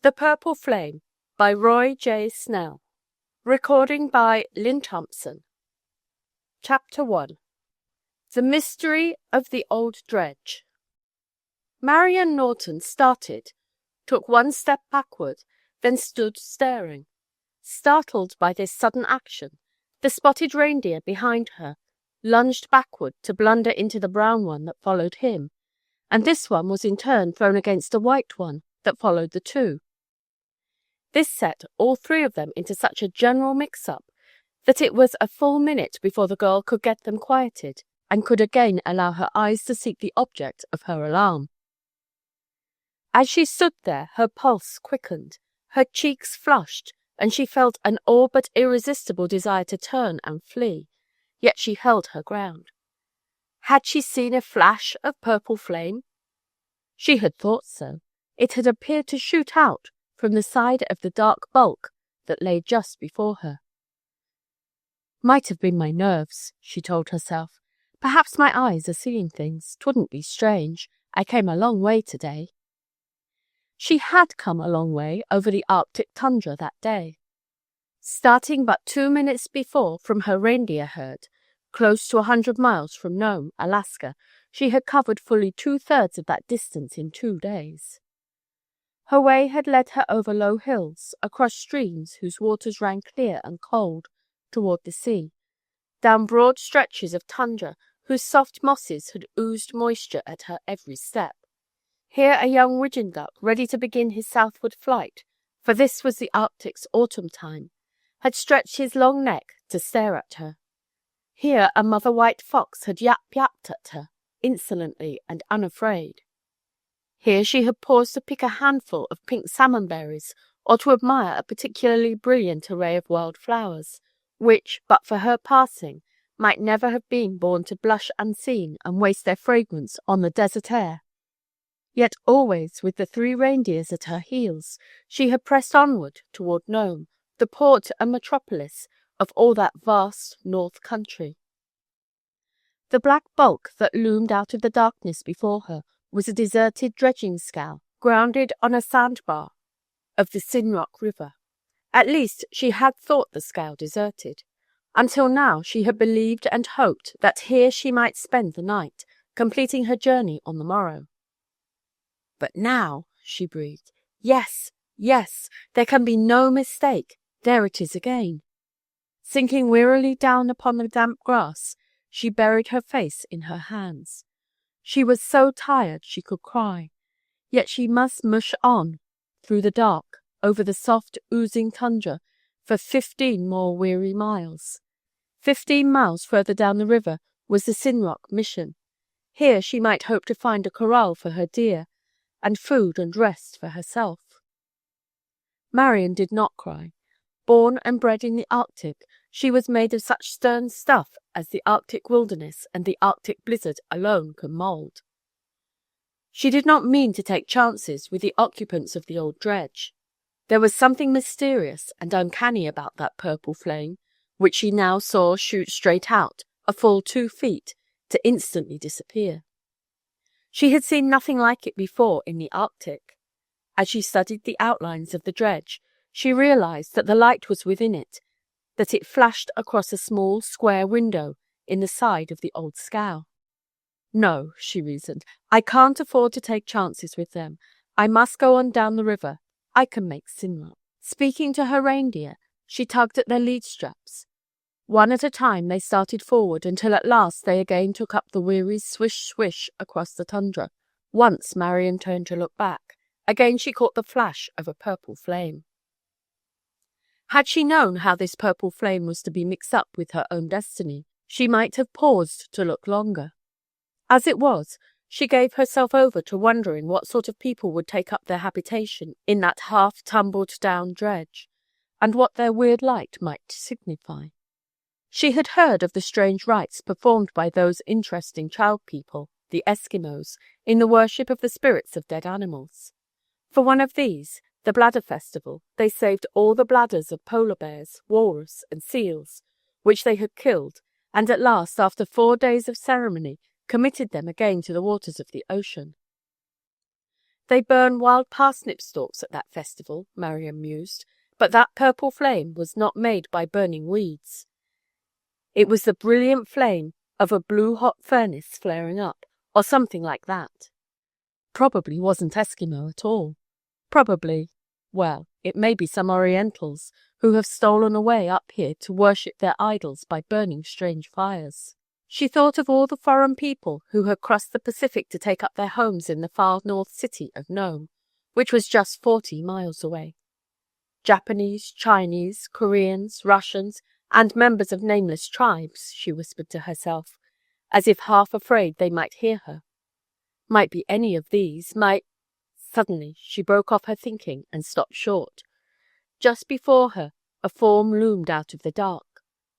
The Purple Flame by Roy J Snell. Recording by Lynn Thompson. Chapter 1. The Mystery of the Old Dredge. Marian Norton started, took one step backward, then stood staring. Startled by this sudden action, the spotted reindeer behind her lunged backward to blunder into the brown one that followed him, and this one was in turn thrown against a white one that followed the two. This set all three of them into such a general mix-up that it was a full minute before the girl could get them quieted and could again allow her eyes to seek the object of her alarm. As she stood there, her pulse quickened, her cheeks flushed, and she felt an all but irresistible desire to turn and flee, yet she held her ground. Had she seen a flash of purple flame? She had thought so. It had appeared to shoot out from the side of the dark bulk that lay just before her. Might have been my nerves, she told herself. Perhaps my eyes are seeing things. 'Twouldn't be strange. I came a long way today. She had come a long way over the Arctic tundra that day. Starting but 2 minutes before from her reindeer herd, close to 100 miles from Nome, Alaska, she had covered fully 2/3 of that distance in 2 days. Her way had led her over low hills, across streams whose waters ran clear and cold toward the sea, down broad stretches of tundra whose soft mosses had oozed moisture at her every step. Here a young widgeon duck, ready to begin his southward flight, for this was the Arctic's autumn time, had stretched his long neck to stare at her. Here a mother white fox had yapped at her, insolently and unafraid. Here she had paused to pick a handful of pink salmon berries or to admire a particularly brilliant array of wild flowers, which, but for her passing, might never have been born to blush unseen and waste their fragrance on the desert air. Yet always, with the 3 reindeers at her heels, she had pressed onward toward Nome, the port and metropolis of all that vast north country. The black bulk that loomed out of the darkness before her was a deserted dredging scow, grounded on a sandbar of the Sinrock River. At least she had thought the scow deserted. Until now she had believed and hoped that here she might spend the night, completing her journey on the morrow. But now, she breathed, yes, there can be no mistake. There it is again. Sinking wearily down upon the damp grass, she buried her face in her hands. She was so tired she could cry, yet she must mush on, through the dark, over the soft, oozing tundra, for 15 more weary miles. 15 miles further down the river was the Sinrock mission. Here she might hope to find a corral for her deer, and food and rest for herself. Marian did not cry. Born and bred in the Arctic, she was made of such stern stuff as the Arctic wilderness and the Arctic blizzard alone can mould. She did not mean to take chances with the occupants of the old dredge. There was something mysterious and uncanny about that purple flame, which she now saw shoot straight out, a full 2 feet, to instantly disappear. She had seen nothing like it before in the Arctic. As she studied the outlines of the dredge, she realized that the light was within it, that it flashed across a small square window in the side of the old scow. No, she reasoned, I can't afford to take chances with them. I must go on down the river. I can make Sinrock. Speaking to her reindeer, she tugged at their lead straps. One at a time they started forward until at last they again took up the weary swish-swish across the tundra. Once Marian turned to look back. Again she caught the flash of a purple flame. Had she known how this purple flame was to be mixed up with her own destiny, she might have paused to look longer. As it was, she gave herself over to wondering what sort of people would take up their habitation in that half-tumbled-down dredge, and what their weird light might signify. She had heard of the strange rites performed by those interesting child people, the Eskimos, in the worship of the spirits of dead animals. For one of these, the Bladder Festival, they saved all the bladders of polar bears, walrus, and seals, which they had killed, and at last, after 4 days of ceremony, committed them again to the waters of the ocean. They burn wild parsnip stalks at that festival, Marian mused, but that purple flame was not made by burning weeds. It was the brilliant flame of a blue-hot furnace flaring up, or something like that. Probably wasn't Eskimo at all. Probably, well, it may be some Orientals who have stolen away up here to worship their idols by burning strange fires. She thought of all the foreign people who had crossed the Pacific to take up their homes in the far north city of Nome, which was just 40 miles away. Japanese, Chinese, Koreans, Russians, and members of nameless tribes, she whispered to herself, as if half afraid they might hear her. Might be any of these, might— Suddenly she broke off her thinking and stopped short. Just before her, a form loomed out of the dark.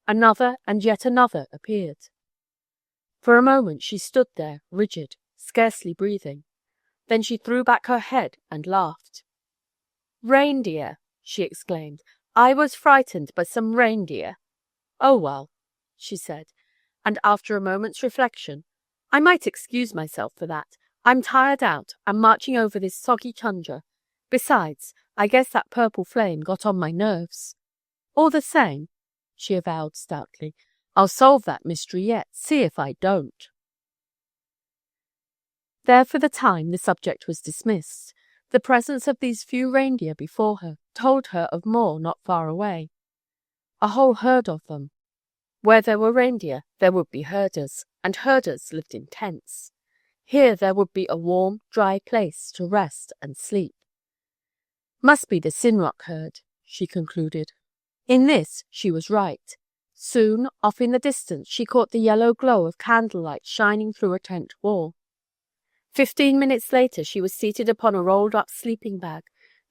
Another and yet another appeared. For a moment she stood there, rigid, scarcely breathing. Then she threw back her head and laughed. "Reindeer!" she exclaimed. "I was frightened by some reindeer." "Oh, well," she said, and after a moment's reflection, "I might excuse myself for that. I'm tired out. I'm marching over this soggy tundra. Besides, I guess that purple flame got on my nerves. All the same," she avowed stoutly, "I'll solve that mystery yet. See if I don't." There for the time the subject was dismissed. The presence of these few reindeer before her told her of more not far away. A whole herd of them. Where there were reindeer, there would be herders, and herders lived in tents. Here there would be a warm, dry place to rest and sleep. Must be the Sinrock herd, she concluded. In this she was right. Soon, off in the distance, she caught the yellow glow of candlelight shining through a tent wall. 15 minutes later she was seated upon a rolled-up sleeping bag,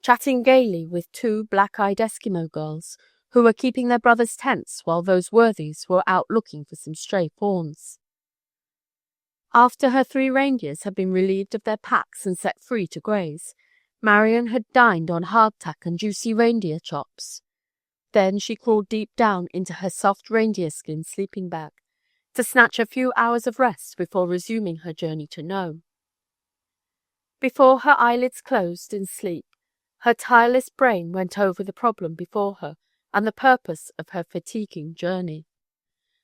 chatting gaily with 2 black-eyed Eskimo girls who were keeping their brothers' tents while those worthies were out looking for some stray fawns. After her 3 reindeers had been relieved of their packs and set free to graze, Marian had dined on hardtack and juicy reindeer chops. Then she crawled deep down into her soft reindeer skin sleeping bag to snatch a few hours of rest before resuming her journey to Nome. Before her eyelids closed in sleep, her tireless brain went over the problem before her and the purpose of her fatiguing journey.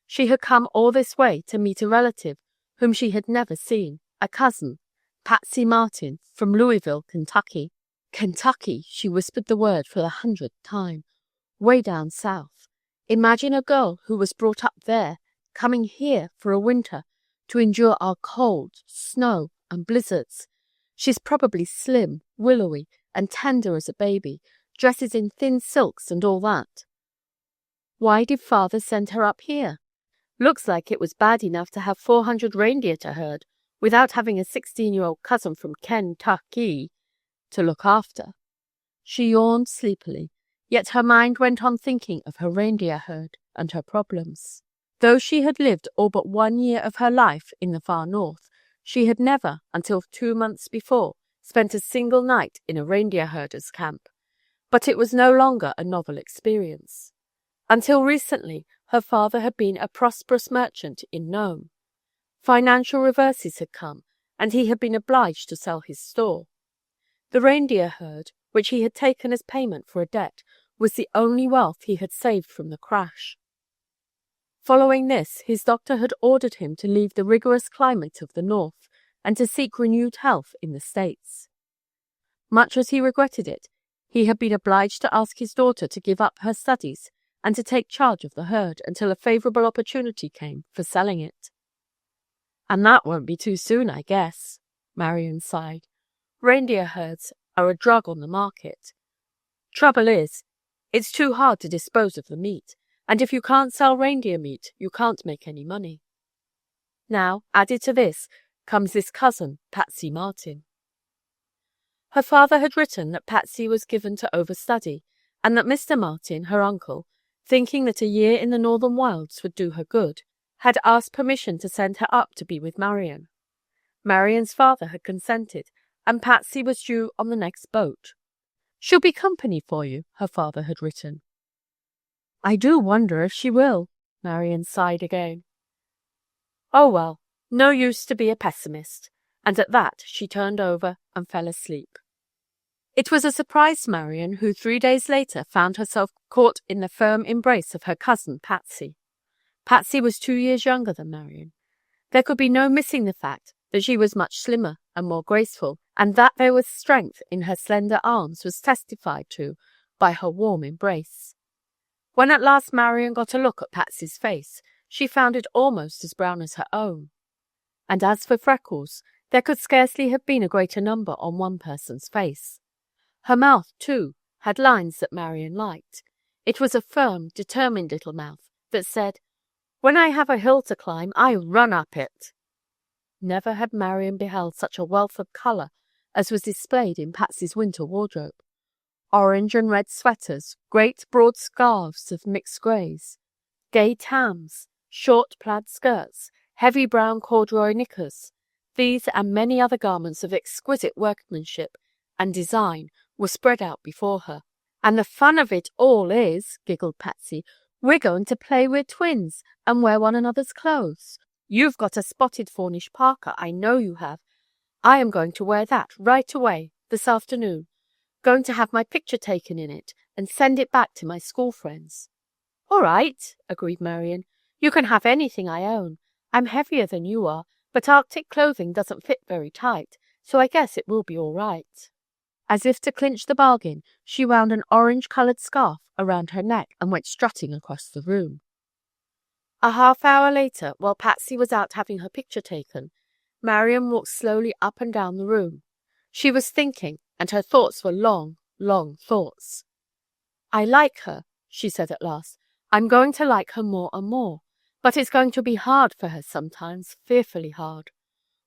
She had come all this way to meet a relative whom she had never seen, a cousin, Patsy Martin, from Louisville, Kentucky. Kentucky, she whispered the word for the 100th time. Way down south. Imagine a girl who was brought up there, coming here for a winter to endure our cold, snow, and blizzards. She's probably slim, willowy, and tender as a baby, dresses in thin silks and all that. Why did father send her up here? Looks like it was bad enough to have 400 reindeer to herd, without having a 16-year-old cousin from Kentucky to look after. She yawned sleepily, yet her mind went on thinking of her reindeer herd and her problems. Though she had lived all but 1 year of her life in the far north, she had never, until 2 months before, spent a single night in a reindeer herder's camp. But it was no longer a novel experience. Until recently, her father had been a prosperous merchant in Nome. Financial reverses had come, and he had been obliged to sell his store. The reindeer herd, which he had taken as payment for a debt, was the only wealth he had saved from the crash. Following this, his doctor had ordered him to leave the rigorous climate of the North and to seek renewed health in the States. Much as he regretted it, he had been obliged to ask his daughter to give up her studies and to take charge of the herd until a favorable opportunity came for selling it. "And that won't be too soon, I guess," Marian sighed. "Reindeer herds are a drug on the market. Trouble is, it's too hard to dispose of the meat, and if you can't sell reindeer meat, you can't make any money. Now, added to this, comes this cousin, Patsy Martin." Her father had written that Patsy was given to overstudy, and that Mr. Martin, her uncle, thinking that a year in the northern wilds would do her good, had asked permission to send her up to be with Marian. Marian's father had consented, and Patsy was due on the next boat. "She'll be company for you," her father had written. "I do wonder if she will," Marian sighed again. "Oh well, no use to be a pessimist," and at that she turned over and fell asleep. It was a surprise to Marion, who 3 days later found herself caught in the firm embrace of her cousin Patsy. Patsy was 2 years younger than Marion. There could be no missing the fact that she was much slimmer and more graceful, and that there was strength in her slender arms was testified to by her warm embrace. When at last Marion got a look at Patsy's face, she found it almost as brown as her own. And as for freckles, there could scarcely have been a greater number on one person's face. Her mouth, too, had lines that Marion liked. It was a firm, determined little mouth that said, "When I have a hill to climb, I run up it." Never had Marion beheld such a wealth of colour as was displayed in Patsy's winter wardrobe. Orange and red sweaters, great broad scarves of mixed greys, gay tams, short plaid skirts, heavy brown corduroy knickers. These and many other garments of exquisite workmanship and design were spread out before her. "And the fun of it all is," giggled Patsy, "we're going to play we're twins and wear one another's clothes. You've got a spotted fawnish parka, I know you have. I am going to wear that right away, this afternoon. Going to have my picture taken in it and send it back to my school friends." "All right," agreed Marion. "You can have anything I own. I'm heavier than you are, but Arctic clothing doesn't fit very tight, so I guess it will be all right." As if to clinch the bargain, she wound an orange-coloured scarf around her neck and went strutting across the room. A half-hour later, while Patsy was out having her picture taken, Marion walked slowly up and down the room. She was thinking, and her thoughts were long, long thoughts. "I like her," she said at last. "I'm going to like her more and more. But it's going to be hard for her sometimes, fearfully hard.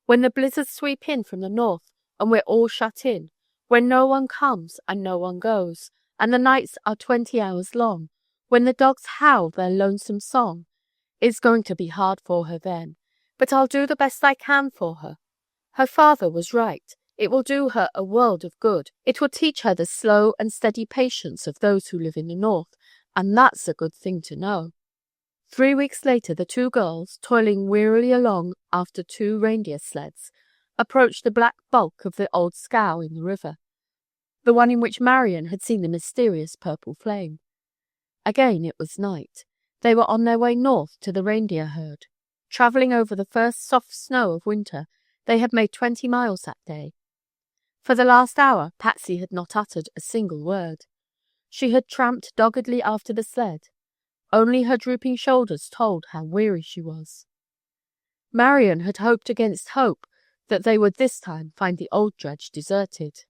When the blizzards sweep in from the north and we're all shut in, when no one comes and no one goes, and the nights are 20 hours long, when the dogs howl their lonesome song, it's going to be hard for her then. But I'll do the best I can for her. Her father was right. It will do her a world of good. It will teach her the slow and steady patience of those who live in the north, and that's a good thing to know." 3 weeks later, the two girls, toiling wearily along after 2 reindeer sleds, approached the black bulk of the old scow in the river, the one in which Marion had seen the mysterious purple flame. Again it was night. They were on their way north to the reindeer herd. Travelling over the first soft snow of winter, they had made 20 miles that day. For the last hour, Patsy had not uttered a single word. She had tramped doggedly after the sled. Only her drooping shoulders told how weary she was. Marion had hoped against hope that they would this time find the old dredge deserted.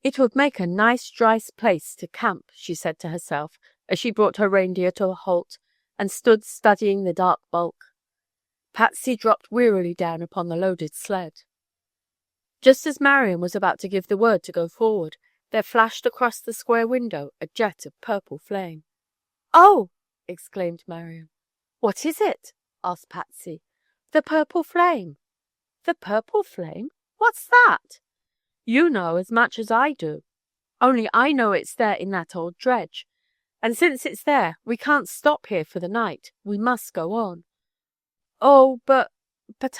"It would make a nice dry place to camp," she said to herself as she brought her reindeer to a halt and stood studying the dark bulk. Patsy dropped wearily down upon the loaded sled. Just as Marion was about to give the word to go forward, there flashed across the square window a jet of purple flame. "Oh!" exclaimed Marion. "What is it?" asked Patsy. "The purple flame." "The purple flame? What's that?" "You know as much as I do. Only I know it's there in that old dredge. And since it's there, we can't stop here for the night. We must go on." "Oh, but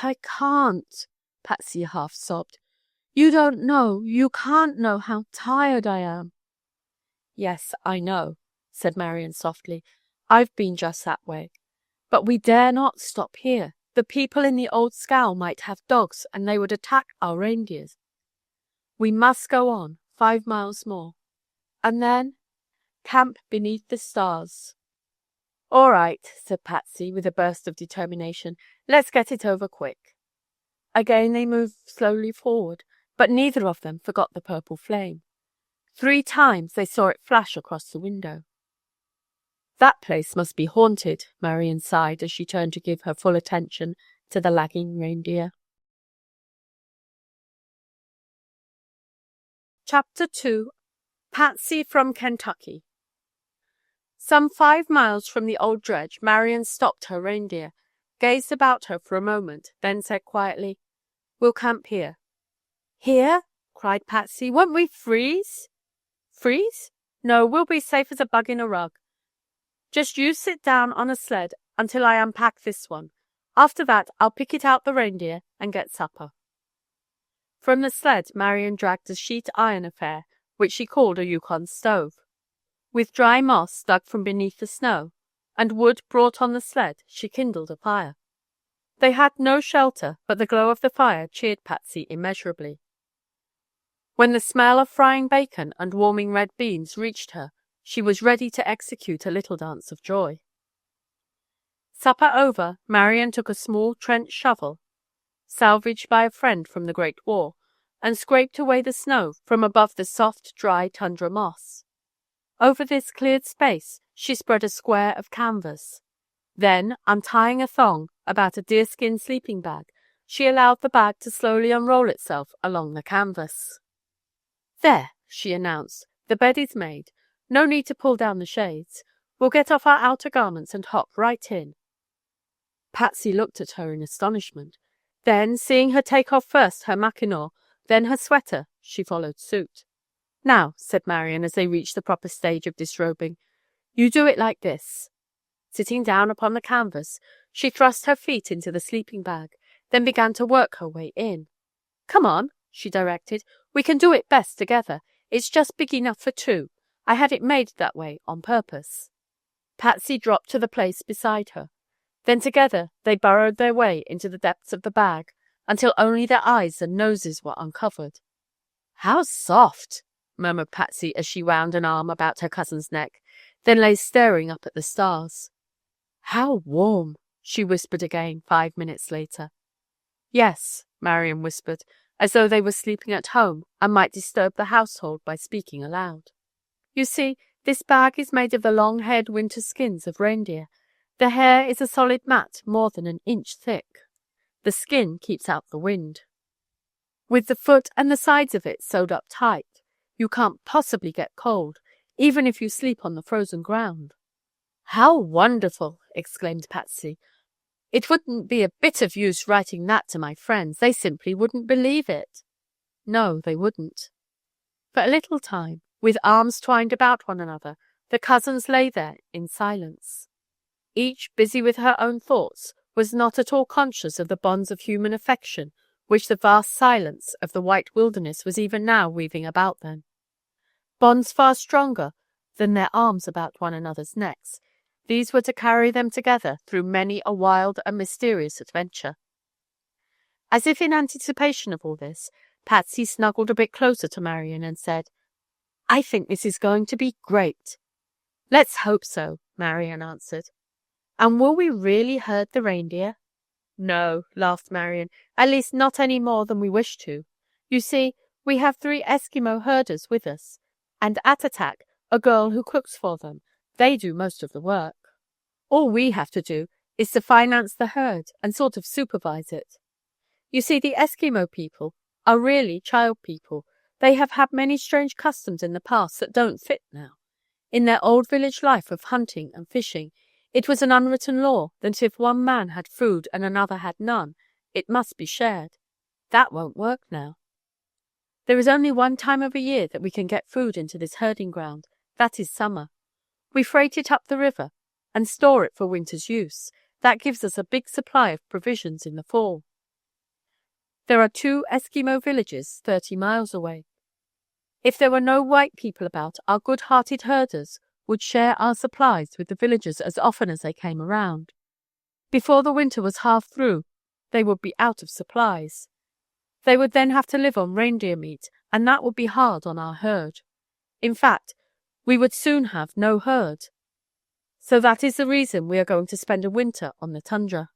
I can't," Patsy half sobbed. "You don't know, you can't know how tired I am." "Yes, I know," said Marion softly. "I've been just that way. But we dare not stop here. The people in the old scow might have dogs, and they would attack our reindeers. We must go on, 5 miles more. And then camp beneath the stars." "All right," said Patsy, with a burst of determination. "Let's get it over quick." Again they moved slowly forward, but neither of them forgot the purple flame. 3 times they saw it flash across the window. "That place must be haunted," Marion sighed as she turned to give her full attention to the lagging reindeer. Chapter 2. Patsy from Kentucky. Some 5 miles from the old dredge, Marion stopped her reindeer, gazed about her for a moment, then said quietly, "We'll camp here." "Here?" cried Patsy. "Won't we freeze?" "Freeze? No, we'll be safe as a bug in a rug. Just you sit down on a sled until I unpack this one. After that, I'll pick it out the reindeer and get supper." From the sled, Marian dragged a sheet iron affair, which she called a Yukon stove. With dry moss dug from beneath the snow, and wood brought on the sled, she kindled a fire. They had no shelter, but the glow of the fire cheered Patsy immeasurably. When the smell of frying bacon and warming red beans reached her, she was ready to execute a little dance of joy. Supper over, Marian took a small trench shovel, salvaged by a friend from the Great War, and scraped away the snow from above the soft, dry tundra moss. Over this cleared space, she spread a square of canvas. Then, untying a thong about a deerskin sleeping bag, she allowed the bag to slowly unroll itself along the canvas. "There," she announced, "the bed is made. No need to pull down the shades. We'll get off our outer garments and hop right in." Patsy looked at her in astonishment. Then, seeing her take off first her mackinaw, then her sweater, she followed suit. "Now," said Marian as they reached the proper stage of disrobing, "you do it like this." Sitting down upon the canvas, she thrust her feet into the sleeping bag, then began to work her way in. "Come on," she directed. "We can do it best together. It's just big enough for two. I had it made that way on purpose." Patsy dropped to the place beside her. Then together they burrowed their way into the depths of the bag until only their eyes and noses were uncovered. "How soft!" murmured Patsy as she wound an arm about her cousin's neck, then lay staring up at the stars. "How warm!" she whispered again 5 minutes later. "Yes," Marian whispered, as though they were sleeping at home and might disturb the household by speaking aloud. "You see, this bag is made of the long-haired winter skins of reindeer. The hair is a solid mat more than an inch thick. The skin keeps out the wind. With the foot and the sides of it sewed up tight, you can't possibly get cold, even if you sleep on the frozen ground." "How wonderful!" exclaimed Patsy. "It wouldn't be a bit of use writing that to my friends. They simply wouldn't believe it." No, they wouldn't. For a little time, with arms twined about one another, the cousins lay there in silence. Each, busy with her own thoughts, was not at all conscious of the bonds of human affection which the vast silence of the white wilderness was even now weaving about them. Bonds far stronger than their arms about one another's necks. These were to carry them together through many a wild and mysterious adventure. As if in anticipation of all this, Patsy snuggled a bit closer to Marian and said, "I think this is going to be great." "Let's hope so," Marian answered. "And will we really herd the reindeer?" "No," laughed Marian, "at least not any more than we wish to. You see, we have 3 Eskimo herders with us, and Attatak, a girl who cooks for them. They do most of the work. All we have to do is to finance the herd and sort of supervise it. You see, the Eskimo people are really child people. They have had many strange customs in the past that don't fit now. In their old village life of hunting and fishing, it was an unwritten law that if one man had food and another had none, it must be shared. That won't work now. There is only one time of a year that we can get food into this herding ground. That is summer. We freight it up the river and store it for winter's use. That gives us a big supply of provisions in the fall. There are 2 Eskimo villages 30 miles away. If there were no white people about, our good-hearted herders would share our supplies with the villagers as often as they came around. Before the winter was half through, they would be out of supplies. They would then have to live on reindeer meat, and that would be hard on our herd. In fact, we would soon have no herd. So that is the reason we are going to spend a winter on the tundra."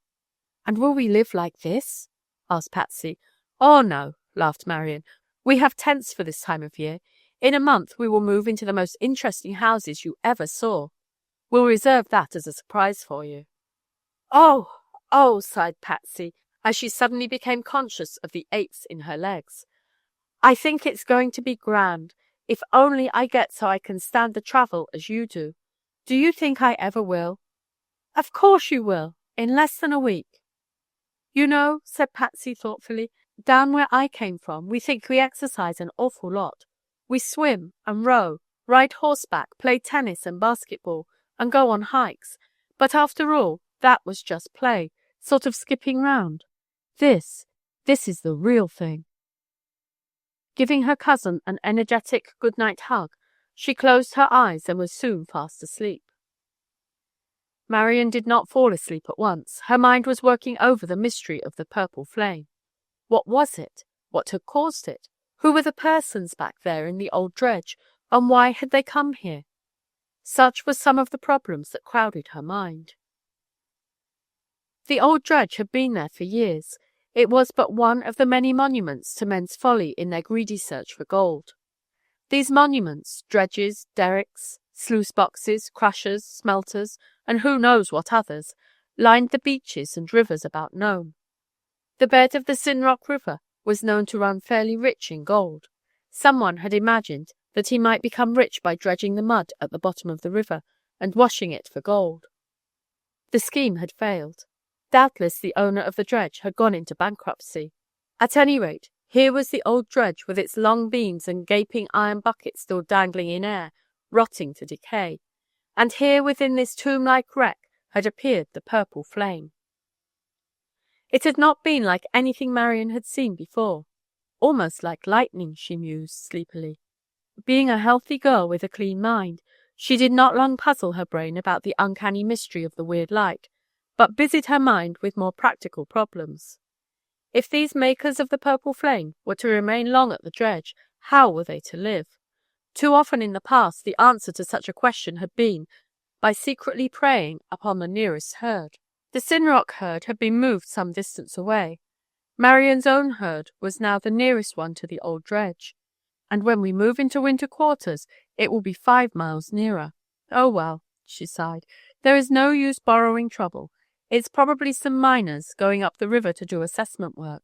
"And will we live like this?" asked Patsy. "Oh, no," laughed Marian. "We have tents for this time of year. In a month we will move into the most interesting houses you ever saw. We'll reserve that as a surprise for you." "Oh, oh," sighed Patsy, as she suddenly became conscious of the aches in her legs. "I think it's going to be grand, if only I get so I can stand the travel as you do. Do you think I ever will?" "Of course you will, in less than a week." "You know," said Patsy thoughtfully, "down where I came from, we think we exercise an awful lot. We swim and row, ride horseback, play tennis and basketball, and go on hikes. But after all, that was just play, sort of skipping round. This is the real thing." Giving her cousin an energetic good-night hug, she closed her eyes and was soon fast asleep. Marian did not fall asleep at once. Her mind was working over the mystery of the purple flame. What was it? What had caused it? Who were the persons back there in the old dredge, and why had they come here? Such were some of the problems that crowded her mind. The old dredge had been there for years. It was but one of the many monuments to men's folly in their greedy search for gold. These monuments, dredges, derricks, sluice boxes, crushers, smelters, and who knows what others, lined the beaches and rivers about Nome. The bed of the Sinrock River was known to run fairly rich in gold. Someone had imagined that he might become rich by dredging the mud at the bottom of the river and washing it for gold. The scheme had failed. Doubtless the owner of the dredge had gone into bankruptcy. At any rate, here was the old dredge with its long beams and gaping iron buckets still dangling in air, rotting to decay. And here within this tomb-like wreck had appeared the purple flame. It had not been like anything Marian had seen before. Almost like lightning, she mused sleepily. Being a healthy girl with a clean mind, she did not long puzzle her brain about the uncanny mystery of the weird light, but busied her mind with more practical problems. If these makers of the purple flame were to remain long at the dredge, how were they to live? Too often in the past the answer to such a question had been by secretly preying upon the nearest herd. The Sinrock herd had been moved some distance away. Marian's own herd was now the nearest one to the old dredge, and when we move into winter quarters it will be 5 miles nearer. Oh well, she sighed, there is no use borrowing trouble. It's probably some miners going up the river to do assessment work.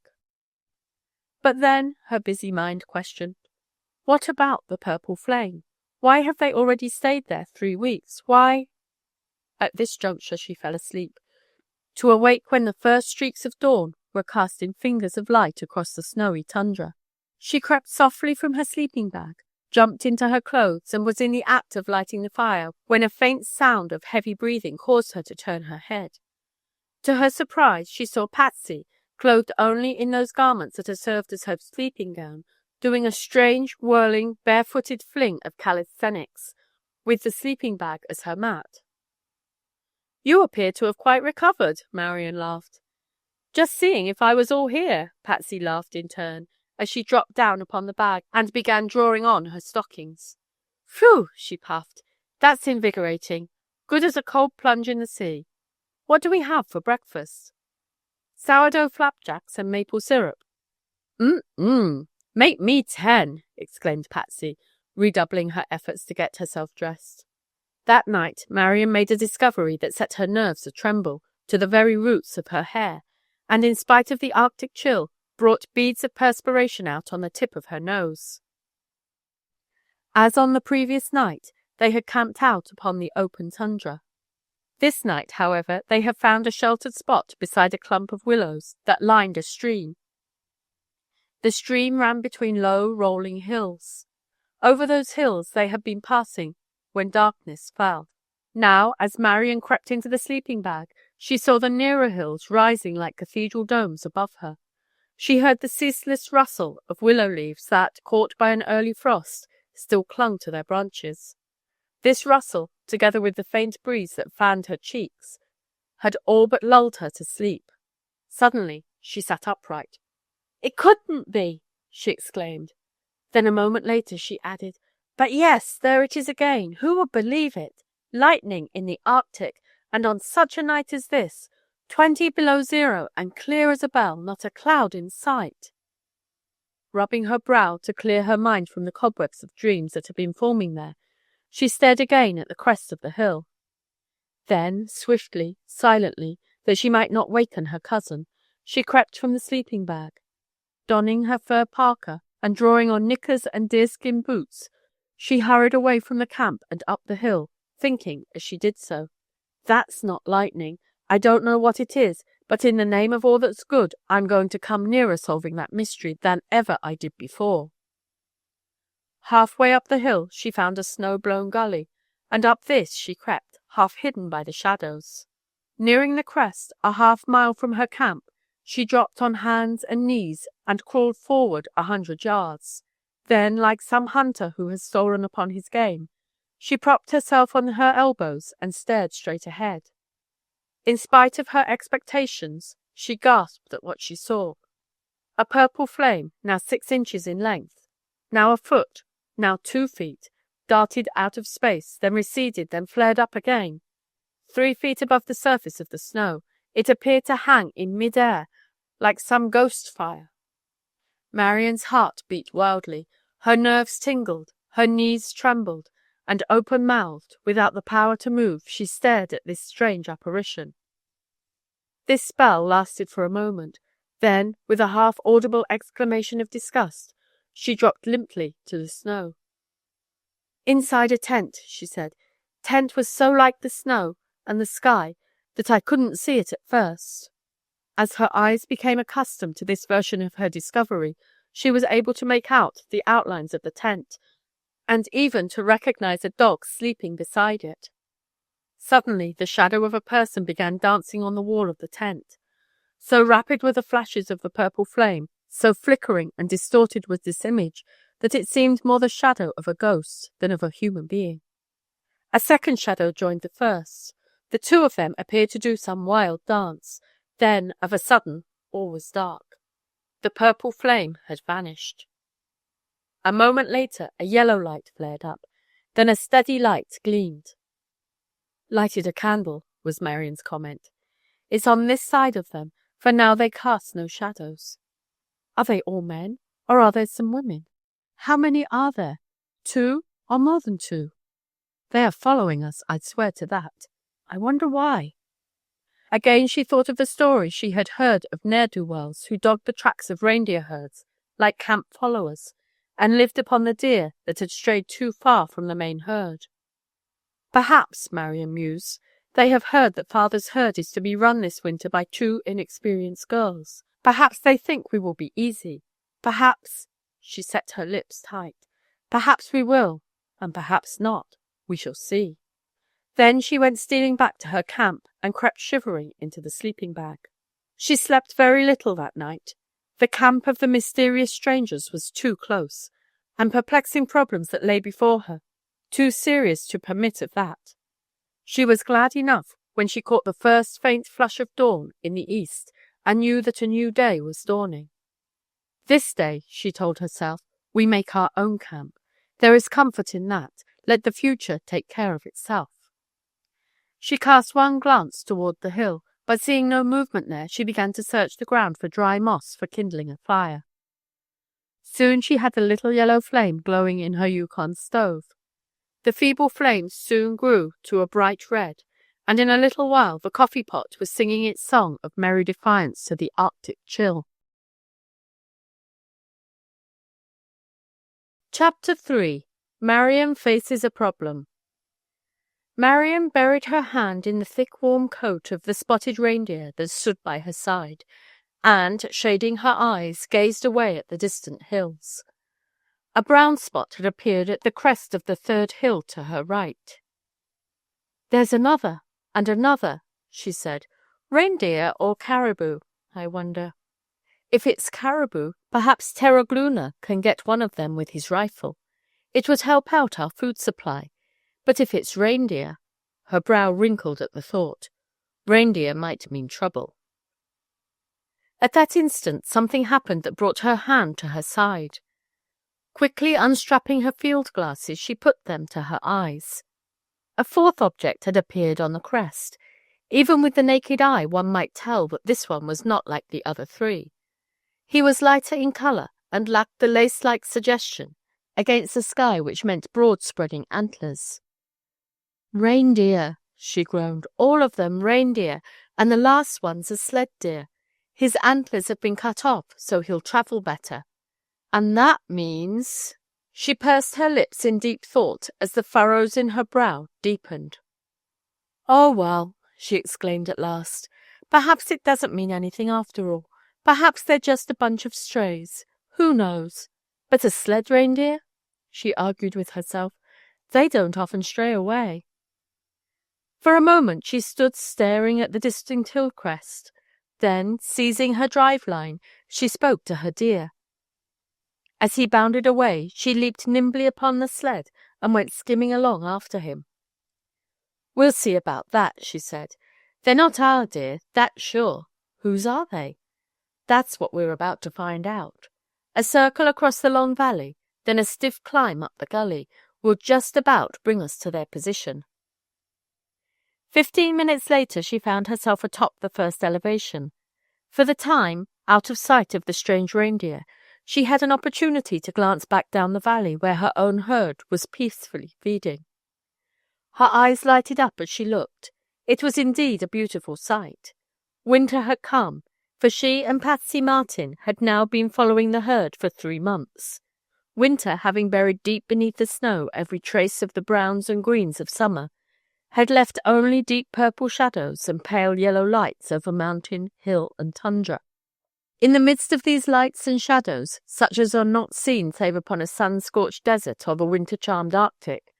But then her busy mind questioned, what about the purple flame? Why have they already stayed there 3 weeks? Why? At this juncture she fell asleep, to awake when the first streaks of dawn were casting fingers of light across the snowy tundra. She crept softly from her sleeping bag, jumped into her clothes, and was in the act of lighting the fire when a faint sound of heavy breathing caused her to turn her head. To her surprise, she saw Patsy, clothed only in those garments that had served as her sleeping gown, doing a strange, whirling, barefooted fling of calisthenics, with the sleeping bag as her mat. "You appear to have quite recovered," Marian laughed. "Just seeing if I was all here," Patsy laughed in turn, as she dropped down upon the bag and began drawing on her stockings. "Phew," she puffed, "that's invigorating. Good as a cold plunge in the sea. What do we have for breakfast?" "Sourdough flapjacks and maple syrup." Make me 10, exclaimed Patsy, redoubling her efforts to get herself dressed. That night, Marian made a discovery that set her nerves a-tremble to the very roots of her hair, and in spite of the Arctic chill, brought beads of perspiration out on the tip of her nose. As on the previous night, they had camped out upon the open tundra. This night, however, they had found a sheltered spot beside a clump of willows that lined a stream. The stream ran between low, rolling hills. Over those hills they had been passing when darkness fell. Now, as Marian crept into the sleeping bag, she saw the nearer hills rising like cathedral domes above her. She heard the ceaseless rustle of willow leaves that, caught by an early frost, still clung to their branches. This rustle, together with the faint breeze that fanned her cheeks, had all but lulled her to sleep. Suddenly she sat upright. "It couldn't be!" she exclaimed. Then a moment later she added, "But yes, there it is again. Who would believe it? Lightning in the Arctic, and on such a night as this, 20 below zero and clear as a bell, not a cloud in sight." Rubbing her brow to clear her mind from the cobwebs of dreams that had been forming there, she stared again at the crest of the hill. Then, swiftly, silently, that she might not waken her cousin, she crept from the sleeping bag. Donning her fur parka and drawing on knickers and deerskin boots, she hurried away from the camp and up the hill, thinking as she did so, "That's not lightning. I don't know what it is, but in the name of all that's good, I'm going to come nearer solving that mystery than ever I did before." Halfway up the hill she found a snow-blown gully, and up this she crept, half hidden by the shadows. Nearing the crest, a half-mile from her camp, she dropped on hands and knees and crawled forward 100 yards. Then, like some hunter who has stolen upon his game, she propped herself on her elbows and stared straight ahead. In spite of her expectations, she gasped at what she saw. A purple flame, now 6 inches in length, now a foot, now 2 feet, darted out of space, then receded, then flared up again. 3 feet above the surface of the snow, it appeared to hang in mid-air like some ghost fire. Marian's heart beat wildly, her nerves tingled, her knees trembled, and open-mouthed, without the power to move, she stared at this strange apparition. This spell lasted for a moment. Then, with a half-audible exclamation of disgust, she dropped limply to the snow. "Inside a tent," she said. "Tent was so like the snow and the sky that I couldn't see it at first." As her eyes became accustomed to this version of her discovery, she was able to make out the outlines of the tent, and even to recognize a dog sleeping beside it. Suddenly, the shadow of a person began dancing on the wall of the tent. So rapid were the flashes of the purple flame, so flickering and distorted was this image, that it seemed more the shadow of a ghost than of a human being. A second shadow joined the first. The two of them appeared to do some wild dance. Then, of a sudden, all was dark. The purple flame had vanished. A moment later, a yellow light flared up. Then a steady light gleamed. "Lighted a candle," was Marian's comment. "It's on this side of them, for now they cast no shadows." "Are they all men, or are there some women? How many are there? 2 or more than 2? They are following us, I'd swear to that. I wonder why." Again she thought of the story she had heard of ne'er-do-wells who dogged the tracks of reindeer herds, like camp followers, and lived upon the deer that had strayed too far from the main herd. Perhaps, Marian mused, they have heard that father's herd is to be run this winter by 2 inexperienced girls. Perhaps they think we will be easy. Perhaps, she set her lips tight, perhaps we will, and perhaps not. We shall see. Then she went stealing back to her camp and crept shivering into the sleeping bag. She slept very little that night. The camp of the mysterious strangers was too close, and perplexing problems that lay before her, too serious to permit of that. She was glad enough when she caught the first faint flush of dawn in the east and knew that a new day was dawning. This day, she told herself, we make our own camp. There is comfort in that. Let the future take care of itself. She cast one glance toward the hill, but seeing no movement there, she began to search the ground for dry moss for kindling a fire. Soon she had a little yellow flame glowing in her Yukon stove. The feeble flame soon grew to a bright red, and in a little while the coffee pot was singing its song of merry defiance to the Arctic chill. Chapter 3. Marian Faces a Problem. Marian buried her hand in the thick warm coat of the spotted reindeer that stood by her side, and, shading her eyes, gazed away at the distant hills. A brown spot had appeared at the crest of the third hill to her right. "There's another, and another," she said. "Reindeer or caribou, I wonder. If it's caribou, perhaps Terragluna can get one of them with his rifle. It would help out our food supply. But if it's reindeer," her brow wrinkled at the thought, "reindeer might mean trouble." At that instant something happened that brought her hand to her side. Quickly unstrapping her field glasses, she put them to her eyes. A fourth object had appeared on the crest. Even with the naked eye one might tell that this one was not like the other 3. He was lighter in colour and lacked the lace-like suggestion against the sky which meant broad-spreading antlers. "Reindeer," she groaned, "all of them reindeer, and the last one's a sled deer. His antlers have been cut off, so he'll travel better. And that means—" She pursed her lips in deep thought as the furrows in her brow deepened. "Oh, well," she exclaimed at last, "perhaps it doesn't mean anything after all. Perhaps they're just a bunch of strays. Who knows? But a sled reindeer?" she argued with herself. "They don't often stray away." For a moment she stood staring at the distant hill crest. Then, seizing her drive line, she spoke to her deer. As he bounded away, she leaped nimbly upon the sled and went skimming along after him. "We'll see about that," she said. "They're not our deer, that's sure. Whose are they?" "That's what we're about to find out. A circle across the long valley, then a stiff climb up the gully, will just about bring us to their position." 15 minutes later she found herself atop the first elevation. For the time, out of sight of the strange reindeer, she had an opportunity to glance back down the valley where her own herd was peacefully feeding. Her eyes lighted up as she looked. It was indeed a beautiful sight. Winter had come, for she and Patsy Martin had now been following the herd for 3 months. Winter, having buried deep beneath the snow every trace of the browns and greens of summer, had left only deep purple shadows and pale yellow lights over mountain, hill, and tundra. In the midst of these lights and shadows, such as are not seen save upon a sun-scorched desert or the winter-charmed Arctic,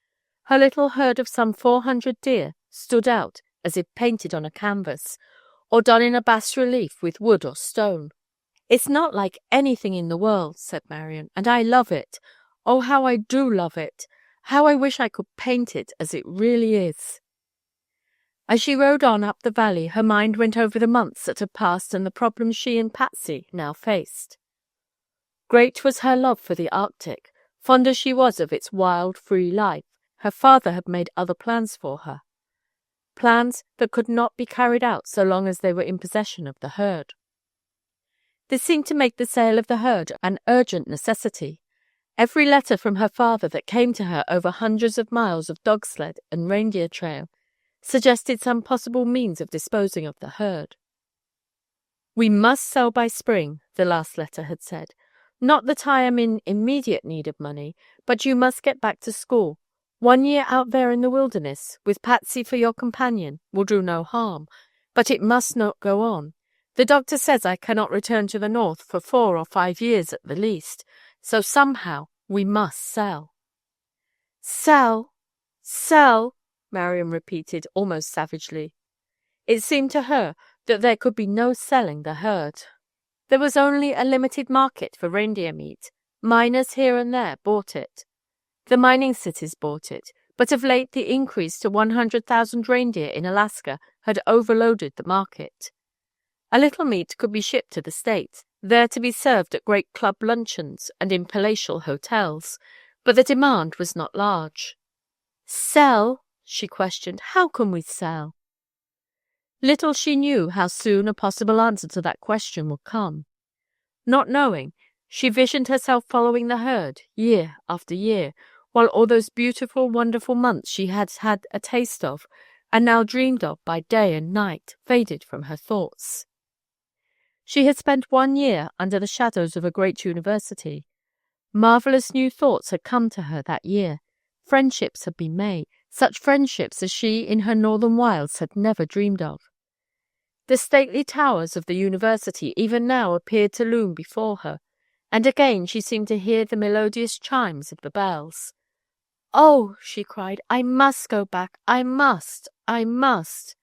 her little herd of some 400 deer stood out as if painted on a canvas, or done in a bas-relief with wood or stone. "It's not like anything in the world," said Marion, "and I love it. Oh, how I do love it! How I wish I could paint it as it really is." As she rode on up the valley, her mind went over the months that had passed and the problems she and Patsy now faced. Great was her love for the Arctic. Fond as she was of its wild, free life, her father had made other plans for her. Plans that could not be carried out so long as they were in possession of the herd. This seemed to make the sale of the herd an urgent necessity. Every letter from her father that came to her over hundreds of miles of dog sled and reindeer trail suggested some possible means of disposing of the herd. "We must sell by spring," the last letter had said. "Not that I am in immediate need of money, but you must get back to school. 1 year out there in the wilderness, with Patsy for your companion, will do no harm, but it must not go on. The doctor says I cannot return to the north for 4 or 5 years at the least, so somehow we must sell." "Sell? Sell?" Marion repeated almost savagely. It seemed to her that there could be no selling the herd. There was only a limited market for reindeer meat. Miners here and there bought it. The mining cities bought it, but of late the increase to 100,000 reindeer in Alaska had overloaded the market. A little meat could be shipped to the States, there to be served at great club luncheons and in palatial hotels, but the demand was not large. "Sell?" she questioned. "How can we sell?" Little she knew how soon a possible answer to that question would come. Not knowing, she visioned herself following the herd year after year, while all those beautiful, wonderful months she had had a taste of, and now dreamed of by day and night, faded from her thoughts. She had spent 1 year under the shadows of a great university. Marvelous new thoughts had come to her that year. Friendships had been made, such friendships as she in her northern wilds had never dreamed of. The stately towers of the university even now appeared to loom before her, and again she seemed to hear the melodious chimes of the bells. "Oh," she cried, "I must go back. I must. I must."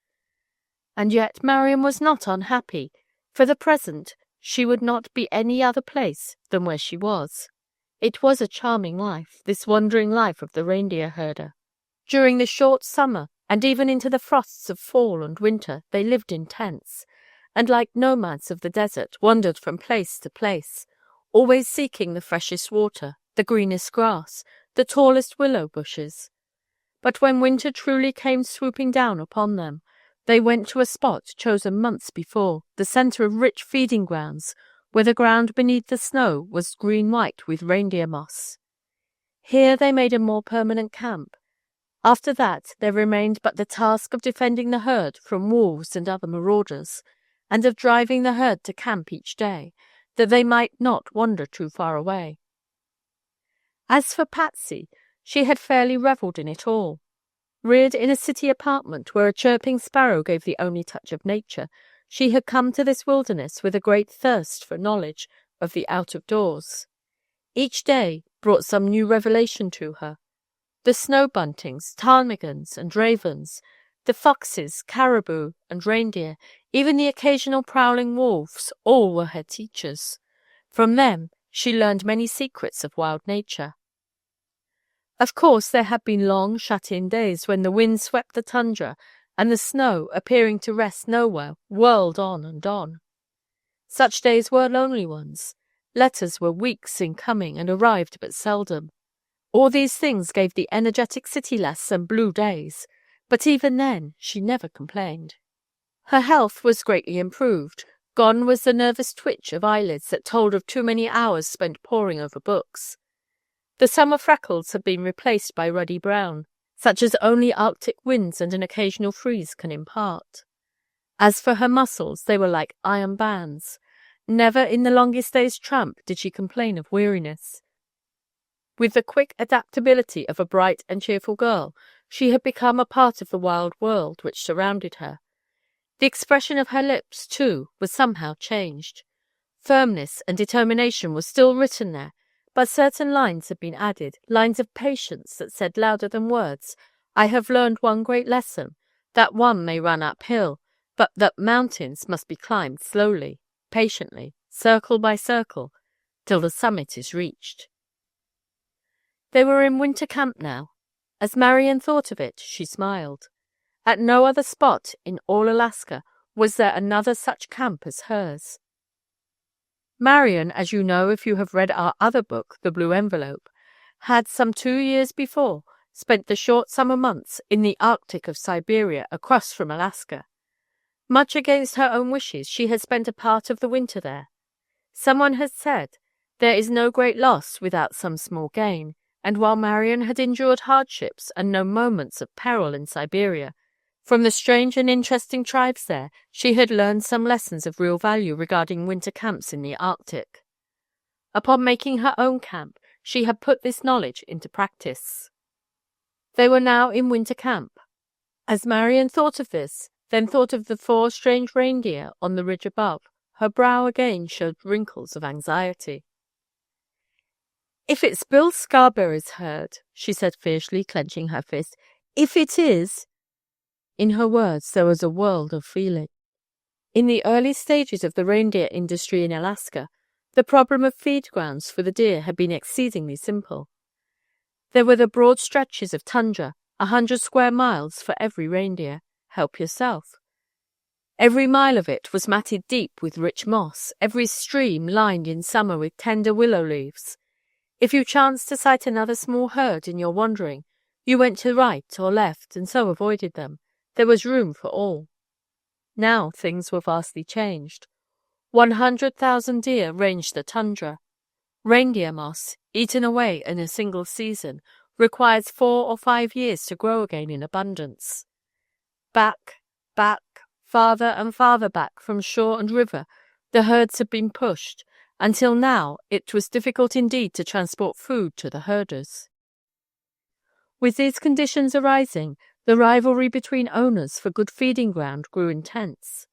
And yet Marion was not unhappy. For the present, she would not be any other place than where she was. It was a charming life, this wandering life of the reindeer herder. During the short summer, and even into the frosts of fall and winter, they lived in tents, and like nomads of the desert, wandered from place to place, always seeking the freshest water, the greenest grass, the tallest willow bushes. But when winter truly came swooping down upon them, they went to a spot chosen months before, the centre of rich feeding grounds, where the ground beneath the snow was green-white with reindeer moss. Here they made a more permanent camp. After that there remained but the task of defending the herd from wolves and other marauders, and of driving the herd to camp each day, that they might not wander too far away. As for Patsy, she had fairly revelled in it all. Reared in a city apartment where a chirping sparrow gave the only touch of nature, she had come to this wilderness with a great thirst for knowledge of the out-of-doors. Each day brought some new revelation to her. The snow-buntings, ptarmigans, and ravens, the foxes, caribou, and reindeer, even the occasional prowling wolves, all were her teachers. From them she learned many secrets of wild nature. Of course, there had been long, shut-in days when the wind swept the tundra, and the snow, appearing to rest nowhere, whirled on and on. Such days were lonely ones. Letters were weeks in coming and arrived but seldom. All these things gave the energetic city lass some blue days, but even then she never complained. Her health was greatly improved. Gone was the nervous twitch of eyelids that told of too many hours spent poring over books. The summer freckles had been replaced by ruddy brown, such as only Arctic winds and an occasional freeze can impart. As for her muscles, they were like iron bands. Never in the longest day's tramp did she complain of weariness. With the quick adaptability of a bright and cheerful girl, she had become a part of the wild world which surrounded her. The expression of her lips, too, was somehow changed. Firmness and determination were still written there, but certain lines had been added, lines of patience that said louder than words, "I have learned one great lesson, that one may run uphill, but that mountains must be climbed slowly, patiently, circle by circle, till the summit is reached." They were in winter camp now. As Marian thought of it, she smiled. At no other spot in all Alaska was there another such camp as hers. Marian, as you know if you have read our other book, The Blue Envelope, had some 2 years before spent the short summer months in the Arctic of Siberia across from Alaska. Much against her own wishes, she had spent a part of the winter there. Someone had said, "There is no great loss without some small gain," and while Marian had endured hardships and known moments of peril in Siberia, from the strange and interesting tribes there, she had learned some lessons of real value regarding winter camps in the Arctic. Upon making her own camp, she had put this knowledge into practice. They were now in winter camp. As Marian thought of this, then thought of the 4 strange reindeer on the ridge above, her brow again showed wrinkles of anxiety. "If it's Bill Scarberry's herd," she said fiercely, clenching her fist, "if it is—" In her words there was a world of feeling. In the early stages of the reindeer industry in Alaska, the problem of feed grounds for the deer had been exceedingly simple. There were the broad stretches of tundra, 100 square miles for every reindeer. Help yourself. Every mile of it was matted deep with rich moss, every stream lined in summer with tender willow leaves. If you chanced to sight another small herd in your wandering, you went to right or left and so avoided them. There was room for all. Now things were vastly changed. 100,000 deer ranged the tundra. Reindeer moss, eaten away in a single season, requires 4 or 5 years to grow again in abundance. Back, farther and farther back from shore and river, the herds had been pushed, until now it was difficult indeed to transport food to the herders. With these conditions arising, the rivalry between owners for good feeding ground grew intense.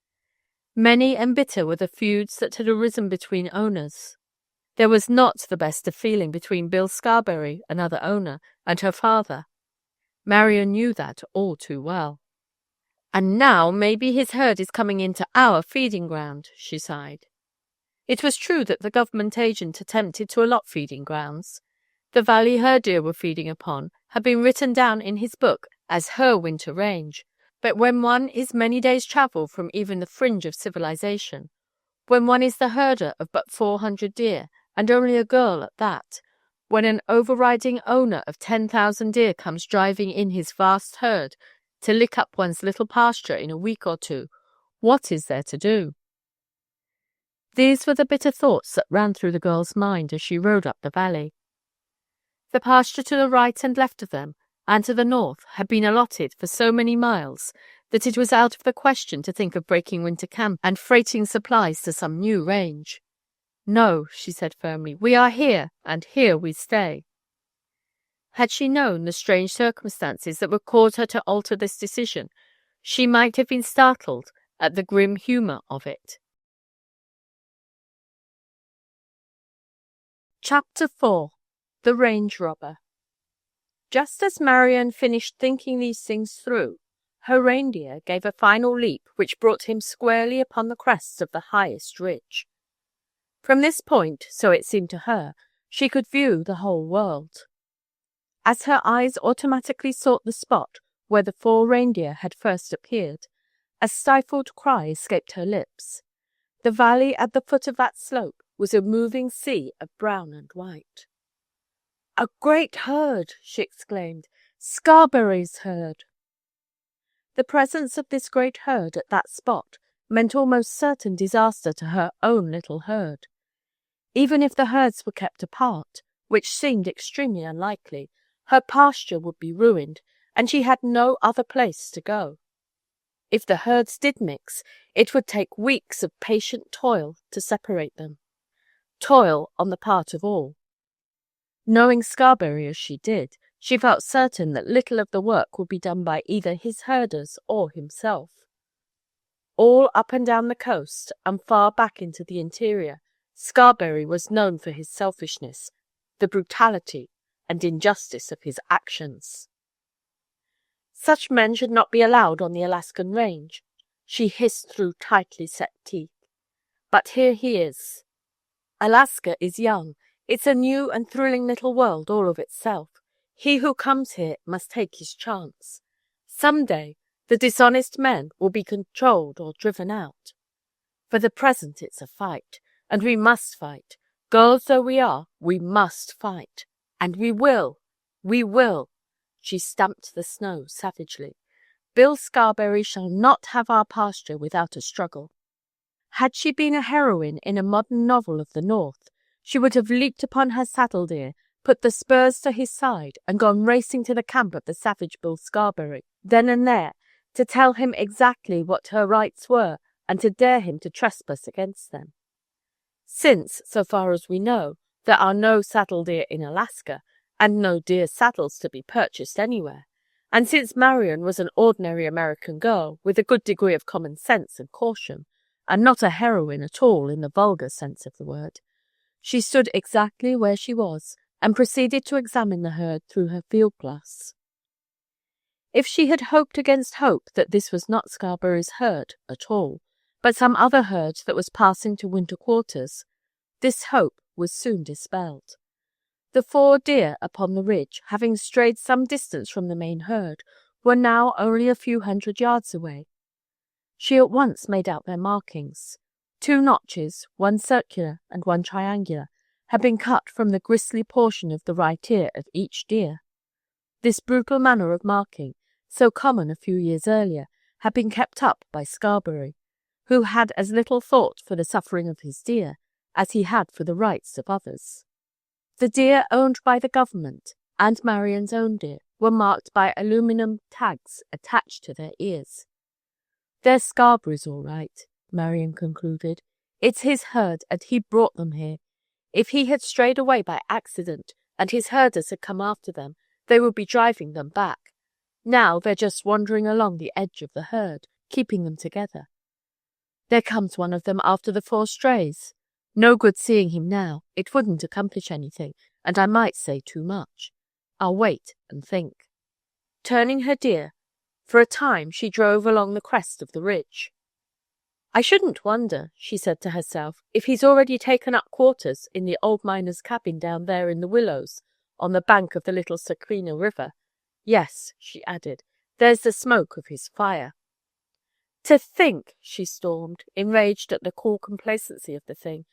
Many and bitter were the feuds that had arisen between owners. There was not the best of feeling between Bill Scarberry, another owner, and her father. Marian knew that all too well. "And now maybe his herd is coming into our feeding ground," she sighed. It was true that the government agent attempted to allot feeding grounds. The valley her deer were feeding upon had been written down in his book as her winter range, but when one is many days' travel from even the fringe of civilization, when one is the herder of but 400 deer, and only a girl at that, when an overriding owner of 10,000 deer comes driving in his vast herd to lick up one's little pasture in a week or 2, what is there to do? These were the bitter thoughts that ran through the girl's mind as she rode up the valley. The pasture to the right and left of them, and to the north, had been allotted for so many miles that it was out of the question to think of breaking winter camp and freighting supplies to some new range. "No," she said firmly, "we are here, and here we stay." Had she known the strange circumstances that would cause her to alter this decision, she might have been startled at the grim humour of it. Chapter 4. The Range Robber. Just as Marian finished thinking these things through, her reindeer gave a final leap which brought him squarely upon the crest of the highest ridge. From this point, so it seemed to her, she could view the whole world. As her eyes automatically sought the spot where the 4 reindeer had first appeared, a stifled cry escaped her lips. The valley at the foot of that slope was a moving sea of brown and white. "A great herd!" she exclaimed. "Scarberry's herd!" The presence of this great herd at that spot meant almost certain disaster to her own little herd. Even if the herds were kept apart, which seemed extremely unlikely, her pasture would be ruined, and she had no other place to go. If the herds did mix, it would take weeks of patient toil to separate them. Toil on the part of all. Knowing Scarberry as she did, she felt certain that little of the work would be done by either his herders or himself. All up and down the coast, and far back into the interior, Scarberry was known for his selfishness, the brutality and injustice of his actions. Such men should not be allowed on the Alaskan range, she hissed through tightly set teeth. But here he is. Alaska is young. It's a new and thrilling little world all of itself. He who comes here must take his chance. Some day, the dishonest men will be controlled or driven out. For the present, it's a fight, and we must fight. Girls though we are, we must fight. And we will. We will. She stamped the snow savagely. Bill Scarberry shall not have our pasture without a struggle. Had she been a heroine in a modern novel of the North, she would have leaped upon her saddle deer, put the spurs to his side, and gone racing to the camp of the savage Bill Scarberry, then and there, to tell him exactly what her rights were, and to dare him to trespass against them. Since, so far as we know, there are no saddle deer in Alaska, and no deer saddles to be purchased anywhere, and since Marion was an ordinary American girl with a good degree of common sense and caution, and not a heroine at all in the vulgar sense of the word, she stood exactly where she was, and proceeded to examine the herd through her field-glass. If she had hoped against hope that this was not Scarberry's herd at all, but some other herd that was passing to winter quarters, this hope was soon dispelled. The 4 deer upon the ridge, having strayed some distance from the main herd, were now only a few hundred yards away. She at once made out their markings. 2 notches, one circular and one triangular, had been cut from the gristly portion of the right ear of each deer. This brutal manner of marking, so common a few years earlier, had been kept up by Scarberry, who had as little thought for the suffering of his deer as he had for the rights of others. The deer owned by the government, and Marion's own deer, were marked by aluminum tags attached to their ears. "They're Scarberry's all right," Marion concluded. "It's his herd, and he brought them here. If he had strayed away by accident, and his herders had come after them, they would be driving them back. Now they're just wandering along the edge of the herd, keeping them together. There comes one of them after the 4 strays. No good seeing him now. It wouldn't accomplish anything, and I might say too much. I'll wait and think." Turning her deer, for a time she drove along the crest of the ridge. "I shouldn't wonder," she said to herself, "if he's already taken up quarters in the old miner's cabin down there in the willows on the bank of the little Saquina River. Yes," she added, "there's the smoke of his fire." "To think," she stormed, enraged at the cool complacency of the thing,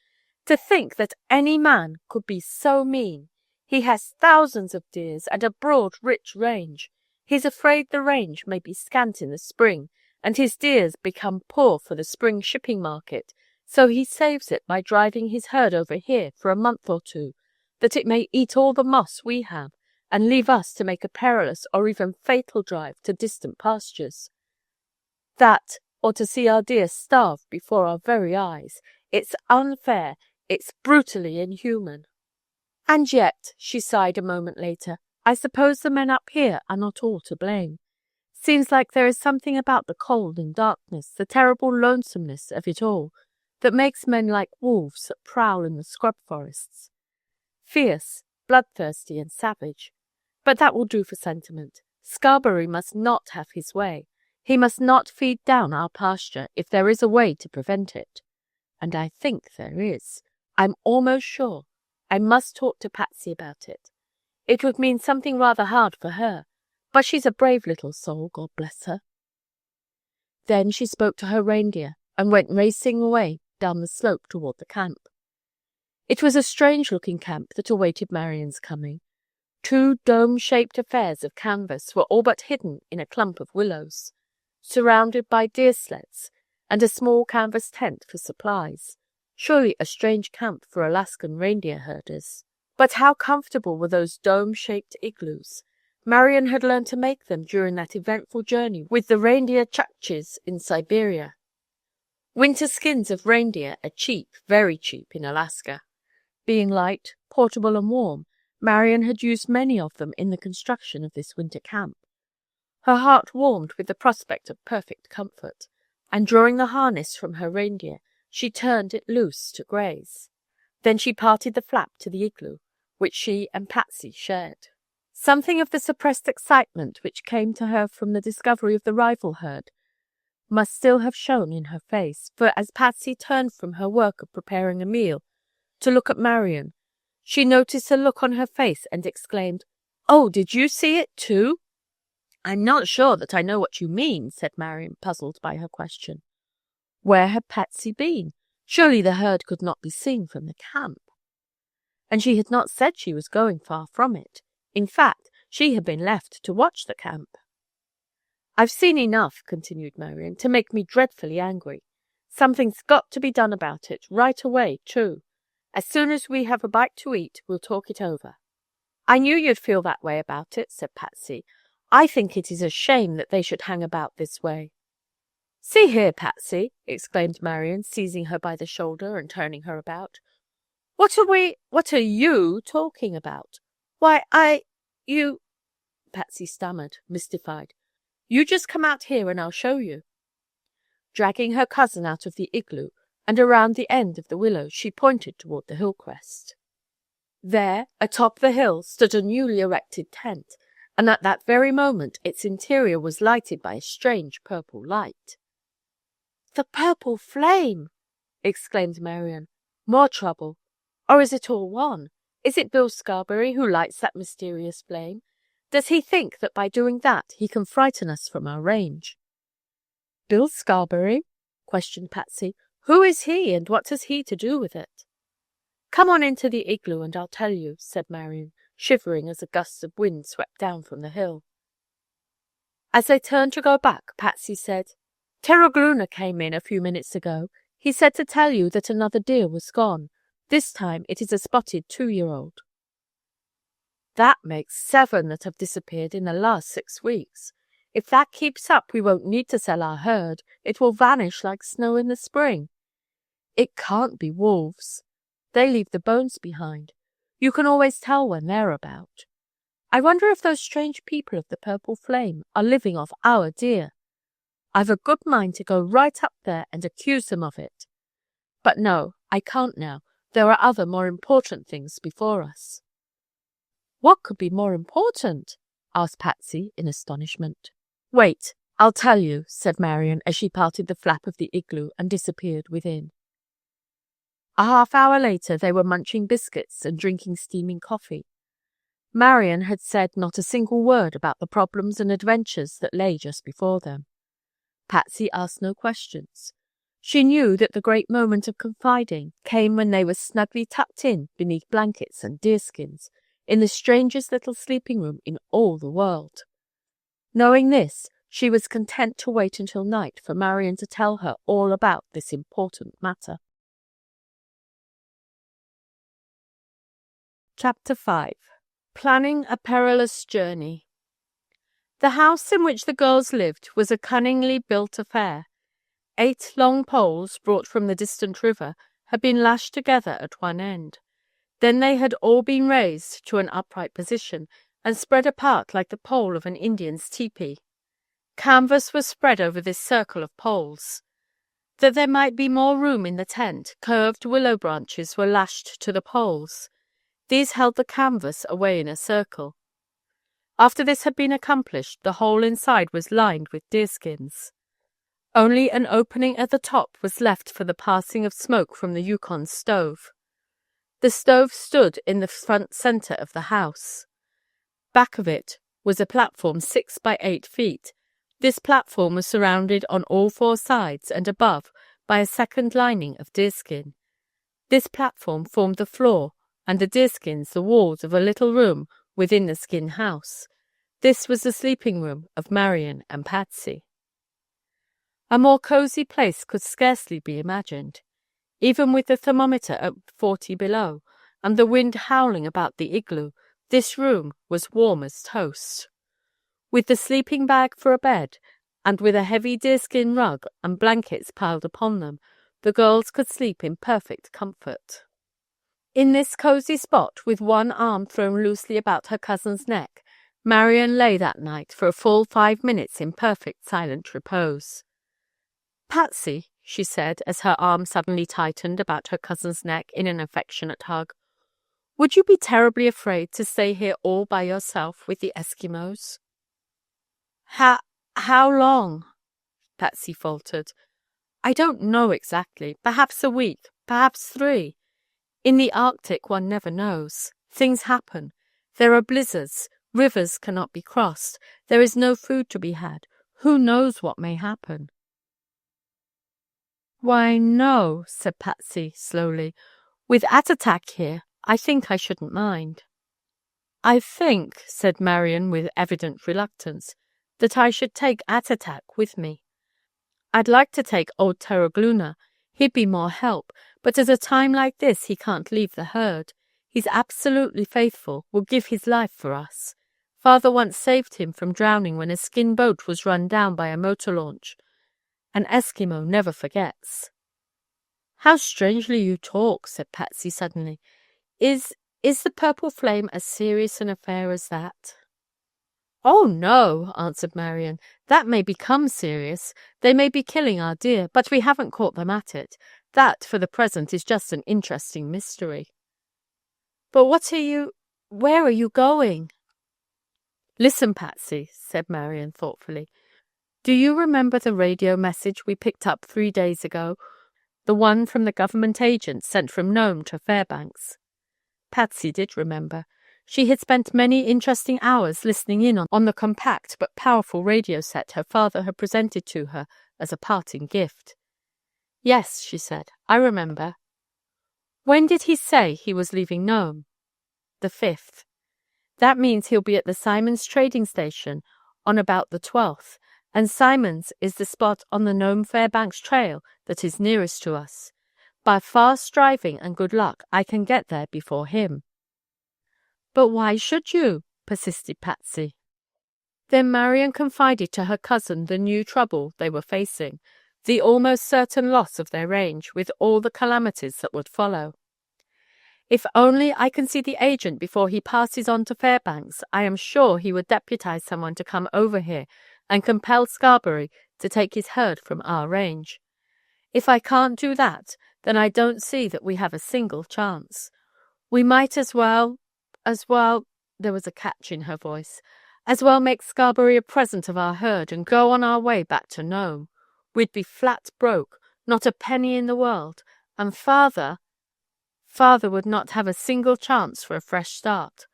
"to think that any man could be so mean. He has thousands of deers and a broad, rich range. He's afraid the range may be scant in the spring, and his deers become poor for the spring shipping market, so he saves it by driving his herd over here for a month or 2, that it may eat all the moss we have, and leave us to make a perilous or even fatal drive to distant pastures. That, or to see our deer starve before our very eyes. It's unfair. It's brutally inhuman." "And yet," she sighed a moment later, "I suppose the men up here are not all to blame. Seems like there is something about the cold and darkness, the terrible lonesomeness of it all, that makes men like wolves that prowl in the scrub forests. Fierce, bloodthirsty, and savage. But that will do for sentiment. Scarberry must not have his way. He must not feed down our pasture if there is a way to prevent it. And I think there is. I'm almost sure I must talk to Patsy about it. It would mean something rather hard for her, but she's a brave little soul, God bless her." Then she spoke to her reindeer and went racing away down the slope toward the camp. It was a strange-looking camp that awaited Marian's coming. 2 dome-shaped affairs of canvas were all but hidden in a clump of willows, surrounded by deer sleds and a small canvas tent for supplies. Surely a strange camp for Alaskan reindeer herders. But how comfortable were those dome-shaped igloos? Marian had learned to make them during that eventful journey with the reindeer chukches in Siberia. Winter skins of reindeer are cheap, very cheap in Alaska. Being light, portable and warm, Marian had used many of them in the construction of this winter camp. Her heart warmed with the prospect of perfect comfort, and drawing the harness from her reindeer, she turned it loose to graze. Then she parted the flap to the igloo, which she and Patsy shared. Something of the suppressed excitement which came to her from the discovery of the rifle herd must still have shown in her face, for as Patsy turned from her work of preparing a meal to look at Marian, she noticed a look on her face and exclaimed, "Oh, did you see it too?" "I'm not sure that I know what you mean," said Marian, puzzled by her question. Where had Patsy been? Surely the herd could not be seen from the camp. And she had not said she was going far from it. In fact, she had been left to watch the camp. "I've seen enough," continued Marian, "to make me dreadfully angry. Something's got to be done about it, right away, too. As soon as we have a bite to eat, we'll talk it over." "I knew you'd feel that way about it," said Patsy. "I think it is a shame that they should hang about this way." "See here, Patsy," exclaimed Marian, seizing her by the shoulder and turning her about. What are you talking about?" "Why, you—" Patsy stammered, mystified. "You just come out here and I'll show you." Dragging her cousin out of the igloo and around the end of the willow, she pointed toward the hill crest. There, atop the hill, stood a newly erected tent, and at that very moment its interior was lighted by a strange purple light. "The purple flame!" exclaimed Marian. "More trouble. Or is it all one? Is it Bill Scarberry who lights that mysterious flame? Does he think that by doing that he can frighten us from our range?" "Bill Scarberry?" questioned Patsy. "Who is he, and what has he to do with it?" "Come on into the igloo and I'll tell you," said Marian, shivering as a gust of wind swept down from the hill. As they turned to go back, Patsy said, "Terragluna came in a few minutes ago. He said to tell you that another deer was gone. This time it is a spotted 2-year-old. That makes 7 that have disappeared in the last 6 weeks. If that keeps up, we won't need to sell our herd. It will vanish like snow in the spring. It can't be wolves. They leave the bones behind. You can always tell when they're about. I wonder if those strange people of the purple flame are living off our deer. I've a good mind to go right up there and accuse them of it. But no, I can't now. There are other more important things before us." "What could be more important?" asked Patsy in astonishment. "Wait, I'll tell you," said Marian as she parted the flap of the igloo and disappeared within. A half-hour later they were munching biscuits and drinking steaming coffee. Marian had said not a single word about the problems and adventures that lay just before them. Patsy asked no questions. She knew that the great moment of confiding came when they were snugly tucked in beneath blankets and deerskins in the strangest little sleeping room in all the world. Knowing this, she was content to wait until night for Marian to tell her all about this important matter. Chapter 5. Planning a Perilous Journey. The house in which the girls lived was a cunningly built affair. 8 long poles, brought from the distant river, had been lashed together at one end. Then they had all been raised to an upright position and spread apart like the pole of an Indian's tepee. Canvas was spread over this circle of poles. That there might be more room in the tent, curved willow branches were lashed to the poles. These held the canvas away in a circle. After this had been accomplished, the whole inside was lined with deerskins. Only an opening at the top was left for the passing of smoke from the Yukon stove. The stove stood in the front centre of the house. Back of it was a platform 6 by 8 feet. This platform was surrounded on all 4 sides and above by a second lining of deerskin. This platform formed the floor, and the deerskins the walls of a little room within the skin house. This was the sleeping room of Marion and Patsy. A more cosy place could scarcely be imagined. Even with the thermometer at 40 below, and the wind howling about the igloo, this room was warm as toast. With the sleeping bag for a bed, and with a heavy deerskin rug and blankets piled upon them, the girls could sleep in perfect comfort. In this cosy spot, with one arm thrown loosely about her cousin's neck, Marion lay that night for a full 5 minutes in perfect silent repose. "Patsy," she said, as her arm suddenly tightened about her cousin's neck in an affectionate hug, "would you be terribly afraid to stay here all by yourself with the Eskimos?" How long?" Patsy faltered. "I don't know exactly. Perhaps a week, perhaps 3. In the Arctic one never knows. Things happen. There are blizzards. Rivers cannot be crossed. There is no food to be had. Who knows what may happen?" "Why, no," said Patsy slowly. "With Attatak here, I think I shouldn't mind." "I think," said Marion with evident reluctance, "that I should take Attatak with me. I'd like to take old Terragluna. He'd be more help, but at a time like this he can't leave the herd. He's absolutely faithful, will give his life for us. Father once saved him from drowning when a skin boat was run down by a motor launch. An Eskimo never forgets." "How strangely you talk," said Patsy suddenly. Is the purple flame as serious an affair as that?" "Oh, no," answered Marion. "That may become serious. They may be killing our deer, but we haven't caught them at it. That, for the present, is just an interesting mystery." "But where are you going?" "Listen, Patsy," said Marion thoughtfully. "Do you remember the radio message we picked up 3 days ago? The one from the government agent sent from Nome to Fairbanks?" Patsy did remember. She had spent many interesting hours listening in on the compact but powerful radio set her father had presented to her as a parting gift. "Yes," she said, "I remember." "When did he say he was leaving Nome?" "The 5th. That means he'll be at the Simons trading station on about the 12th, and Simons is the spot on the Nome Fairbanks trail that is nearest to us. By fast driving and good luck, I can get there before him." "But why should you?" persisted Patsy. Then Marion confided to her cousin the new trouble they were facing, the almost certain loss of their range, with all the calamities that would follow. "If only I can see the agent before he passes on to Fairbanks, I am sure he would deputize someone to come over here and compel Scarberry to take his herd from our range. If I can't do that, then I don't see that we have a single chance. We might as well, there was a catch in her voice, as well make Scarberry a present of our herd and go on our way back to Nome. We'd be flat broke, not a penny in the world, and Father would not have a single chance for a fresh start.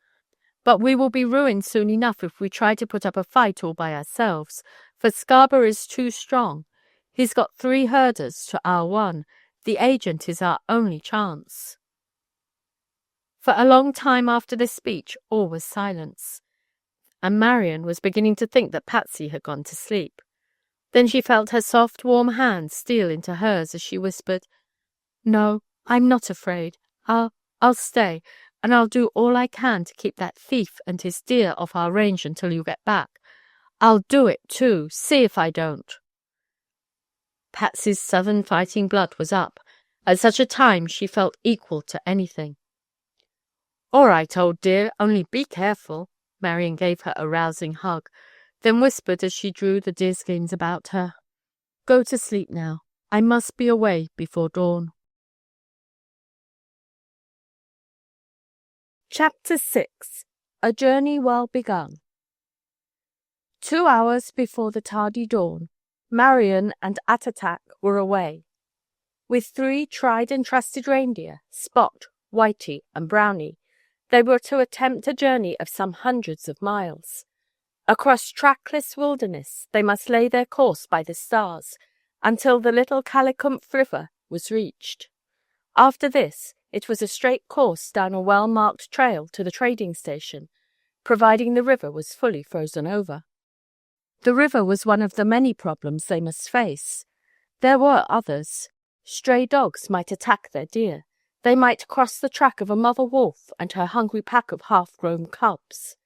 But we will be ruined soon enough if we try to put up a fight all by ourselves, for Scarberry's too strong. He's got 3 herders to our 1. The agent is our only chance." For a long time after this speech, all was silence, and Marion was beginning to think that Patsy had gone to sleep. Then she felt her soft, warm hand steal into hers as she whispered, "No, I'm not afraid. I'll stay, and I'll do all I can to keep that thief and his deer off our range until you get back. I'll do it, too. See if I don't." Patsy's Southern fighting blood was up. At such a time she felt equal to anything. "All right, old dear, only be careful." Marion gave her a rousing hug, then whispered as she drew the deerskins about her, "Go to sleep now. I must be away before dawn." Chapter 6. A Journey Well Begun. 2 hours before the tardy dawn, Marion and Attatak were away. With 3 tried and trusted reindeer, Spot, Whitey, and Brownie, they were to attempt a journey of some hundreds of miles. Across trackless wilderness they must lay their course by the stars until the little Calicump River was reached. After this, it was a straight course down a well-marked trail to the trading station, providing the river was fully frozen over. The river was one of the many problems they must face. There were others. Stray dogs might attack their deer. They might cross the track of a mother wolf and her hungry pack of half-grown cubs.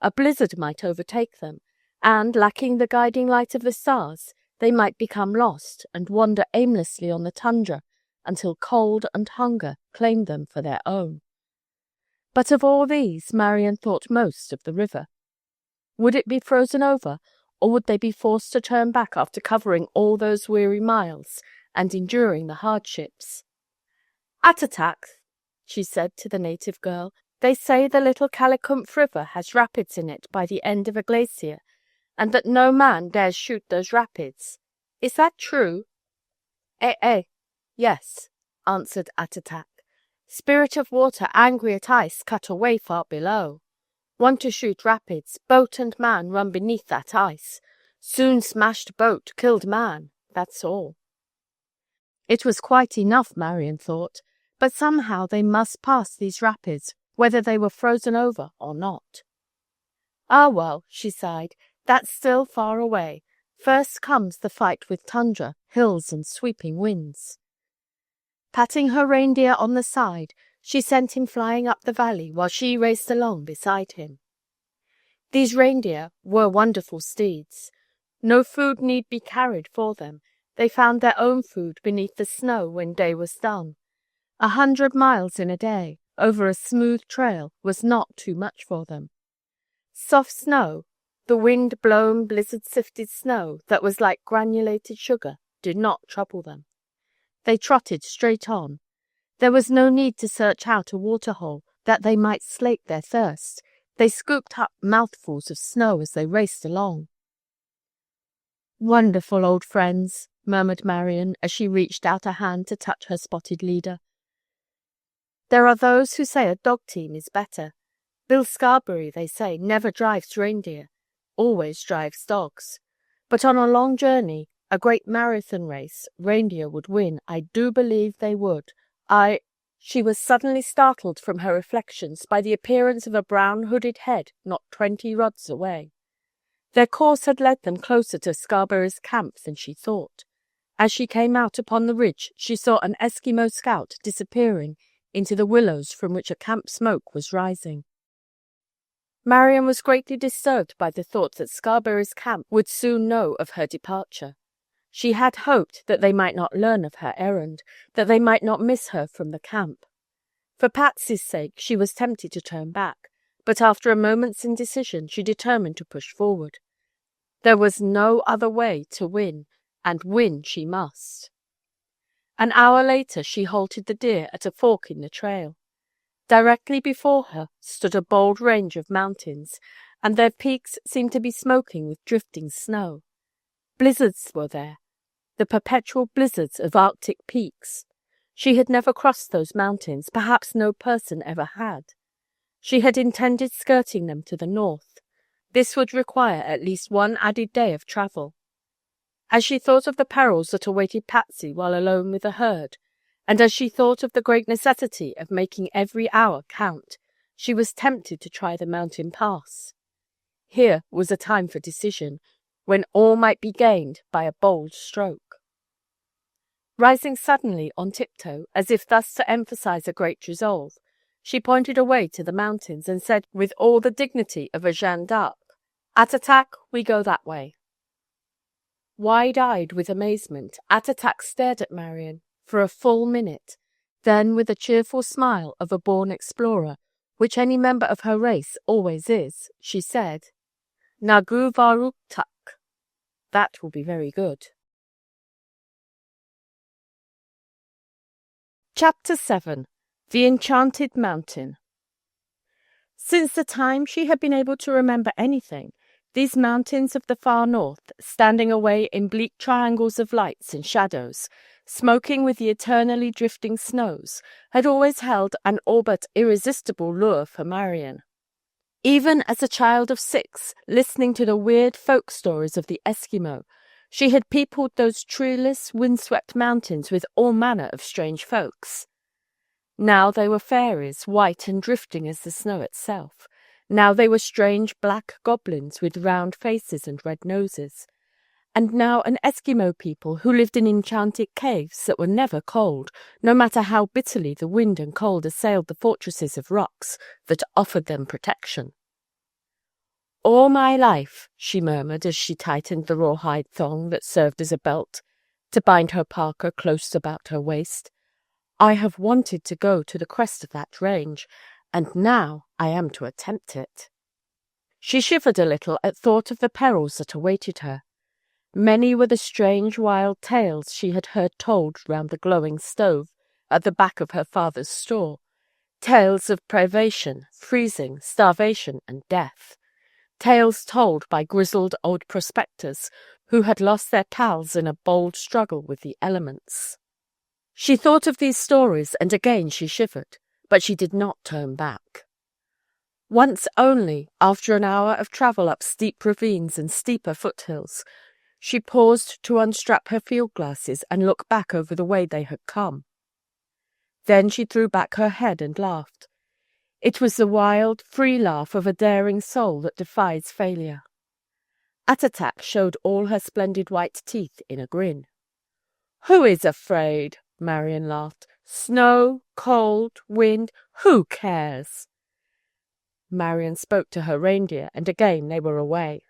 A blizzard might overtake them, and, lacking the guiding light of the stars, they might become lost and wander aimlessly on the tundra until cold and hunger claimed them for their own. But of all these, Marian thought most of the river. Would it be frozen over, or would they be forced to turn back after covering all those weary miles and enduring the hardships? "Attatak," she said to the native girl, "they say the little Calicump River has rapids in it by the end of a glacier, and that no man dares shoot those rapids. Is that true?" Yes," answered Attatak. "Spirit of water angry at ice cut away far below. Want to shoot rapids, boat and man run beneath that ice. Soon smashed boat, killed man, that's all." It was quite enough, Marian thought, but somehow they must pass these rapids, whether they were frozen over or not. "Ah, well," she sighed, "that's still far away. First comes the fight with tundra, hills and sweeping winds." Patting her reindeer on the side, she sent him flying up the valley while she raced along beside him. These reindeer were wonderful steeds. No food need be carried for them. They found their own food beneath the snow when day was done. 100 miles in a day, over a smooth trail, was not too much for them. Soft snow, the wind-blown, blizzard-sifted snow that was like granulated sugar, did not trouble them. They trotted straight on. There was no need to search out a waterhole that they might slake their thirst. They scooped up mouthfuls of snow as they raced along. "Wonderful old friends," murmured Marian as she reached out a hand to touch her spotted leader. "There are those who say a dog team is better. Bill Scarberry, they say, never drives reindeer, always drives dogs. But on a long journey, a great marathon race, reindeer would win. I do believe they would. She was suddenly startled from her reflections by the appearance of a brown hooded head not 20 rods away. Their course had led them closer to Scarberry's camp than she thought. As she came out upon the ridge, she saw an Eskimo scout disappearing into the willows from which a camp smoke was rising. Marian was greatly disturbed by the thought that Scarberry's camp would soon know of her departure. She had hoped that they might not learn of her errand, that they might not miss her from the camp. For Patsy's sake, she was tempted to turn back, but after a moment's indecision, she determined to push forward. There was no other way to win, and win she must. An hour later, she halted the deer at a fork in the trail. Directly before her stood a bold range of mountains, and their peaks seemed to be smoking with drifting snow. Blizzards were there, the perpetual blizzards of Arctic peaks. She had never crossed those mountains, perhaps no person ever had. She had intended skirting them to the north. This would require at least one added day of travel. As she thought of the perils that awaited Patsy while alone with the herd, and as she thought of the great necessity of making every hour count, she was tempted to try the mountain pass. Here was a time for decision, when all might be gained by a bold stroke. Rising suddenly on tiptoe, as if thus to emphasize a great resolve, she pointed away to the mountains and said with all the dignity of a Jeanne d'Arc, "Attatak, we go that way." Wide-eyed with amazement, Attatak stared at Marian for a full minute. Then, with a cheerful smile of a born explorer, which any member of her race always is, she said, "Nagu varuktak." That will be very good. Chapter 7. The Enchanted Mountain. Since the time she had been able to remember anything, these mountains of the far north, standing away in bleak triangles of lights and shadows, smoking with the eternally drifting snows, had always held an all but irresistible lure for Marion. Even as a child of 6, listening to the weird folk stories of the Eskimo, she had peopled those treeless, windswept mountains with all manner of strange folks. Now they were fairies, white and drifting as the snow itself. Now they were strange black goblins with round faces and red noses. And now an Eskimo people who lived in enchanted caves that were never cold, no matter how bitterly the wind and cold assailed the fortresses of rocks that offered them protection. "All my life," she murmured as she tightened the rawhide thong that served as a belt to bind her parka close about her waist, "I have wanted to go to the crest of that range, and now I am to attempt it." She shivered a little at thought of the perils that awaited her. Many were the strange wild tales she had heard told round the glowing stove at the back of her father's store, tales of privation, freezing, starvation, and death, tales told by grizzled old prospectors who had lost their pals in a bold struggle with the elements. She thought of these stories, and again she shivered, but she did not turn back. Once only, after an hour of travel up steep ravines and steeper foothills, she paused to unstrap her field glasses and look back over the way they had come. Then she threw back her head and laughed. It was the wild, free laugh of a daring soul that defies failure. Attatak showed all her splendid white teeth in a grin. "Who is afraid?" Marion laughed. "Snow, cold, wind, who cares?" Marion spoke to her reindeer, and again they were away.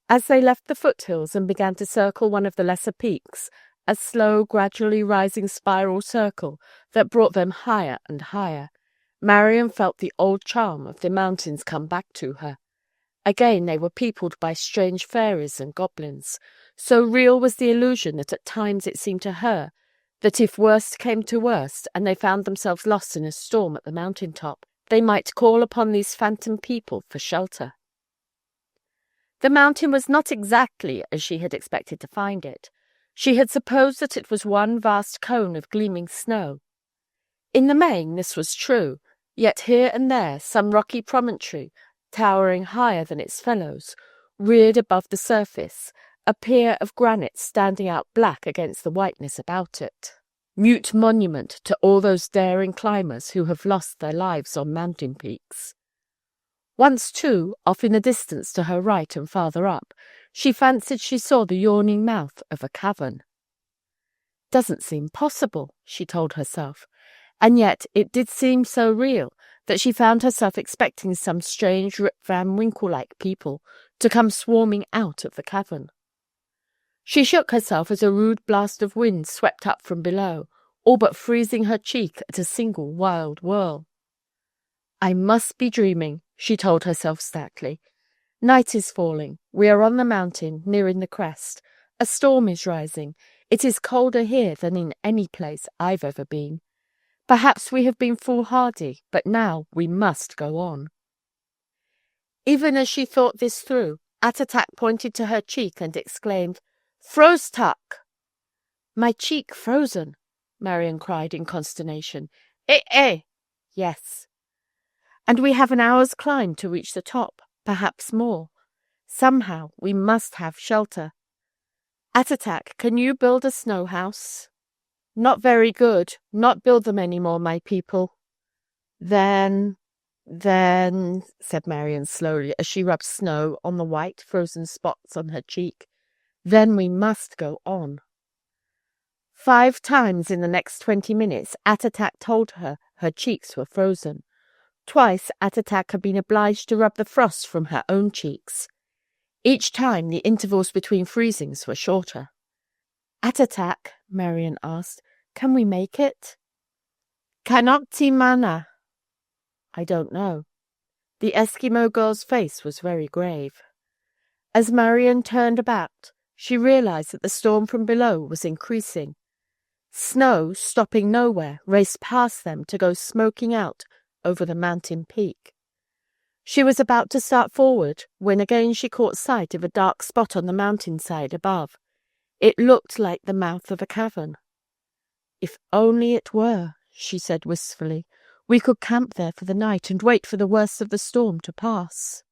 As they left the foothills and began to circle one of the lesser peaks, a slow, gradually rising spiral circle that brought them higher and higher, Marion felt the old charm of the mountains come back to her. Again they were peopled by strange fairies and goblins. So real was the illusion that at times it seemed to her that if worst came to worst and they found themselves lost in a storm at the mountain top, they might call upon these phantom people for shelter. The mountain was not exactly as she had expected to find it. She had supposed that it was one vast cone of gleaming snow. In the main this was true, yet here and there some rocky promontory, towering higher than its fellows, reared above the surface, a pier of granite standing out black against the whiteness about it, mute monument to all those daring climbers who have lost their lives on mountain peaks. Once, too, off in the distance to her right and farther up, she fancied she saw the yawning mouth of a cavern. "Doesn't seem possible," she told herself, and yet it did seem so real that she found herself expecting some strange Rip Van Winkle-like people to come swarming out of the cavern. She shook herself as a rude blast of wind swept up from below, all but freezing her cheek at a single wild whirl. "I must be dreaming," she told herself stoutly. "Night is falling. We are on the mountain, nearing the crest. A storm is rising. It is colder here than in any place I've ever been. Perhaps we have been foolhardy, but now we must go on." Even as she thought this through, Attatak pointed to her cheek and exclaimed, "Froztuck!" "My cheek frozen!" Marion cried in consternation. Eh! Yes. "And we have an hour's climb to reach the top, perhaps more. Somehow we must have shelter. Attatak, can you build a snow house?" "Not very good. Not build them any more, my people." Then, said Marion slowly as she rubbed snow on the white frozen spots on her cheek, "then we must go on." 5 times in the next 20 minutes, Attatak told her her cheeks were frozen. Twice Attatak had been obliged to rub the frost from her own cheeks. Each time the intervals between freezings were shorter. "Attatak," Marion asked, "can we make it?" "Kanokti mana." "I don't know." The Eskimo girl's face was very grave. As Marion turned about, she realized that the storm from below was increasing. Snow, stopping nowhere, raced past them to go smoking out over the mountain peak. She was about to start forward when again she caught sight of a dark spot on the mountainside above. It looked like the mouth of a cavern. "If only it were," she said wistfully. "We could camp there for the night and wait for the worst of the storm to pass."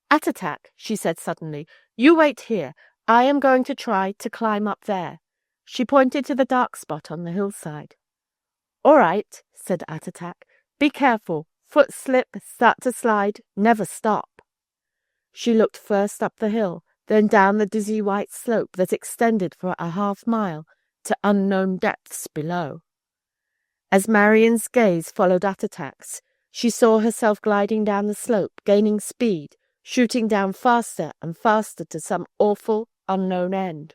"Attatak," she said suddenly, "you wait here. I am going to try to climb up there." She pointed to the dark spot on the hillside. "All right," said Attatak. "Be careful. Foot slip, start to slide, never stop." She looked first up the hill, then down the dizzy white slope that extended for a half-mile to unknown depths below. As Marian's gaze followed Attatak's, she saw herself gliding down the slope, gaining speed, shooting down faster and faster to some awful, unknown end.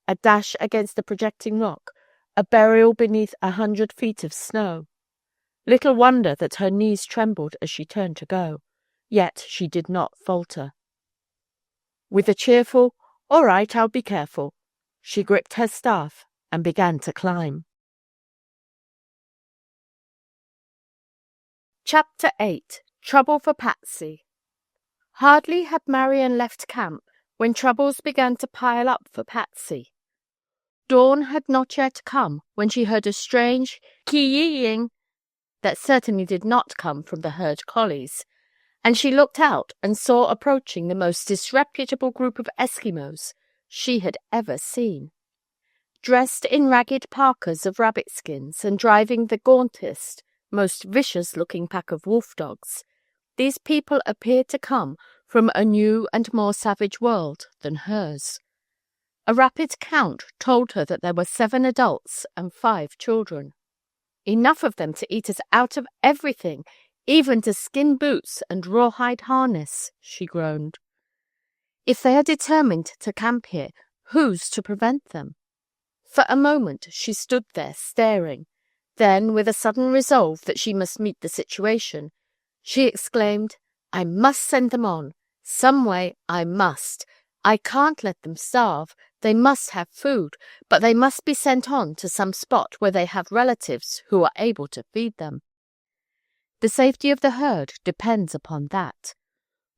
A dash against a projecting rock, a burial beneath 100 feet of snow. Little wonder that her knees trembled as she turned to go, yet she did not falter. With a cheerful, "All right, I'll be careful," she gripped her staff and began to climb. Chapter 8. Trouble for Patsy. Hardly had Marian left camp when troubles began to pile up for Patsy. Dawn had not yet come when she heard a strange kee-ying that certainly did not come from the herd collies, and she looked out and saw approaching the most disreputable group of Eskimos she had ever seen. Dressed in ragged parkas of rabbit skins and driving the gauntest, most vicious-looking pack of wolf dogs, these people appeared to come from a new and more savage world than hers. A rapid count told her that there were 7 adults and 5 children. Enough of them to eat us out of everything, even to skin boots and rawhide harness, she groaned. If they are determined to camp here, who's to prevent them? For a moment she stood there staring. Then, with a sudden resolve that she must meet the situation, she exclaimed, "I must send them on. Some way I must. I can't let them starve. They must have food, but they must be sent on to some spot where they have relatives who are able to feed them. The safety of the herd depends upon that.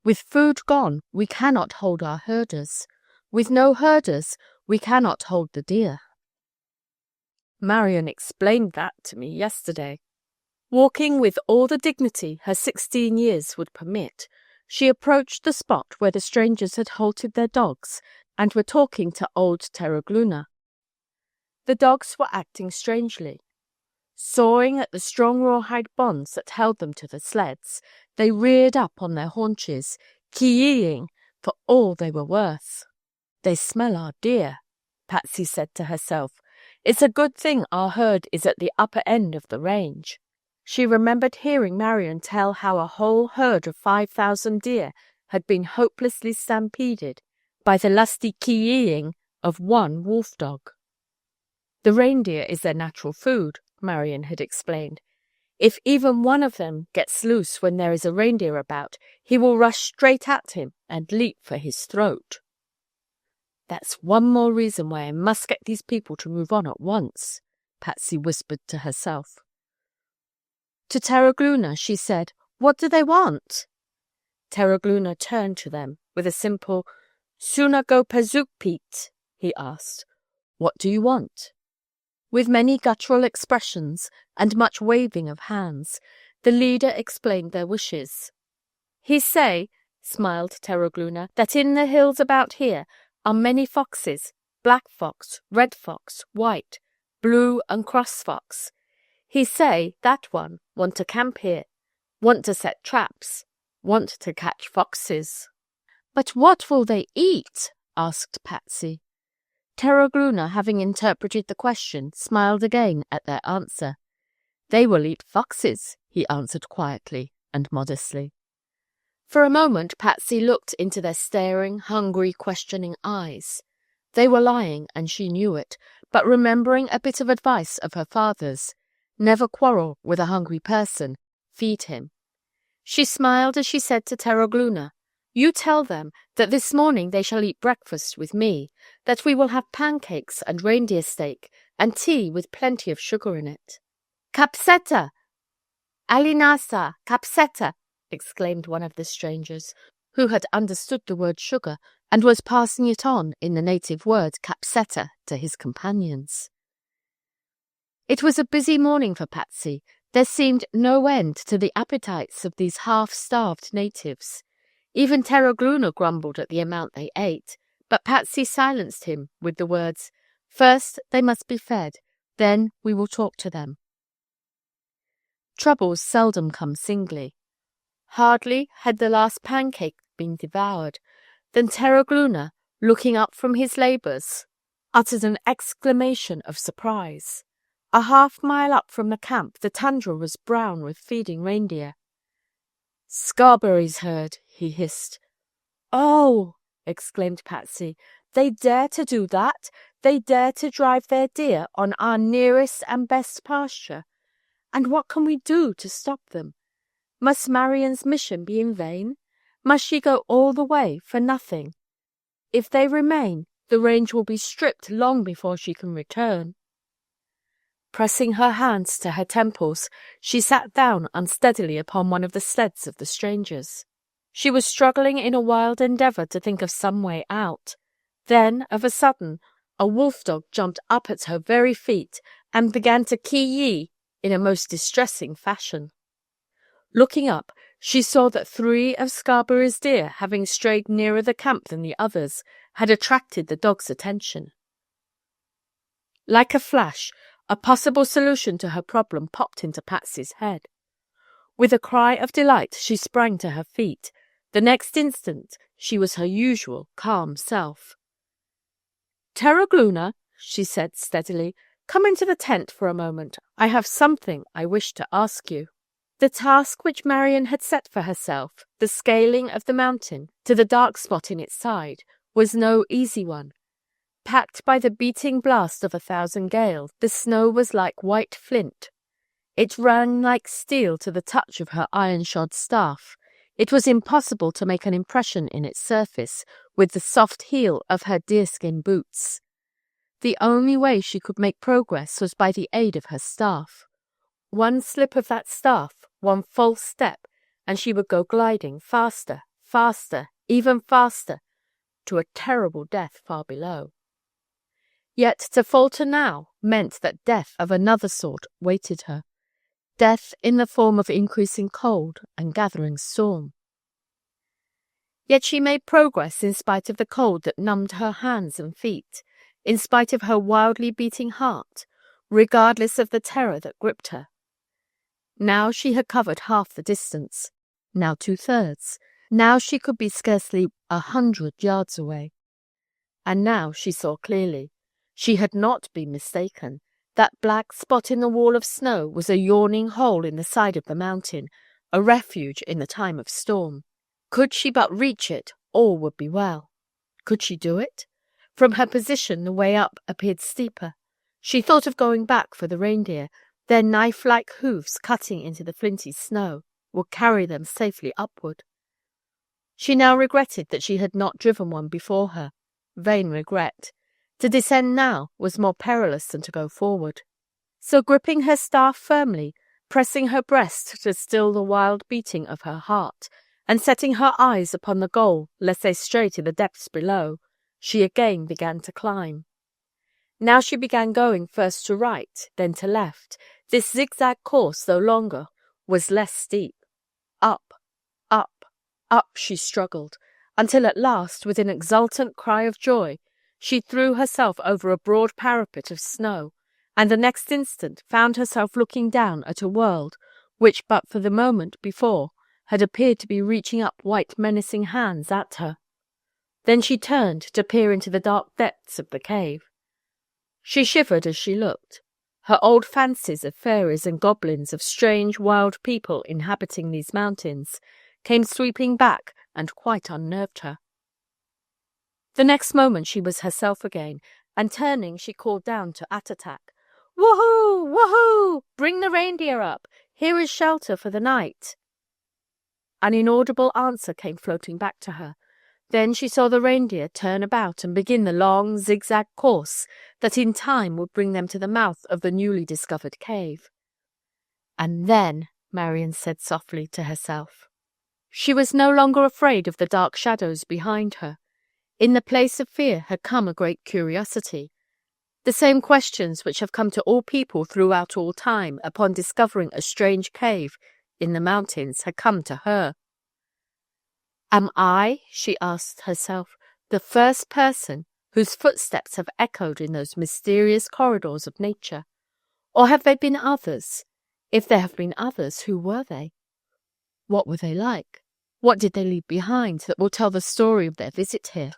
With food gone, we cannot hold our herders. With no herders, we cannot hold the deer." Marian explained that to me yesterday. Walking with all the dignity her 16 years would permit, she approached the spot where the strangers had halted their dogs and were talking to old Terragluna. The dogs were acting strangely. Sawing at the strong rawhide bonds that held them to the sleds, they reared up on their haunches, kee-ying for all they were worth. "They smell our deer," Patsy said to herself. "It's a good thing our herd is at the upper end of the range." She remembered hearing Marian tell how a whole herd of 5,000 deer had been hopelessly stampeded by the lusty kee-ying of one wolf dog. "The reindeer is their natural food," Marian had explained. "If even one of them gets loose when there is a reindeer about, he will rush straight at him and leap for his throat." "That's one more reason why I must get these people to move on at once," Patsy whispered to herself. To Terragluna she said, "What do they want?" Terragluna turned to them with a simple, "Suna go pazukpit," he asked. "What do you want?" With many guttural expressions and much waving of hands, the leader explained their wishes. "He say," smiled Terragluna, "that in the hills about here are many foxes, black fox, red fox, white, blue and cross fox. He say that one want to camp here, want to set traps, want to catch foxes." "But what will they eat?" asked Patsy. Terragluna, having interpreted the question, smiled again at their answer. "They will eat foxes," he answered quietly and modestly. For a moment Patsy looked into their staring, hungry, questioning eyes. They were lying, and she knew it, but remembering a bit of advice of her father's, "Never quarrel with a hungry person, feed him," she smiled as she said to Terragluna, "You tell them that this morning they shall eat breakfast with me, that we will have pancakes and reindeer steak, and tea with plenty of sugar in it." "Capseta! Alinasa! Capseta!" exclaimed one of the strangers, who had understood the word sugar and was passing it on in the native word capseta to his companions. It was a busy morning for Patsy. There seemed no end to the appetites of these half-starved natives. Even Terragluna grumbled at the amount they ate, but Patsy silenced him with the words, "First they must be fed, then we will talk to them." Troubles seldom come singly. Hardly had the last pancake been devoured than Terragluna, looking up from his labours, uttered an exclamation of surprise. A half-mile up from the camp, the tundra was brown with feeding reindeer. "Scarberry's herd," he hissed. "Oh!" exclaimed Patsy. "They dare to do that? They dare to drive their deer on our nearest and best pasture? And what can we do to stop them? Must Marian's mission be in vain? Must she go all the way for nothing? If they remain, the range will be stripped long before she can return." Pressing her hands to her temples, she sat down unsteadily upon one of the sleds of the strangers. She was struggling in a wild endeavour to think of some way out. Then, of a sudden, a wolf-dog jumped up at her very feet and began to kee-yee in a most distressing fashion. Looking up, she saw that 3 of Scarberry's deer, having strayed nearer the camp than the others, had attracted the dog's attention. Like a flash, a possible solution to her problem popped into Patsy's head. With a cry of delight, she sprang to her feet. The next instant, she was her usual calm self. "Terragluna," she said steadily, "come into the tent for a moment. I have something I wish to ask you." The task which Marian had set for herself, the scaling of the mountain to the dark spot in its side, was no easy one. Packed by the beating blast of 1,000 gales, the snow was like white flint. It rang like steel to the touch of her iron-shod staff. It was impossible to make an impression in its surface with the soft heel of her deerskin boots. The only way she could make progress was by the aid of her staff. One slip of that staff, one false step, and she would go gliding faster, faster, even faster, to a terrible death far below. Yet to falter now meant that death of another sort waited her. Death in the form of increasing cold and gathering storm. Yet she made progress in spite of the cold that numbed her hands and feet, in spite of her wildly beating heart, regardless of the terror that gripped her. Now she had covered half the distance, now 2/3. Now she could be scarcely 100 yards away. And now she saw clearly. She had not been mistaken. That black spot in the wall of snow was a yawning hole in the side of the mountain, a refuge in the time of storm. Could she but reach it, all would be well. Could she do it? From her position, the way up appeared steeper. She thought of going back for the reindeer. Their knife-like hoofs cutting into the flinty snow would carry them safely upward. She now regretted that she had not driven one before her. Vain regret. To descend now was more perilous than to go forward. So gripping her staff firmly, pressing her breast to still the wild beating of her heart, and setting her eyes upon the goal lest they stray to the depths below, she again began to climb. Now she began going first to right, then to left. This zigzag course, though longer, was less steep. Up, up, up she struggled, until at last, with an exultant cry of joy, she threw herself over a broad parapet of snow, and the next instant found herself looking down at a world which but for the moment before had appeared to be reaching up white menacing hands at her. Then she turned to peer into the dark depths of the cave. She shivered as she looked. Her old fancies of fairies and goblins, of strange wild people inhabiting these mountains, came sweeping back and quite unnerved her. The next moment she was herself again, and turning she called down to Attatak, "Woohoo! Woohoo! Bring the reindeer up! Here is shelter for the night!" An inaudible answer came floating back to her. Then she saw the reindeer turn about and begin the long zigzag course that in time would bring them to the mouth of the newly discovered cave. And then, Marian said softly to herself. She was no longer afraid of the dark shadows behind her. In the place of fear had come a great curiosity. The same questions which have come to all people throughout all time upon discovering a strange cave in the mountains had come to her. Am I, she asked herself, the first person whose footsteps have echoed in those mysterious corridors of nature? Or have there been others? If there have been others, who were they? What were they like? What did they leave behind that will tell the story of their visit here?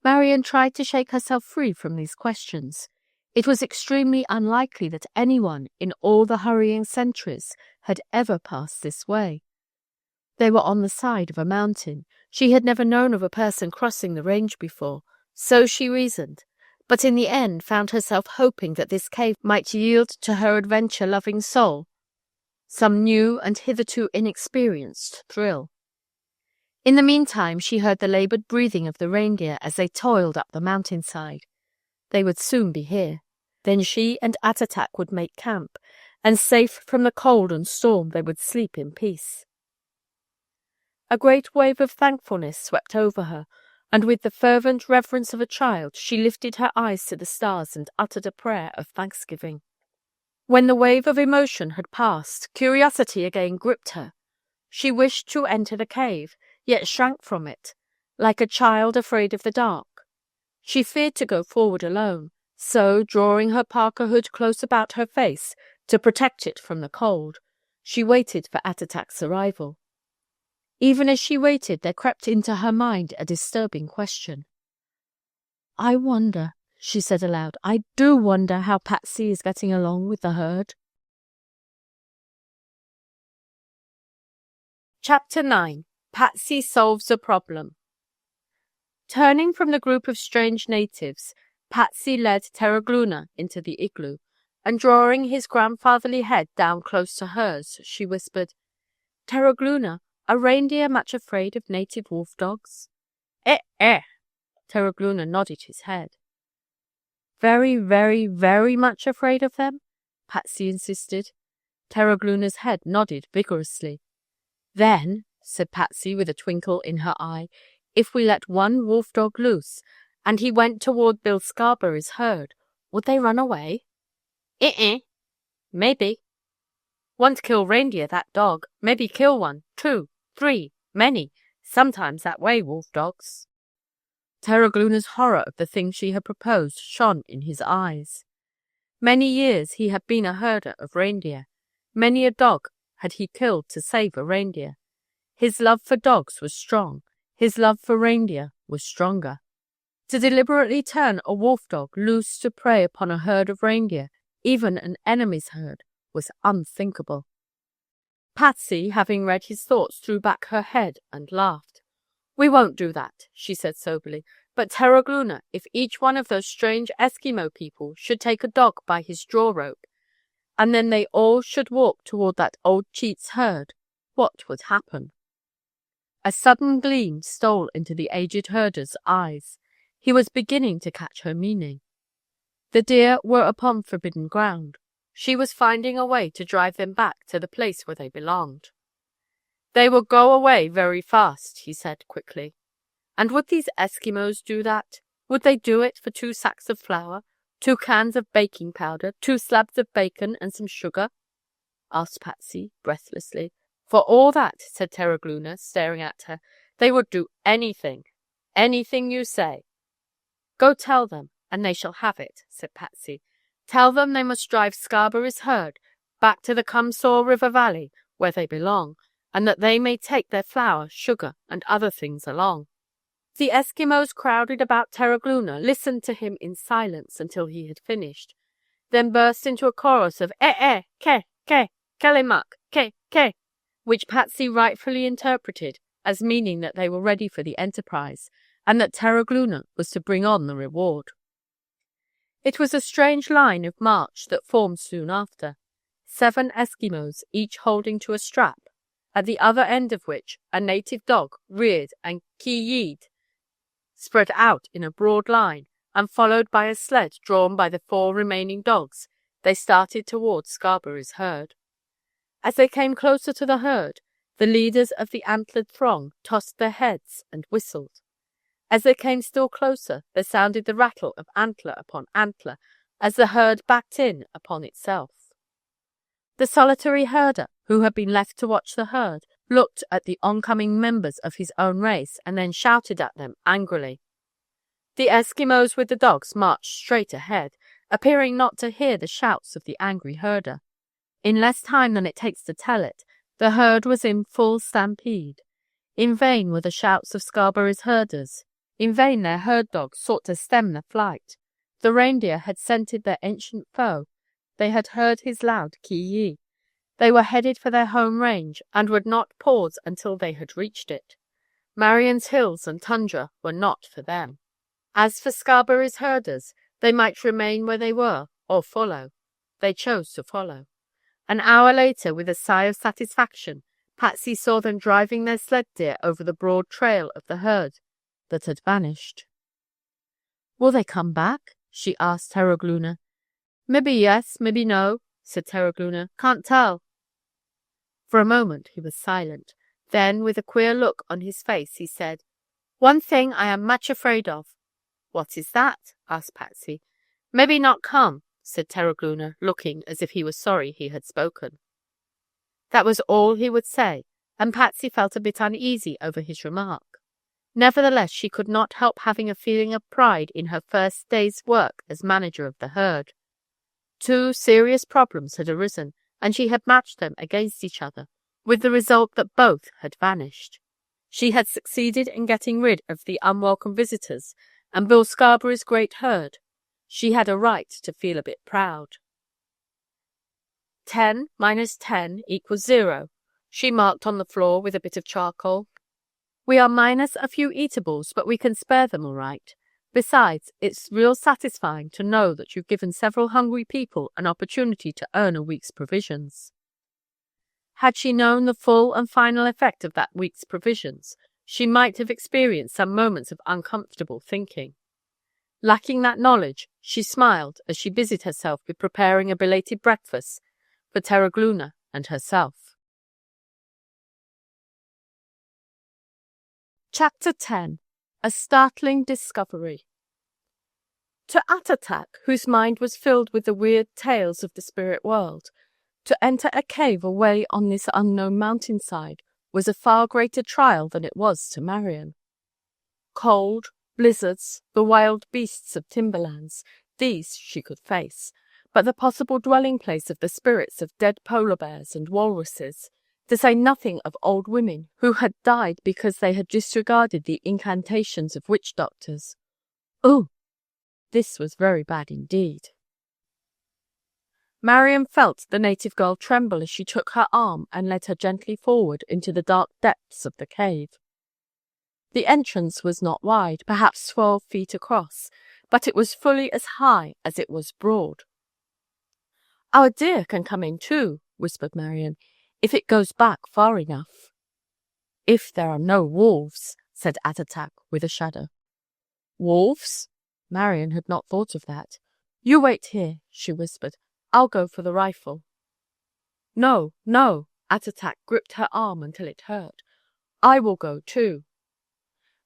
Marian tried to shake herself free from these questions. It was extremely unlikely that anyone in all the hurrying centuries had ever passed this way. They were on the side of a mountain. She had never known of a person crossing the range before, so she reasoned, but in the end found herself hoping that this cave might yield to her adventure-loving soul some new and hitherto inexperienced thrill. In the meantime, she heard the laboured breathing of the reindeer as they toiled up the mountainside. They would soon be here. Then she and Attatak would make camp, and safe from the cold and storm they would sleep in peace. A great wave of thankfulness swept over her, and with the fervent reverence of a child she lifted her eyes to the stars and uttered a prayer of thanksgiving. When the wave of emotion had passed, curiosity again gripped her. She wished to enter the cave, yet shrank from it, like a child afraid of the dark. She feared to go forward alone, so, drawing her parka hood close about her face to protect it from the cold, she waited for Attatak's arrival. Even as she waited, there crept into her mind a disturbing question. I wonder, she said aloud, I do wonder how Patsy is getting along with the herd. Chapter 9. Patsy Solves a Problem. Turning from the group of strange natives, Patsy led Terragluna into the igloo, and drawing his grandfatherly head down close to hers, she whispered, Terragluna, are reindeer much afraid of native wolf dogs? Terragluna nodded his head. Very, very, very much afraid of them? Patsy insisted. Terragluna's head nodded vigorously. Then, said Patsy with a twinkle in her eye, if we let one wolf dog loose, and he went toward Bill Scarberry's herd, would they run away? Maybe. Want kill reindeer, that dog. Maybe kill 1, 2, 3, many. Sometimes that way, wolf dogs. Terragluna's horror of the thing she had proposed shone in his eyes. Many years he had been a herder of reindeer. Many a dog had he killed to save a reindeer. His love for dogs was strong. His love for reindeer was stronger. To deliberately turn a wolf dog loose to prey upon a herd of reindeer, even an enemy's herd, was unthinkable. Patsy, having read his thoughts, threw back her head and laughed. We won't do that, she said soberly. But Terragluna, if each one of those strange Eskimo people should take a dog by his draw rope, and then they all should walk toward that old cheat's herd, what would happen? A sudden gleam stole into the aged herder's eyes. He was beginning to catch her meaning. The deer were upon forbidden ground. She was finding a way to drive them back to the place where they belonged. They will go away very fast, he said quickly. And would these Eskimos do that? Would they do it for 2 sacks of flour, 2 cans of baking powder, 2 slabs of bacon, and some sugar? Asked Patsy breathlessly. For all that, said Terragluna, staring at her, they would do anything. Anything you say. Go tell them, and they shall have it, said Patsy. Tell them they must drive Scarberry's herd back to the Cumsaw River Valley, where they belong, and that they may take their flour, sugar, and other things along. The Eskimos crowded about Terragluna, listened to him in silence until he had finished, then burst into a chorus of ke, kelemak, ke, which Patsy rightfully interpreted as meaning that they were ready for the enterprise, and that Terragluna was to bring on the reward. It was a strange line of march that formed soon after, 7 Eskimos each holding to a strap, at the other end of which a native dog reared and ki-yeed, spread out in a broad line, and followed by a sled drawn by the 4 remaining dogs, they started toward Scarberry's herd. As they came closer to the herd, the leaders of the antlered throng tossed their heads and whistled. As they came still closer, there sounded the rattle of antler upon antler as the herd backed in upon itself. The solitary herder, who had been left to watch the herd, looked at the oncoming members of his own race and then shouted at them angrily. The Eskimos with the dogs marched straight ahead, appearing not to hear the shouts of the angry herder. In less time than it takes to tell it, the herd was in full stampede. In vain were the shouts of Scarberry's herders. In vain their herd dogs sought to stem the flight. The reindeer had scented their ancient foe. They had heard his loud ki-yi. They were headed for their home range and would not pause until they had reached it. Marion's hills and tundra were not for them. As for Scarberry's herders, they might remain where they were or follow. They chose to follow. An hour later, with a sigh of satisfaction, Patsy saw them driving their sled deer over the broad trail of the herd that had vanished. "Will they come back?" she asked Terogloona. "Maybe yes, maybe no," said Terogloona. "Can't tell." For a moment he was silent. Then, with a queer look on his face, he said, "One thing I am much afraid of." "What is that?" asked Patsy. "Maybe not come," said Terogloona, looking as if he was sorry he had spoken. That was all he would say, and Patsy felt a bit uneasy over his remark. Nevertheless, she could not help having a feeling of pride in her first day's work as manager of the herd. 2 serious problems had arisen, and she had matched them against each other, with the result that both had vanished. She had succeeded in getting rid of the unwelcome visitors and Bill Scarberry's great herd. She had a right to feel a bit proud. 10 minus 10 equals 0, she marked on the floor with a bit of charcoal. "We are minus a few eatables, but we can spare them all right. Besides, it's real satisfying to know that you've given several hungry people an opportunity to earn a week's provisions." Had she known the full and final effect of that week's provisions, she might have experienced some moments of uncomfortable thinking. Lacking that knowledge, she smiled as she busied herself with preparing a belated breakfast for Terogloona and herself. Chapter 10. A Startling Discovery. To Attatak, whose mind was filled with the weird tales of the spirit world, to enter a cave away on this unknown mountainside was a far greater trial than it was to Marion. Cold, blizzards, the wild beasts of timberlands, these she could face, but the possible dwelling place of the spirits of dead polar bears and walruses, to say nothing of old women who had died because they had disregarded the incantations of witch doctors. Oh, this was very bad indeed. Marion felt the native girl tremble as she took her arm and led her gently forward into the dark depths of the cave. The entrance was not wide, perhaps 12 feet across, but it was fully as high as it was broad. "Our deer can come in too," whispered Marion, "if it goes back far enough." "If there are no wolves," said Attatak with a shudder. "Wolves?" Marion had not thought of that. "You wait here," she whispered. "I'll go for the rifle." "No, no," Attatak gripped her arm until it hurt. "I will go too."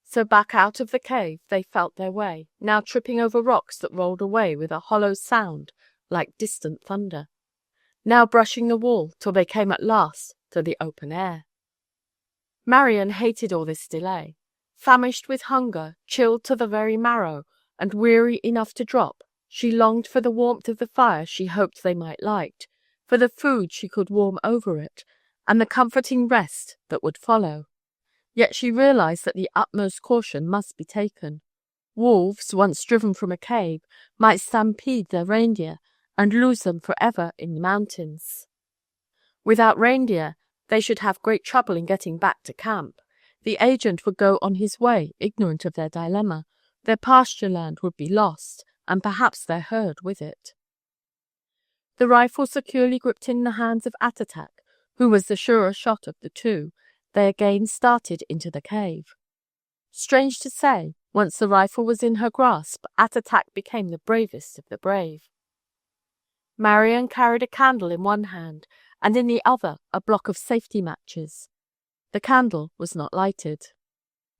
So back out of the cave they felt their way, now tripping over rocks that rolled away with a hollow sound like distant thunder, now brushing the wall till they came at last to the open air. Marion hated all this delay. Famished with hunger, chilled to the very marrow, and weary enough to drop, she longed for the warmth of the fire she hoped they might light, for the food she could warm over it, and the comforting rest that would follow. Yet she realized that the utmost caution must be taken. Wolves, once driven from a cave, might stampede their reindeer and lose them forever in the mountains. Without reindeer, they should have great trouble in getting back to camp. The agent would go on his way, ignorant of their dilemma. Their pasture land would be lost, and perhaps their herd with it. The rifle securely gripped in the hands of Attatak, who was the surer shot of the two, they again started into the cave. Strange to say, once the rifle was in her grasp, Attatak became the bravest of the brave. Marion carried a candle in one hand, and in the other a block of safety matches. The candle was not lighted.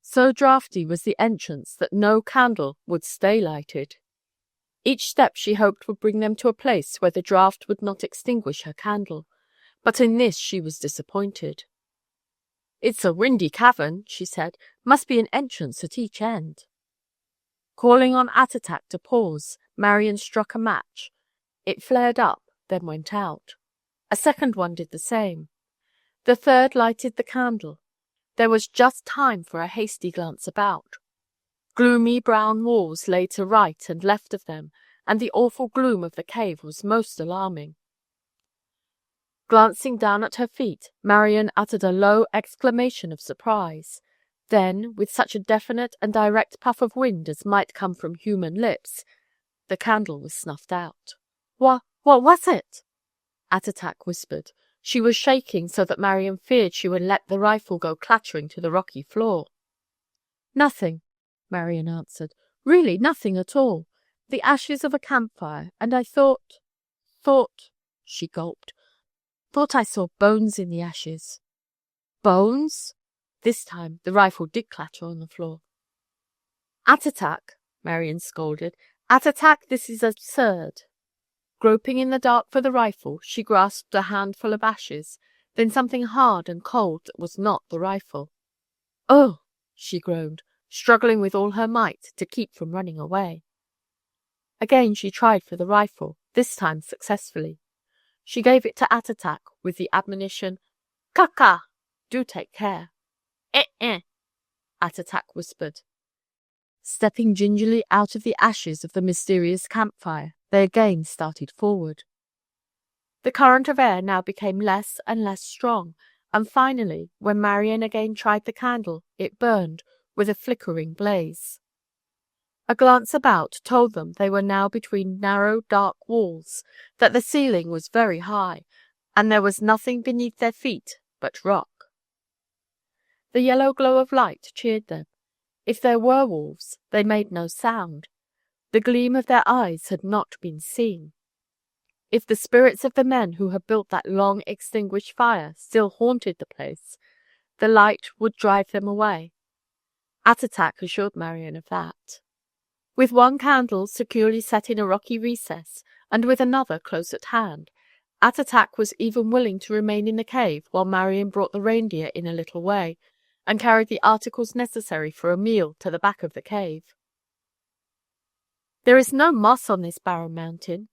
So draughty was the entrance that no candle would stay lighted. Each step she hoped would bring them to a place where the draught would not extinguish her candle, but in this she was disappointed. "It's a windy cavern," she said. "Must be an entrance at each end." Calling on Attatak to pause, Marion struck a match. It flared up, then went out. A second one did the same. The third lighted the candle. There was just time for a hasty glance about. Gloomy brown walls lay to right and left of them, and the awful gloom of the cave was most alarming. Glancing down at her feet, Marion uttered a low exclamation of surprise. Then, with such a definite and direct puff of wind as might come from human lips, the candle was snuffed out. What was it?" Attatak whispered. She was shaking so that Marion feared she would let the rifle go clattering to the rocky floor. "Nothing," Marion answered. "Really nothing at all. The ashes of a campfire, and I thought, she gulped, "thought I saw bones in the ashes." "Bones?" This time the rifle did clatter on the floor. "Attatak," Marion scolded. "Attatak, this is absurd." Groping in the dark for the rifle, she grasped a handful of ashes, then something hard and cold that was not the rifle. "Oh!" she groaned, struggling with all her might to keep from running away. Again she tried for the rifle, this time successfully. She gave it to Attatak with the admonition, "Kaka! Do take care." "Eh." Attatak whispered. Stepping gingerly out of the ashes of the mysterious campfire, they again started forward. The current of air now became less and less strong, and finally, when Marion again tried the candle, it burned with a flickering blaze. A glance about told them they were now between narrow, dark walls, that the ceiling was very high, and there was nothing beneath their feet but rock. The yellow glow of light cheered them. If there were wolves, they made no sound. The gleam of their eyes had not been seen. If the spirits of the men who had built that long extinguished fire still haunted the place, the light would drive them away. Attatak assured Marion of that. With one candle securely set in a rocky recess, and with another close at hand, Attatak was even willing to remain in the cave while Marion brought the reindeer in a little way, and carried the articles necessary for a meal to the back of the cave. "There is no moss on this barren mountain,"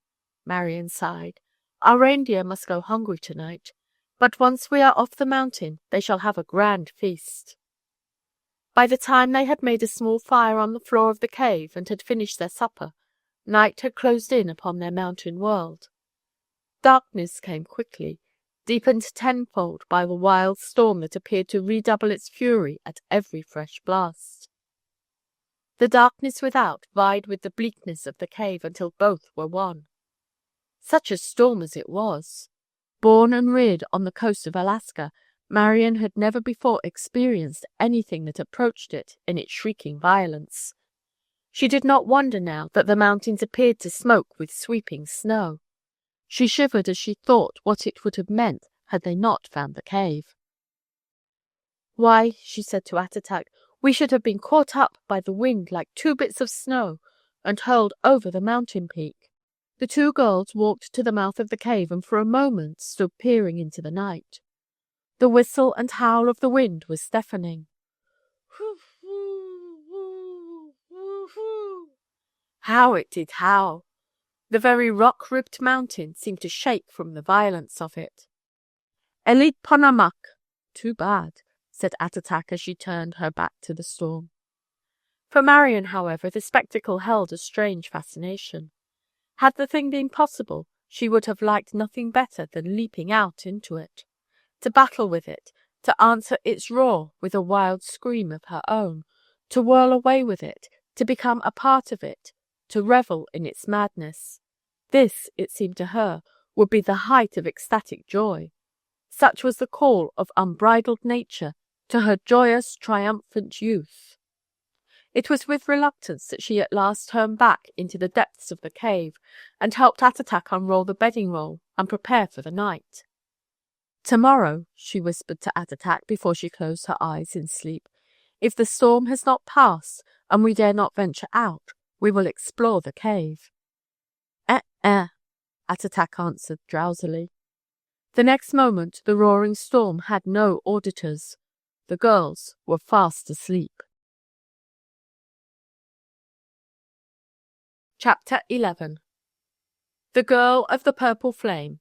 Marion sighed. "Our reindeer must go hungry tonight, but once we are off the mountain, they shall have a grand feast." By the time they had made a small fire on the floor of the cave and had finished their supper, night had closed in upon their mountain world. Darkness came quickly, deepened tenfold by the wild storm that appeared to redouble its fury at every fresh blast. The darkness without vied with the bleakness of the cave until both were one. Such a storm as it was! Born and reared on the coast of Alaska, Marion had never before experienced anything that approached it in its shrieking violence. She did not wonder now that the mountains appeared to smoke with sweeping snow. She shivered as she thought what it would have meant had they not found the cave. "Why," she said to Attatak, "we should have been caught up by the wind like two bits of snow and hurled over the mountain peak." The two girls walked to the mouth of the cave and for a moment stood peering into the night. The whistle and howl of the wind was deafening. How it did howl! The very rock-ribbed mountain seemed to shake from the violence of it. "Elit Ponamak!" "Too bad," said Attatak as she turned her back to the storm. For Marion, however, the spectacle held a strange fascination. Had the thing been possible, she would have liked nothing better than leaping out into it, to battle with it, to answer its roar with a wild scream of her own, to whirl away with it, to become a part of it, to revel in its madness. This, it seemed to her, would be the height of ecstatic joy. Such was the call of unbridled nature to her joyous, triumphant youth. It was with reluctance that she at last turned back into the depths of the cave and helped Attatak unroll the bedding roll and prepare for the night. "Tomorrow," she whispered to Attatak before she closed her eyes in sleep, If the storm has not passed, and we dare not venture out, we will explore the cave." Attatak answered drowsily. The next moment the roaring storm had no auditors. The girls were fast asleep. Chapter 11. The Girl of the Purple Flame.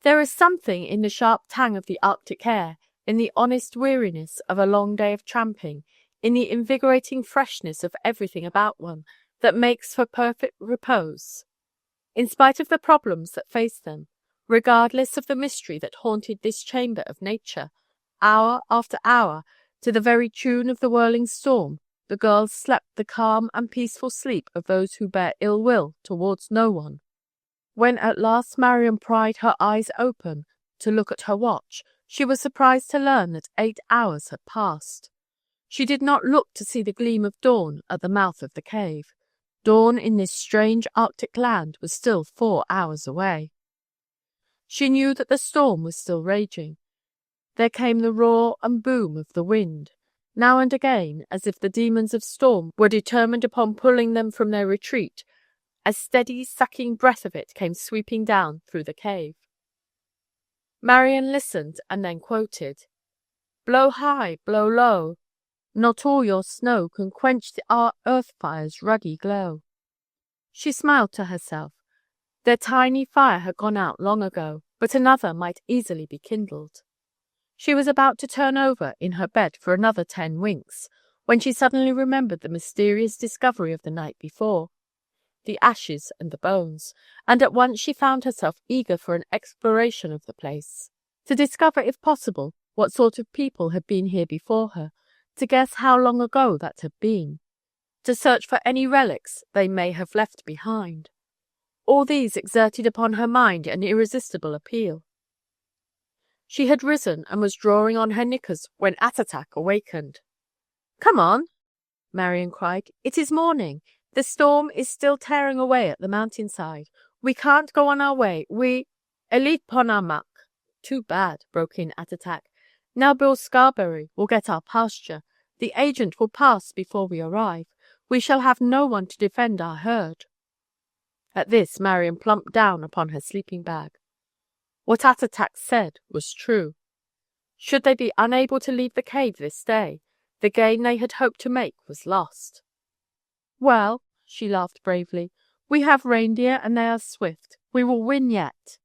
There is something in the sharp tang of the Arctic air, in the honest weariness of a long day of tramping, in the invigorating freshness of everything about one, that makes for perfect repose. In spite of the problems that faced them, regardless of the mystery that haunted this chamber of nature, hour after hour, to the very tune of the whirling storm, the girls slept the calm and peaceful sleep of those who bear ill will towards no one. When at last Marian pried her eyes open to look at her watch, she was surprised to learn that 8 hours had passed. She did not look to see the gleam of dawn at the mouth of the cave. Dawn in this strange Arctic land was still 4 hours away. She knew that the storm was still raging. There came the roar and boom of the wind. Now and again, as if the demons of storm were determined upon pulling them from their retreat, a steady, sucking breath of it came sweeping down through the cave. Marian listened and then quoted, "Blow high, blow low, not all your snow can quench our earth fire's ruddy glow." She smiled to herself. Their tiny fire had gone out long ago, but another might easily be kindled. She was about to turn over in her bed for another 10 winks, when she suddenly remembered the mysterious discovery of the night before, the ashes and the bones, and at once she found herself eager for an exploration of the place, to discover, if possible, what sort of people had been here before her, to guess how long ago that had been, to search for any relics they may have left behind. All these exerted upon her mind an irresistible appeal. She had risen and was drawing on her knickers when Attatak awakened. "Come on," Marian cried. "It is morning. The storm is still tearing away at the mountainside. We can't go on our way. We elite ponamak." "Too bad," broke in Attatak. "Now Bill Scarberry will get our pasture. The agent will pass before we arrive. We shall have no one to defend our herd." At this Marian plumped down upon her sleeping bag. What Attatak said was true. Should they be unable to leave the cave this day, the gain they had hoped to make was lost. "Well," she laughed bravely, "we have reindeer and they are swift. We will win yet."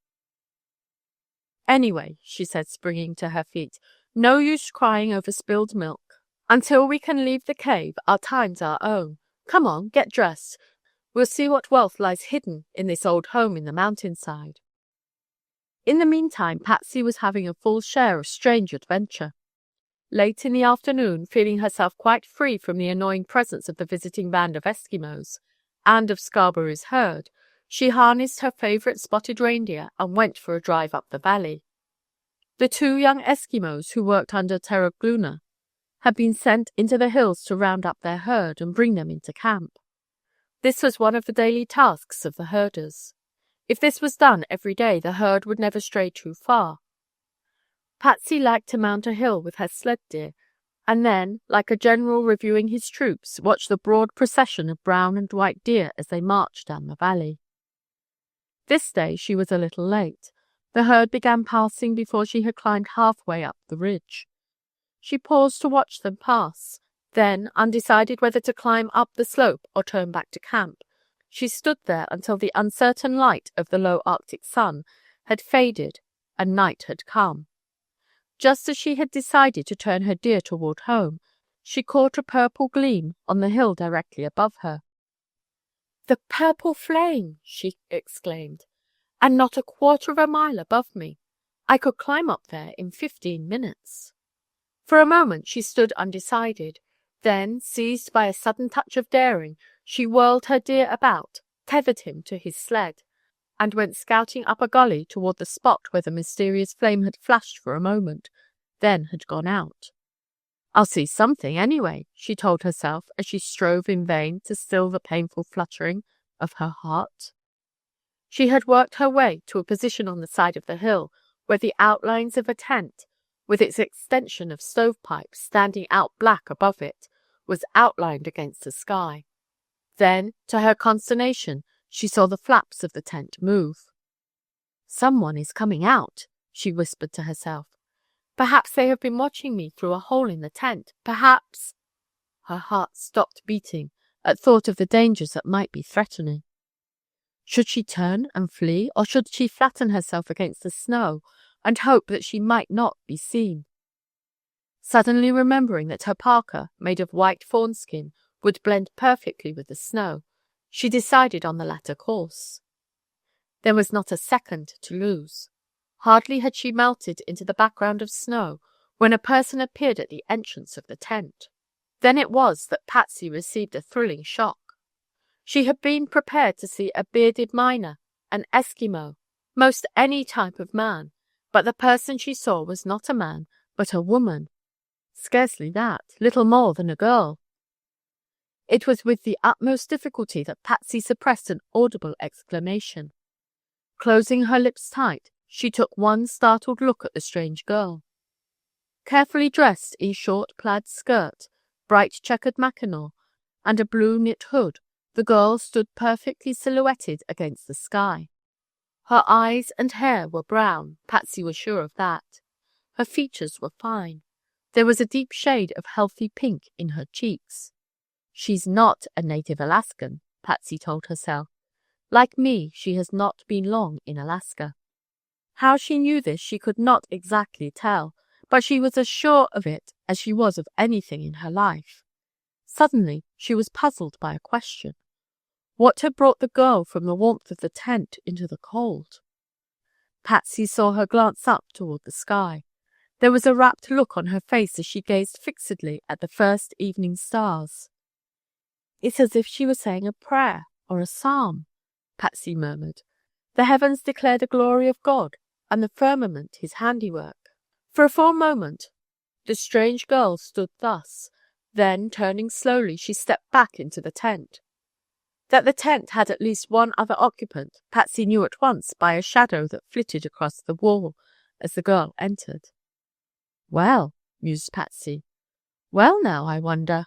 "Anyway," she said, springing to her feet, "no use crying over spilled milk. Until we can leave the cave, our time's our own. Come on, get dressed. We'll see what wealth lies hidden in this old home in the mountainside." In the meantime, Patsy was having a full share of strange adventure. Late in the afternoon, feeling herself quite free from the annoying presence of the visiting band of Eskimos and of Scarberry's herd, she harnessed her favorite spotted reindeer and went for a drive up the valley. The 2 young Eskimos who worked under Terragluna had been sent into the hills to round up their herd and bring them into camp. This was one of the daily tasks of the herders. If this was done every day, the herd would never stray too far. Patsy liked to mount a hill with her sled deer, and then, like a general reviewing his troops, watch the broad procession of brown and white deer as they marched down the valley. This day she was a little late. The herd began passing before she had climbed halfway up the ridge. She paused to watch them pass. Then, undecided whether to climb up the slope or turn back to camp, she stood there until the uncertain light of the low Arctic sun had faded and night had come. Just as she had decided to turn her deer toward home, she caught a purple gleam on the hill directly above her. "The purple flame!" she exclaimed. "And not a quarter of a mile above me. I could climb up there in 15 minutes." For a moment she stood undecided. Then, seized by a sudden touch of daring, she whirled her deer about, tethered him to his sled, and went scouting up a gully toward the spot where the mysterious flame had flashed for a moment, then had gone out. "I'll see something anyway," she told herself as she strove in vain to still the painful fluttering of her heart. She had worked her way to a position on the side of the hill where the outlines of a tent with its extension of stovepipes standing out black above it, was outlined against the sky. Then, to her consternation, she saw the flaps of the tent move. "Someone is coming out," she whispered to herself. "Perhaps they have been watching me through a hole in the tent. Perhaps—" Her heart stopped beating at thought of the dangers that might be threatening. Should she turn and flee, or should she flatten herself against the snow and hope that she might not be seen? Suddenly remembering that her parka, made of white fawnskin, would blend perfectly with the snow, she decided on the latter course. There was not a second to lose. Hardly had she melted into the background of snow when a person appeared at the entrance of the tent. Then it was that Patsy received a thrilling shock. She had been prepared to see a bearded miner, an Eskimo, most any type of man, but the person she saw was not a man, but a woman. Scarcely that, little more than a girl. It was with the utmost difficulty that Patsy suppressed an audible exclamation. Closing her lips tight, she took one startled look at the strange girl. Carefully dressed in short plaid skirt, bright checkered mackinaw, and a blue knit hood, the girl stood perfectly silhouetted against the sky. Her eyes and hair were brown, Patsy was sure of that. Her features were fine. There was a deep shade of healthy pink in her cheeks. "She's not a native Alaskan," Patsy told herself. "Like me, she has not been long in Alaska." How she knew this she could not exactly tell, but she was as sure of it as she was of anything in her life. Suddenly she was puzzled by a question. What had brought the girl from the warmth of the tent into the cold? Patsy saw her glance up toward the sky. There was a rapt look on her face as she gazed fixedly at the first evening stars. "It's as if she were saying a prayer or a psalm," Patsy murmured. "The heavens declare the glory of God, and the firmament his handiwork." For a full moment the strange girl stood thus. Then, turning slowly, she stepped back into the tent. That the tent had at least one other occupant, Patsy knew at once by a shadow that flitted across the wall as the girl entered. "Well," mused Patsy. "Well now, I wonder."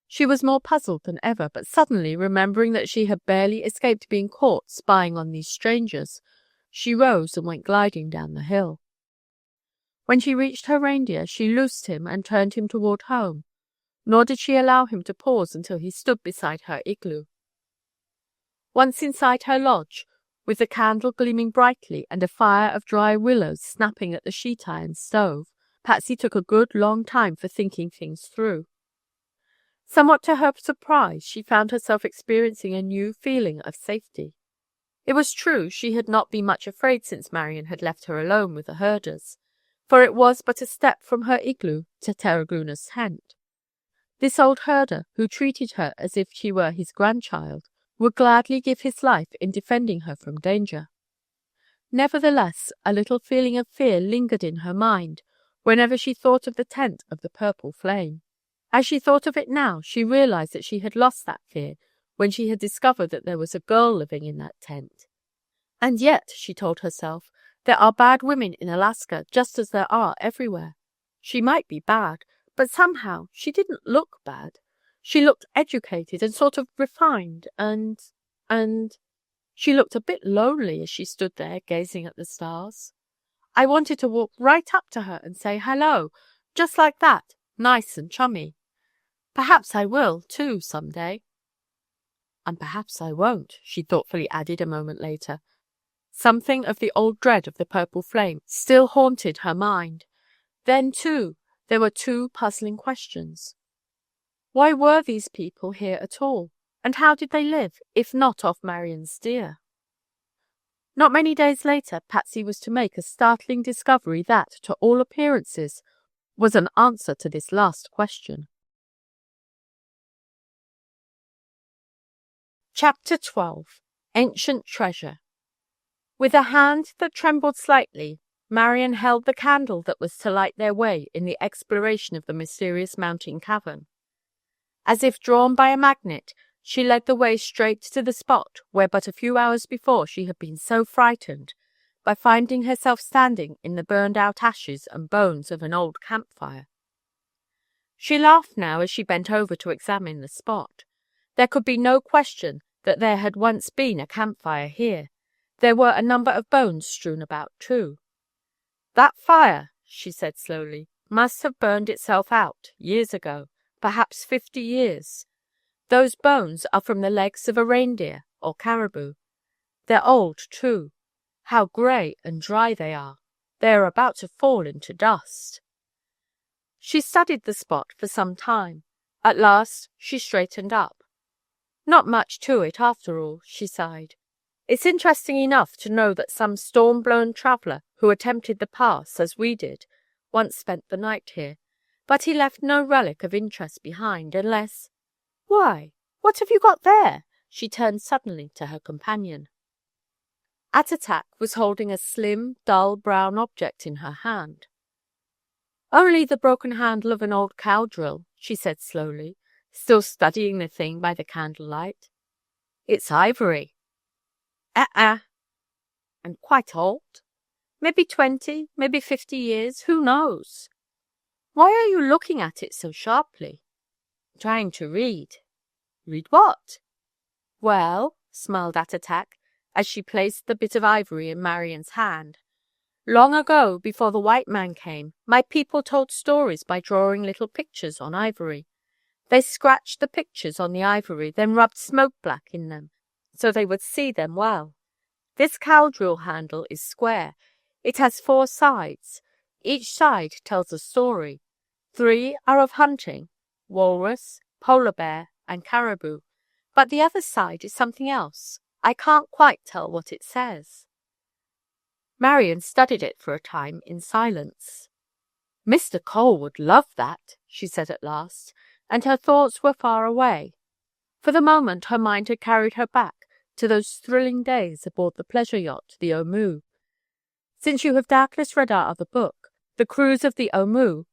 She was more puzzled than ever, but suddenly, remembering that she had barely escaped being caught spying on these strangers, she rose and went gliding down the hill. When she reached her reindeer, she loosed him and turned him toward home, nor did she allow him to pause until he stood beside her igloo. Once inside her lodge, with the candle gleaming brightly and a fire of dry willows snapping at the sheet-iron stove, Patsy took a good long time for thinking things through. Somewhat to her surprise, she found herself experiencing a new feeling of safety. It was true she had not been much afraid since Marian had left her alone with the herders, for it was but a step from her igloo to Terragluna's tent. This old herder, who treated her as if she were his grandchild, would gladly give his life in defending her from danger. Nevertheless, a little feeling of fear lingered in her mind whenever she thought of the tent of the purple flame. As she thought of it now, she realized that she had lost that fear when she had discovered that there was a girl living in that tent. And yet, she told herself, there are bad women in Alaska just as there are everywhere. She might be bad, but somehow she didn't look bad. She looked educated and sort of refined, and she looked a bit lonely as she stood there gazing at the stars. I wanted to walk right up to her and say hello, just like that, nice and chummy. Perhaps I will, too, some day. And perhaps I won't, she thoughtfully added a moment later. Something of the old dread of the purple flame still haunted her mind. Then, too, there were two puzzling questions. Why were these people here at all, and how did they live, if not off Marian's deer? Not many days later, Patsy was to make a startling discovery that, to all appearances, was an answer to this last question. Chapter 12. Ancient Treasure. With a hand that trembled slightly, Marian held the candle that was to light their way in the exploration of the mysterious mountain cavern. As if drawn by a magnet, she led the way straight to the spot where but a few hours before she had been so frightened by finding herself standing in the burned-out ashes and bones of an old campfire. She laughed now as she bent over to examine the spot. There could be no question that there had once been a campfire here. There were a number of bones strewn about, too. "That fire," she said slowly, "must have burned itself out years ago, perhaps 50 years. Those bones are from the legs of a reindeer or caribou. They're old, too. How grey and dry they are. They are about to fall into dust." She studied the spot for some time. At last she straightened up. "Not much to it, after all," she sighed. "It's interesting enough to know that some storm-blown traveller who attempted the pass, as we did, once spent the night here, but he left no relic of interest behind, unless— Why, what have you got there?" She turned suddenly to her companion. Attatak was holding a slim, dull brown object in her hand. "Only the broken handle of an old cow drill," she said slowly, still studying the thing by the candlelight. "It's ivory." "And quite old? Maybe 20, maybe 50 years, who knows? Why are you looking at it so sharply?" "Trying to read." "Read what?" "Well," smiled Attatak, as she placed the bit of ivory in Marian's hand, "long ago, before the white man came, my people told stories by drawing little pictures on ivory. They scratched the pictures on the ivory, then rubbed smoke black in them, so they would see them well. This cow drill handle is square. It has 4 sides. Each side tells a story. 3 are of hunting, walrus, polar bear, and caribou. But the other side is something else. I can't quite tell what it says." Marian studied it for a time in silence. "Mr. Cole would love that," she said at last, and her thoughts were far away. For the moment her mind had carried her back to those thrilling days aboard the pleasure yacht, the Omu. Since you have doubtless read our other book, The Cruise of the Omu,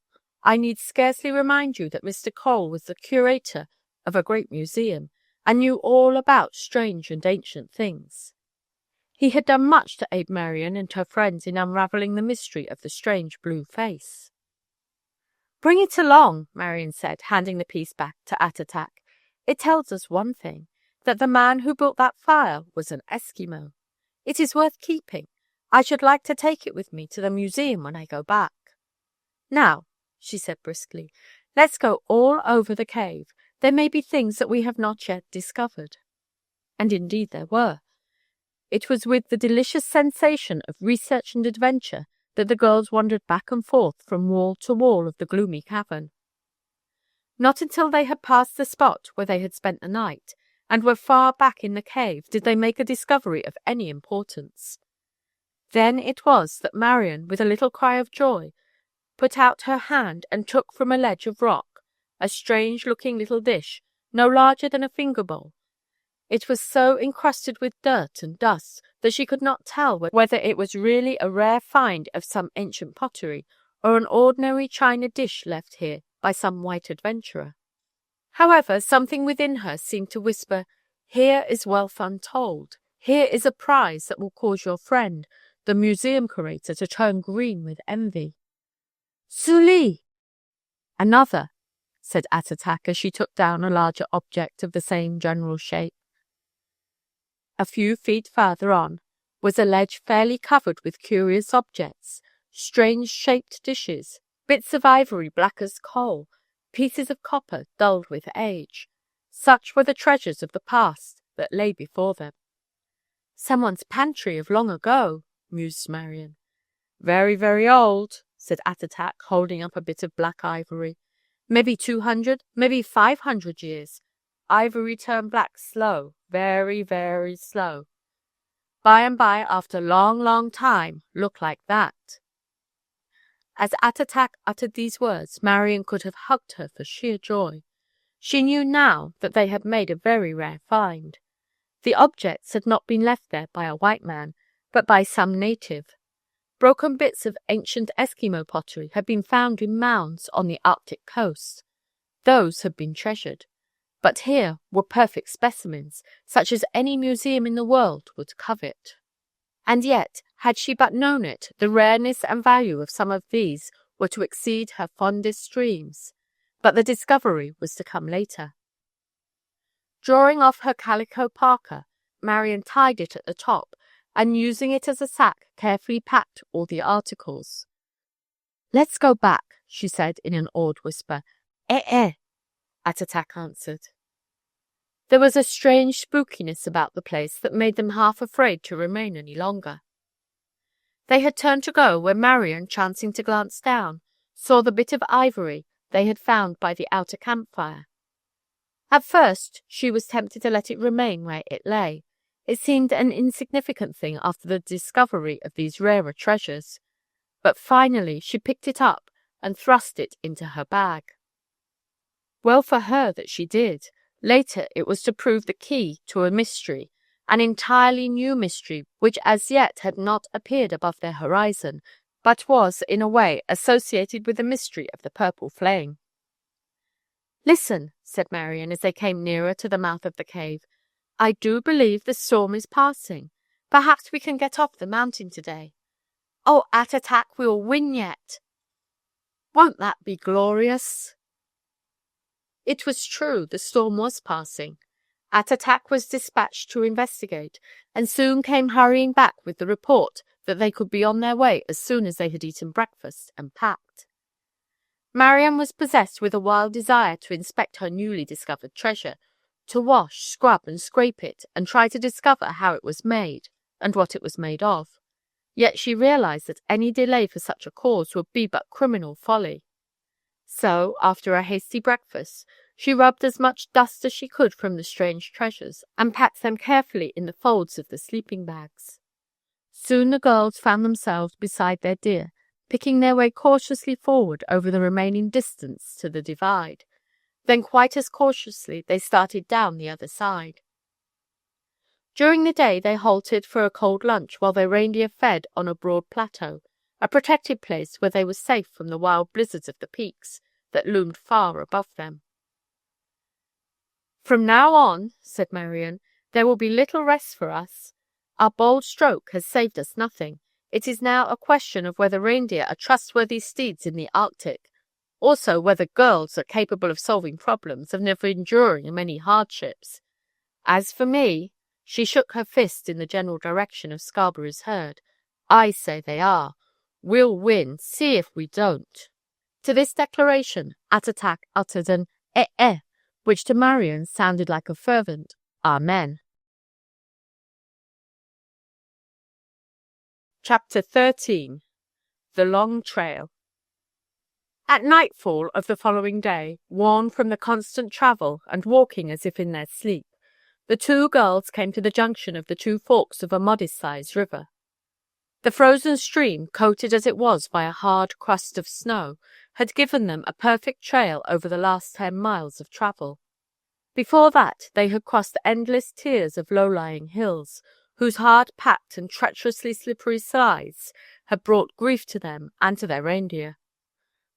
I need scarcely remind you that Mr. Cole was the curator of a great museum, and knew all about strange and ancient things. He had done much to aid Marian and her friends in unravelling the mystery of the strange blue face. "Bring it along," Marian said, handing the piece back to Attatak. "It tells us one thing, that the man who built that fire was an Eskimo. It is worth keeping. I should like to take it with me to the museum when I go back. Now," she said briskly, "let's go all over the cave. There may be things that we have not yet discovered." And indeed there were. It was with the delicious sensation of research and adventure that the girls wandered back and forth from wall to wall of the gloomy cavern. Not until they had passed the spot where they had spent the night, and were far back in the cave, did they make a discovery of any importance. Then it was that Marian, with a little cry of joy, put out her hand and took from a ledge of rock a strange-looking little dish, no larger than a finger-bowl. It was so encrusted with dirt and dust that she could not tell whether it was really a rare find of some ancient pottery or an ordinary china dish left here by some white adventurer. However, something within her seemed to whisper, "Here is wealth untold. Here is a prize that will cause your friend, the museum curator, to turn green with envy." "Suli!" "Another," said Attatak as she took down a larger object of the same general shape. A few feet farther on was a ledge fairly covered with curious objects, strange-shaped dishes, bits of ivory black as coal, pieces of copper dulled with age. Such were the treasures of the past that lay before them. "Someone's pantry of long ago," mused Marian. "Very, very old," said Attatak, holding up a bit of black ivory. "Maybe 200, maybe 500 years. Ivory turned black slow, very, very slow. By and by, after long, long time, look like that." As Attatak uttered these words, Marian could have hugged her for sheer joy. She knew now that they had made a very rare find. The objects had not been left there by a white man, but by some native. Broken bits of ancient Eskimo pottery had been found in mounds on the Arctic coast. Those had been treasured. But here were perfect specimens, such as any museum in the world would covet. And yet, Had she but known it, the rareness and value of some of these were to exceed her fondest dreams. But the discovery was to come later. Drawing off her calico parka, Marian tied it at the top, and using it as a sack, carefully packed all the articles. "Let's go back," she said in an awed whisper. Eh, Attatak answered. There was a strange spookiness about the place that made them half afraid to remain any longer. They had turned to go when Marian, chancing to glance down, saw the bit of ivory they had found by the outer campfire. At first she was tempted to let it remain where it lay. It seemed an insignificant thing after the discovery of these rarer treasures. But finally she picked it up and thrust it into her bag. Well for her that she did. Later it was to prove the key to a mystery, an entirely new mystery which as yet had not appeared above their horizon, but was, in a way, associated with the mystery of the purple flame. "Listen," said Marian as they came nearer to the mouth of the cave. "I do believe the storm is passing. Perhaps we can get off the mountain today. Oh, Attatak, we will win yet. Won't that be glorious?" It was true, the storm was passing. Attatak was dispatched to investigate, and soon came hurrying back with the report that they could be on their way as soon as they had eaten breakfast and packed. Marian was possessed with a wild desire to inspect her newly discovered treasure, to wash, scrub, and scrape it, and try to discover how it was made, and what it was made of. Yet she realized that any delay for such a cause would be but criminal folly. So, after a hasty breakfast, she rubbed as much dust as she could from the strange treasures, and packed them carefully in the folds of the sleeping bags. Soon the girls found themselves beside their deer, picking their way cautiously forward over the remaining distance to the divide. Then quite as cautiously they started down the other side. During the day they halted for a cold lunch while their reindeer fed on a broad plateau, a protected place where they were safe from the wild blizzards of the peaks that loomed far above them. "From now on," said Marian, "there will be little rest for us. Our bold stroke has saved us nothing. It is now a question of whether reindeer are trustworthy steeds in the Arctic, also whether girls are capable of solving problems and of enduring many hardships. As for me," she shook her fist in the general direction of Scarberry's herd, "I say they are. We'll win, see if we don't." To this declaration, Attatak uttered an eh, which to Marian sounded like a fervent Amen. Chapter 13. The Long Trail. At nightfall of the following day, worn from the constant travel and walking as if in their sleep, the two girls came to the junction of the two forks of a modest-sized river. The frozen stream, coated as it was by a hard crust of snow, had given them a perfect trail over the last 10 miles of travel. Before that, they had crossed endless tiers of low-lying hills, whose hard-packed and treacherously slippery sides had brought grief to them and to their reindeer.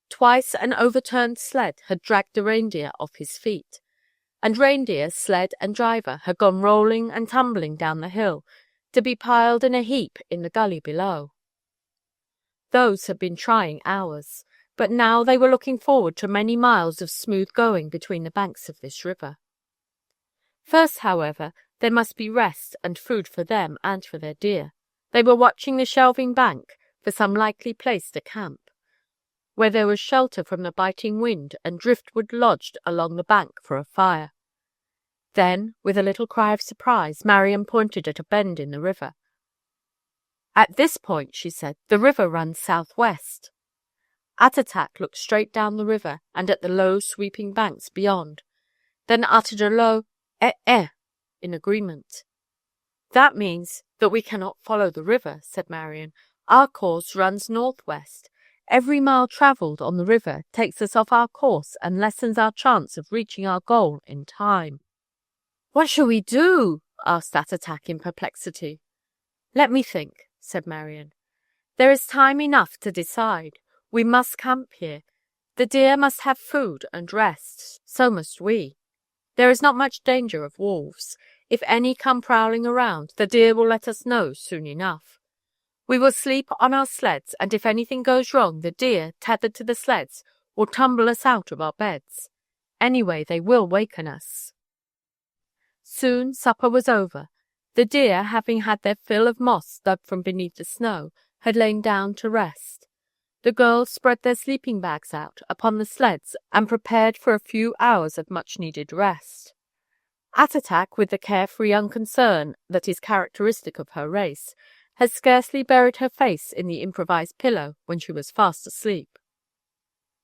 Twice an overturned sled had dragged the reindeer off his feet, and reindeer, sled, and driver had gone rolling and tumbling down the hill, to be piled in a heap in the gully below. Those had been trying hours, but now they were looking forward to many miles of smooth going between the banks of this river. First, however, there must be rest and food for them and for their deer. They were watching the shelving bank for some likely place to camp, where there was shelter from the biting wind and driftwood lodged along the bank for a fire. Then, with a little cry of surprise, Marian pointed at a bend in the river. "At this point," she said, "the river runs southwest." Attatak looked straight down the river and at the low sweeping banks beyond, then uttered a low eh in agreement. "That means that we cannot follow the river," said Marian. "Our course runs northwest. Every mile travelled on the river takes us off our course and lessens our chance of reaching our goal in time." "What shall we do?" asked Attatak in perplexity. "Let me think," said Marian. "There is time enough to decide. We must camp here. The deer must have food and rest. So must we. There is not much danger of wolves. If any come prowling around, the deer will let us know soon enough. We will sleep on our sleds, and if anything goes wrong, the deer, tethered to the sleds, will tumble us out of our beds. Anyway, they will waken us." Soon supper was over. The deer, having had their fill of moss dug from beneath the snow, had lain down to rest. The girls spread their sleeping bags out upon the sleds and prepared for a few hours of much-needed rest. Attatak, with the carefree unconcern that is characteristic of her race, had scarcely buried her face in the improvised pillow when she was fast asleep.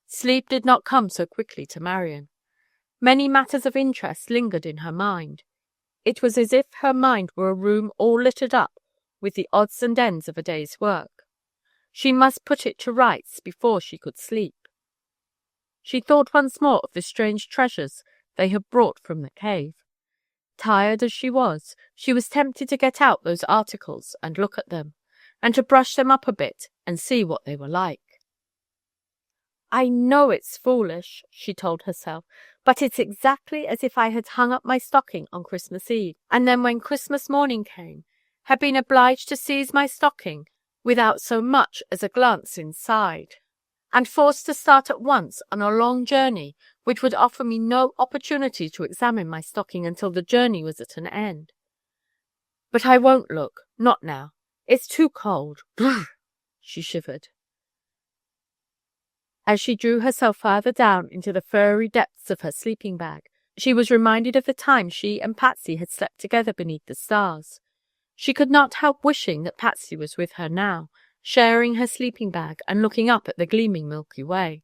Sleep did not come so quickly to Marian. Many matters of interest lingered in her mind. It was as if her mind were a room all littered up with the odds and ends of a day's work. She must put it to rights before she could sleep. She thought once more of the strange treasures they had brought from the cave. Tired as she was tempted to get out those articles and look at them, and to brush them up a bit and see what they were like. "I know it's foolish," she told herself, "but it's exactly as if I had hung up my stocking on Christmas Eve, and then when Christmas morning came, had been obliged to seize my stocking without so much as a glance inside, and forced to start at once on a long journey which would offer me no opportunity to examine my stocking until the journey was at an end. But I won't look, not now. It's too cold. Brr!" She shivered. As she drew herself farther down into the furry depths of her sleeping bag, she was reminded of the time she and Patsy had slept together beneath the stars. She could not help wishing that Patsy was with her now, sharing her sleeping bag and looking up at the gleaming Milky Way.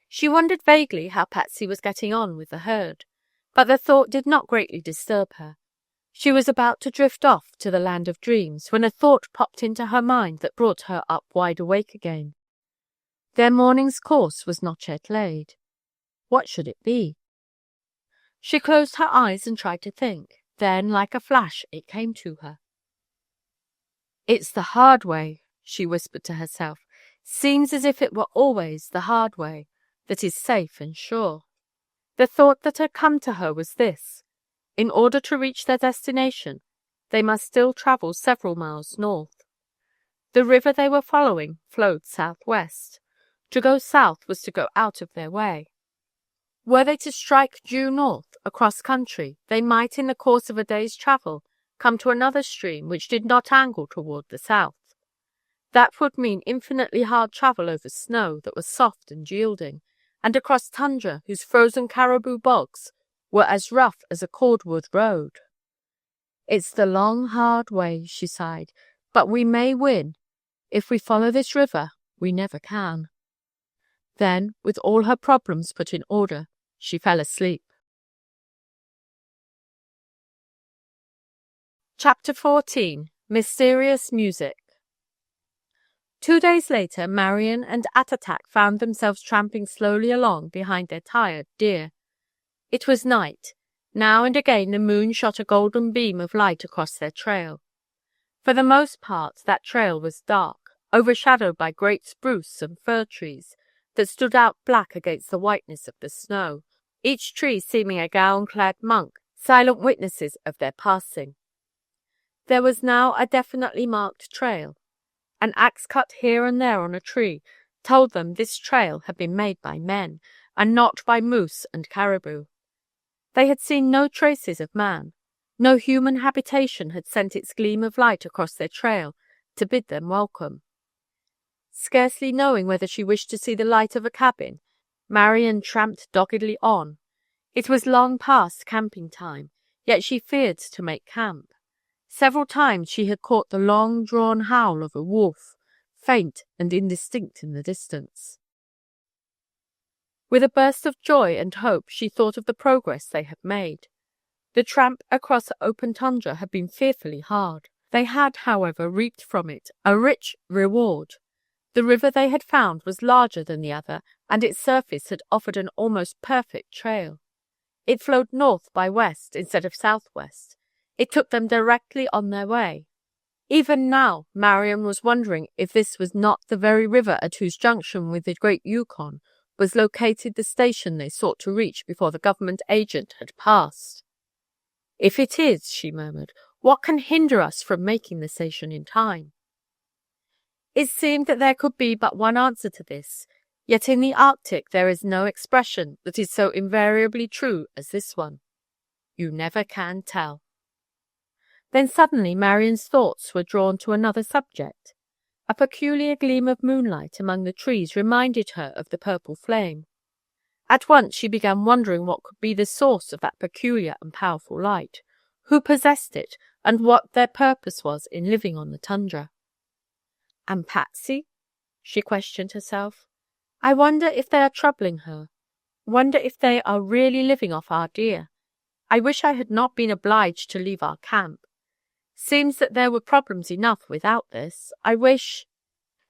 She wondered vaguely how Patsy was getting on with the herd, but the thought did not greatly disturb her. She was about to drift off to the land of dreams when a thought popped into her mind that brought her up wide awake again. Their morning's course was not yet laid. What should it be? She closed her eyes and tried to think. Then, like a flash, it came to her. "It's the hard way," she whispered to herself. "Seems as if it were always the hard way that is safe and sure." The thought that had come to her was this. In order to reach their destination, they must still travel several miles north. The river they were following flowed southwest. To go south was to go out of their way. Were they to strike due north across country, they might, in the course of a day's travel, come to another stream which did not angle toward the south. That would mean infinitely hard travel over snow that was soft and yielding, and across tundra whose frozen caribou bogs were as rough as a cordwood road. "It's the long, hard way," she sighed, "but we may win. If we follow this river, we never can." Then, with all her problems put in order, she fell asleep. Chapter 14. Mysterious Music. 2 days later, Marian and Attatak found themselves tramping slowly along behind their tired deer. It was night. Now and again the moon shot a golden beam of light across their trail. For the most part, that trail was dark, overshadowed by great spruce and fir trees that stood out black against the whiteness of the snow, each tree seeming a gown-clad monk, silent witnesses of their passing. There was now a definitely marked trail. An axe cut here and there on a tree told them this trail had been made by men, and not by moose and caribou. They had seen no traces of man. No human habitation had sent its gleam of light across their trail to bid them welcome. Scarcely knowing whether she wished to see the light of a cabin, Marian tramped doggedly on. It was long past camping time, yet she feared to make camp. Several times she had caught the long-drawn howl of a wolf, faint and indistinct in the distance. With a burst of joy and hope, she thought of the progress they had made. The tramp across open tundra had been fearfully hard. They had, however, reaped from it a rich reward. The river they had found was larger than the other, and its surface had offered an almost perfect trail. It flowed north by west instead of southwest. It took them directly on their way. Even now, Marian was wondering if this was not the very river at whose junction with the great Yukon was located the station they sought to reach before the government agent had passed. "If it is," she murmured, "what can hinder us from making the station in time?" It seemed that there could be but one answer to this, yet in the Arctic there is no expression that is so invariably true as this one. You never can tell. Then suddenly Marian's thoughts were drawn to another subject. A peculiar gleam of moonlight among the trees reminded her of the purple flame. At once she began wondering what could be the source of that peculiar and powerful light, who possessed it, and what their purpose was in living on the tundra. And Patsy? She questioned herself. I wonder if they are troubling her. Wonder if they are really living off our deer. I wish I had not been obliged to leave our camp. Seems that there were problems enough without this. I wish—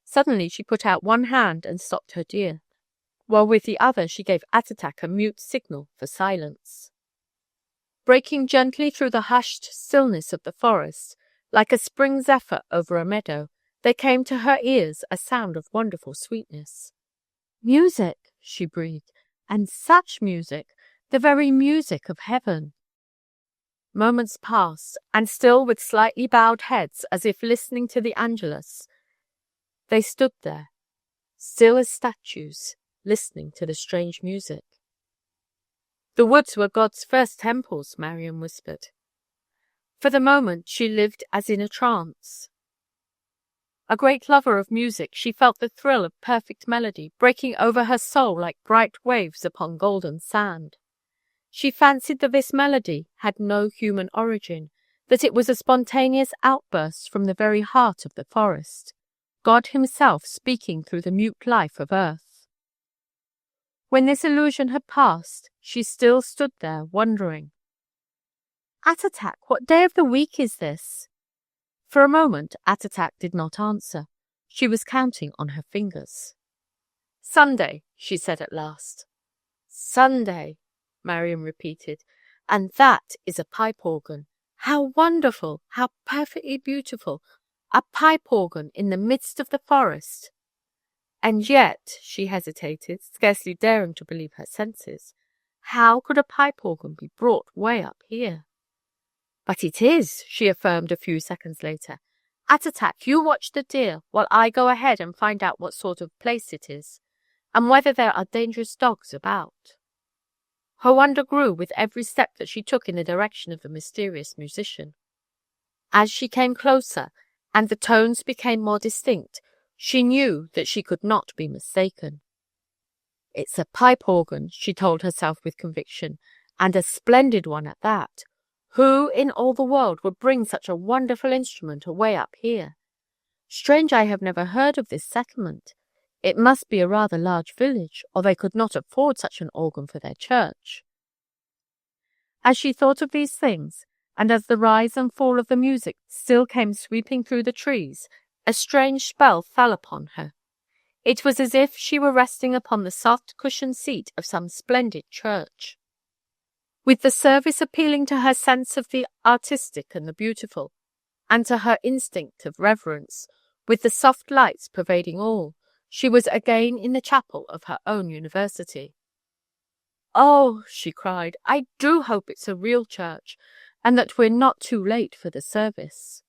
Suddenly she put out one hand and stopped her deer, while with the other she gave Attatak a mute signal for silence. Breaking gently through the hushed stillness of the forest, like a spring zephyr over a meadow, there came to her ears a sound of wonderful sweetness. Music, she breathed, and such music, the very music of heaven. Moments passed, and still with slightly bowed heads, as if listening to the Angelus, they stood there, still as statues, listening to the strange music. The woods were God's first temples, Marian whispered. For the moment she lived as in a trance. A great lover of music, she felt the thrill of perfect melody breaking over her soul like bright waves upon golden sand. She fancied that this melody had no human origin, that it was a spontaneous outburst from the very heart of the forest, God himself speaking through the mute life of earth. When this illusion had passed, she still stood there, wondering. Attatak, what day of the week is this? For a moment, Attatak did not answer. She was counting on her fingers. Sunday, she said at last. Sunday, Marian repeated, and that is a pipe organ. How wonderful, how perfectly beautiful, a pipe organ in the midst of the forest. And yet, she hesitated, scarcely daring to believe her senses, how could a pipe organ be brought way up here? But it is, she affirmed a few seconds later. Attatak, you watch the deer while I go ahead and find out what sort of place it is, and whether there are dangerous dogs about. Her wonder grew with every step that she took in the direction of the mysterious musician. As she came closer, and the tones became more distinct, she knew that she could not be mistaken. It's a pipe organ, she told herself with conviction, and a splendid one at that. Who in all the world would bring such a wonderful instrument away up here? Strange I have never heard of this settlement. It must be a rather large village, or they could not afford such an organ for their church. As she thought of these things, and as the rise and fall of the music still came sweeping through the trees, a strange spell fell upon her. It was as if she were resting upon the soft cushioned seat of some splendid church. With the service appealing to her sense of the artistic and the beautiful, and to her instinct of reverence, with the soft lights pervading all, she was again in the chapel of her own university. Oh, she cried, I do hope it's a real church, and that we're not too late for the service.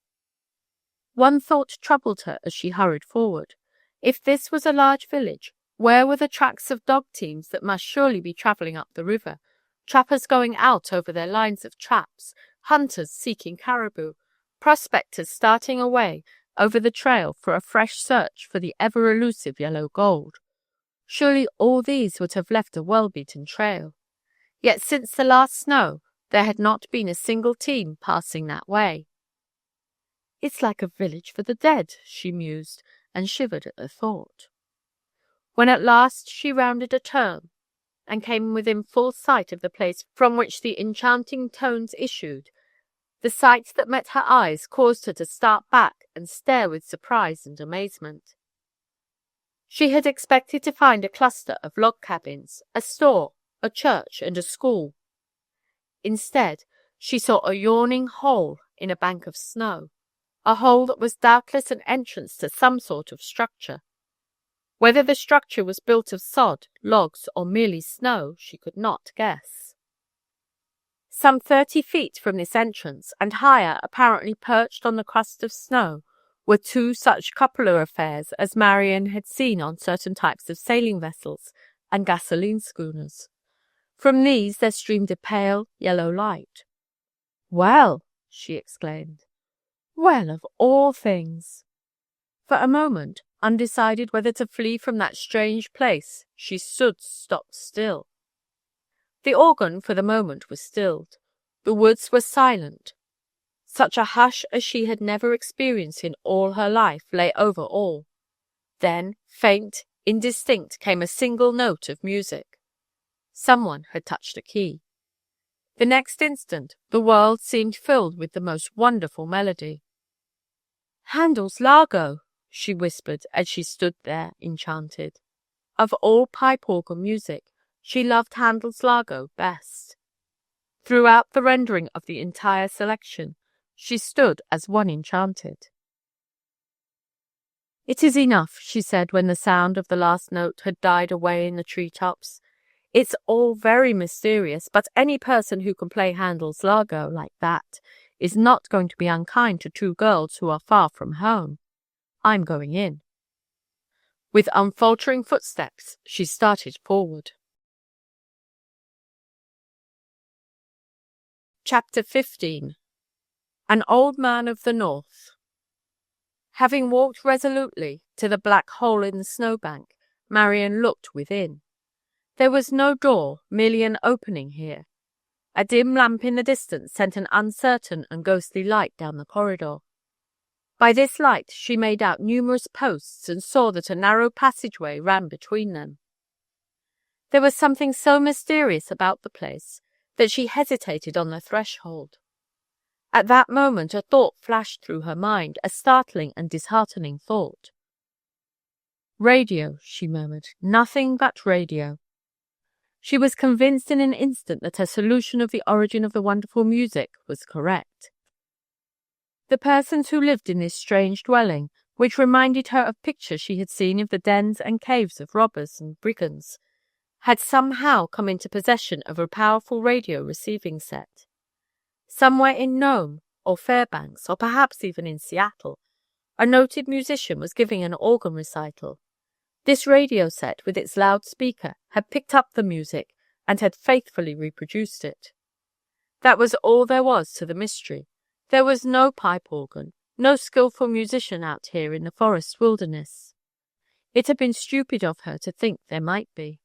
One thought troubled her as she hurried forward. If this was a large village, where were the tracks of dog teams that must surely be travelling up the river, trappers going out over their lines of traps, hunters seeking caribou, prospectors starting away over the trail for a fresh search for the ever-elusive yellow gold? Surely all these would have left a well-beaten trail. Yet since the last snow, there had not been a single team passing that way. It's like a village for the dead, she mused, and shivered at the thought. When at last she rounded a turn, and came within full sight of the place from which the enchanting tones issued, the sight that met her eyes caused her to start back and stare with surprise and amazement. She had expected to find a cluster of log cabins, a store, a church, and a school. Instead, she saw a yawning hole in a bank of snow, a hole that was doubtless an entrance to some sort of structure. Whether the structure was built of sod, logs, or merely snow, she could not guess. Some 30 feet from this entrance, and higher, apparently perched on the crust of snow, were two such cupola affairs as Marian had seen on certain types of sailing vessels and gasoline schooners. From these there streamed a pale yellow light. "Well!" she exclaimed. "Well, of all things!" For a moment, undecided whether to flee from that strange place, she stood stock still. The organ for the moment was stilled. The woods were silent. Such a hush as she had never experienced in all her life lay over all. Then, faint, indistinct, came a single note of music. Someone had touched a key. The next instant, the world seemed filled with the most wonderful melody. "Handel's Largo," she whispered as she stood there enchanted. Of all pipe organ music, she loved Handel's Largo best. Throughout the rendering of the entire selection, she stood as one enchanted. "It is enough," she said when the sound of the last note had died away in the treetops. "It's all very mysterious, but any person who can play Handel's Largo like that is not going to be unkind to two girls who are far from home. I'm going in." With unfaltering footsteps, she started forward. Chapter 15. An Old Man of the North. Having walked resolutely to the black hole in the snowbank, Marian looked within. There was no door, merely an opening here. A dim lamp in the distance sent an uncertain and ghostly light down the corridor. By this light she made out numerous posts and saw that a narrow passageway ran between them. There was something so mysterious about the place that she hesitated on the threshold. At that moment a thought flashed through her mind, a startling and disheartening thought. "Radio," she murmured, "nothing but radio." She was convinced in an instant that her solution of the origin of the wonderful music was correct. The persons who lived in this strange dwelling, which reminded her of pictures she had seen of the dens and caves of robbers and brigands, had somehow come into possession of a powerful radio receiving set. Somewhere in Nome, or Fairbanks, or perhaps even in Seattle, a noted musician was giving an organ recital. This radio set, with its loudspeaker, had picked up the music and had faithfully reproduced it. That was all there was to the mystery. There was no pipe organ, no skillful musician out here in the forest wilderness. It had been stupid of her to think there might be.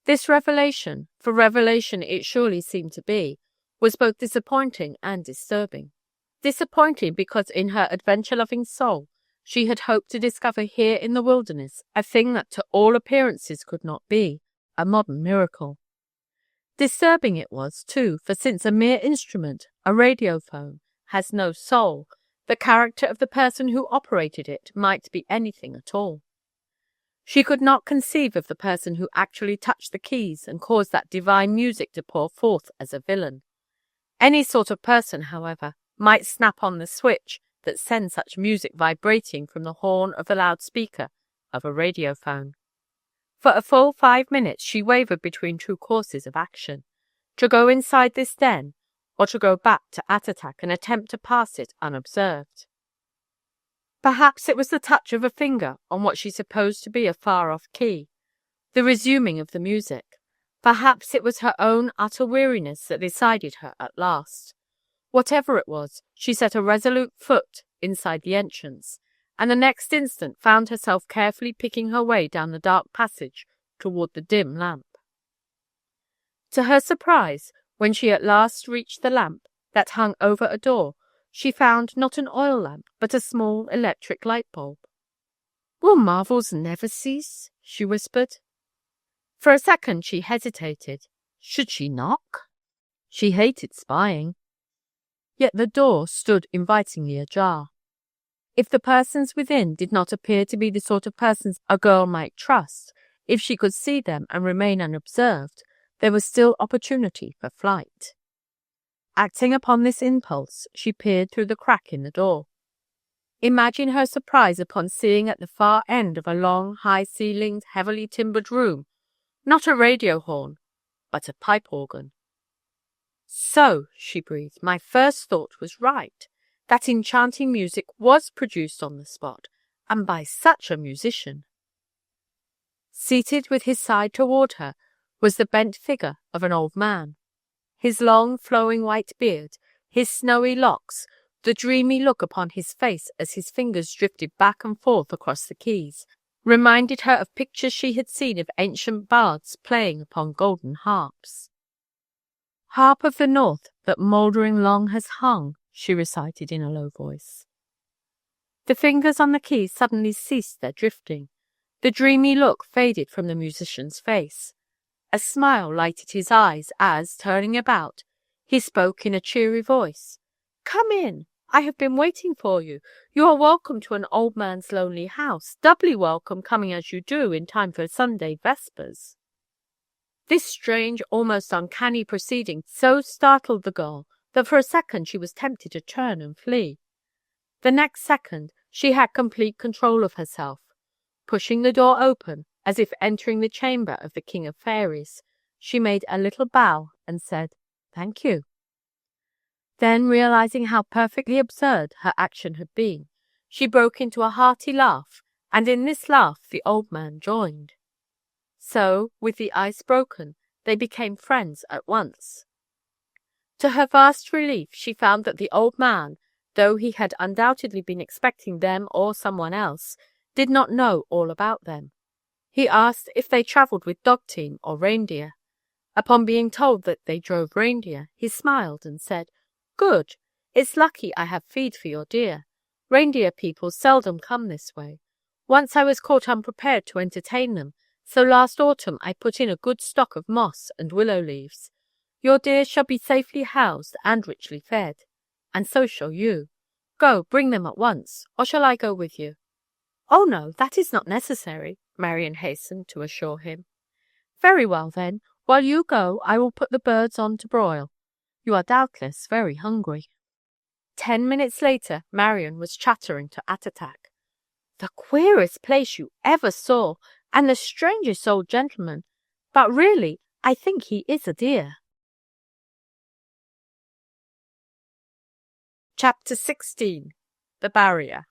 This revelation, for revelation it surely seemed to be, was both disappointing and disturbing. Disappointing because in her adventure-loving soul she had hoped to discover here in the wilderness a thing that to all appearances could not be, a modern miracle. Disturbing it was, too, for since a mere instrument, a radiophone, has no soul, the character of the person who operated it might be anything at all. She could not conceive of the person who actually touched the keys and caused that divine music to pour forth as a villain. Any sort of person, however, might snap on the switch that sends such music vibrating from the horn of the loudspeaker of a radiophone. For a full 5 minutes she wavered between two courses of action: to go inside this den, or to go back to Attatak and attempt to pass it unobserved. Perhaps it was the touch of a finger on what she supposed to be a far-off key, the resuming of the music. Perhaps it was her own utter weariness that decided her at last. Whatever it was, she set a resolute foot inside the entrance, and the next instant found herself carefully picking her way down the dark passage toward the dim lamp. To her surprise, when she at last reached the lamp that hung over a door, she found not an oil lamp, but a small electric light bulb. "Will marvels never cease?" she whispered. For a second she hesitated. Should she knock? She hated spying. Yet the door stood invitingly ajar. If the persons within did not appear to be the sort of persons a girl might trust, if she could see them and remain unobserved, there was still opportunity for flight. Acting upon this impulse, she peered through the crack in the door. Imagine her surprise upon seeing at the far end of a long, high-ceilinged, heavily timbered room, not a radio horn, but a pipe organ. "So," she breathed, "my first thought was right. that enchanting music was produced on the spot, and by such a musician. Seated with his side toward her was the bent figure of an old man. His long flowing white beard, his snowy locks, the dreamy look upon his face as his fingers drifted back and forth across the keys, reminded her of pictures she had seen of ancient bards playing upon golden harps. "Harp of the North that mouldering long has hung," she recited in a low voice. The fingers on the keys suddenly ceased their drifting. The dreamy look faded from the musician's face. A smile lighted his eyes as, turning about, he spoke in a cheery voice. "Come in. I have been waiting for you. You are welcome to an old man's lonely house, doubly welcome coming as you do in time for Sunday vespers." This strange, almost uncanny proceeding so startled the girl that for a second she was tempted to turn and flee. The next second she had complete control of herself. Pushing the door open, as if entering the chamber of the King of Fairies, she made a little bow and said, "Thank you." Then, realizing how perfectly absurd her action had been, she broke into a hearty laugh, and in this laugh the old man joined. So, with the ice broken, they became friends at once. To her vast relief, she found that the old man, though he had undoubtedly been expecting them or someone else, did not know all about them. He asked if they travelled with dog-team or reindeer. Upon being told that they drove reindeer, he smiled and said, "Good. It's lucky I have feed for your deer. Reindeer people seldom come this way. Once I was caught unprepared to entertain them, so last autumn I put in a good stock of moss and willow leaves. Your deer shall be safely housed and richly fed, and so shall you. Go, bring them at once, or shall I go with you?" "Oh no, that is not necessary," Marian hastened to assure him. "Very well then, while you go I will put the birds on to broil. You are doubtless very hungry." 10 minutes later Marian was chattering to Attatak. "The queerest place you ever saw, and the strangest old gentleman, but really I think he is a deer." Chapter 16. The Barrier.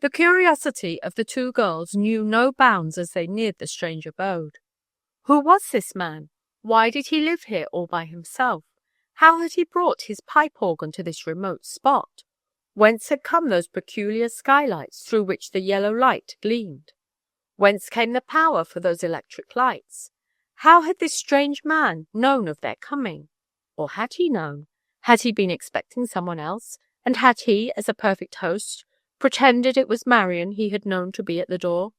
The curiosity of the two girls knew no bounds as they neared the strange abode. Who was this man? Why did he live here all by himself? How had he brought his pipe organ to this remote spot? Whence had come those peculiar skylights through which the yellow light gleamed? Whence came the power for those electric lights? How had this strange man known of their coming? Or had he known? Had he been expecting someone else? And had he, as a perfect host, pretended it was Marian he had known to be at the door?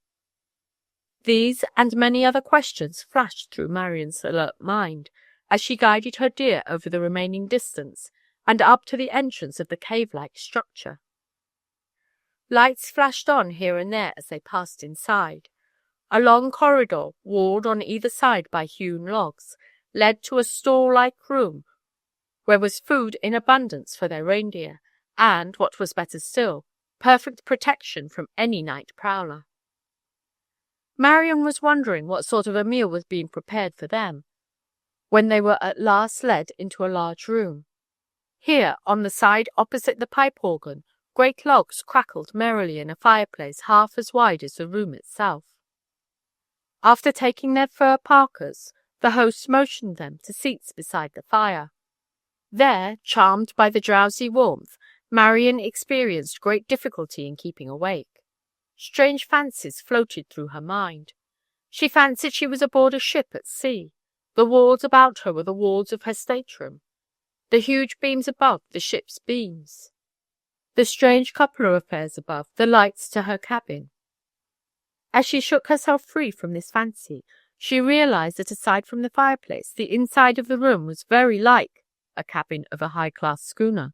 These and many other questions flashed through Marian's alert mind as she guided her deer over the remaining distance and up to the entrance of the cave-like structure. Lights flashed on here and there as they passed inside. A long corridor, walled on either side by hewn logs, led to a stall-like room where was food in abundance for their reindeer, and, what was better still, perfect protection from any night prowler. Marian was wondering what sort of a meal was being prepared for them, when they were at last led into a large room. Here, on the side opposite the pipe organ, great logs crackled merrily in a fireplace half as wide as the room itself. After taking their fur parkas, the host motioned them to seats beside the fire. There, charmed by the drowsy warmth, Marian experienced great difficulty in keeping awake. Strange fancies floated through her mind. She fancied she was aboard a ship at sea. The walls about her were the walls of her stateroom. The huge beams above, the ship's beams. The strange cupola affairs above, the lights to her cabin. As she shook herself free from this fancy, she realized that aside from the fireplace, the inside of the room was very like a cabin of a high-class schooner.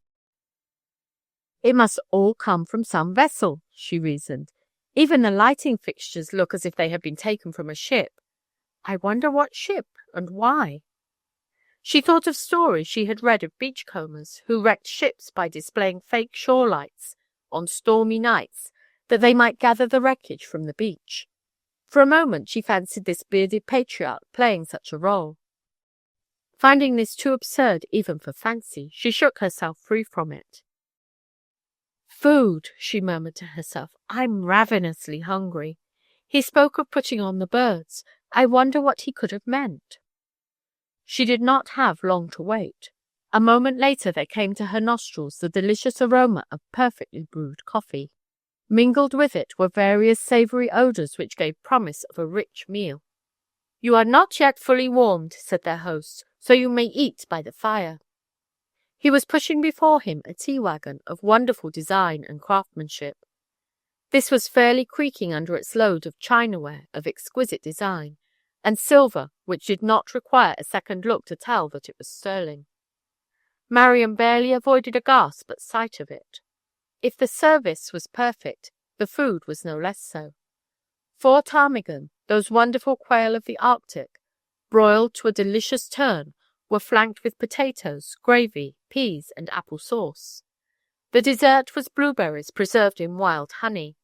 It must all come from some vessel, she reasoned. Even the lighting fixtures look as if they had been taken from a ship. I wonder what ship and why? She thought of stories she had read of beachcombers who wrecked ships by displaying fake shore lights on stormy nights that they might gather the wreckage from the beach. For a moment she fancied this bearded patriarch playing such a role. Finding this too absurd even for fancy, she shook herself free from it. Food, she murmured to herself. I'm ravenously hungry. He spoke of putting on the birds. I wonder what he could have meant. She did not have long to wait. A moment later there came to her nostrils the delicious aroma of perfectly brewed coffee. Mingled with it were various savoury odours which gave promise of a rich meal. You are not yet fully warmed, said their host, so you may eat by the fire. He was pushing before him a tea-wagon of wonderful design and craftsmanship. This was fairly creaking under its load of chinaware of exquisite design, and silver which did not require a second look to tell that it was sterling. Marian barely avoided a gasp at sight of it. If the service was perfect, the food was no less so. 4 ptarmigan, those wonderful quail of the Arctic, broiled to a delicious turn, were flanked with potatoes, gravy, peas, and apple sauce. The dessert was blueberries preserved in wild honey.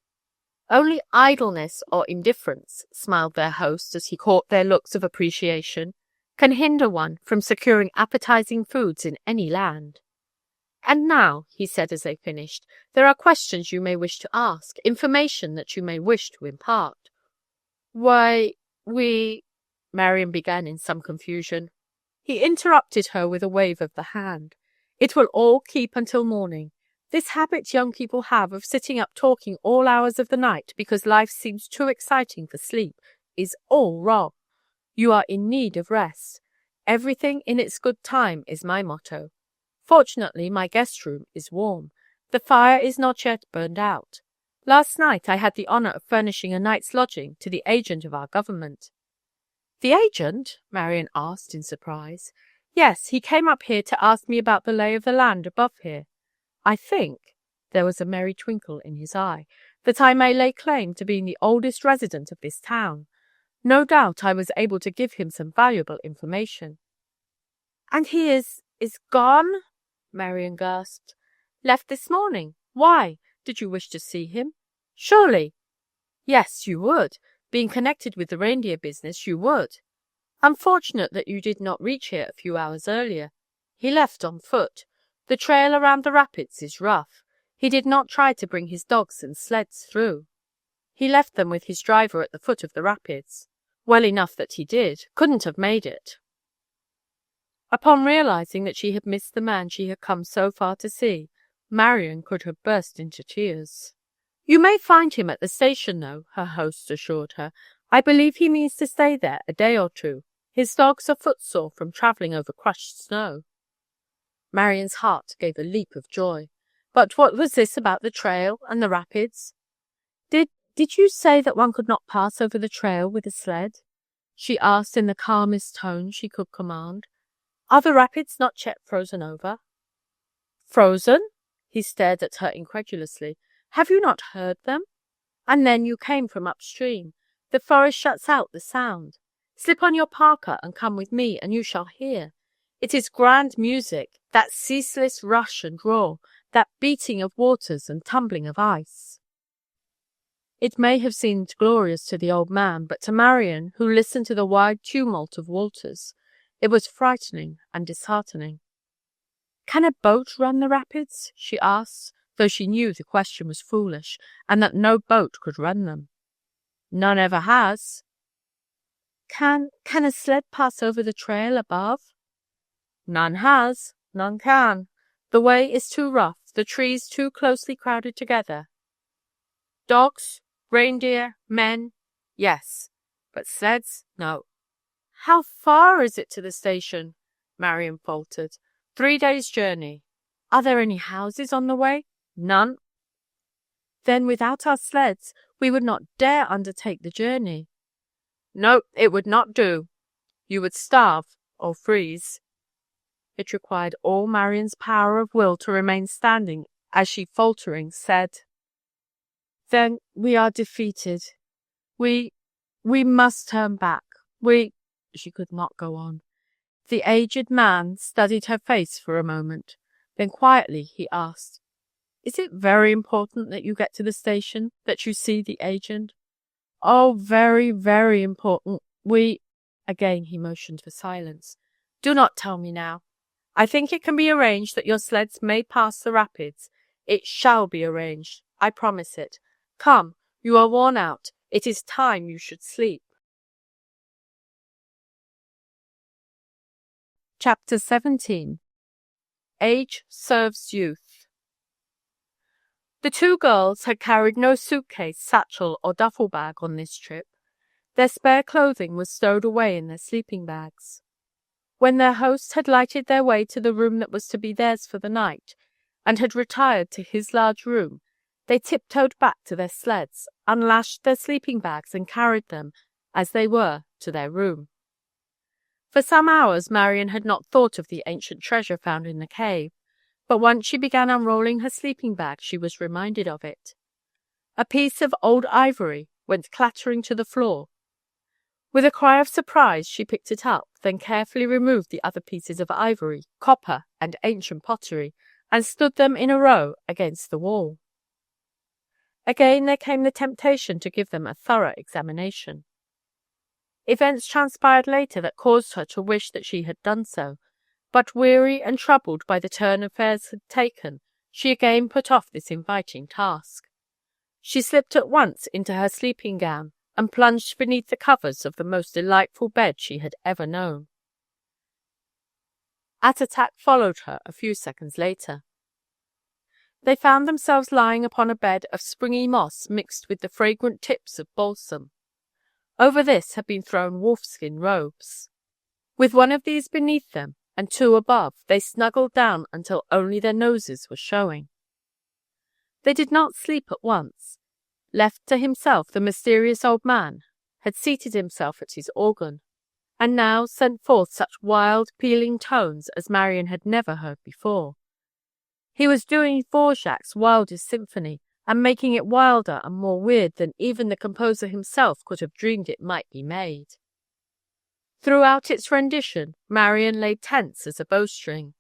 Only idleness or indifference, smiled their host as he caught their looks of appreciation, can hinder one from securing appetizing foods in any land. And now, he said as they finished, there are questions you may wish to ask, information that you may wish to impart. Why, Marian began in some confusion. He interrupted her with a wave of the hand. It will all keep until morning. This habit young people have of sitting up talking all hours of the night because life seems too exciting for sleep is all wrong. You are in need of rest. Everything in its good time is my motto. Fortunately, my guest room is warm. The fire is not yet burned out. Last night I had the honour of furnishing a night's lodging to the agent of our government. The agent? Marian asked in surprise. Yes, he came up here to ask me about the lay of the land above here. I think, there was a merry twinkle in his eye, that I may lay claim to being the oldest resident of this town. No doubt I was able to give him some valuable information. And he is gone? Marian gasped. Left this morning. Why? Did you wish to see him? Surely. Yes, you would. Being connected with the reindeer business, you would. Unfortunate that you did not reach here a few hours earlier. He left on foot. The trail around the rapids is rough. He did not try to bring his dogs and sleds through. He left them with his driver at the foot of the rapids. Well enough that he did. Couldn't have made it. Upon realizing that she had missed the man she had come so far to see, Marian could have burst into tears. You may find him at the station, though, her host assured her. I believe he means to stay there a day or two. His dogs are footsore from travelling over crushed snow. Marian's heart gave a leap of joy. But what was this about the trail and the rapids? Did you say that one could not pass over the trail with a sled? She asked in the calmest tone she could command. Are the rapids not yet frozen over? Frozen? He stared at her incredulously. Have you not heard them? And then you came from upstream. The forest shuts out the sound. Slip on your parka and come with me, and you shall hear. It is grand music, that ceaseless rush and roar, that beating of waters and tumbling of ice. It may have seemed glorious to the old man, but to Marian, who listened to the wide tumult of waters, it was frightening and disheartening. Can a boat run the rapids? She asked, though she knew the question was foolish, and that no boat could run them. None ever has. Can a sled pass over the trail above? None has, none can. The way is too rough, the trees too closely crowded together. Dogs, reindeer, men, yes, but sleds, no. How far is it to the station? Marian faltered. 3 days' journey. Are there any houses on the way? None. Then without our sleds, we would not dare undertake the journey. No, it would not do. You would starve or freeze. It required all Marian's power of will to remain standing as she faltering said, Then we are defeated. We must turn back. She could not go on. The aged man studied her face for a moment. Then quietly he asked, Is it very important that you get to the station, that you see the agent? Oh, very, very important. Again he motioned for silence. Do not tell me now. I think it can be arranged that your sleds may pass the rapids. It shall be arranged. I promise it. Come, you are worn out. It is time you should sleep. Chapter 17. Age Serves Youth. The two girls had carried no suitcase, satchel, or duffel bag on this trip. Their spare clothing was stowed away in their sleeping bags. When their host had lighted their way to the room that was to be theirs for the night, and had retired to his large room, they tiptoed back to their sleds, unlashed their sleeping bags, and carried them, as they were, to their room. For some hours Marian had not thought of the ancient treasure found in the cave, but once she began unrolling her sleeping bag she was reminded of it. A piece of old ivory went clattering to the floor. With a cry of surprise she picked it up, then carefully removed the other pieces of ivory, copper, and ancient pottery, and stood them in a row against the wall. Again there came the temptation to give them a thorough examination. Events transpired later that caused her to wish that she had done so, but weary and troubled by the turn affairs had taken, she again put off this inviting task. She slipped at once into her sleeping gown, and plunged beneath the covers of the most delightful bed she had ever known. Attatak followed her a few seconds later. They found themselves lying upon a bed of springy moss mixed with the fragrant tips of balsam. Over this had been thrown wolfskin robes. With one of these beneath them, and two above, they snuggled down until only their noses were showing. They did not sleep at once. Left to himself, the mysterious old man had seated himself at his organ, and now sent forth such wild, pealing tones as Marian had never heard before. He was doing Dvorak's wildest symphony, and making it wilder and more weird than even the composer himself could have dreamed it might be made. Throughout its rendition, Marian lay tense as a bowstring.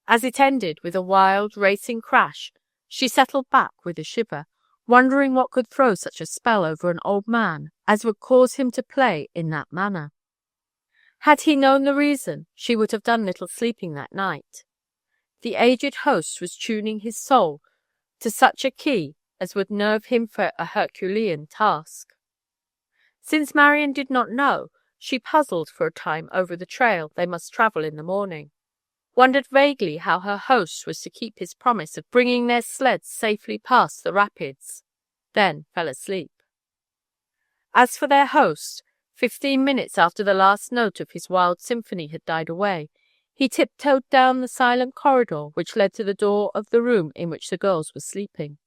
As it ended with a wild, racing crash, she settled back with a shiver, wondering what could throw such a spell over an old man as would cause him to play in that manner. Had he known the reason, she would have done little sleeping that night. The aged host was tuning his soul to such a key as would nerve him for a Herculean task. Since Marian did not know, she puzzled for a time over the trail they must travel in the morning, wondered vaguely how her host was to keep his promise of bringing their sleds safely past the rapids, then fell asleep. As for their host, 15 minutes after the last note of his wild symphony had died away, he tiptoed down the silent corridor which led to the door of the room in which the girls were sleeping.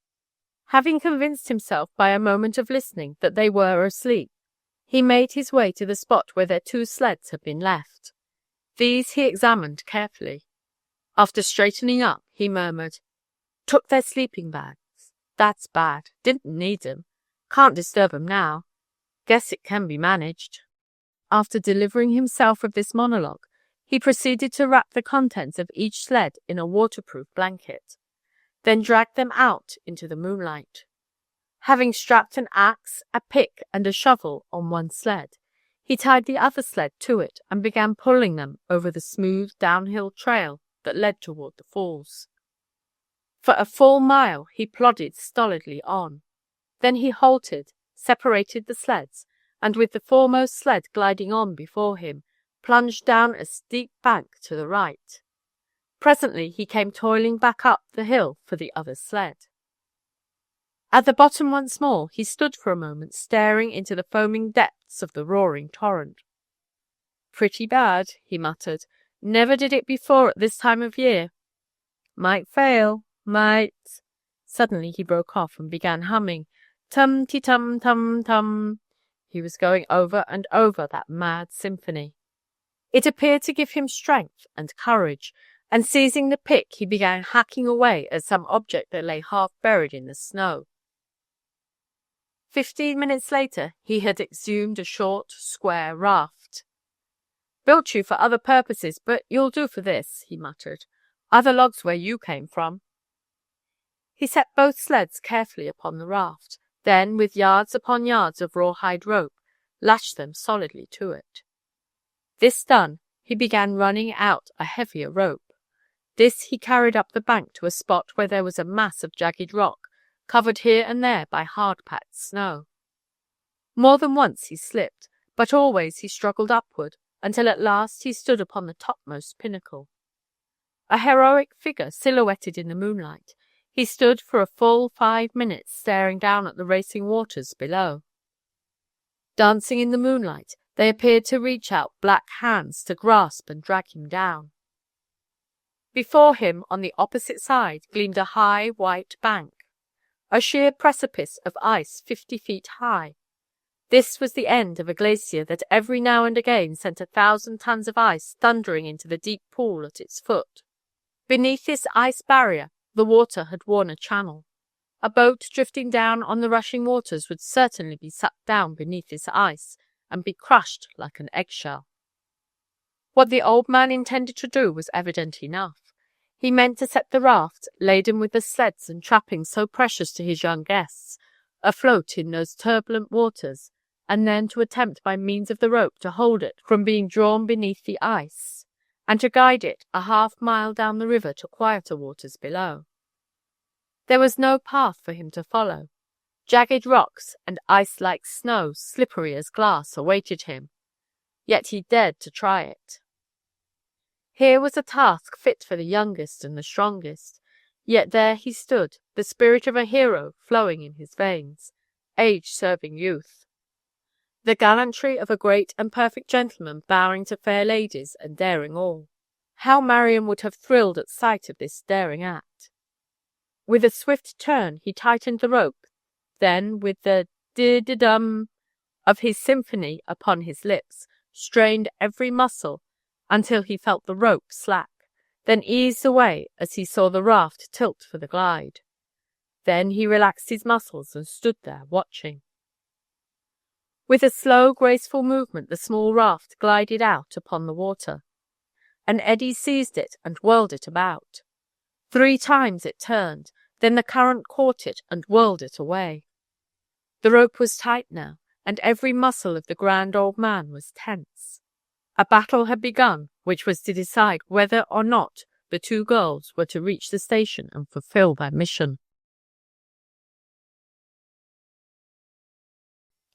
Having convinced himself by a moment of listening that they were asleep, he made his way to the spot where their two sleds had been left. These he examined carefully. After straightening up, he murmured, "Took their sleeping bags. That's bad. Didn't need 'em. Can't disturb 'em now. Guess it can be managed." After delivering himself of this monologue, he proceeded to wrap the contents of each sled in a waterproof blanket, then dragged them out into the moonlight. Having strapped an axe, a pick, and a shovel on one sled, he tied the other sled to it and began pulling them over the smooth downhill trail that led toward the falls. For a full mile he plodded stolidly on. Then he halted, separated the sleds, and with the foremost sled gliding on before him, plunged down a steep bank to the right. Presently he came toiling back up the hill for the other sled. At the bottom once more, he stood for a moment staring into the foaming depths of the roaring torrent. "Pretty bad," he muttered. "Never did it before at this time of year. Might fail, might—" Suddenly he broke off and began humming, "Tum-ti-tum-tum-tum." He was going over and over that mad symphony. It appeared to give him strength and courage, and seizing the pick he began hacking away at some object that lay half buried in the snow. 15 minutes later he had exhumed a short, square raft. "Built you for other purposes, but you'll do for this," he muttered. "Other logs where you came from." He set both sleds carefully upon the raft, then, with yards upon yards of rawhide rope, lashed them solidly to it. This done, he began running out a heavier rope. This he carried up the bank to a spot where there was a mass of jagged rock, covered here and there by hard-packed snow. More than once he slipped, but always he struggled upward, until at last he stood upon the topmost pinnacle. A heroic figure silhouetted in the moonlight, he stood for a full 5 minutes staring down at the racing waters below. Dancing in the moonlight, they appeared to reach out black hands to grasp and drag him down. Before him, on the opposite side, gleamed a high white bank, a sheer precipice of ice 50 feet high. This was the end of a glacier that every now and again sent 1,000 tons of ice thundering into the deep pool at its foot. Beneath this ice barrier, the water had worn a channel. A boat drifting down on the rushing waters would certainly be sucked down beneath this ice and be crushed like an eggshell. What the old man intended to do was evident enough. He meant to set the raft, laden with the sleds and trappings so precious to his young guests, afloat in those turbulent waters, and then to attempt by means of the rope to hold it from being drawn beneath the ice, and to guide it a half-mile down the river to quieter waters below. There was no path for him to follow. Jagged rocks and ice-like snow, slippery as glass, awaited him. Yet he dared to try it. Here was a task fit for the youngest and the strongest, yet there he stood, the spirit of a hero flowing in his veins, age serving youth. The gallantry of a great and perfect gentleman bowing to fair ladies and daring all. How Marian would have thrilled at sight of this daring act. With a swift turn he tightened the rope, then with the did-dum of his symphony upon his lips, strained every muscle until he felt the rope slack, then eased away as he saw the raft tilt for the glide. Then he relaxed his muscles and stood there watching. With a slow, graceful movement the small raft glided out upon the water. An eddy seized it and whirled it about. 3 times it turned, then the current caught it and whirled it away. The rope was tight now, and every muscle of the grand old man was tense. A battle had begun, which was to decide whether or not the 2 girls were to reach the station and fulfill their mission.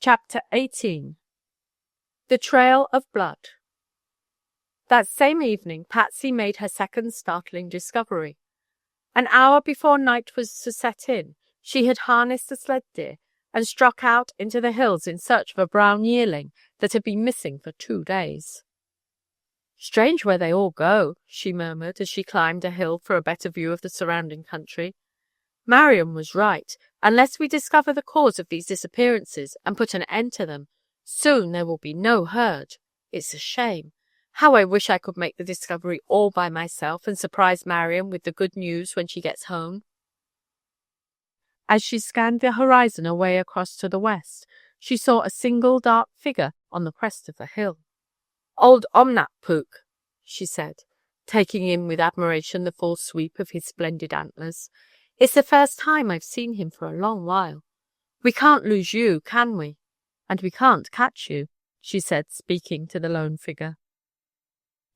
Chapter 18. The Trail of Blood. That same evening Patsy made her second startling discovery. An hour before night was to set in, she had harnessed a sled deer and struck out into the hills in search of a brown yearling that had been missing for 2 days. "Strange where they all go," she murmured as she climbed a hill for a better view of the surrounding country. Marian was right. Unless we discover the cause of these disappearances and put an end to them, soon there will be no herd. It's a shame. How I wish I could make the discovery all by myself and surprise Marian with the good news when she gets home. As she scanned the horizon away across to the west, she saw a single dark figure on the crest of the hill. "Old Omnapuk," she said, taking in with admiration the full sweep of his splendid antlers. "It's the first time I've seen him for a long while. We can't lose you, can we? And we can't catch you," she said, speaking to the lone figure.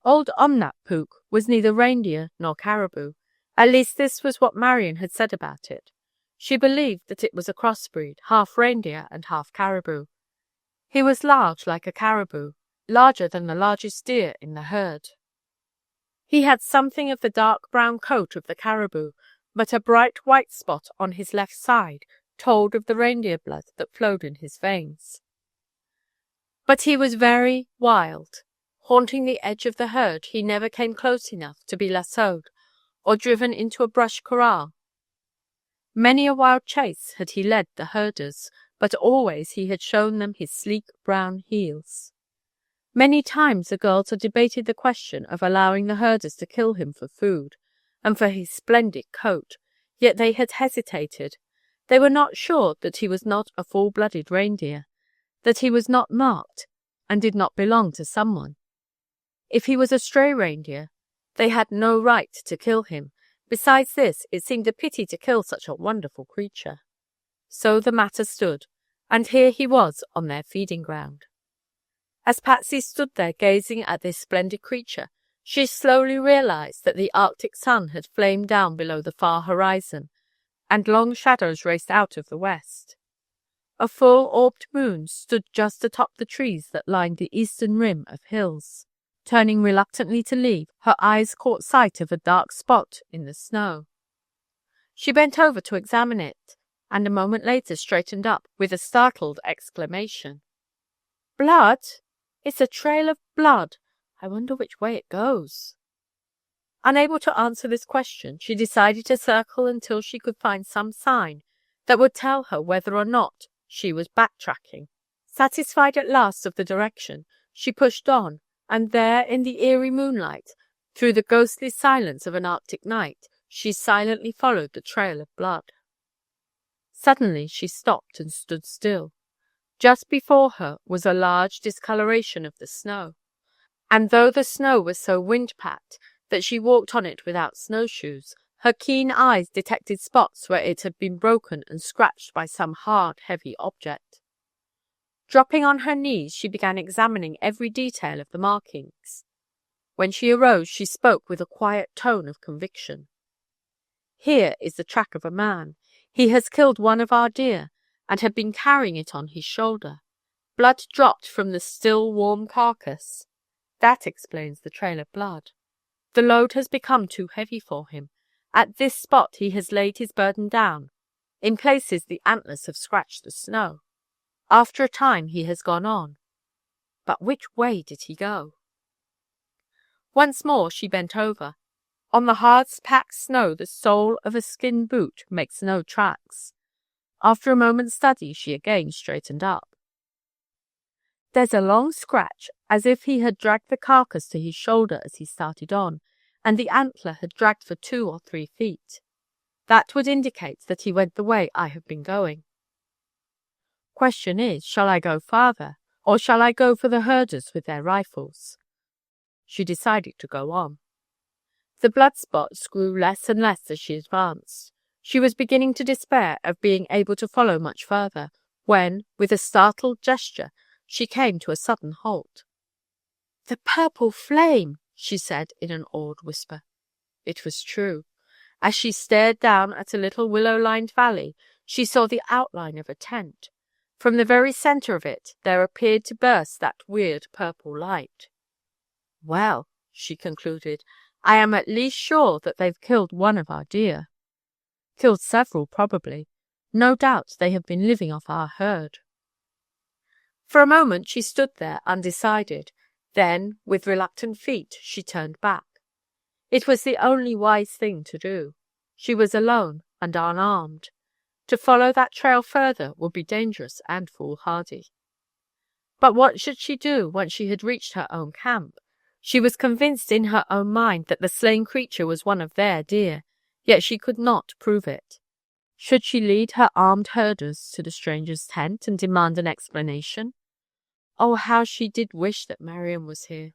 Old Omnapuk was neither reindeer nor caribou. At least this was what Marian had said about it. She believed that it was a crossbreed, half reindeer and half caribou. He was large like a caribou, larger than the largest deer in the herd. He had something of the dark brown coat of the caribou, but a bright white spot on his left side told of the reindeer blood that flowed in his veins. But he was very wild. Haunting the edge of the herd, he never came close enough to be lassoed or driven into a brush corral. Many a wild chase had he led the herders, but always he had shown them his sleek brown heels. Many times the girls had debated the question of allowing the herders to kill him for food, and for his splendid coat, yet they had hesitated. They were not sure that he was not a full-blooded reindeer, that he was not marked, and did not belong to someone. If he was a stray reindeer, they had no right to kill him. Besides this, it seemed a pity to kill such a wonderful creature. So the matter stood, and here he was on their feeding ground. As Patsy stood there gazing at this splendid creature, She slowly realized that the Arctic sun had flamed down below the far horizon, and long shadows raced out of the west. A full-orbed moon stood just atop the trees that lined the eastern rim of hills. Turning reluctantly to leave, her eyes caught sight of a dark spot in the snow. She bent over to examine it, and a moment later straightened up with a startled exclamation. "Blood? It's a trail of blood. I wonder which way it goes." Unable to answer this question, she decided to circle until she could find some sign that would tell her whether or not she was backtracking. Satisfied at last of the direction, she pushed on, and there in the eerie moonlight, through the ghostly silence of an Arctic night, she silently followed the trail of blood. Suddenly she stopped and stood still. Just before her was a large discoloration of the snow, and though the snow was so wind-packed that she walked on it without snowshoes, her keen eyes detected spots where it had been broken and scratched by some hard, heavy object. Dropping on her knees, she began examining every detail of the markings. When she arose, she spoke with a quiet tone of conviction. "Here is the track of a man. He has killed one of our deer, and had been carrying it on his shoulder. Blood dropped from the still warm carcass. That explains the trail of blood. The load has become too heavy for him. At this spot he has laid his burden down. In places the antlers have scratched the snow. After a time he has gone on. But which way did he go?" Once more she bent over. On the hard-packed snow the sole of a skin boot makes no tracks. After a moment's study she again straightened up. "There's a long scratch, as if he had dragged the carcass to his shoulder as he started on, and the antler had dragged for 2 or 3 feet. That would indicate that he went the way I have been going. Question is, shall I go farther, or shall I go for the herders with their rifles?" She decided to go on. The blood spots grew less and less as she advanced. She was beginning to despair of being able to follow much further, when, with a startled gesture, she came to a sudden halt. "The purple flame!" she said in an awed whisper. It was true. As she stared down at a little willow-lined valley, she saw the outline of a tent. From the very centre of it there appeared to burst that weird purple light. "Well," she concluded, "I am at least sure that they've killed one of our deer. Killed several, probably. No doubt they have been living off our herd." For a moment she stood there undecided. Then, with reluctant feet, she turned back. It was the only wise thing to do. She was alone and unarmed. To follow that trail further would be dangerous and foolhardy. But what should she do once she had reached her own camp? She was convinced in her own mind that the slain creature was one of their deer, yet she could not prove it. Should she lead her armed herders to the stranger's tent and demand an explanation? Oh, how she did wish that Marian was here.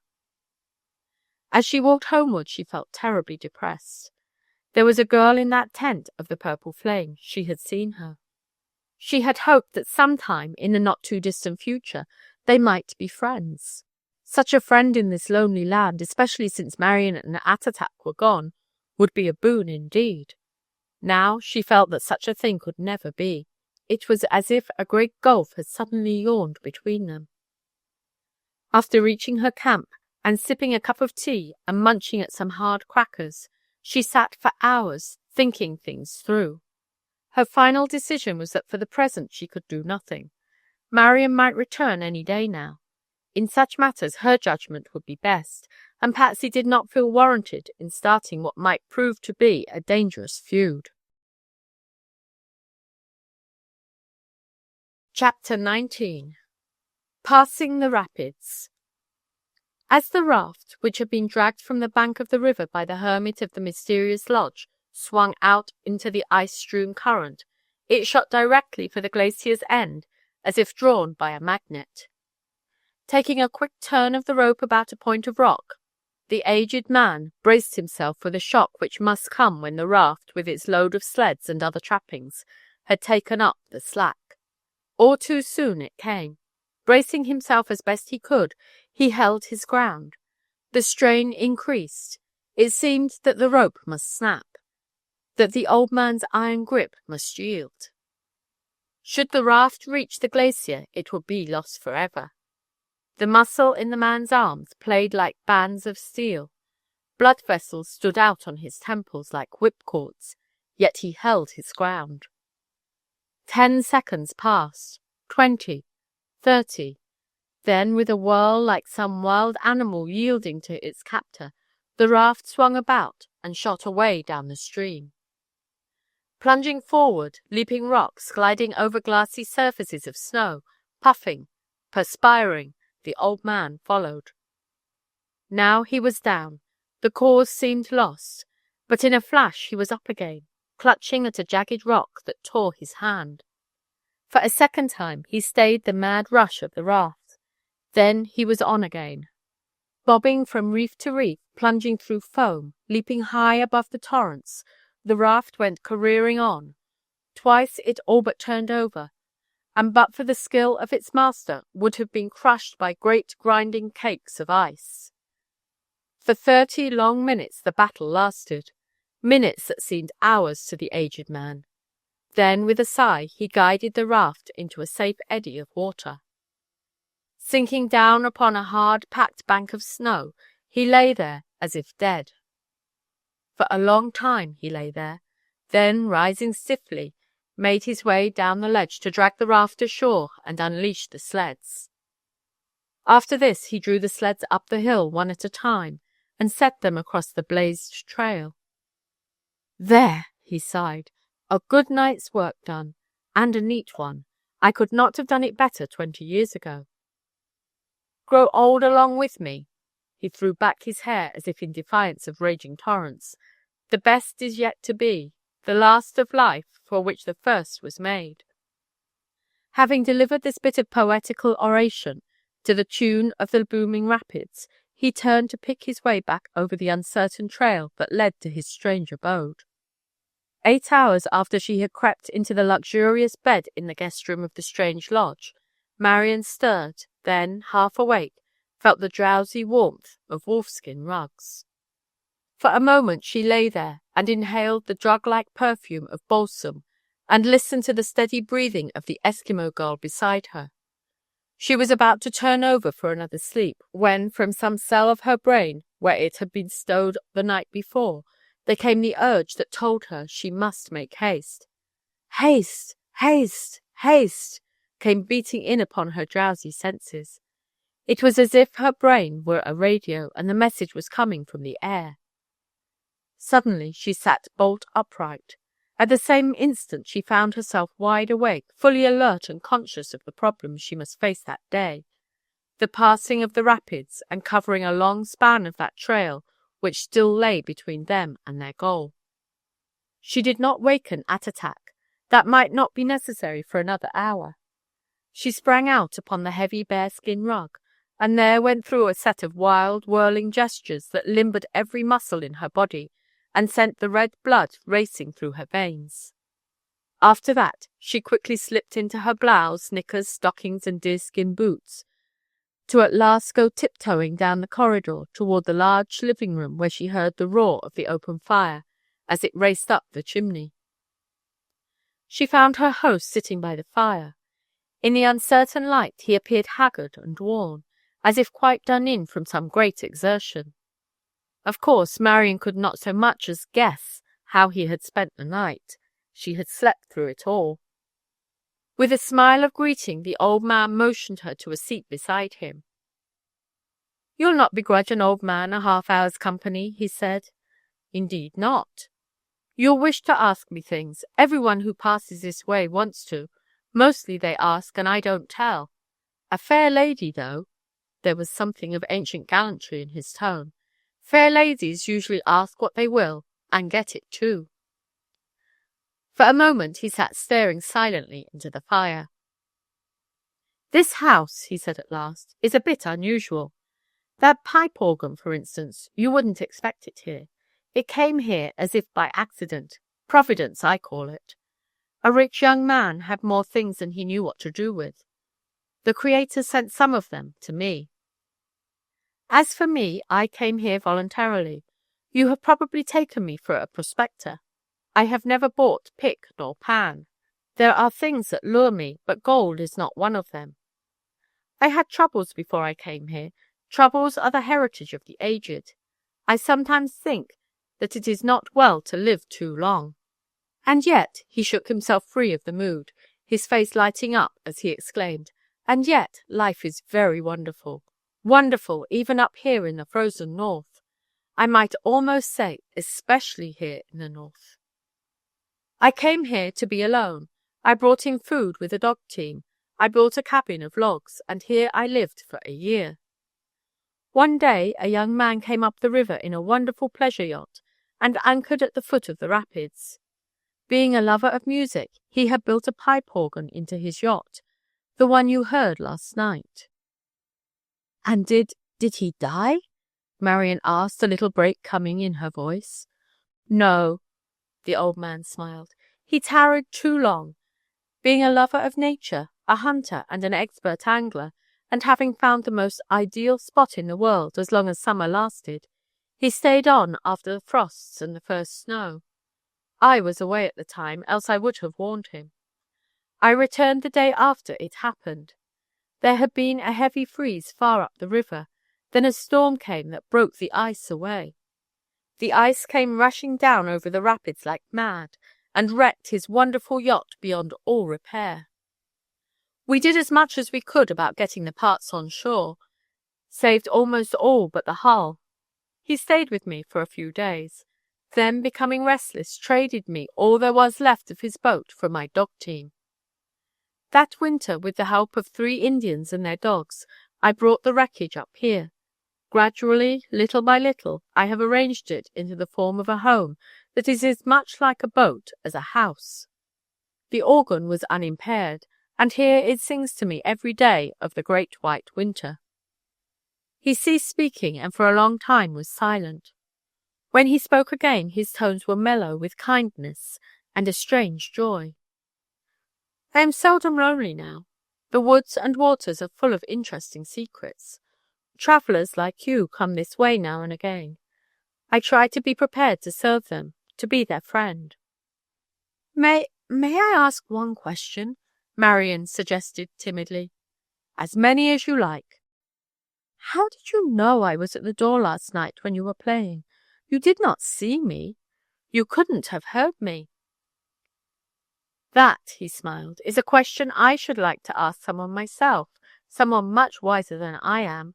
As she walked homeward, she felt terribly depressed. There was a girl in that tent of the purple flame. She had seen her. She had hoped that sometime in the not-too-distant future they might be friends. Such a friend in this lonely land, especially since Marian and Attatak were gone, would be a boon indeed. Now she felt that such a thing could never be. It was as if a great gulf had suddenly yawned between them. After reaching her camp and sipping a cup of tea and munching at some hard crackers, she sat for hours thinking things through. Her final decision was that for the present she could do nothing. Marian might return any day now. In such matters her judgment would be best, and Patsy did not feel warranted in starting what might prove to be a dangerous feud. Chapter 19. Passing the Rapids. As the raft, which had been dragged from the bank of the river by the hermit of the mysterious lodge, swung out into the ice-strewn current, it shot directly for the glacier's end, as if drawn by a magnet. Taking a quick turn of the rope about a point of rock, the aged man braced himself for the shock which must come when the raft, with its load of sleds and other trappings, had taken up the slack. All too soon it came. Bracing himself as best he could, he held his ground. The The strain increased. It seemed that the rope must snap, that the old man's iron grip must yield. Should the raft reach the glacier, it would be lost forever. The muscle in the man's arms played like bands of steel. Blood vessels stood out on his temples like whipcords, yet he held his ground. 10 seconds passed, 20, 30. Then, with a whirl like some wild animal yielding to its captor, the raft swung about and shot away down the stream. Plunging forward, leaping rocks, gliding over glassy surfaces of snow, puffing, perspiring, the old man followed. Now he was down. The cause seemed lost, but in a flash he was up again, clutching at a jagged rock that tore his hand. For a second time he stayed the mad rush of the raft. Then he was on again. Bobbing from reef to reef, plunging through foam, leaping high above the torrents, the raft went careering on. Twice it all but turned over, and but for the skill of its master would have been crushed by great grinding cakes of ice. For 30 long minutes the battle lasted, minutes that seemed hours to the aged man. Then, with a sigh, he guided the raft into a safe eddy of water. Sinking down upon a hard-packed bank of snow, he lay there as if dead. For a long time he lay there, then, rising stiffly, made his way down the ledge to drag the raft ashore and unleash the sleds. After this he drew the sleds up the hill one at a time and set them across the blazed trail. "There," he sighed, "a good night's work done, and a neat one. I could not have done it better 20 years ago. Grow old along with me." He threw back his hair as if in defiance of raging torrents. "The best is yet to be, the last of life for which the first was made." Having delivered this bit of poetical oration to the tune of the booming rapids, he turned to pick his way back over the uncertain trail that led to his strange abode. 8 hours after she had crept into the luxurious bed in the guest room of the strange lodge, Marian stirred, then, half awake, felt the drowsy warmth of wolfskin rugs. For a moment she lay there and inhaled the drug-like perfume of balsam and listened to the steady breathing of the Eskimo girl beside her. She was about to turn over for another sleep when, from some cell of her brain where it had been stowed the night before, there came the urge that told her she must make haste. Haste! Haste! Haste! Came beating in upon her drowsy senses. It was as if her brain were a radio and the message was coming from the air. Suddenly she sat bolt upright. At the same instant she found herself wide awake, fully alert and conscious of the problems she must face that day. The passing of the rapids and covering a long span of that trail which still lay between them and their goal. She did not waken at attack. That might not be necessary for another hour. She sprang out upon the heavy bearskin rug, and there went through a set of wild, whirling gestures that limbered every muscle in her body and sent the red blood racing through her veins. After that, she quickly slipped into her blouse, knickers, stockings, and deerskin boots, to at last go tiptoeing down the corridor toward the large living room where she heard the roar of the open fire as it raced up the chimney. She found her host sitting by the fire. In the uncertain light he appeared haggard and worn, as if quite done in from some great exertion. Of course, Marian could not so much as guess how he had spent the night. She had slept through it all. With a smile of greeting, the old man motioned her to a seat beside him. "You'll not begrudge an old man a half-hour's company," he said. "Indeed not. You'll wish to ask me things. Everyone who passes this way wants to. Mostly they ask, and I don't tell. A fair lady, though," there was something of ancient gallantry in his tone, "fair ladies usually ask what they will, and get it too." For a moment he sat staring silently into the fire. "This house," he said at last, "is a bit unusual. That pipe organ, for instance, you wouldn't expect it here. It came here as if by accident. Providence, I call it. A rich young man had more things than he knew what to do with. The Creator sent some of them to me." As for me, I came here voluntarily. You have probably taken me for a prospector. I have never bought pick nor pan. There are things that lure me, but gold is not one of them. I had troubles before I came here. Troubles are the heritage of the aged. I sometimes think that it is not well to live too long. And yet, he shook himself free of the mood, his face lighting up as he exclaimed, and yet life is very wonderful. Wonderful even up here in the frozen north. I might almost say especially here in the north. I came here to be alone. I brought in food with a dog team. I built a cabin of logs, and here I lived for a year. One day a young man came up the river in a wonderful pleasure yacht and anchored at the foot of the rapids. Being a lover of music, he had built a pipe organ into his yacht, the one you heard last night. And did he die? Marian asked, a little break coming in her voice. No, the old man smiled. He tarried too long. Being a lover of nature, a hunter and an expert angler, and having found the most ideal spot in the world as long as summer lasted, he stayed on after the frosts and the first snow. I was away at the time, else I would have warned him. I returned the day after it happened. There had been a heavy freeze far up the river, then a storm came that broke the ice away. The ice came rushing down over the rapids like mad, and wrecked his wonderful yacht beyond all repair. We did as much as we could about getting the parts on shore, saved almost all but the hull. He stayed with me for a few days, then, becoming restless, traded me all there was left of his boat for my dog team. That winter, with the help of 3 Indians and their dogs, I brought the wreckage up here. Gradually, little by little, I have arranged it into the form of a home that is as much like a boat as a house. The organ was unimpaired, and here it sings to me every day of the great white winter. He ceased speaking, and for a long time was silent. When he spoke again, his tones were mellow with kindness and a strange joy. I am seldom lonely now. The woods and waters are full of interesting secrets. Travellers like you come this way now and again. I try to be prepared to serve them, to be their friend. May I ask one question? Marian suggested timidly. As many as you like. How did you know I was at the door last night when you were playing? You did not see me. You couldn't have heard me. That, he smiled, is a question I should like to ask someone myself, someone much wiser than I am.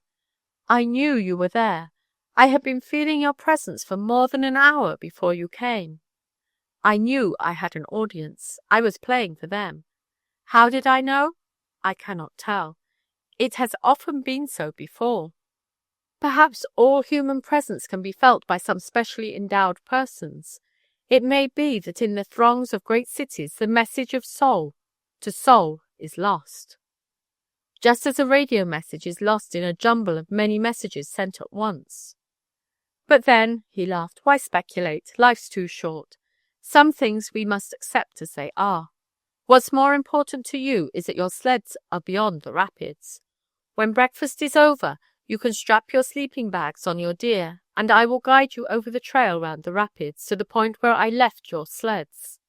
I knew you were there. I had been feeling your presence for more than an hour before you came. I knew I had an audience. I was playing for them. How did I know? I cannot tell. It has often been so before. Perhaps all human presence can be felt by some specially endowed persons. It may be that in the throngs of great cities the message of soul to soul is lost. Just as a radio message is lost in a jumble of many messages sent at once. But then, he laughed, why speculate? Life's too short. Some things we must accept as they are. What's more important to you is that your sleds are beyond the rapids. When breakfast is over, you can strap your sleeping bags on your deer, and I will guide you over the trail round the rapids to the point where I left your sleds.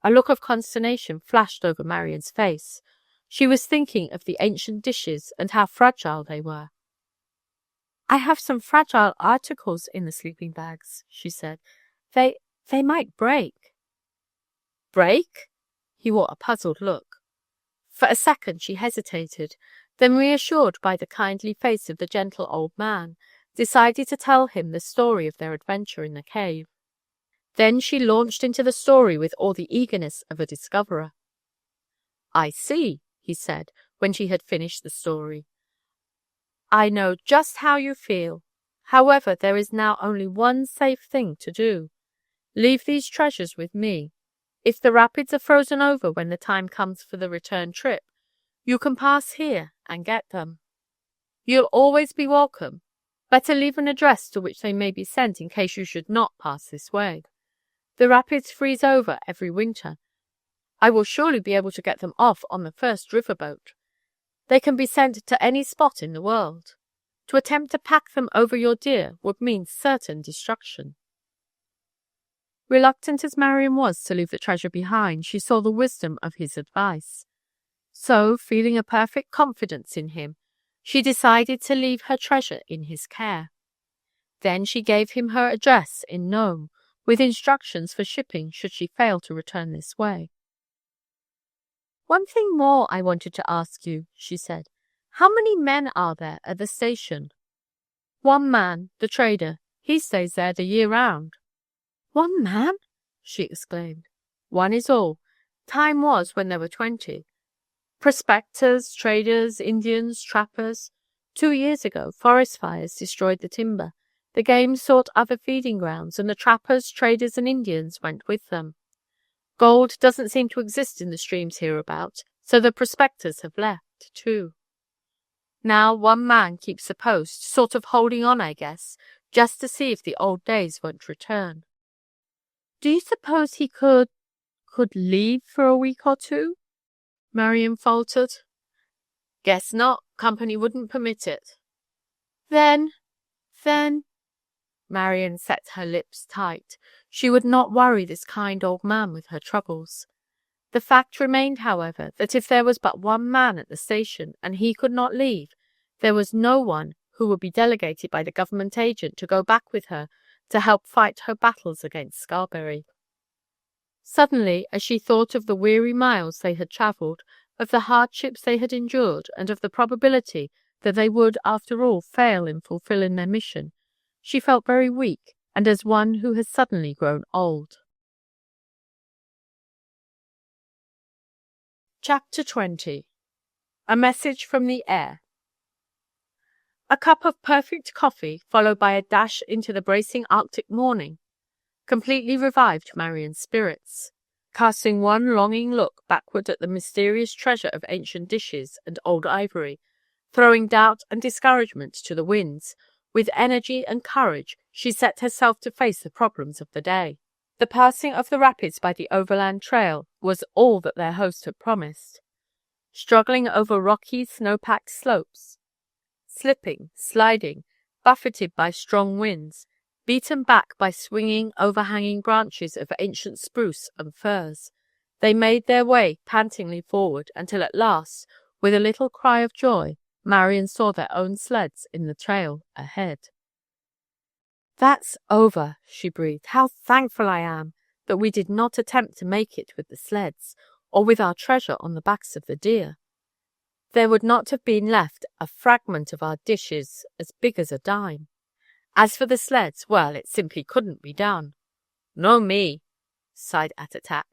A look of consternation flashed over Marian's face. She was thinking of the ancient dishes and how fragile they were. I have some fragile articles in the sleeping bags, she said. They might break. Break? He wore a puzzled look. For a second she hesitated, then, reassured by the kindly face of the gentle old man, decided to tell him the story of their adventure in the cave. Then she launched into the story with all the eagerness of a discoverer. I see, he said, when she had finished the story. I know just how you feel. However, there is now only one safe thing to do. Leave these treasures with me. If the rapids are frozen over when the time comes for the return trip, you can pass here and get them. You'll always be welcome. Better leave an address to which they may be sent in case you should not pass this way. The rapids freeze over every winter. I will surely be able to get them off on the first riverboat. They can be sent to any spot in the world. To attempt to pack them over your deer would mean certain destruction. Reluctant as Marian was to leave the treasure behind, she saw the wisdom of his advice. So, feeling a perfect confidence in him, she decided to leave her treasure in his care. Then she gave him her address in Nome, with instructions for shipping should she fail to return this way. "One thing more I wanted to ask you," she said. "How many men are there at the station?" "One man, the trader. He stays there the year round." "One man?" she exclaimed. "One is all. Time was when there were 20. Prospectors, traders, Indians, trappers. 2 years ago, forest fires destroyed the timber. The game sought other feeding grounds, and the trappers, traders, and Indians went with them. Gold doesn't seem to exist in the streams hereabout, so the prospectors have left, too. Now one man keeps the post, sort of holding on, I guess, just to see if the old days won't return." "Do you suppose he could leave for a week or two?" Marian faltered. "Guess not. Company wouldn't permit it." Then, Marian set her lips tight. She would not worry this kind old man with her troubles. The fact remained, however, that if there was but one man at the station and he could not leave, there was no one who would be delegated by the government agent to go back with her to help fight her battles against Scarberry. Suddenly, as she thought of the weary miles they had travelled, of the hardships they had endured, and of the probability that they would, after all, fail in fulfilling their mission, she felt very weak, and as one who has suddenly grown old. Chapter 20. A Message from the Air. A cup of perfect coffee, followed by a dash into the bracing Arctic morning, completely revived Marian's spirits. Casting one longing look backward at the mysterious treasure of ancient dishes and old ivory, throwing doubt and discouragement to the winds, with energy and courage she set herself to face the problems of the day. The passing of the rapids by the overland trail was all that their host had promised. Struggling over rocky, snow-packed slopes, slipping, sliding, buffeted by strong winds, beaten back by swinging, overhanging branches of ancient spruce and firs, they made their way pantingly forward until at last, with a little cry of joy, Marian saw their own sleds in the trail ahead. "That's over," she breathed. "How thankful I am that we did not attempt to make it with the sleds, or with our treasure on the backs of the deer. There would not have been left a fragment of our dishes as big as a dime. As for the sleds, well, it simply couldn't be done." "No me," sighed Attatak.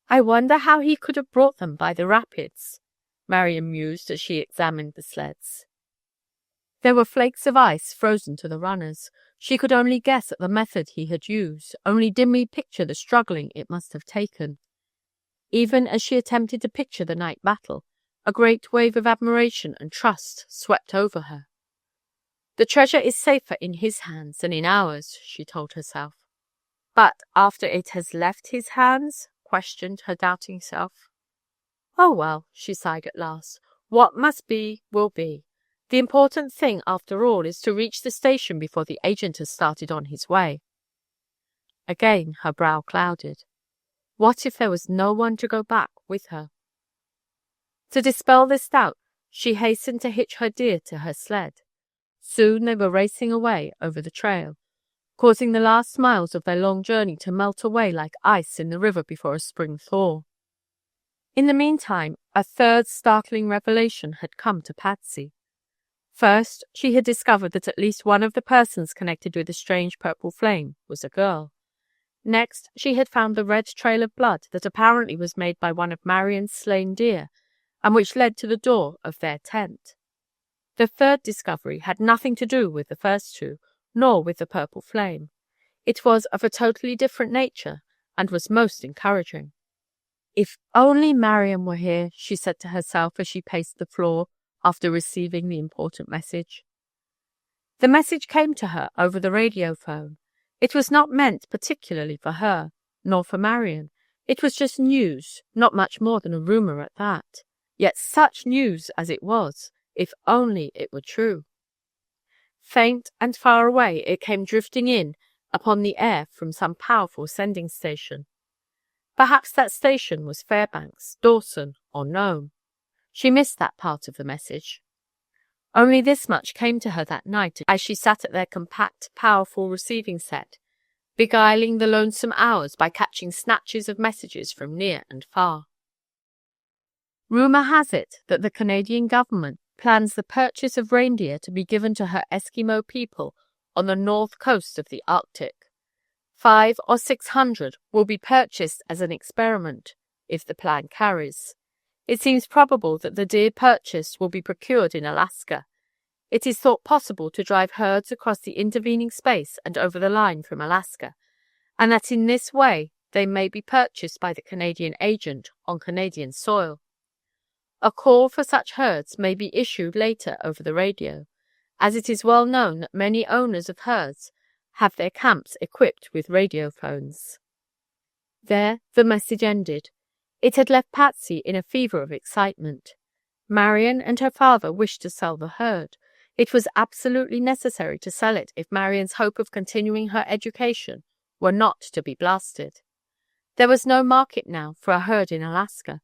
"I wonder how he could have brought them by the rapids," Marian mused as she examined the sleds. There were flakes of ice frozen to the runners. She could only guess at the method he had used, only dimly picture the struggling it must have taken. Even as she attempted to picture the night battle, a great wave of admiration and trust swept over her. "The treasure is safer in his hands than in ours," she told herself. "But after it has left his hands?" questioned her doubting self. "Oh well," she sighed at last, "what must be, will be. The important thing, after all, is to reach the station before the agent has started on his way." Again her brow clouded. What if there was no one to go back with her? To dispel this doubt, she hastened to hitch her deer to her sled. Soon they were racing away over the trail, causing the last miles of their long journey to melt away like ice in the river before a spring thaw. In the meantime, a third startling revelation had come to Patsy. First, she had discovered that at least one of the persons connected with the strange purple flame was a girl. Next, she had found the red trail of blood that apparently was made by one of Marian's slain deer, and which led to the door of their tent. The third discovery had nothing to do with the first two, nor with the purple flame. It was of a totally different nature, and was most encouraging. "If only Marian were here," she said to herself as she paced the floor after receiving the important message. The message came to her over the radio phone. It was not meant particularly for her, nor for Marian. It was just news, not much more than a rumor at that. Yet such news as it was, if only it were true. Faint and far away, it came drifting in upon the air from some powerful sending station. Perhaps that station was Fairbanks, Dawson, or Nome. She missed that part of the message. Only this much came to her that night as she sat at their compact, powerful receiving set, beguiling the lonesome hours by catching snatches of messages from near and far. Rumour has it that the Canadian government plans the purchase of reindeer to be given to her Eskimo people on the north coast of the Arctic. 500 or 600 will be purchased as an experiment, if the plan carries. It seems probable that the deer purchased will be procured in Alaska. It is thought possible to drive herds across the intervening space and over the line from Alaska, and that in this way they may be purchased by the Canadian agent on Canadian soil. A call for such herds may be issued later over the radio, as it is well known that many owners of herds have their camps equipped with radiophones. There the message ended. It had left Patsy in a fever of excitement. Marion and her father wished to sell the herd. It was absolutely necessary to sell it if Marion's hope of continuing her education were not to be blasted. There was no market now for a herd in Alaska.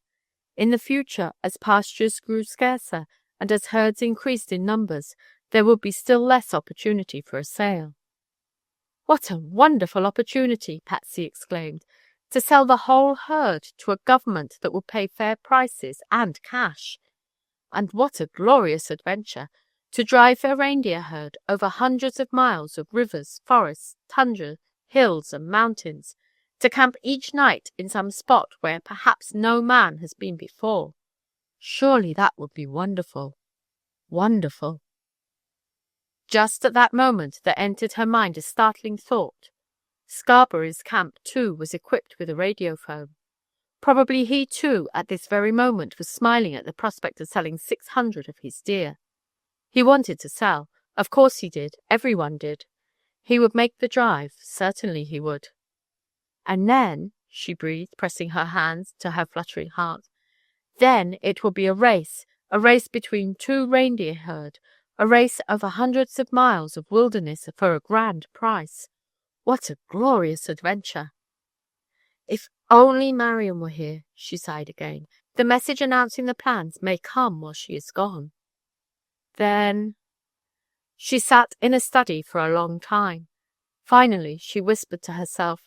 In the future, as pastures grew scarcer and as herds increased in numbers, there would be still less opportunity for a sale. "What a wonderful opportunity," Patsy exclaimed, "to sell the whole herd to a government that would pay fair prices and cash. And what a glorious adventure, to drive a reindeer herd over hundreds of miles of rivers, forests, tundra, hills, and mountains, to camp each night in some spot where perhaps no man has been before. Surely that would be wonderful. Wonderful." Just at that moment there entered her mind a startling thought. Scarberry's camp, too, was equipped with a radiophone. Probably he, too, at this very moment was smiling at the prospect of selling 600 of his deer. He wanted to sell. Of course he did. Everyone did. He would make the drive. Certainly he would. "And then," she breathed, pressing her hands to her fluttering heart, "then it will be a race between two reindeer herd, a race over hundreds of miles of wilderness for a grand price. What a glorious adventure!" "If only Marion were here," she sighed again. "The message announcing the plans may come while she is gone." Then she sat in a study for a long time. Finally she whispered to herself,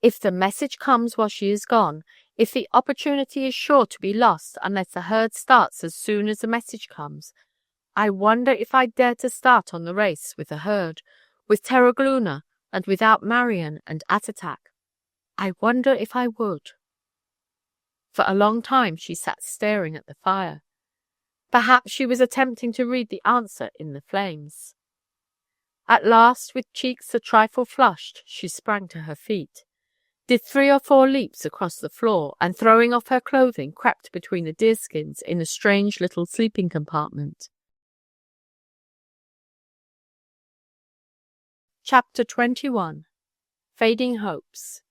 "If the message comes while she is gone, if the opportunity is sure to be lost unless the herd starts as soon as the message comes, I wonder if I dare to start on the race with the herd, with Terragluna, and without Marion and Attatak. I wonder if I would." For a long time she sat staring at the fire. Perhaps she was attempting to read the answer in the flames. At last, with cheeks a trifle flushed, she sprang to her feet, did 3 or 4 leaps across the floor, and throwing off her clothing, crept between the deerskins in the strange little sleeping compartment. Chapter 21. Fading Hopes.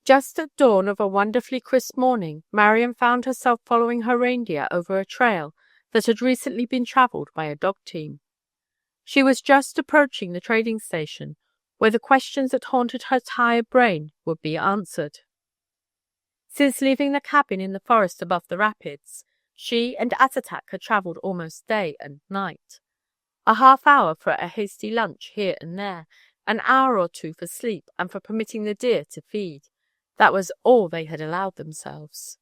Just at dawn of a wonderfully crisp morning, Marion found herself following her reindeer over a trail that had recently been travelled by a dog team. She was just approaching the trading station, where the questions that haunted her tired brain would be answered. Since leaving the cabin in the forest above the rapids, she and Attatak had travelled almost day and night. A half-hour for a hasty lunch here and there, an hour or 2 for sleep and for permitting the deer to feed. That was all they had allowed themselves.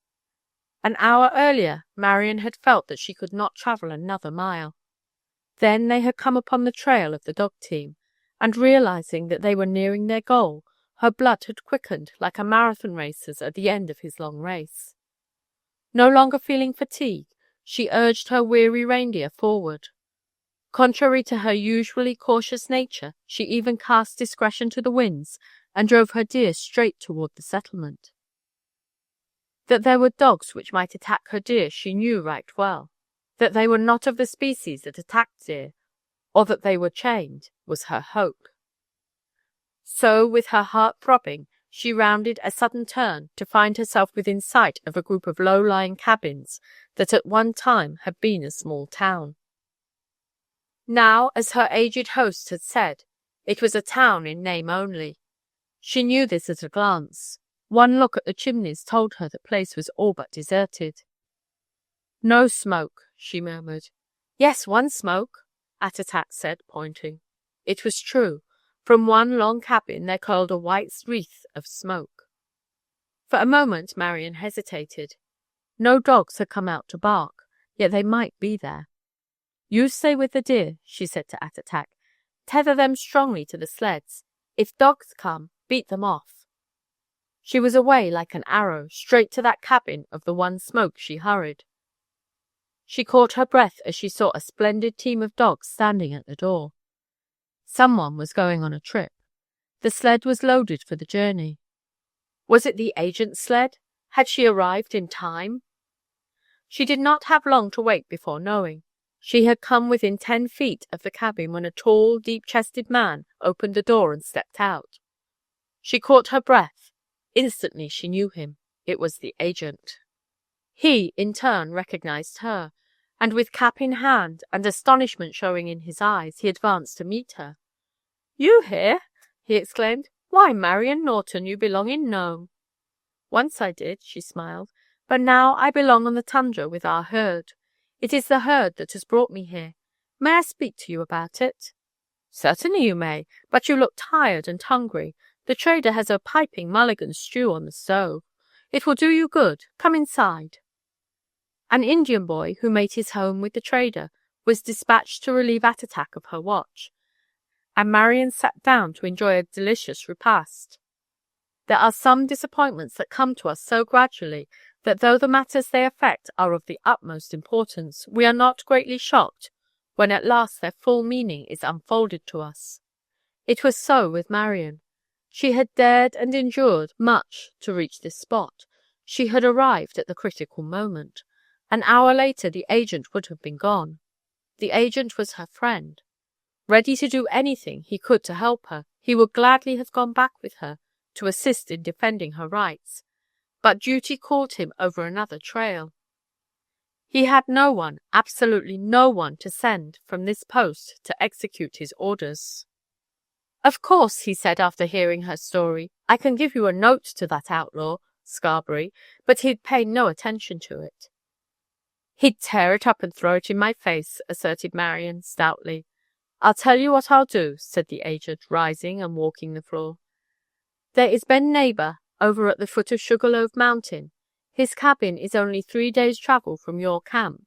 An hour earlier, Marion had felt that she could not travel another mile. Then they had come upon the trail of the dog team, and realizing that they were nearing their goal, her blood had quickened like a marathon racer's at the end of his long race. No longer feeling fatigue, she urged her weary reindeer forward. Contrary to her usually cautious nature, she even cast discretion to the winds and drove her deer straight toward the settlement. That there were dogs which might attack her deer she knew right well. That they were not of the species that attacked deer, or that they were chained, was her hope. So, with her heart throbbing, she rounded a sudden turn to find herself within sight of a group of low-lying cabins that at one time had been a small town. Now, as her aged host had said, it was a town in name only. She knew this at a glance. One look at the chimneys told her the place was all but deserted. "No smoke," she murmured. "Yes, one smoke," Attatak said, pointing. It was true. From one long cabin there curled a white wreath of smoke. For a moment Marian hesitated. No dogs had come out to bark, yet they might be there. "You stay with the deer," she said to Attatak. "Tether them strongly to the sleds. If dogs come, beat them off." She was away like an arrow, straight to that cabin of the one smoke she hurried. She caught her breath as she saw a splendid team of dogs standing at the door. Someone was going on a trip. The sled was loaded for the journey. Was it the agent's sled? Had she arrived in time? She did not have long to wait before knowing. She had come within 10 feet of the cabin when a tall, deep-chested man opened the door and stepped out. She caught her breath. Instantly she knew him. It was the agent. He, in turn, recognized her, and with cap in hand and astonishment showing in his eyes, he advanced to meet her. "You here?" he exclaimed. "Why, Marian Norton, you belong in Nome." "Once I did," she smiled, "but now I belong on the tundra with our herd. It is the herd that has brought me here. May I speak to you about it?" "Certainly you may, but you look tired and hungry. The trader has a piping mulligan stew on the stove. It will do you good. Come inside." An Indian boy, who made his home with the trader, was dispatched to relieve Attatak of her watch, and Marian sat down to enjoy a delicious repast. There are some disappointments that come to us so gradually that though the matters they affect are of the utmost importance, we are not greatly shocked when at last their full meaning is unfolded to us. It was so with Marian. She had dared and endured much to reach this spot. She had arrived at the critical moment. An hour later the agent would have been gone. The agent was her friend. Ready to do anything he could to help her, he would gladly have gone back with her to assist in defending her rights. But duty called him over another trail. He had no one, absolutely no one, to send from this post to execute his orders. "Of course," he said after hearing her story, "I can give you a note to that outlaw, Scarberry," but he'd pay no attention to it. "He'd tear it up and throw it in my face," asserted Marian stoutly. "I'll tell you what I'll do," said the agent, rising and walking the floor. "There is Ben Neighbor over at the foot of Sugarloaf Mountain. His cabin is only 3 days' travel from your camp.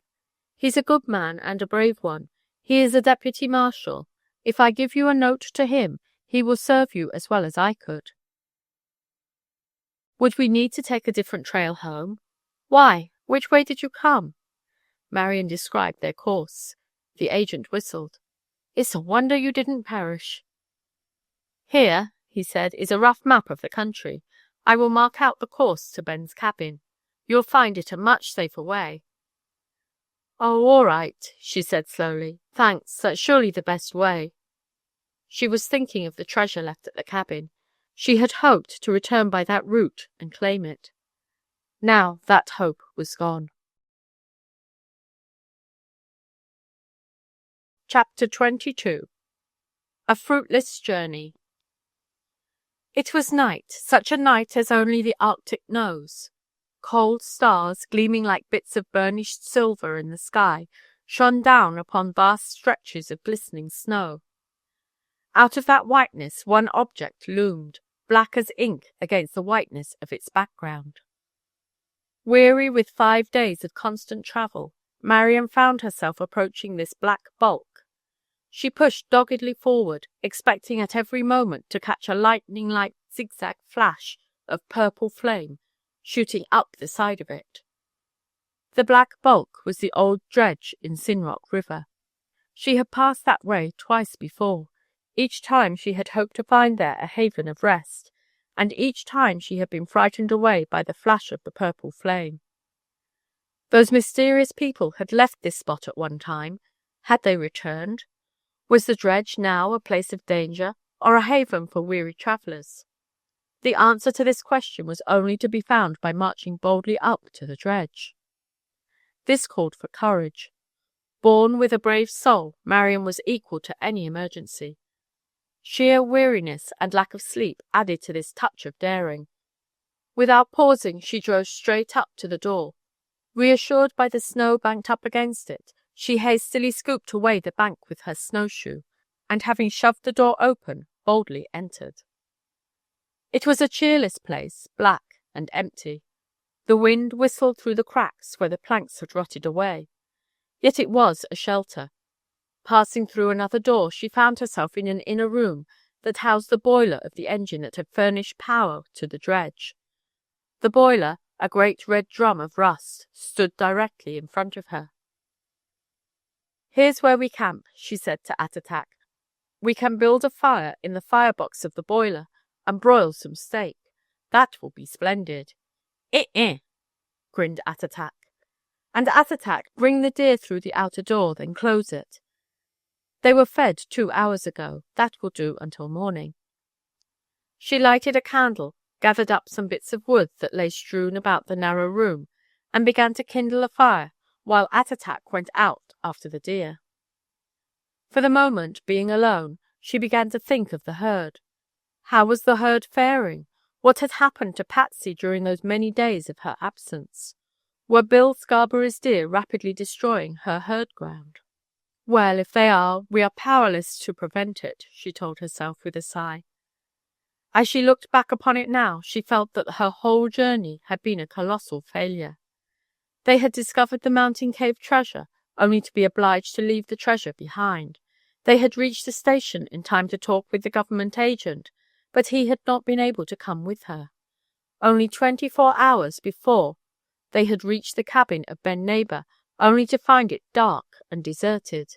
He's a good man and a brave one. He is a deputy marshal. If I give you a note to him, he will serve you as well as I could." "Would we need to take a different trail home?" "Why? Which way did you come?" Marian described their course. The agent whistled. "It's a wonder you didn't perish." "Here," he said, "is a rough map of the country. I will mark out the course to Ben's cabin. You'll find it a much safer way." "Oh, all right," she said slowly. "Thanks, that's surely the best way." She was thinking of the treasure left at the cabin. She had hoped to return by that route and claim it. Now that hope was gone. Chapter 22. A Fruitless Journey. It was night, such a night as only the Arctic knows. Cold stars, gleaming like bits of burnished silver in the sky, shone down upon vast stretches of glistening snow. Out of that whiteness one object loomed, black as ink against the whiteness of its background. Weary with 5 days of constant travel, Marian found herself approaching this black bulk. She pushed doggedly forward, expecting at every moment to catch a lightning-like zigzag flash of purple flame shooting up the side of it. The black bulk was the old dredge in Sinrock River. She had passed that way twice before. Each time she had hoped to find there a haven of rest, and each time she had been frightened away by the flash of the purple flame. Those mysterious people had left this spot at one time. Had they returned? Was the dredge now a place of danger, or a haven for weary travellers? The answer to this question was only to be found by marching boldly up to the dredge. This called for courage. Born with a brave soul, Marian was equal to any emergency. Sheer weariness and lack of sleep added to this touch of daring. Without pausing, she drove straight up to the door. Reassured by the snow banked up against it, she hastily scooped away the bank with her snowshoe, and having shoved the door open, boldly entered. It was a cheerless place, black and empty. The wind whistled through the cracks where the planks had rotted away. Yet it was a shelter. Passing through another door, she found herself in an inner room that housed the boiler of the engine that had furnished power to the dredge. The boiler, a great red drum of rust, stood directly in front of her. "Here's where we camp," she said to Attatak. "We can build a fire in the firebox of the boiler and broil some steak. That will be splendid." "Eh," grinned Attatak. "And Attatak, bring the deer through the outer door, then close it. They were fed 2 hours ago. That will do until morning." She lighted a candle, gathered up some bits of wood that lay strewn about the narrow room, and began to kindle a fire, while Attatak went out after the deer. For the moment, being alone, she began to think of the herd. How was the herd faring? What had happened to Patsy during those many days of her absence? Were Bill Scarberry's deer rapidly destroying her herd ground? "Well, if they are, we are powerless to prevent it," she told herself with a sigh. As she looked back upon it now, she felt that her whole journey had been a colossal failure. They had discovered the mountain cave treasure, only to be obliged to leave the treasure behind. They had reached the station in time to talk with the government agent, but he had not been able to come with her. Only 24 hours before, they had reached the cabin of Ben Neighbor, only to find it dark and deserted.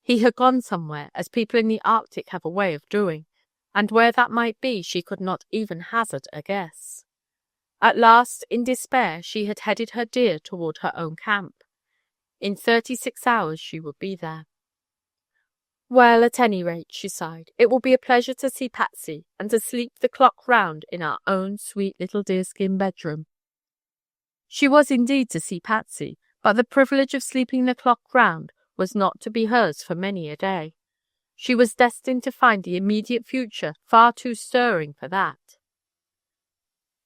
He had gone somewhere, as people in the Arctic have a way of doing, and where that might be she could not even hazard a guess. At last, in despair, she had headed her deer toward her own camp. In 36 hours she would be there. "Well, at any rate," she sighed, "it will be a pleasure to see Patsy, and to sleep the clock round in our own sweet little deerskin bedroom." She was indeed to see Patsy, but the privilege of sleeping the clock round was not to be hers for many a day. She was destined to find the immediate future far too stirring for that.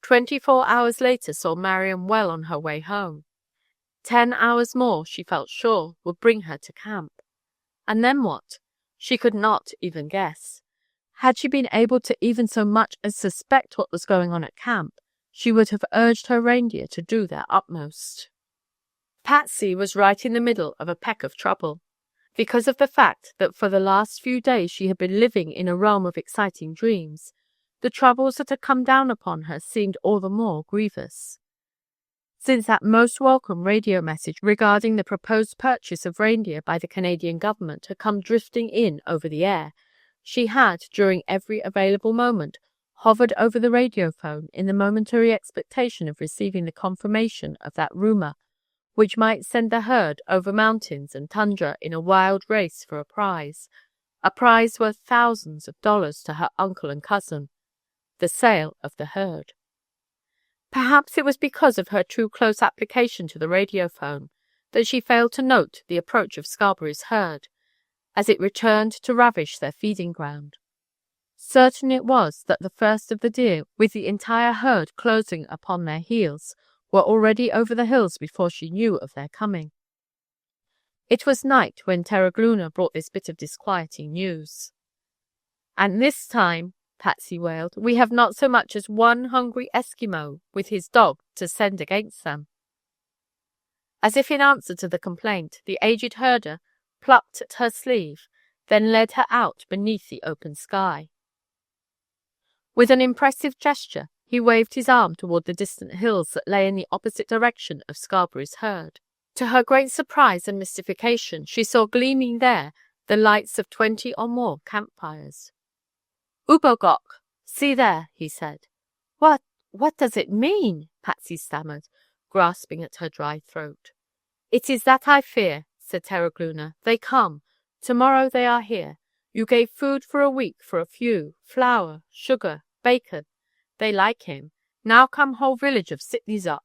24 hours later saw Marian well on her way home. 10 hours more, she felt sure, would bring her to camp. And then what? She could not even guess. Had she been able to even so much as suspect what was going on at camp, she would have urged her reindeer to do their utmost. Patsy was right in the middle of a peck of trouble, because of the fact that for the last few days she had been living in a realm of exciting dreams. The troubles that had come down upon her seemed all the more grievous. Since that most welcome radio message regarding the proposed purchase of reindeer by the Canadian government had come drifting in over the air, she had, during every available moment, hovered over the radiophone in the momentary expectation of receiving the confirmation of that rumor, which might send the herd over mountains and tundra in a wild race for a prize worth thousands of dollars to her uncle and cousin, the sale of the herd. Perhaps it was because of her too close application to the radiophone that she failed to note the approach of Scarberry's herd, as it returned to ravish their feeding ground. Certain it was that the first of the deer, with the entire herd closing upon their heels, were already over the hills before she knew of their coming. It was night when Terragluna brought this bit of disquieting news. "And this time," Patsy wailed, "we have not so much as one hungry Eskimo with his dog to send against them." As if in answer to the complaint, the aged herder plucked at her sleeve, then led her out beneath the open sky. With an impressive gesture, he waved his arm toward the distant hills that lay in the opposite direction of Scarberry's herd. To her great surprise and mystification, she saw gleaming there the lights of 20 or more campfires. "Ubogok, see there," he said. What does it mean?" Patsy stammered, grasping at her dry throat. "It is that I fear," said Terragluna. "They come. Tomorrow they are here. You gave food for a week for a few, flour, sugar, bacon. They like him. Now come whole village of Sitnizok.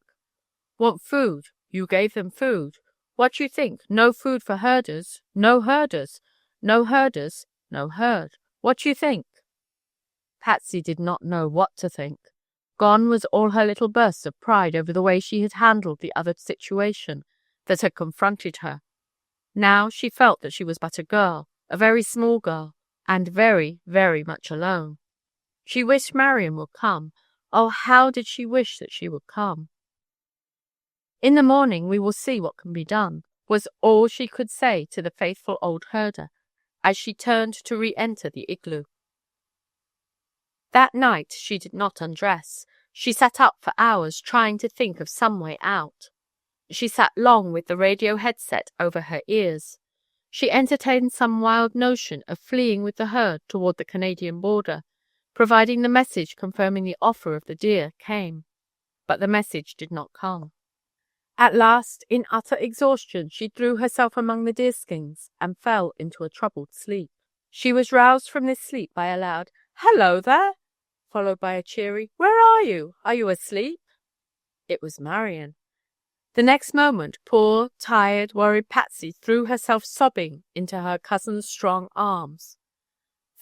Want food. You gave them food. What you think? No food for herders, no herders, no herders, no herd. What you think?" Patsy did not know what to think. Gone was all her little bursts of pride over the way she had handled the other situation that had confronted her. Now she felt that she was but a girl, a very small girl, and very, very much alone. She wished Marion would come. Oh, how did she wish that she would come? "In the morning we will see what can be done," was all she could say to the faithful old herder as she turned to re-enter the igloo. That night she did not undress. She sat up for hours trying to think of some way out. She sat long with the radio headset over her ears. She entertained some wild notion of fleeing with the herd toward the Canadian border, providing the message confirming the offer of the deer came. But the message did not come. At last, in utter exhaustion, she threw herself among the deerskins and fell into a troubled sleep. She was roused from this sleep by a loud, "Hello there!" followed by a cheery, "Where are you? Are you asleep?" It was Marion. The next moment, poor, tired, worried Patsy threw herself sobbing into her cousin's strong arms.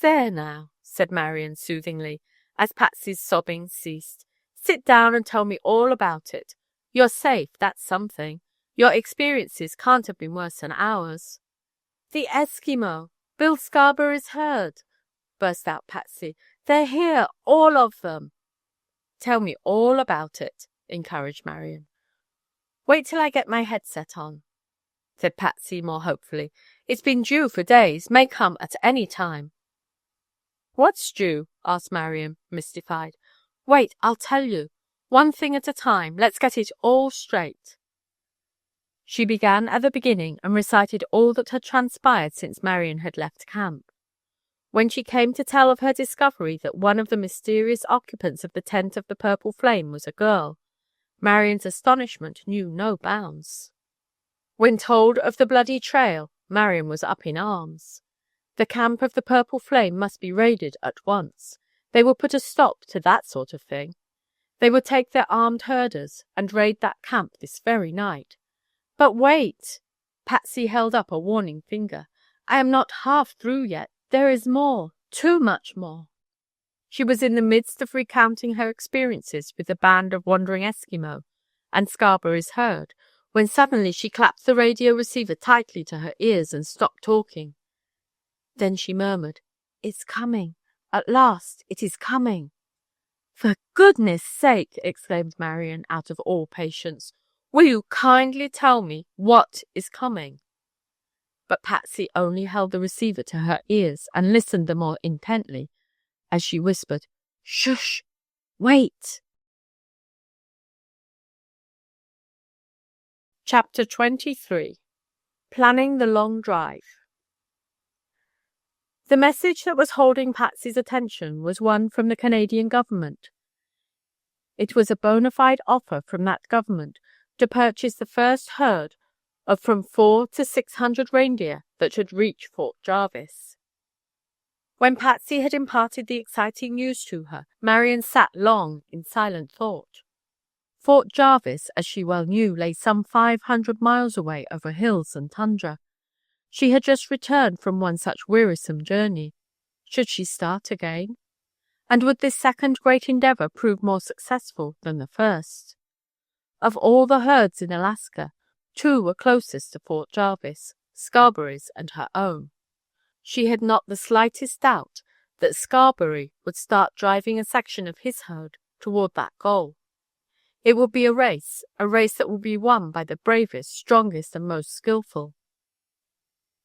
"There now," said Marion soothingly, as Patsy's sobbing ceased. "Sit down and tell me all about it. You're safe, that's something. Your experiences can't have been worse than ours." "The Eskimo! Bill Scarberry's herd!" burst out Patsy. "They're here, all of them." "Tell me all about it," encouraged Marion. "Wait till I get my headset on," said Patsy more hopefully. "It's been due for days, may come at any time." "What's due?" asked Marion, mystified. "Wait, I'll tell you. One thing at a time. Let's get it all straight." She began at the beginning and recited all that had transpired since Marion had left camp. When she came to tell of her discovery that one of the mysterious occupants of the tent of the Purple Flame was a girl, Marion's astonishment knew no bounds. When told of the bloody trail, Marion was up in arms. The camp of the Purple Flame must be raided at once. They would put a stop to that sort of thing. They would take their armed herders and raid that camp this very night. "But wait!" Patsy held up a warning finger. "I am not half through yet. There is more, too much more." She was in the midst of recounting her experiences with the band of wandering Eskimo and Scarberry's herd, when suddenly she clapped the radio receiver tightly to her ears and stopped talking. Then she murmured, "It's coming. At last, it is coming." "For goodness' sake!" exclaimed Marion, out of all patience. "Will you kindly tell me what is coming?" But Patsy only held the receiver to her ears and listened the more intently as she whispered, "Shush! Wait!" Chapter 23. Planning the Long Drive. The message that was holding Patsy's attention was one from the Canadian government. It was a bona fide offer from that government to purchase the first herd of from 400 to 600 reindeer that should reach Fort Jarvis. When Patsy had imparted the exciting news to her, Marion sat long in silent thought. Fort Jarvis, as she well knew, lay some 500 miles away over hills and tundra. She had just returned from one such wearisome journey. Should she start again? And would this second great endeavor prove more successful than the first? Of all the herds in Alaska, 2 were closest to Fort Jarvis, Scarberry's and her own. She had not the slightest doubt that Scarberry would start driving a section of his herd toward that goal. It would be a race that would be won by the bravest, strongest, and most skillful.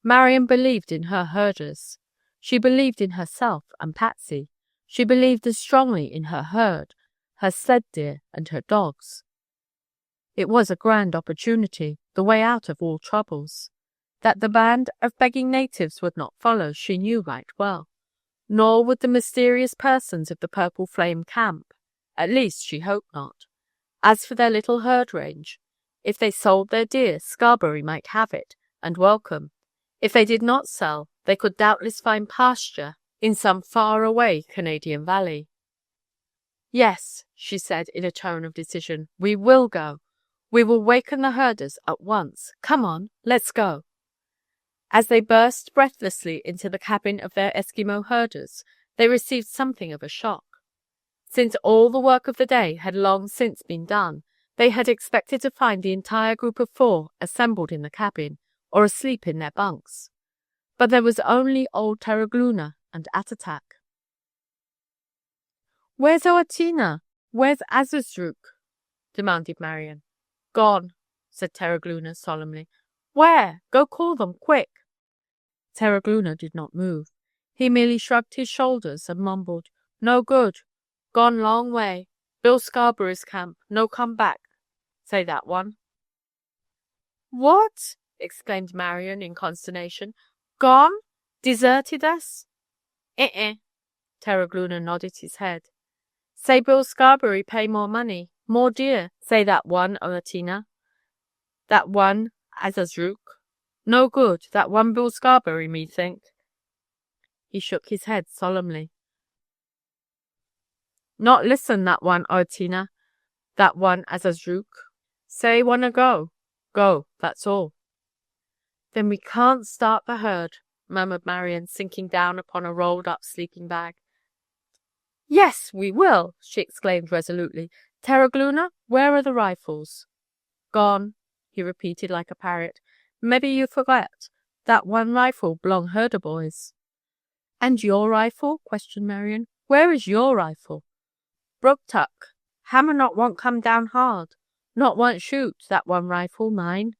Marion believed in her herders. She believed in herself and Patsy. She believed as strongly in her herd, her sled deer, and her dogs. It was a grand opportunity, the way out of all troubles. That the band of begging natives would not follow, she knew right well. Nor would the mysterious persons of the Purple Flame camp. At least she hoped not. As for their little herd range, if they sold their deer, Scarberry might have it, and welcome. If they did not sell, they could doubtless find pasture in some far-away Canadian valley. "Yes," she said in a tone of decision, "we will go. We will waken the herders at once. Come on, let's go." As they burst breathlessly into the cabin of their Eskimo herders, they received something of a shock. Since all the work of the day had long since been done, they had expected to find the entire group of 4 assembled in the cabin, or asleep in their bunks. But there was only old Terragluna and Attatak. "Where's Oatina? Where's Azazruk?" demanded Marion. "Gone," said Terragluna solemnly. "Where? Go call them, quick." Terragluna did not move. He merely shrugged his shoulders and mumbled, "No good. Gone long way. Bill Scarberry's camp. No come back. Say that one." "What?" exclaimed Marion in consternation. "Gone? Deserted us?" "Eh." Terragluna nodded his head. "Say Bill Scarberry pay more money. More dear. Say that one, Oatina. That one, Azazruk. No good. That one Bill Scarberry, me think." He shook his head solemnly. "Not listen, that one, Oatina. That one, Azazruk. Say wanna go. Go, that's all." "Then we can't start the herd," murmured Marion, sinking down upon a rolled-up sleeping bag. "Yes, we will!" she exclaimed resolutely. "Terragluna, where are the rifles?" "Gone," he repeated like a parrot. "Maybe you forget. That one rifle belong herder boys." "And your rifle?" questioned Marion. "Where is your rifle?" "Broke tuck. Hammer not want come down hard. Not want shoot, that one rifle, mine."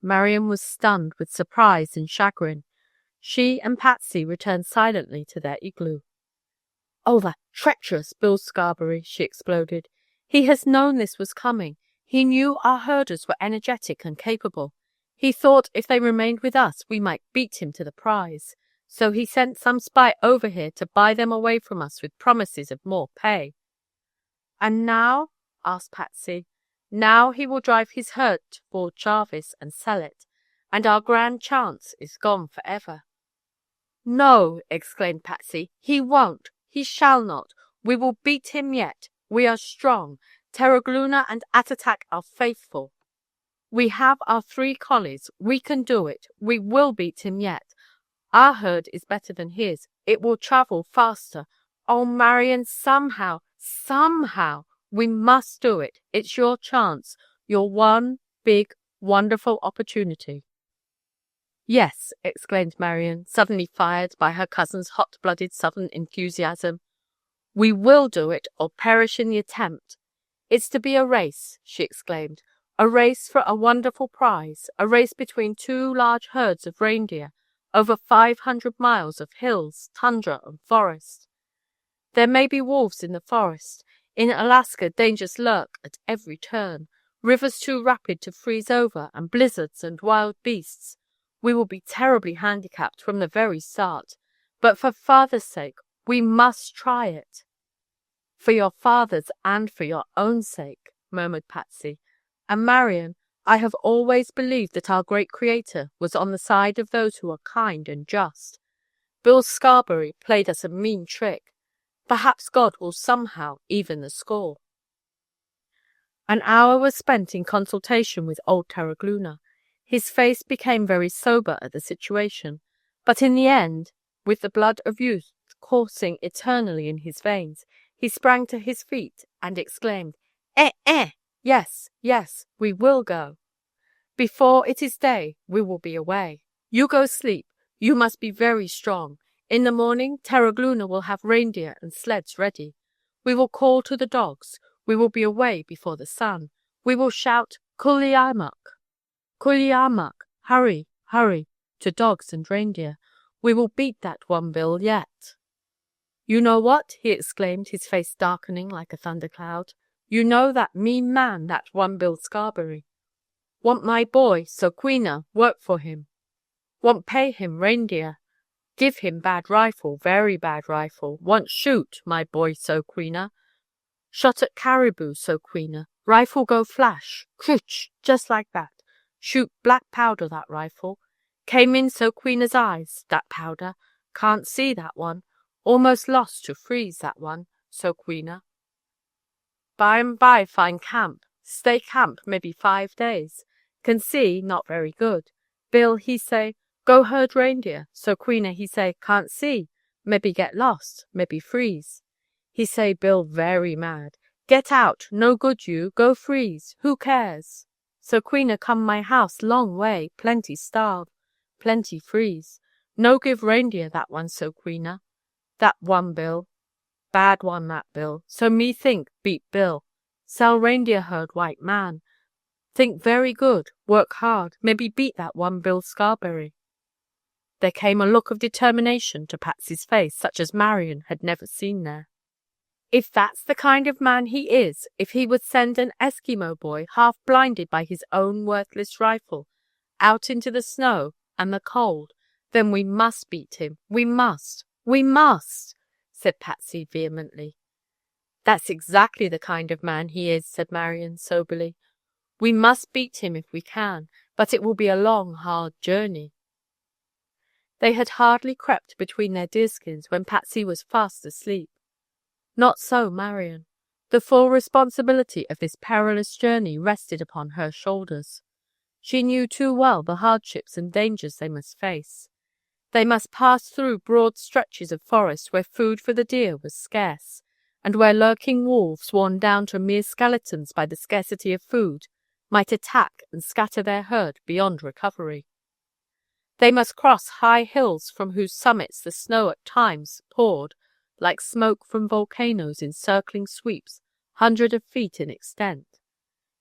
Marion was stunned with surprise and chagrin. She and Patsy returned silently to their igloo. "Oh, that treacherous Bill Scarberry!" she exploded. "He has known this was coming. He knew our herders were energetic and capable. He thought if they remained with us, we might beat him to the prize. So he sent some spy over here to buy them away from us with promises of more pay." "And now?" asked Patsy. "Now he will drive his herd to Fort Jarvis and sell it, and our grand chance is gone forever." "No!" exclaimed Patsy. "He won't. He shall not. We will beat him yet. We are strong. Terragluna and Attatak are faithful. We have our 3 collies. We can do it. We will beat him yet. Our herd is better than his. It will travel faster. Oh, Marion, somehow, we must do it. It's your chance. Your one big, wonderful opportunity." "Yes," exclaimed Marion, suddenly fired by her cousin's hot-blooded Southern enthusiasm. "We will do it or perish in the attempt. It's to be a race," she exclaimed. "A race for a wonderful prize. A race between 2 large herds of reindeer over 500 miles of hills, tundra, and forest. There may be wolves in the forest. In Alaska, dangers lurk at every turn. Rivers too rapid to freeze over, and blizzards and wild beasts. We will be terribly handicapped from the very start. But for father's sake, we must try it." "For your father's and for your own sake," murmured Patsy. "And Marion, I have always believed that our great Creator was on the side of those who are kind and just. Bill Scarberry played us a mean trick. Perhaps God will somehow even the score." An hour was spent in consultation with old Terragluna. His face became very sober at the situation, but in the end, with the blood of youth coursing eternally in his veins, he sprang to his feet and exclaimed, Eh! Yes, we will go. Before it is day, we will be away. You go sleep. You must be very strong. In the morning, Terragluna will have reindeer and sleds ready. We will call to the dogs. We will be away before the sun. We will shout, Kuliamak! Kuliamak! Hurry, hurry, to dogs and reindeer. We will beat that one Bill yet." "You know what?" he exclaimed, his face darkening like a thundercloud. "You know that mean man, that one Bill Scarberry. Want my boy, Soquina, work for him. Want pay him reindeer. Give him bad rifle, very bad rifle. Want shoot, my boy Soquina. Shot at caribou, Soquina. Rifle go flash, crooch, just like that. Shoot black powder, that rifle. Came in Soquina's eyes, that powder. Can't see that one. Almost lost to freeze, that one, Soquina. By and by find camp. Stay camp maybe 5 days. Can see not very good. Bill he say, go herd reindeer. So Queena he say, can't see. Maybe get lost, maybe freeze. He say Bill very mad. Get out, no good you, go freeze, who cares? So Queena come my house long way, plenty starve, plenty freeze. No give reindeer that one so Queena. That one Bill. Bad one that Bill. So me think, beat Bill. Sell reindeer herd white man. Think very good, work hard, maybe beat that one Bill Scarberry. There came a look of determination to Patsy's face such as Marion had never seen there. If that's the kind of man he is, if he would send an Eskimo boy, half blinded by his own worthless rifle, out into the snow and the cold, then we must beat him. We must, said Patsy vehemently. That's exactly the kind of man he is, said Marion soberly. We must beat him if we can, but it will be a long, hard journey. They had hardly crept between their deerskins when Patsy was fast asleep. Not so Marion. The full responsibility of this perilous journey rested upon her shoulders. She knew too well the hardships and dangers they must face. They must pass through broad stretches of forest where food for the deer was scarce, and where lurking wolves, worn down to mere skeletons by the scarcity of food, might attack and scatter their herd beyond recovery. They must cross high hills from whose summits the snow at times poured like smoke from volcanoes in circling sweeps, hundreds of feet in extent.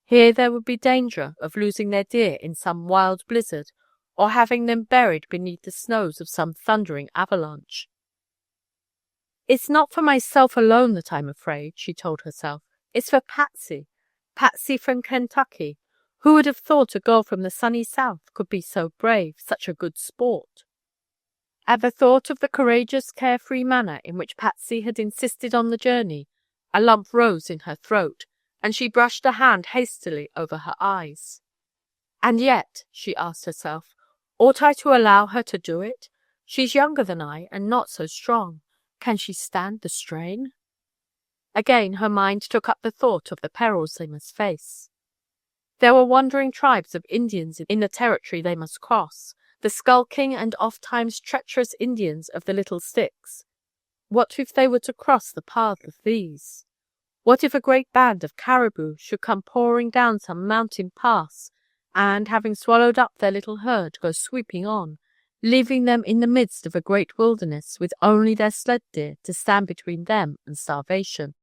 Here there would be danger of losing their deer in some wild blizzard, or having them buried beneath the snows of some thundering avalanche. It's not for myself alone that I'm afraid, she told herself. It's for Patsy. Patsy from Kentucky. Who would have thought a girl from the sunny South could be so brave, such a good sport? At the thought of the courageous, carefree manner in which Patsy had insisted on the journey, a lump rose in her throat, and she brushed a hand hastily over her eyes. And yet, she asked herself, ought I to allow her to do it? She's younger than I, and not so strong. Can she stand the strain? Again her mind took up the thought of the perils they must face. There were wandering tribes of Indians in the territory they must cross, the skulking and oft-times treacherous Indians of the Little Sticks. What if they were to cross the path of these? What if a great band of caribou should come pouring down some mountain pass, and, having swallowed up their little herd, go sweeping on, leaving them in the midst of a great wilderness with only their sled deer to stand between them and starvation?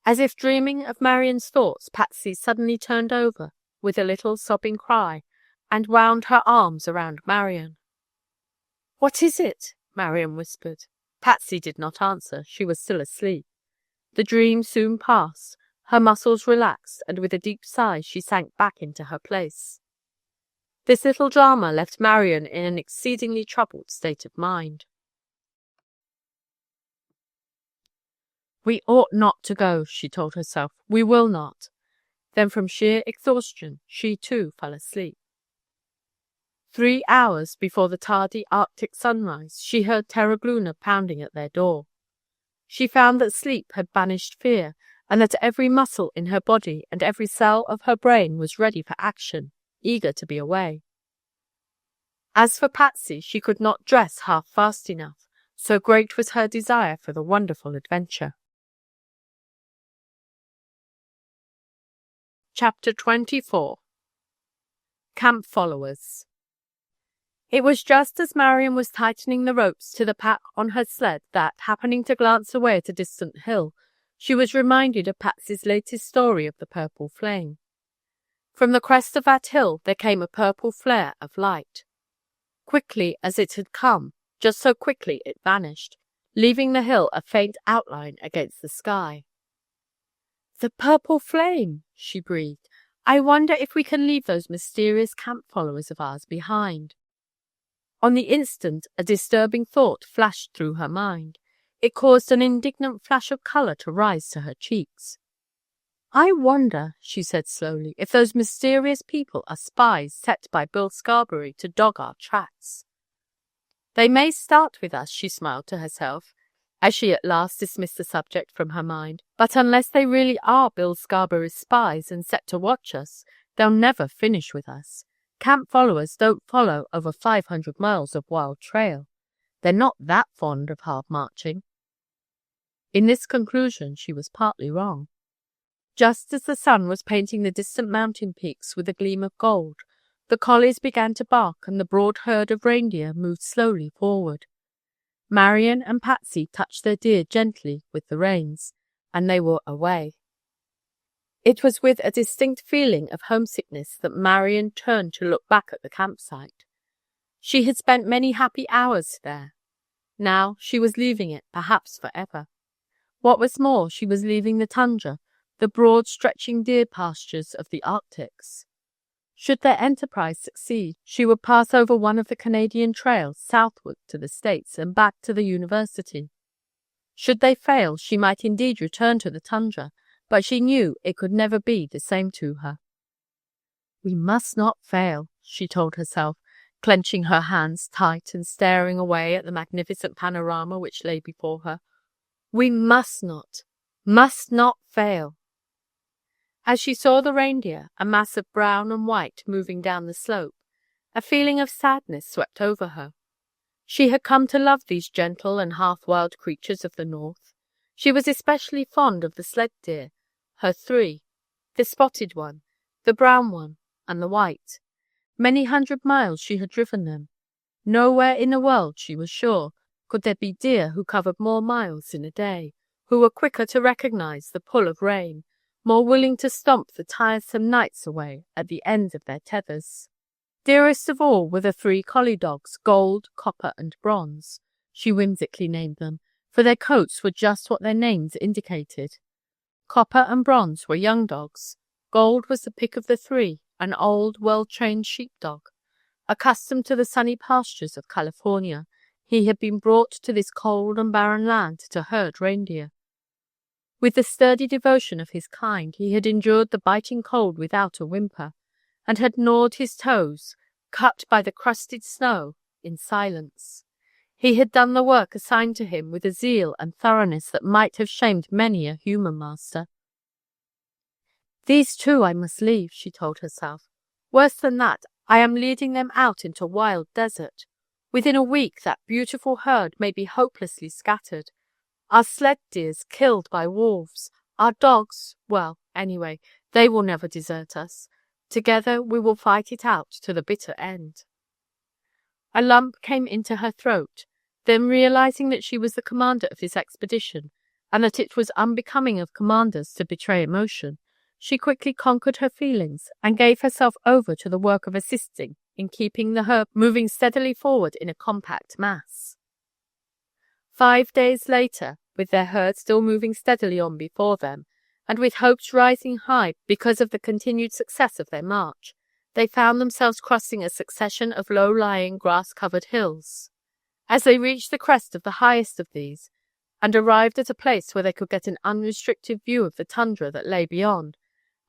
As if dreaming of Marion's thoughts, Patsy suddenly turned over with a little sobbing cry and wound her arms around Marion. "What is it?" Marion whispered. Patsy did not answer. She was still asleep. The dream soon passed. Her muscles relaxed, and with a deep sigh she sank back into her place. This little drama left Marion in an exceedingly troubled state of mind. "We ought not to go," she told herself. "We will not." Then from sheer exhaustion she too fell asleep. 3 hours before the tardy Arctic sunrise she heard Terragluna pounding at their door. She found that sleep had banished fear, and that every muscle in her body and every cell of her brain was ready for action, eager to be away. As for Patsy, she could not dress half fast enough, so great was her desire for the wonderful adventure. Chapter 24. Camp Followers. It was just as Marion was tightening the ropes to the pack on her sled that, happening to glance away at a distant hill, she was reminded of Patsy's latest story of the purple flame. From the crest of that hill there came a purple flare of light. Quickly as it had come, just so quickly it vanished, leaving the hill a faint outline against the sky. "The purple flame," she breathed. "I wonder if we can leave those mysterious camp followers of ours behind." On the instant a disturbing thought flashed through her mind. It caused an indignant flash of colour to rise to her cheeks. "I wonder," she said slowly, "if those mysterious people are spies set by Bill Scarberry to dog our tracks. They may start with us," she smiled to herself, as she at last dismissed the subject from her mind. "But unless they really are Bill Scarberry's spies and set to watch us, they'll never finish with us. Camp followers don't follow over 500 miles of wild trail. They're not that fond of hard marching." In this conclusion she was partly wrong. Just as the sun was painting the distant mountain peaks with a gleam of gold, the collies began to bark and the broad herd of reindeer moved slowly forward. Marian and Patsy touched their deer gently with the reins, and they were away. It was with a distinct feeling of homesickness that Marian turned to look back at the campsite. She had spent many happy hours there. Now she was leaving it, perhaps forever. What was more, she was leaving the tundra, the broad stretching deer pastures of the Arctics. Should their enterprise succeed, she would pass over one of the Canadian trails southward to the States and back to the university. Should they fail, she might indeed return to the tundra, but she knew it could never be the same to her. "We must not fail," she told herself, clenching her hands tight and staring away at the magnificent panorama which lay before her. "We must not fail." As she saw the reindeer, a mass of brown and white moving down the slope, a feeling of sadness swept over her. She had come to love these gentle and half-wild creatures of the north. She was especially fond of the sled deer, her three, the spotted one, the brown one, and the white. Many hundred miles she had driven them. Nowhere in the world, she was sure, could there be deer who covered more miles in a day, who were quicker to recognize the pull of rein, more willing to stomp the tiresome nights away at the ends of their tethers. Dearest of all were the three collie dogs, Gold, Copper, and Bronze. She whimsically named them, for their coats were just what their names indicated. Copper and Bronze were young dogs. Gold was the pick of the three, an old, well-trained sheepdog. Accustomed to the sunny pastures of California, he had been brought to this cold and barren land to herd reindeer. With the sturdy devotion of his kind, he had endured the biting cold without a whimper, and had gnawed his toes, cut by the crusted snow, in silence. He had done the work assigned to him with a zeal and thoroughness that might have shamed many a human master. "These too I must leave," she told herself. "Worse than that, I am leading them out into wild desert. Within a week that beautiful herd may be hopelessly scattered. Our sled deers killed by wolves. Our dogs, well, anyway, they will never desert us. Together we will fight it out to the bitter end." A lump came into her throat. Then, realizing that she was the commander of this expedition, and that it was unbecoming of commanders to betray emotion, she quickly conquered her feelings and gave herself over to the work of assisting in keeping the herd moving steadily forward in a compact mass. 5 days later, with their herd still moving steadily on before them, and with hopes rising high because of the continued success of their march, they found themselves crossing a succession of low-lying, grass-covered hills. As they reached the crest of the highest of these, and arrived at a place where they could get an unrestricted view of the tundra that lay beyond,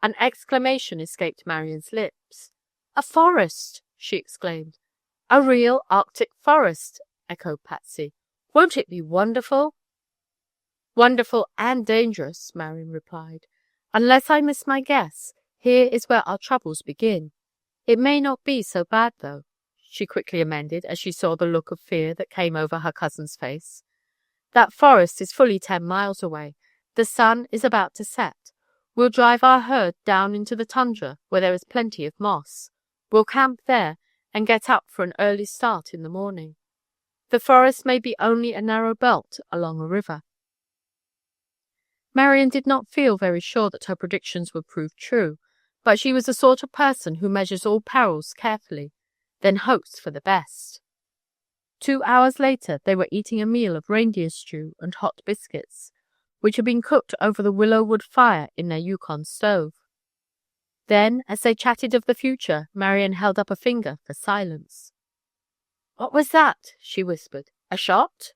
an exclamation escaped Marian's lips. "A forest!" she exclaimed. "A real Arctic forest!" echoed Patsy. "Won't it be wonderful?" "Wonderful and dangerous," Marian replied. "Unless I miss my guess, here is where our troubles begin. It may not be so bad, though," she quickly amended as she saw the look of fear that came over her cousin's face. "That forest is fully 10 miles away. The sun is about to set. We'll drive our herd down into the tundra where there is plenty of moss. We'll camp there and get up for an early start in the morning. The forest may be only a narrow belt along a river." Marian did not feel very sure that her predictions would prove true, but she was the sort of person who measures all perils carefully, then hopes for the best. 2 hours later they were eating a meal of reindeer stew and hot biscuits, which had been cooked over the willow wood fire in their Yukon stove. Then, as they chatted of the future, Marian held up a finger for silence. "What was that?" she whispered. "A shot?"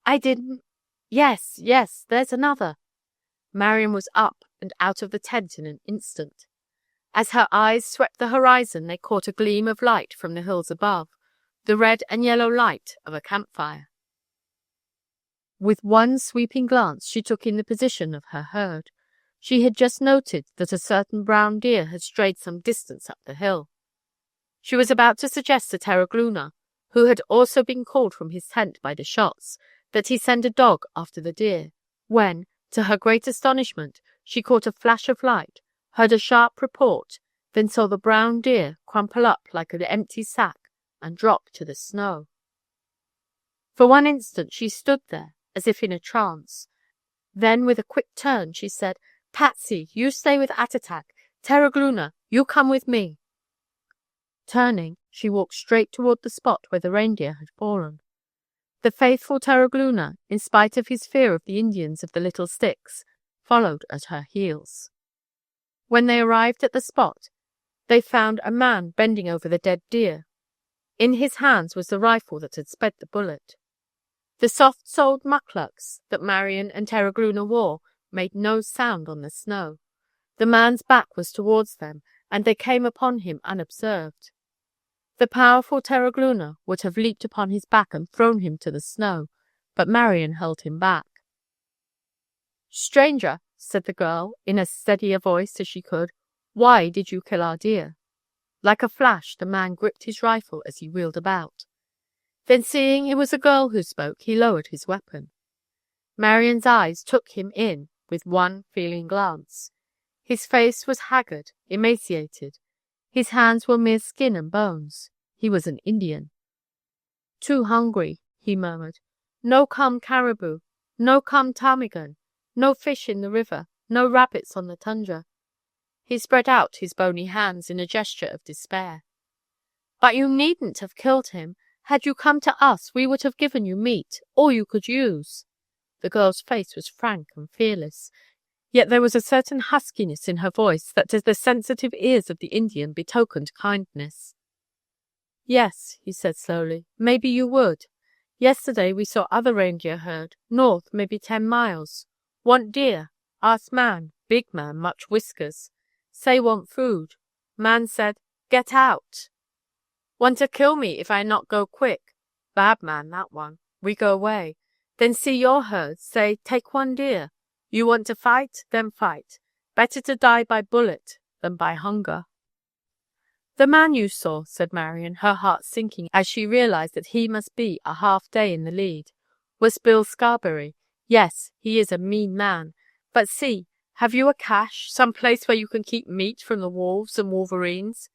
"I didn't— Yes, there's another." Marian was up and out of the tent in an instant. As her eyes swept the horizon, they caught a gleam of light from the hills above, the red and yellow light of a campfire. With one sweeping glance, she took in the position of her herd. She had just noted that a certain brown deer had strayed some distance up the hill. She was about to suggest to Terragluna, who had also been called from his tent by the shots, that he send a dog after the deer, when, to her great astonishment, she caught a flash of light, heard a sharp report, then saw the brown deer crumple up like an empty sack and drop to the snow. For one instant she stood there, as if in a trance. Then, with a quick turn, she said, "Patsy, you stay with Attatak. Terragluna, you come with me." Turning, she walked straight toward the spot where the reindeer had fallen. The faithful Terragluna, in spite of his fear of the Indians of the little sticks, followed at her heels. When they arrived at the spot, they found a man bending over the dead deer. In his hands was the rifle that had sped the bullet. The soft-soled mucklucks that Marion and Terragluna wore made no sound on the snow. The man's back was towards them, and they came upon him unobserved. The powerful Terragluna would have leaped upon his back and thrown him to the snow, but Marion held him back. "Stranger," said the girl, in as steady a voice as she could, "why did you kill our deer?" Like a flash, the man gripped his rifle as he wheeled about. Then, seeing it was a girl who spoke, he lowered his weapon. Marion's eyes took him in with one feeling glance. His face was haggard, emaciated. His hands were mere skin and bones. He was an Indian. "Too hungry," he murmured. "No come caribou, no come ptarmigan, no fish in the river, no rabbits on the tundra." He spread out his bony hands in a gesture of despair. "But you needn't have killed him. Had you come to us, we would have given you meat, all you could use." The girl's face was frank and fearless, yet there was a certain huskiness in her voice that to the sensitive ears of the Indian betokened kindness. "Yes," he said slowly, "maybe you would. Yesterday we saw other reindeer herd, north maybe 10 miles. Want deer. Ask man, big man, much whiskers. Say want food. Man said, get out. Want to kill me if I not go quick. Bad man, that one. We go away. Then see your herd, say, take one deer. You want to fight, then fight. Better to die by bullet than by hunger." "The man you saw," said Marion, her heart sinking as she realized that he must be a half day in the lead, "was Bill Scarberry. Yes, he is a mean man. But see, have you a cache, some place where you can keep meat from the wolves and wolverines?"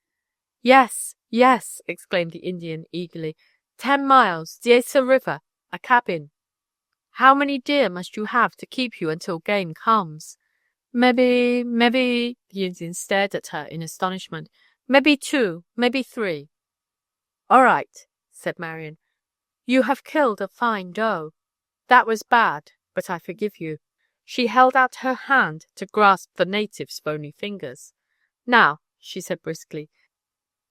"Yes, yes," exclaimed the Indian eagerly. 10 miles, Diesa River, a cabin." "How many deer must you have to keep you until game comes?" Maybe, the Indian stared at her in astonishment. "Maybe 2, maybe 3. "All right," said Marion. "You have killed a fine doe. That was bad, but I forgive you." She held out her hand to grasp the native's bony fingers. "Now," she said briskly,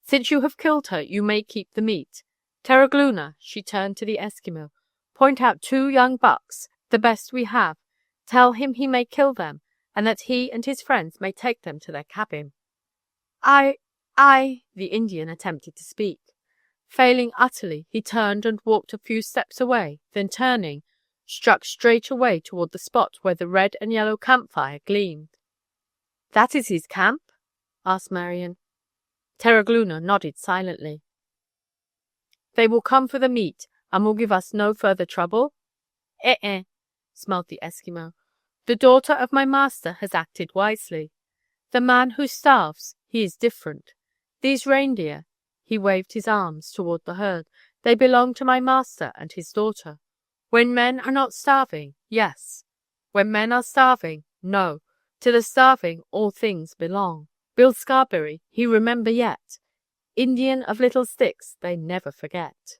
"since you have killed her, you may keep the meat. Terragluna," she turned to the Eskimo, "point out 2 young bucks, the best we have. Tell him he may kill them, and that he and his friends may take them to their cabin." I, the Indian attempted to speak. Failing utterly, he turned and walked a few steps away, then turning, struck straight away toward the spot where the red and yellow campfire gleamed. "That is his camp?" asked Marion. Terragluna nodded silently. "They will come for the meat, and will give us no further trouble?" "Eh," smiled the Eskimo. "The daughter of my master has acted wisely. The man who starves, he is different. These reindeer," he waved his arms toward the herd, "they belong to my master and his daughter. When men are not starving, yes. When men are starving, no. To the starving all things belong. Bill Scarberry, he remember yet. Indian of little sticks, they never forget."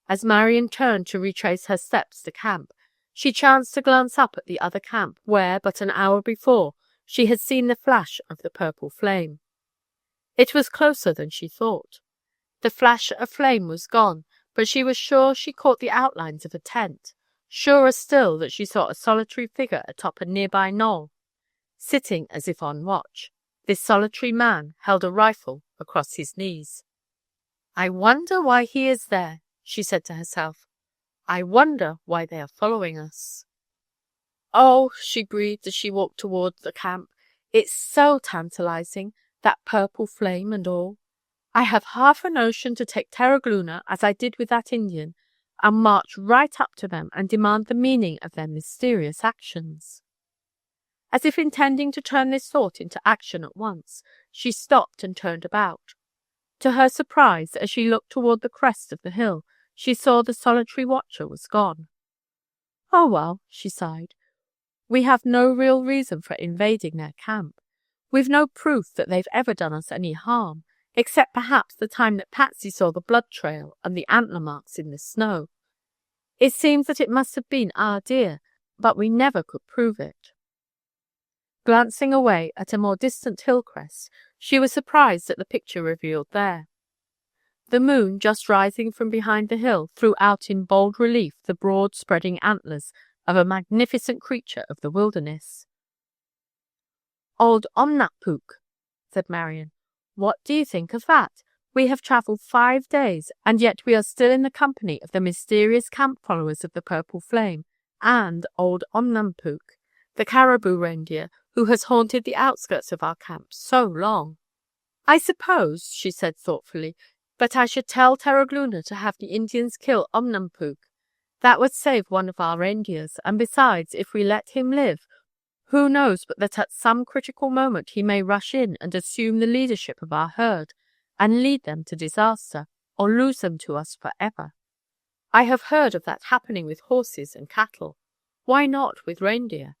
As Marion turned to retrace her steps to camp, she chanced to glance up at the other camp, where, but an hour before, she had seen the flash of the purple flame. It was closer than she thought. The flash of flame was gone, but she was sure she caught the outlines of a tent, surer still that she saw a solitary figure atop a nearby knoll, sitting as if on watch. This solitary man held a rifle across his knees. "I wonder why he is there," she said to herself. I wonder why they are following us." "Oh," she breathed as she walked toward the camp, "it's so tantalizing, that purple flame and all. I have half a notion to take Terragluna, as I did with that Indian, and march right up to them and demand the meaning of their mysterious actions." As if intending to turn this thought into action at once, she stopped and turned about. To her surprise, as she looked toward the crest of the hill, she saw the solitary watcher was gone. "Oh, well," she sighed, "we have no real reason for invading their camp. We've no proof that they've ever done us any harm, except perhaps the time that Patsy saw the blood trail and the antler marks in the snow. It seems that it must have been our deer, but we never could prove it." Glancing away at a more distant hill crest, she was surprised at the picture revealed there. The moon, just rising from behind the hill, threw out in bold relief the broad spreading antlers of a magnificent creature of the wilderness. "Old Omnapuk," said Marian. "What do you think of that? We have travelled 5 days, and yet we are still in the company of the mysterious camp followers of the purple flame, and old Omnapuk, the caribou reindeer who has haunted the outskirts of our camp so long. I suppose," she said thoughtfully, "but I should tell Terragluna to have the Indians kill Omnapuk. That would save one of our reindeers, and besides, if we let him live, who knows but that at some critical moment he may rush in and assume the leadership of our herd, and lead them to disaster, or lose them to us forever. I have heard of that happening with horses and cattle. Why not with reindeer?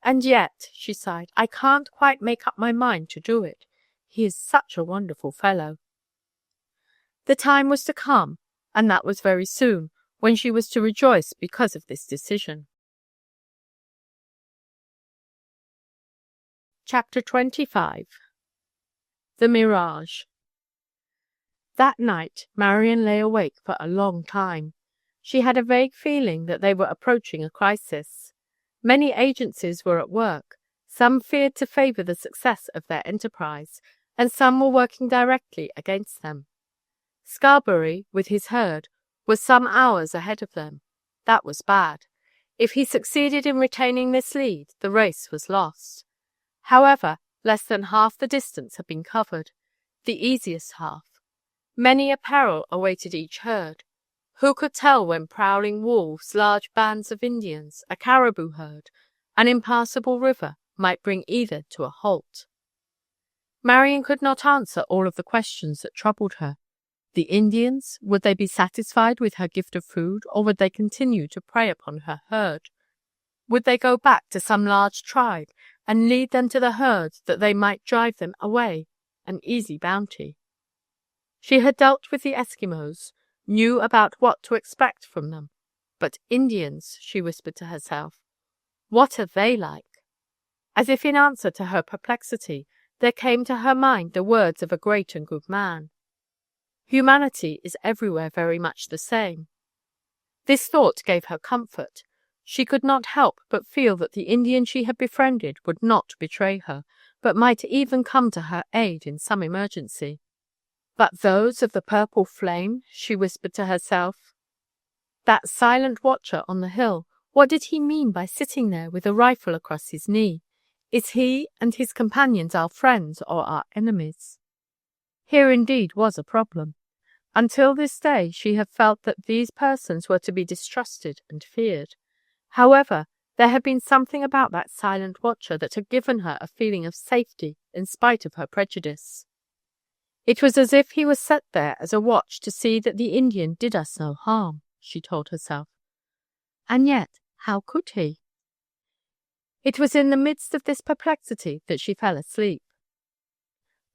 And yet," she sighed, "I can't quite make up my mind to do it. He is such a wonderful fellow." The time was to come, and that was very soon, when she was to rejoice because of this decision. Chapter 25. The Mirage. That night Marian lay awake for a long time. She had a vague feeling that they were approaching a crisis. Many agencies were at work. Some feared to favor the success of their enterprise, and some were working directly against them. Scarberry, with his herd, was some hours ahead of them. That was bad. If he succeeded in retaining this lead, the race was lost. However, less than half the distance had been covered, the easiest half. Many a peril awaited each herd. Who could tell when prowling wolves, large bands of Indians, a caribou herd, an impassable river might bring either to a halt? Marian could not answer all of the questions that troubled her. The Indians, would they be satisfied with her gift of food, or would they continue to prey upon her herd? Would they go back to some large tribe and lead them to the herd that they might drive them away, an easy bounty? She had dealt with the Eskimos, knew about what to expect from them. But Indians, she whispered to herself, what are they like? As if in answer to her perplexity, there came to her mind the words of a great and good man. Humanity is everywhere very much the same. This thought gave her comfort. She could not help but feel that the Indian she had befriended would not betray her, but might even come to her aid in some emergency. But those of the purple flame, she whispered to herself. That silent watcher on the hill, what did he mean by sitting there with a rifle across his knee? Is he and his companions our friends or our enemies? Here indeed was a problem. Until this day she had felt that these persons were to be distrusted and feared. However, there had been something about that silent watcher that had given her a feeling of safety in spite of her prejudice. It was as if he was set there as a watch to see that the Indian did us no harm, she told herself. And yet, how could he? It was in the midst of this perplexity that she fell asleep.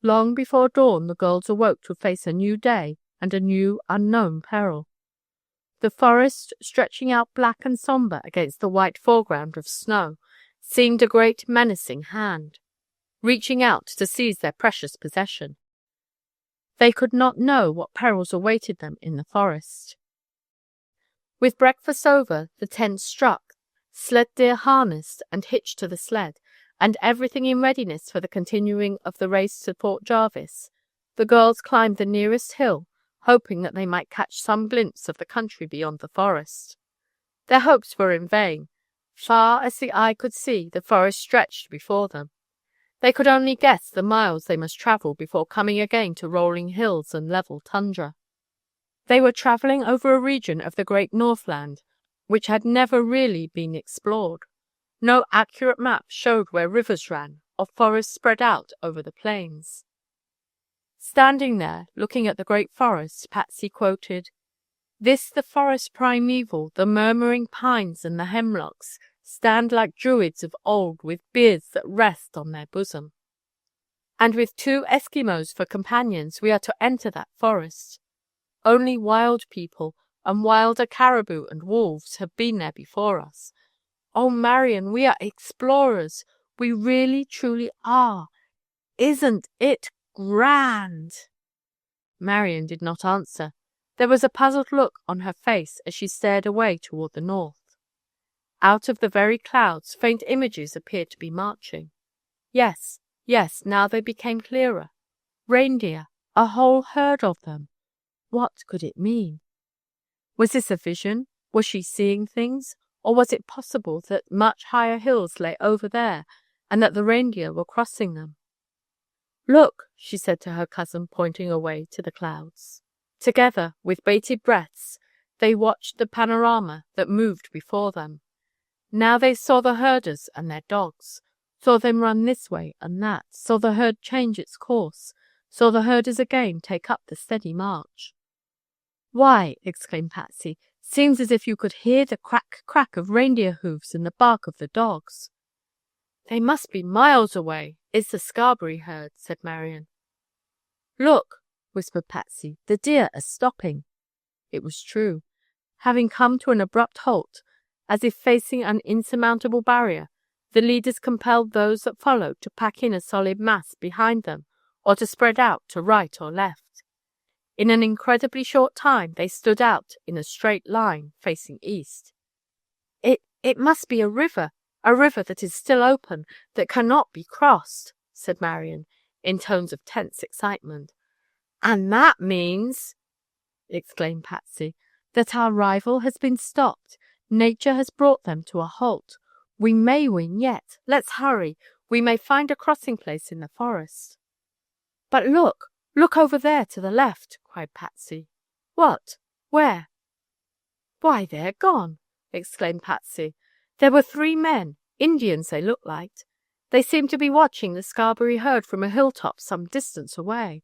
Long before dawn the girls awoke to face a new day and a new unknown peril. The forest, stretching out black and sombre against the white foreground of snow, seemed a great menacing hand, reaching out to seize their precious possession. They could not know what perils awaited them in the forest. With breakfast over, the tent struck, sled deer harnessed and hitched to the sled, and everything in readiness for the continuing of the race to Fort Jarvis, the girls climbed the nearest hill, hoping that they might catch some glimpse of the country beyond the forest. Their hopes were in vain. Far as the eye could see, the forest stretched before them. They could only guess the miles they must travel before coming again to rolling hills and level tundra. They were travelling over a region of the great Northland which had never really been explored. No accurate map showed where rivers ran or forests spread out over the plains. Standing there, looking at the great forest, Patsy quoted, "This the forest primeval, the murmuring pines and the hemlocks stand like druids of old with beards that rest on their bosom. And with 2 Eskimos for companions, we are to enter that forest. Only wild people and wilder caribou and wolves have been there before us. Oh, Marion, we are explorers. We really, truly are. Isn't it grand?" Marion did not answer. There was a puzzled look on her face as she stared away toward the north. Out of the very clouds, faint images appeared to be marching. Yes, now they became clearer. Reindeer, a whole herd of them. What could it mean? Was this a vision? Was she seeing things? Or was it possible that much higher hills lay over there, and that the reindeer were crossing them? "Look," she said to her cousin, pointing away to the clouds. Together, with bated breaths, they watched the panorama that moved before them. Now they saw the herders and their dogs, saw them run this way and that, saw the herd change its course, saw the herders again take up the steady march. "Why," exclaimed Patsy, "seems as if you could hear the crack of reindeer hoofs in the bark of the dogs." "They must be miles away. It's the Scarberry herd," said Marion. "Look," whispered Patsy, "the deer are stopping." It was true. Having come to an abrupt halt, as if facing an insurmountable barrier, the leaders compelled those that followed to pack in a solid mass behind them or to spread out to right or left. In an incredibly short time they stood out in a straight line facing east. It must be a river that is still open, that cannot be crossed," said Marion, in tones of tense excitement. "And that means," exclaimed Patsy, "that our rival has been stopped. Nature has brought them to a halt. We may win yet. Let's hurry. We may find a crossing place in the forest." "But look over there to the left," cried Patsy. "What? Where?" "Why, they're gone," exclaimed Patsy. "There were 3 men, Indians they looked like. They seemed to be watching the Scarberry herd from a hilltop some distance away."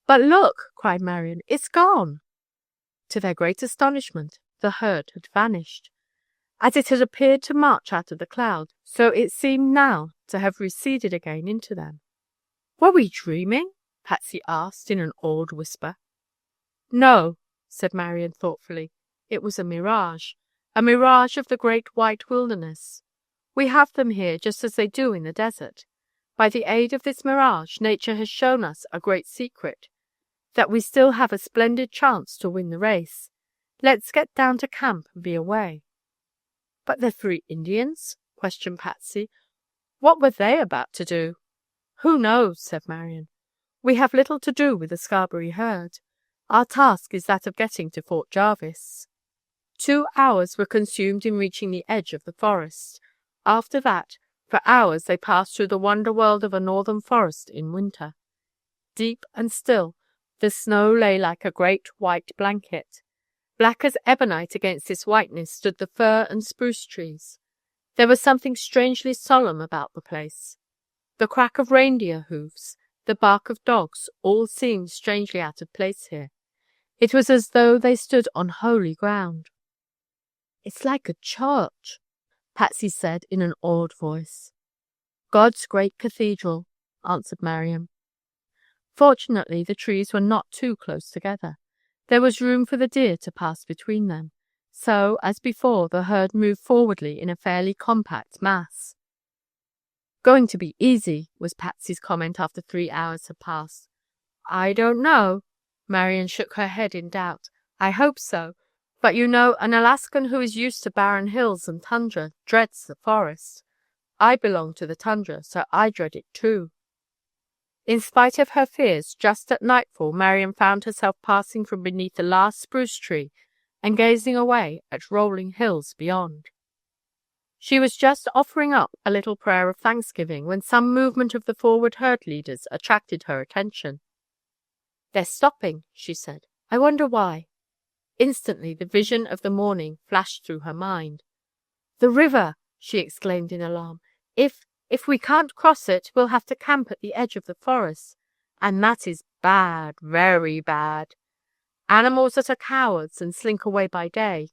"But look," cried Marion, "it's gone." To their great astonishment, the herd had vanished. As it had appeared to march out of the cloud, so it seemed now to have receded again into them. "Were we dreaming?" Patsy asked in an awed whisper. "No," said Marion thoughtfully. "It was a mirage of the great white wilderness. We have them here just as they do in the desert. By the aid of this mirage, nature has shown us a great secret, that we still have a splendid chance to win the race. Let's get down to camp and be away." "But the 3 Indians?" questioned Patsy. "What were they about to do?" "Who knows?" said Marion. "We have little to do with the Scarberry herd. Our task is that of getting to Fort Jarvis." 2 hours were consumed in reaching the edge of the forest. After that, for hours they passed through the wonder world of a northern forest in winter. Deep and still, the snow lay like a great white blanket. Black as ebonite against this whiteness stood the fir and spruce trees. There was something strangely solemn about the place. The crack of reindeer hoofs, the bark of dogs, all seemed strangely out of place here. It was as though they stood on holy ground. "It's like a church," Patsy said in an awed voice. "God's great cathedral," answered Marion. Fortunately, the trees were not too close together. There was room for the deer to pass between them. So, as before, the herd moved forwardly in a fairly compact mass. "Going to be easy," was Patsy's comment after 3 hours had passed. "I don't know." Marion shook her head in doubt. "I hope so. But you know, an Alaskan who is used to barren hills and tundra dreads the forest. I belong to the tundra, so I dread it too." In spite of her fears, just at nightfall, Marian found herself passing from beneath the last spruce tree and gazing away at rolling hills beyond. She was just offering up a little prayer of thanksgiving when some movement of the forward herd leaders attracted her attention. "They're stopping," she said. "I wonder why?" Instantly the vision of the morning flashed through her mind. "The river!" she exclaimed in alarm. If we can't cross it, we'll have to camp at the edge of the forest. And that is bad, very bad. Animals that are cowards and slink away by day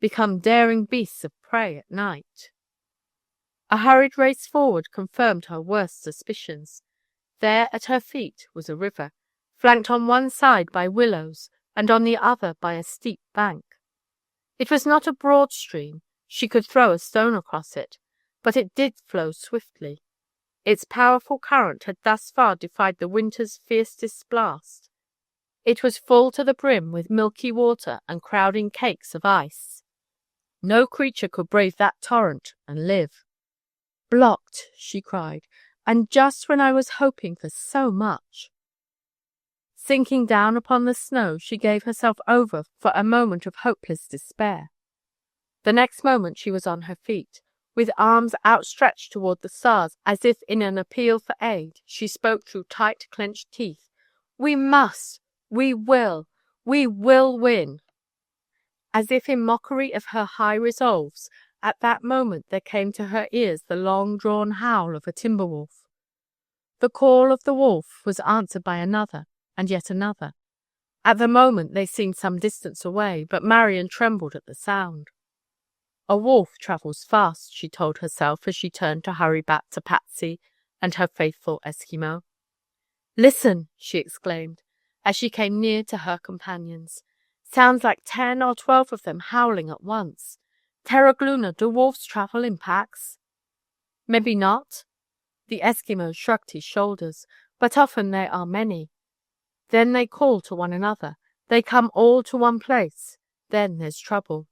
become daring beasts of prey at night." A hurried race forward confirmed her worst suspicions. There at her feet was a river, flanked on one side by willows and on the other by a steep bank. It was not a broad stream. She could throw a stone across it, but it did flow swiftly. Its powerful current had thus far defied the winter's fiercest blast. It was full to the brim with milky water and crowding cakes of ice. No creature could brave that torrent and live. "Blocked," she cried, "and just when I was hoping for so much." Sinking down upon the snow, she gave herself over for a moment of hopeless despair. The next moment she was on her feet. With arms outstretched toward the stars, as if in an appeal for aid, she spoke through tight clenched teeth. "We must! We will win!" As if in mockery of her high resolves, at that moment there came to her ears the long-drawn howl of a timber wolf. The call of the wolf was answered by another, and yet another. At the moment they seemed some distance away, but Marian trembled at the sound. "A wolf travels fast," she told herself as she turned to hurry back to Patsy and her faithful Eskimo. "Listen!" she exclaimed, as she came near to her companions. "Sounds like 10 or 12 of them howling at once. Terragluna, do wolves travel in packs?" "Maybe not." The Eskimo shrugged his shoulders, "but often there are many. Then they call to one another. They come all to one place. Then there's trouble.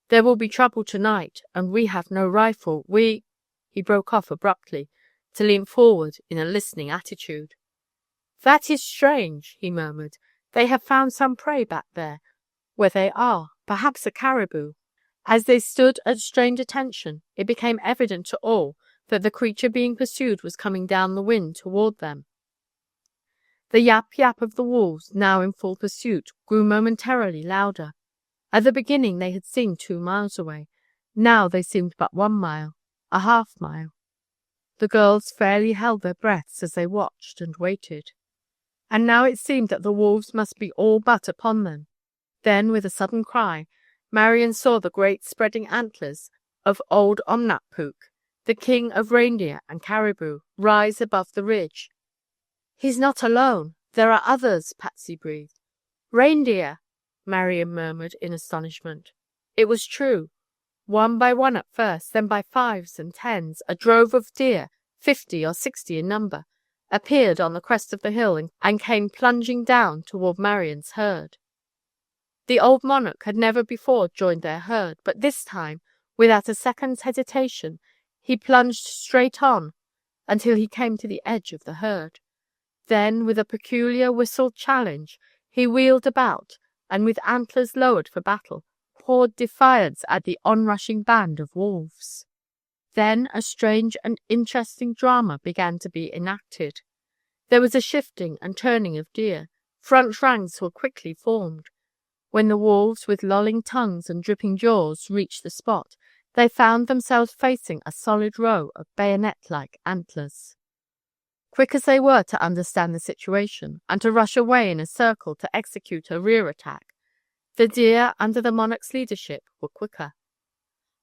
There will be trouble tonight, and we have no rifle. He broke off abruptly, to lean forward in a listening attitude. "That is strange," he murmured. "They have found some prey back there, where they are, perhaps a caribou." As they stood at strained attention, it became evident to all that the creature being pursued was coming down the wind toward them. The yap-yap of the wolves, now in full pursuit, grew momentarily louder. At the beginning they had seemed 2 miles away. Now they seemed but 1 mile, a half-mile. The girls fairly held their breaths as they watched and waited. And now it seemed that the wolves must be all but upon them. Then, with a sudden cry, Marian saw the great spreading antlers of old Omnapuk, the king of reindeer and caribou, rise above the ridge. "He's not alone. There are others," Patsy breathed. "Reindeer!" Marian murmured in astonishment. It was true. 1 by 1 at first, then by 5s and 10s, a drove of deer, 50 or 60 in number, appeared on the crest of the hill and came plunging down toward Marian's herd. The old monarch had never before joined their herd, but this time, without a second's hesitation, he plunged straight on until he came to the edge of the herd. Then, with a peculiar whistled challenge, he wheeled about, and with antlers lowered for battle, poured defiance at the onrushing band of wolves. Then a strange and interesting drama began to be enacted. There was a shifting and turning of deer. Front ranks were quickly formed. When the wolves, with lolling tongues and dripping jaws, reached the spot, they found themselves facing a solid row of bayonet-like antlers. Quick as they were to understand the situation and to rush away in a circle to execute a rear attack, the deer under the monarch's leadership were quicker.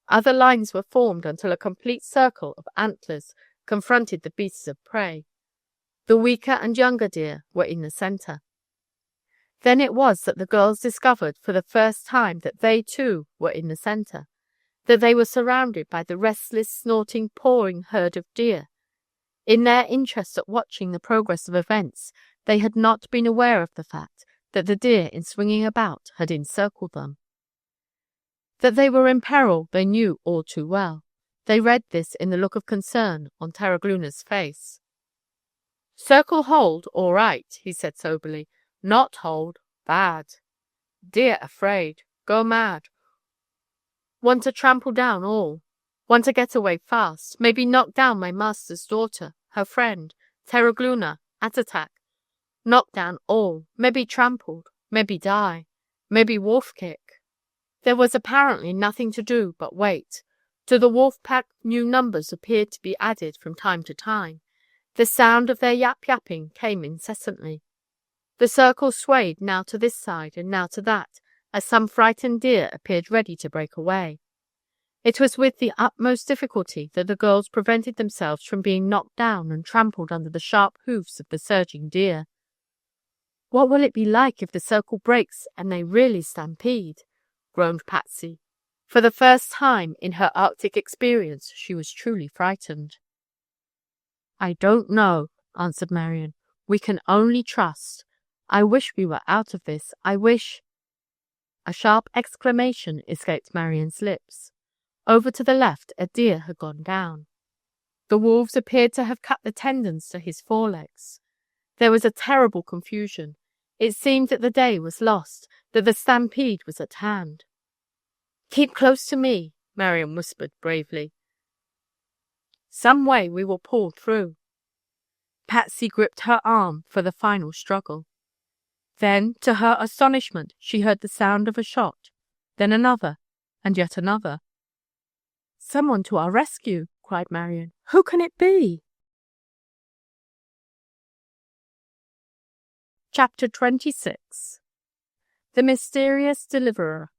Other lines were formed until a complete circle of antlers confronted the beasts of prey. The weaker and younger deer were in the center. Then it was that the girls discovered for the first time that they too were in the center, that they were surrounded by the restless, snorting, pawing herd of deer. In their interest at watching the progress of events, they had not been aware of the fact that the deer in swinging about had encircled them. That they were in peril they knew all too well. They read this in the look of concern on Terragluna's face. Circle hold, all right, he said soberly. Not hold, bad. Deer afraid, go mad. Want to trample down all. Want to get away fast, maybe knock down my master's daughter, her friend, Terragluna, at attack. Knock down all, maybe trampled, maybe die, maybe wolf kick. There was apparently nothing to do but wait. To the wolf pack new numbers appeared to be added from time to time. The sound of their yap-yapping came incessantly. The circle swayed now to this side and now to that, as some frightened deer appeared ready to break away. It was with the utmost difficulty that the girls prevented themselves from being knocked down and trampled under the sharp hoofs of the surging deer. "What will it be like if the circle breaks and they really stampede?" groaned Patsy. For the first time in her Arctic experience, she was truly frightened. "I don't know," answered Marion. "We can only trust. I wish we were out of this. I wish—" A sharp exclamation escaped Marion's lips. Over to the left, a deer had gone down. The wolves appeared to have cut the tendons to his forelegs. There was a terrible confusion. It seemed that the day was lost, that the stampede was at hand. "Keep close to me," Marion whispered bravely. "Some way we will pull through." Patsy gripped her arm for the final struggle. Then, to her astonishment, she heard the sound of a shot, then another, and yet another. "Someone to our rescue!" cried Marion. "Who can it be?" Chapter 26. The Mysterious Deliverer.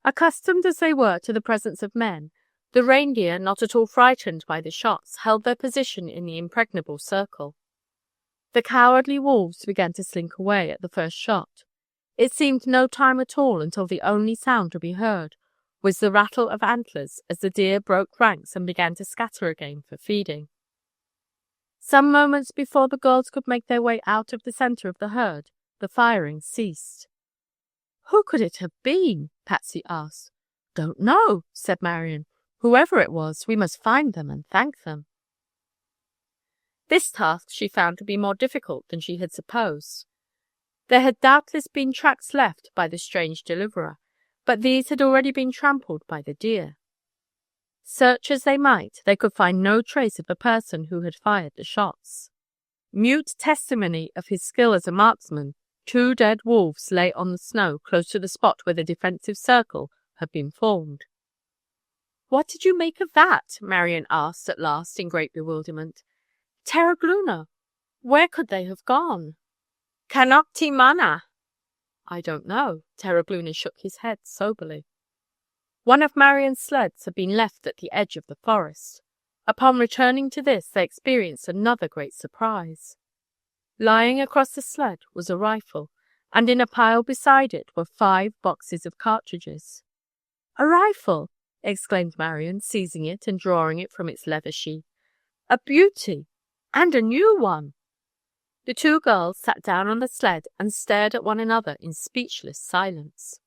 Accustomed as they were to the presence of men, the reindeer, not at all frightened by the shots, held their position in the impregnable circle. The cowardly wolves began to slink away at the first shot. It seemed no time at all until the only sound to be heard was the rattle of antlers as the deer broke ranks and began to scatter again for feeding. Some moments before the girls could make their way out of the center of the herd, the firing ceased. "Who could it have been?" Patsy asked. "Don't know," said Marion. "Whoever it was, we must find them and thank them." This task she found to be more difficult than she had supposed. There had doubtless been tracks left by the strange deliverer, but these had already been trampled by the deer. Search as they might, they could find no trace of the person who had fired the shots. Mute testimony of his skill as a marksman, 2 dead wolves lay on the snow close to the spot where the defensive circle had been formed. "What did you make of that?" Marion asked at last in great bewilderment. "Terragluna, where could they have gone?" "Canocti mana." "I don't know." Terragluna shook his head soberly. One of Marion's sleds had been left at the edge of the forest. Upon returning to this, they experienced another great surprise. Lying across the sled was a rifle, and in a pile beside it were 5 boxes of cartridges. "A rifle!" exclaimed Marion, seizing it and drawing it from its leather sheath. "A beauty! And a new one!" The 2 girls sat down on the sled and stared at one another in speechless silence.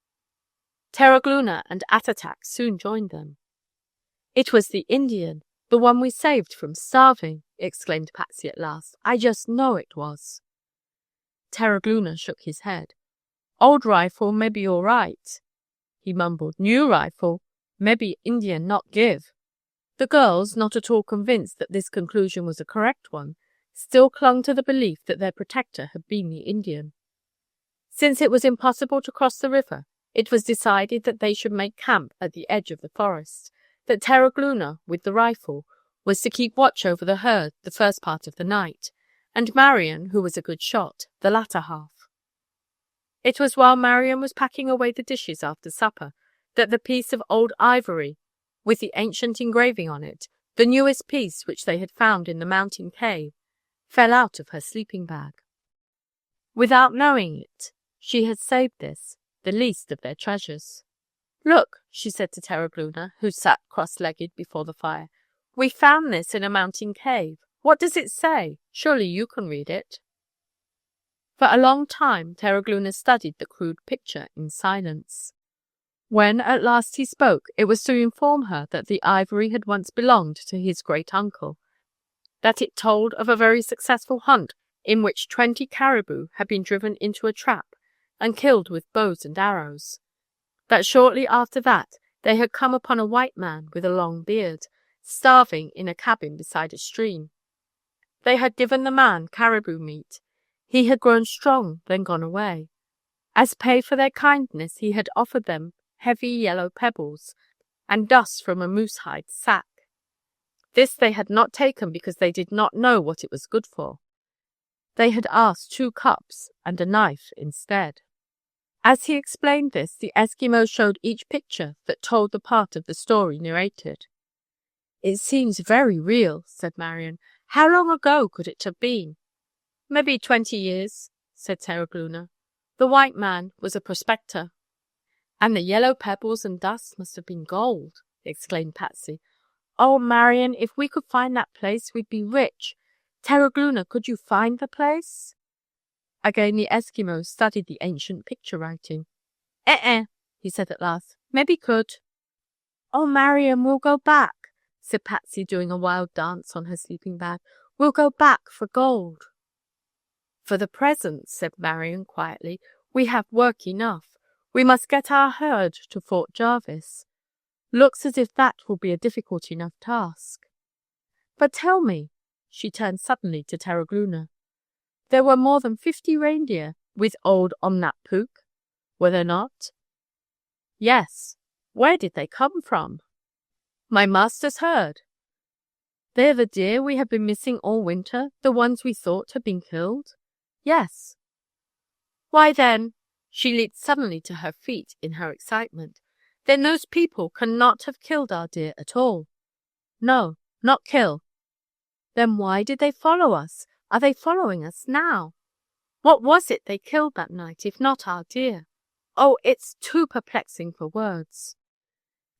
Terragluna and Attatak soon joined them. "It was the Indian, the one we saved from starving!" exclaimed Patsy at last. "I just know it was." Terragluna shook his head. "Old rifle may be all right," he mumbled. "New rifle, maybe Indian not give." The girls, not at all convinced that this conclusion was a correct one, still clung to the belief that their protector had been the Indian. Since it was impossible to cross the river, it was decided that they should make camp at the edge of the forest, that Terragluna, with the rifle, was to keep watch over the herd the first part of the night, and Marion, who was a good shot, the latter half. It was while Marion was packing away the dishes after supper that the piece of old ivory with the ancient engraving on it, the newest piece which they had found in the mountain cave, fell out of her sleeping bag. Without knowing it, she had saved this, the least of their treasures. "Look," she said to Terragluna, who sat cross-legged before the fire. "We found this in a mountain cave. What does it say? Surely you can read it." For a long time, Terragluna studied the crude picture in silence. When at last he spoke, it was to inform her that the ivory had once belonged to his great-uncle, that it told of a very successful hunt in which 20 caribou had been driven into a trap and killed with bows and arrows. That shortly after that they had come upon a white man with a long beard, starving in a cabin beside a stream. They had given the man caribou meat. He had grown strong, then gone away. As pay for their kindness, he had offered them heavy yellow pebbles and dust from a moose-hide sack. This they had not taken because they did not know what it was good for. They had asked 2 cups and a knife instead. As he explained this, the Eskimo showed each picture that told the part of the story narrated. "It seems very real," said Marion. "How long ago could it have been?" "Maybe 20 years," said Terragluna. "The white man was a prospector." "And the yellow pebbles and dust must have been gold," exclaimed Patsy. "Oh, Marion, if we could find that place, we'd be rich. Terragluna, could you find the place?" Again the Eskimo studied the ancient picture writing. He said at last. "Maybe could." "Oh, Marion, we'll go back," said Patsy, doing a wild dance on her sleeping bag. "We'll go back for gold." "For the present," said Marion quietly, "we have work enough. We must get our herd to Fort Jarvis. Looks as if that will be a difficult enough task. But tell me," she turned suddenly to Terragluna, "there were more than 50 reindeer with old Omnapuk, were there not?" "Yes. Where did they come from?" "My master's herd." "They're the deer we have been missing all winter, the ones we thought had been killed?" "Yes." "Why then," she leaped suddenly to her feet in her excitement, "then those people cannot have killed our deer at all." "No, not kill." "Then why did they follow us? Are they following us now? What was it they killed that night, if not our deer? Oh, it's too perplexing for words."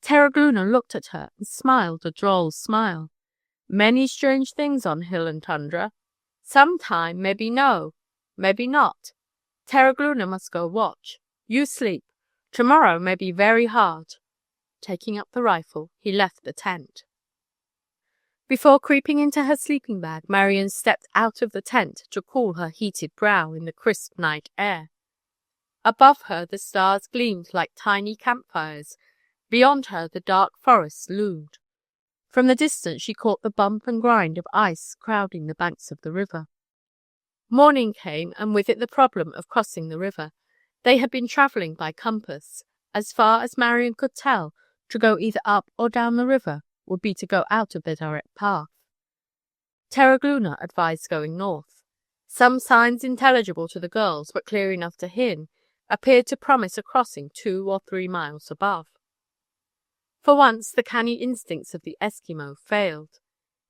Terragluna looked at her and smiled a droll smile. "Many strange things on hill and tundra. Sometime maybe no, maybe not. Terragluna must go watch. You sleep. Tomorrow may be very hard." Taking up the rifle, he left the tent. Before creeping into her sleeping bag, Marion stepped out of the tent to cool her heated brow in the crisp night air. Above her the stars gleamed like tiny campfires. Beyond her the dark forest loomed. From the distance she caught the bump and grind of ice crowding the banks of the river. Morning came, and with it the problem of crossing the river. They had been traveling by compass. As far as Marion could tell, to go either up or down the river would be to go out of their direct path. Terragluna advised going north. Some signs intelligible to the girls, but clear enough to him, appeared to promise a crossing 2 or 3 miles above. For once the canny instincts of the Eskimo failed.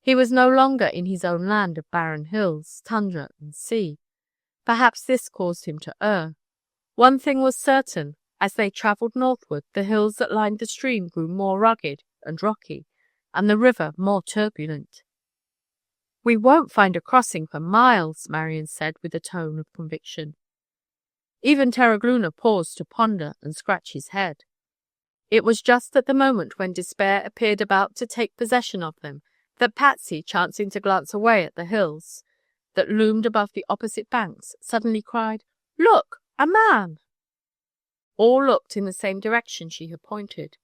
He was no longer in his own land of barren hills, tundra, and sea. Perhaps this caused him to err. One thing was certain. As they traveled northward, the hills that lined the stream grew more rugged and rocky, and the river more turbulent. "We won't find a crossing for miles," Marion said with a tone of conviction. Even Terragluna paused to ponder and scratch his head. It was just at the moment when despair appeared about to take possession of them that Patsy, chancing to glance away at the hills that loomed above the opposite banks, suddenly cried, "Look, a man!" All looked in the same direction she had pointed.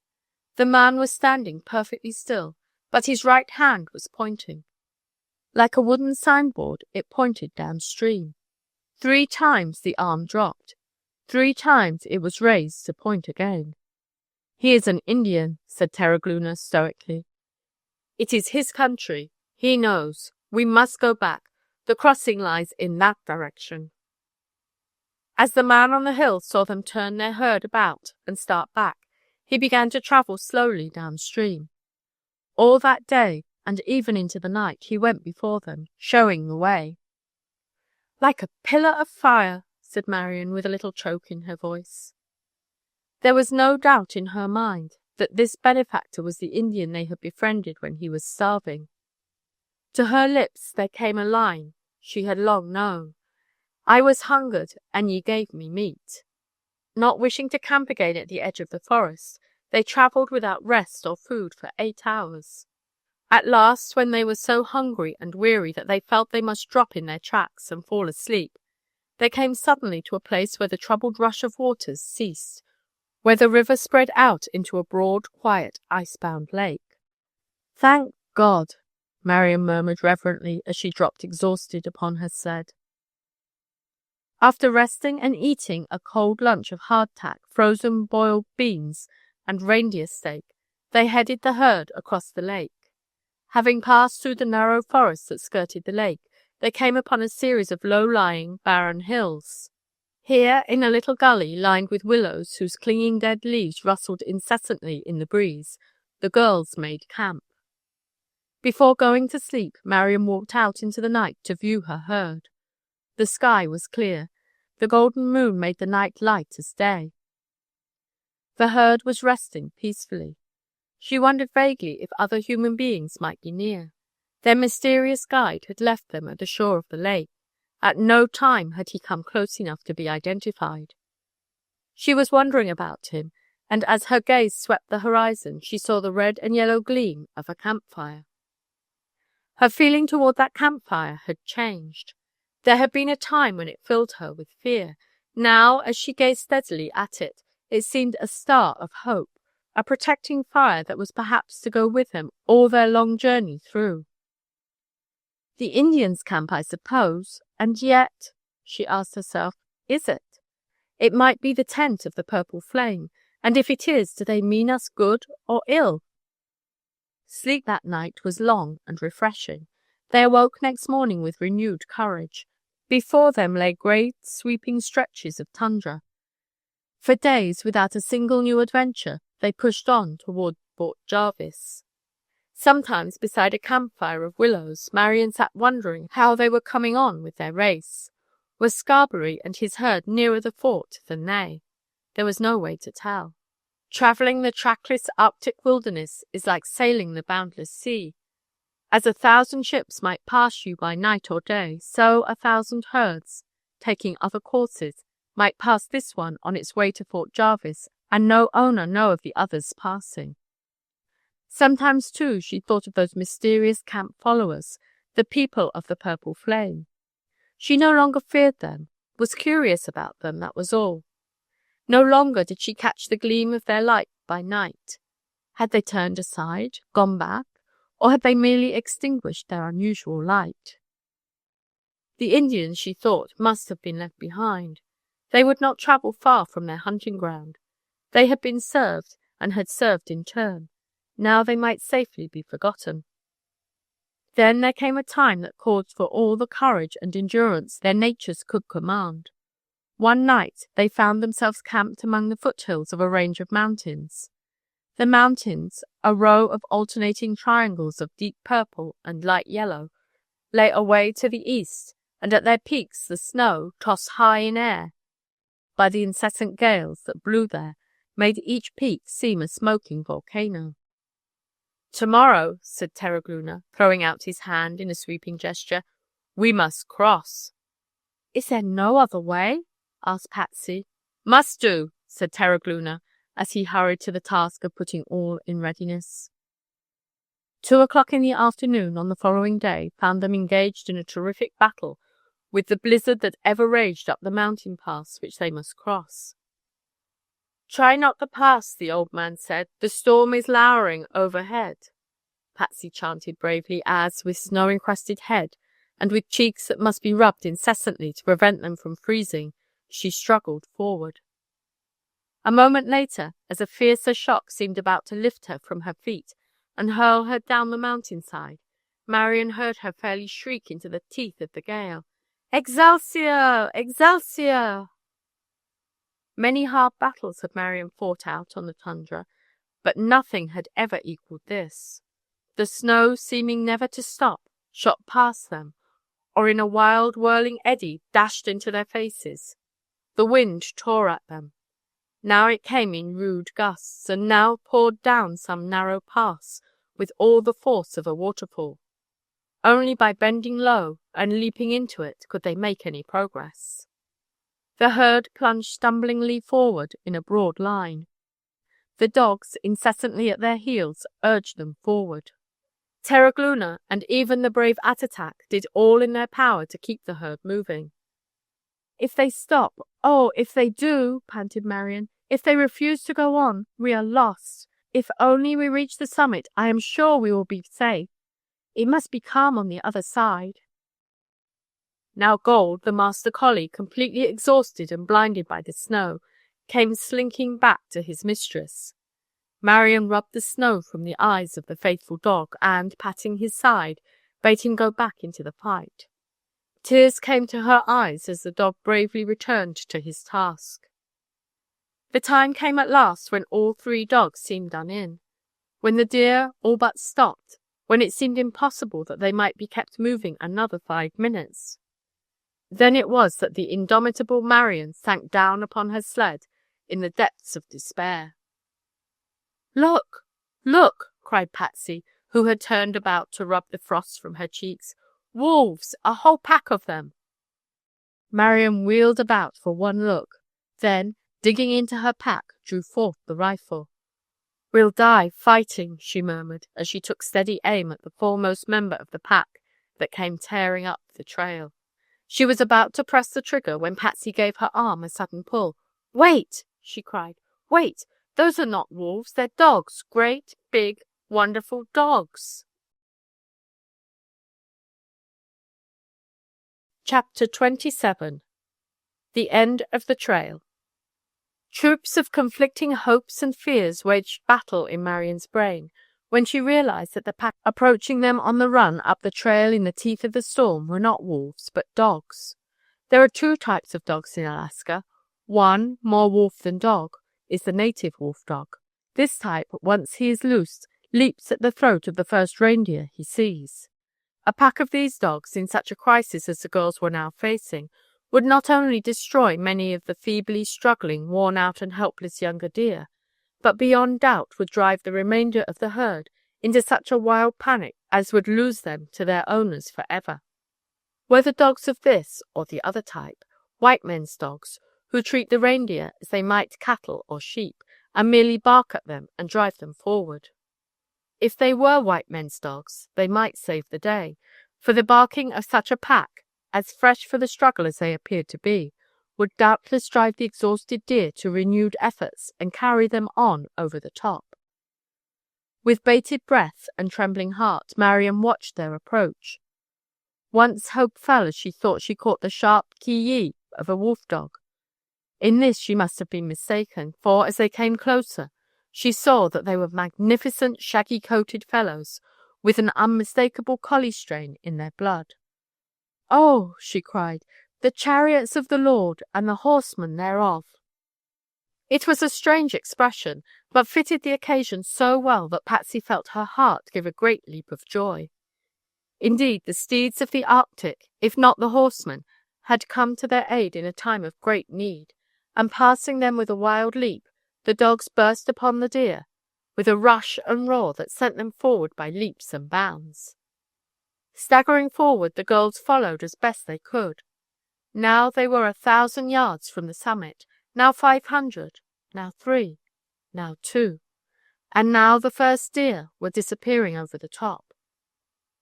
The man was standing perfectly still, but his right hand was pointing. Like a wooden signboard, it pointed downstream. 3 times the arm dropped. 3 times it was raised to point again. "He is an Indian," said Terragluna stoically. "It is his country. He knows. We must go back. The crossing lies in that direction." As the man on the hill saw them turn their herd about and start back, he began to travel slowly downstream. All that day, and even into the night, he went before them, showing the way. "Like a pillar of fire," said Marion with a little choke in her voice. There was no doubt in her mind that this benefactor was the Indian they had befriended when he was starving. To her lips there came a line she had long known. "I was hungered, and ye gave me meat." Not wishing to camp again at the edge of the forest, they travelled without rest or food for 8 hours. At last, when they were so hungry and weary that they felt they must drop in their tracks and fall asleep, they came suddenly to a place where the troubled rush of waters ceased, where the river spread out into a broad, quiet, ice-bound lake. "Thank God," Marian murmured reverently as she dropped exhausted upon her sled. After resting and eating a cold lunch of hardtack, frozen boiled beans, and reindeer steak, they headed the herd across the lake. Having passed through the narrow forest that skirted the lake, they came upon a series of low-lying, barren hills. Here, in a little gully lined with willows whose clinging dead leaves rustled incessantly in the breeze, the girls made camp. Before going to sleep, Marian walked out into the night to view her herd. The sky was clear. The golden moon made the night light as day. The herd was resting peacefully. She wondered vaguely if other human beings might be near. Their mysterious guide had left them at the shore of the lake. At no time had he come close enough to be identified. She was wondering about him, and as her gaze swept the horizon, she saw the red and yellow gleam of a campfire. Her feeling toward that campfire had changed. There had been a time when it filled her with fear. Now, as she gazed steadily at it, it seemed a star of hope, a protecting fire that was perhaps to go with them all their long journey through. The Indians' camp, I suppose, and yet, she asked herself, is it? It might be the tent of the purple flame, and if it is, do they mean us good or ill? Sleep that night was long and refreshing. They awoke next morning with renewed courage. Before them lay great sweeping stretches of tundra. For days, without a single new adventure, they pushed on toward Fort Jarvis. Sometimes beside a campfire of willows, Marian sat wondering how they were coming on with their race. Was Scarberry and his herd nearer the fort than they? There was no way to tell. Traveling the trackless Arctic wilderness is like sailing the boundless sea. As 1,000 ships might pass you by night or day, so 1,000 herds, taking other courses, might pass this one on its way to Fort Jarvis, and no owner know of the others passing. Sometimes, too, she thought of those mysterious camp followers, the people of the purple flame. She no longer feared them, was curious about them, that was all. No longer did she catch the gleam of their light by night. Had they turned aside, gone back, or had they merely extinguished their unusual light? The Indians, she thought, must have been left behind. They would not travel far from their hunting ground. They had been served, and had served in turn. Now they might safely be forgotten. Then there came a time that called for all the courage and endurance their natures could command. One night they found themselves camped among the foothills of a range of mountains. The mountains, a row of alternating triangles of deep purple and light yellow, lay away to the east, and at their peaks the snow, tossed high in air by the incessant gales that blew there, made each peak seem a smoking volcano. "Tomorrow," said Terragluna, throwing out his hand in a sweeping gesture, "we must cross." "Is there no other way?" asked Patsy. "Must do," said Terragluna, as he hurried to the task of putting all in readiness. 2:00 in the afternoon on the following day found them engaged in a terrific battle with the blizzard that ever raged up the mountain pass which they must cross. "Try not to pass," the old man said. "The storm is lowering overhead," Patsy chanted bravely as, with snow-encrusted head, and with cheeks that must be rubbed incessantly to prevent them from freezing, she struggled forward. A moment later, as a fiercer shock seemed about to lift her from her feet and hurl her down the mountainside, Marian heard her fairly shriek into the teeth of the gale, "Excelsior! Excelsior!" Many hard battles had Marian fought out on the tundra, but nothing had ever equaled this. The snow, seeming never to stop, shot past them, or in a wild whirling eddy dashed into their faces. The wind tore at them. Now it came in rude gusts, and now poured down some narrow pass with all the force of a waterfall. Only by bending low and leaping into it could they make any progress. The herd plunged stumblingly forward in a broad line. The dogs, incessantly at their heels, urged them forward. Terragluna and even the brave Attatak did all in their power to keep the herd moving. "If they stop, oh, if they do," panted Marion. "If they refuse to go on, we are lost. If only we reach the summit, I am sure we will be safe. It must be calm on the other side." Now Gold, the master collie, completely exhausted and blinded by the snow, came slinking back to his mistress. Marion rubbed the snow from the eyes of the faithful dog and, patting his side, bade him go back into the fight. Tears came to her eyes as the dog bravely returned to his task. The time came at last when all 3 dogs seemed done in, when the deer all but stopped, when it seemed impossible that they might be kept moving another 5 minutes. Then it was that the indomitable Marion sank down upon her sled in the depths of despair. "Look! Look!" cried Patsy, who had turned about to rub the frost from her cheeks. "Wolves! A whole pack of them!" Marion wheeled about for one look, then, digging into her pack, drew forth the rifle. "We'll die fighting," she murmured as she took steady aim at the foremost member of the pack that came tearing up the trail. She was about to press the trigger when Patsy gave her arm a sudden pull. "Wait!" she cried. "Wait! Those are not wolves, they're dogs, great, big, wonderful dogs." Chapter 27. The End of the Trail. Troops of conflicting hopes and fears waged battle in Marion's brain when she realized that the pack approaching them on the run up the trail in the teeth of the storm were not wolves, but dogs. There are 2 types of dogs in Alaska. One, more wolf than dog, is the native wolf dog. This type, once he is loosed, leaps at the throat of the first reindeer he sees. A pack of these dogs, in such a crisis as the girls were now facing, would not only destroy many of the feebly struggling, worn-out and helpless younger deer, but beyond doubt would drive the remainder of the herd into such a wild panic as would lose them to their owners forever. Whether dogs of this or the other type, white men's dogs, who treat the reindeer as they might cattle or sheep, and merely bark at them and drive them forward. If they were white men's dogs, they might save the day, for the barking of such a pack, as fresh for the struggle as they appeared to be, would doubtless drive the exhausted deer to renewed efforts and carry them on over the top. With bated breath and trembling heart, Marion watched their approach. Once hope fell as she thought she caught the sharp ki-yi of a wolf dog. In this she must have been mistaken, for as they came closer, she saw that they were magnificent shaggy-coated fellows, with an unmistakable collie strain in their blood. "Oh," she cried, "the chariots of the Lord, and the horsemen thereof." It was a strange expression, but fitted the occasion so well that Patsy felt her heart give a great leap of joy. Indeed, the steeds of the Arctic, if not the horsemen, had come to their aid in a time of great need, and passing them with a wild leap, the dogs burst upon the deer, with a rush and roar that sent them forward by leaps and bounds. Staggering forward, the girls followed as best they could. Now they were 1,000 yards from the summit, now 500, now 3, now 2, and now the first deer were disappearing over the top.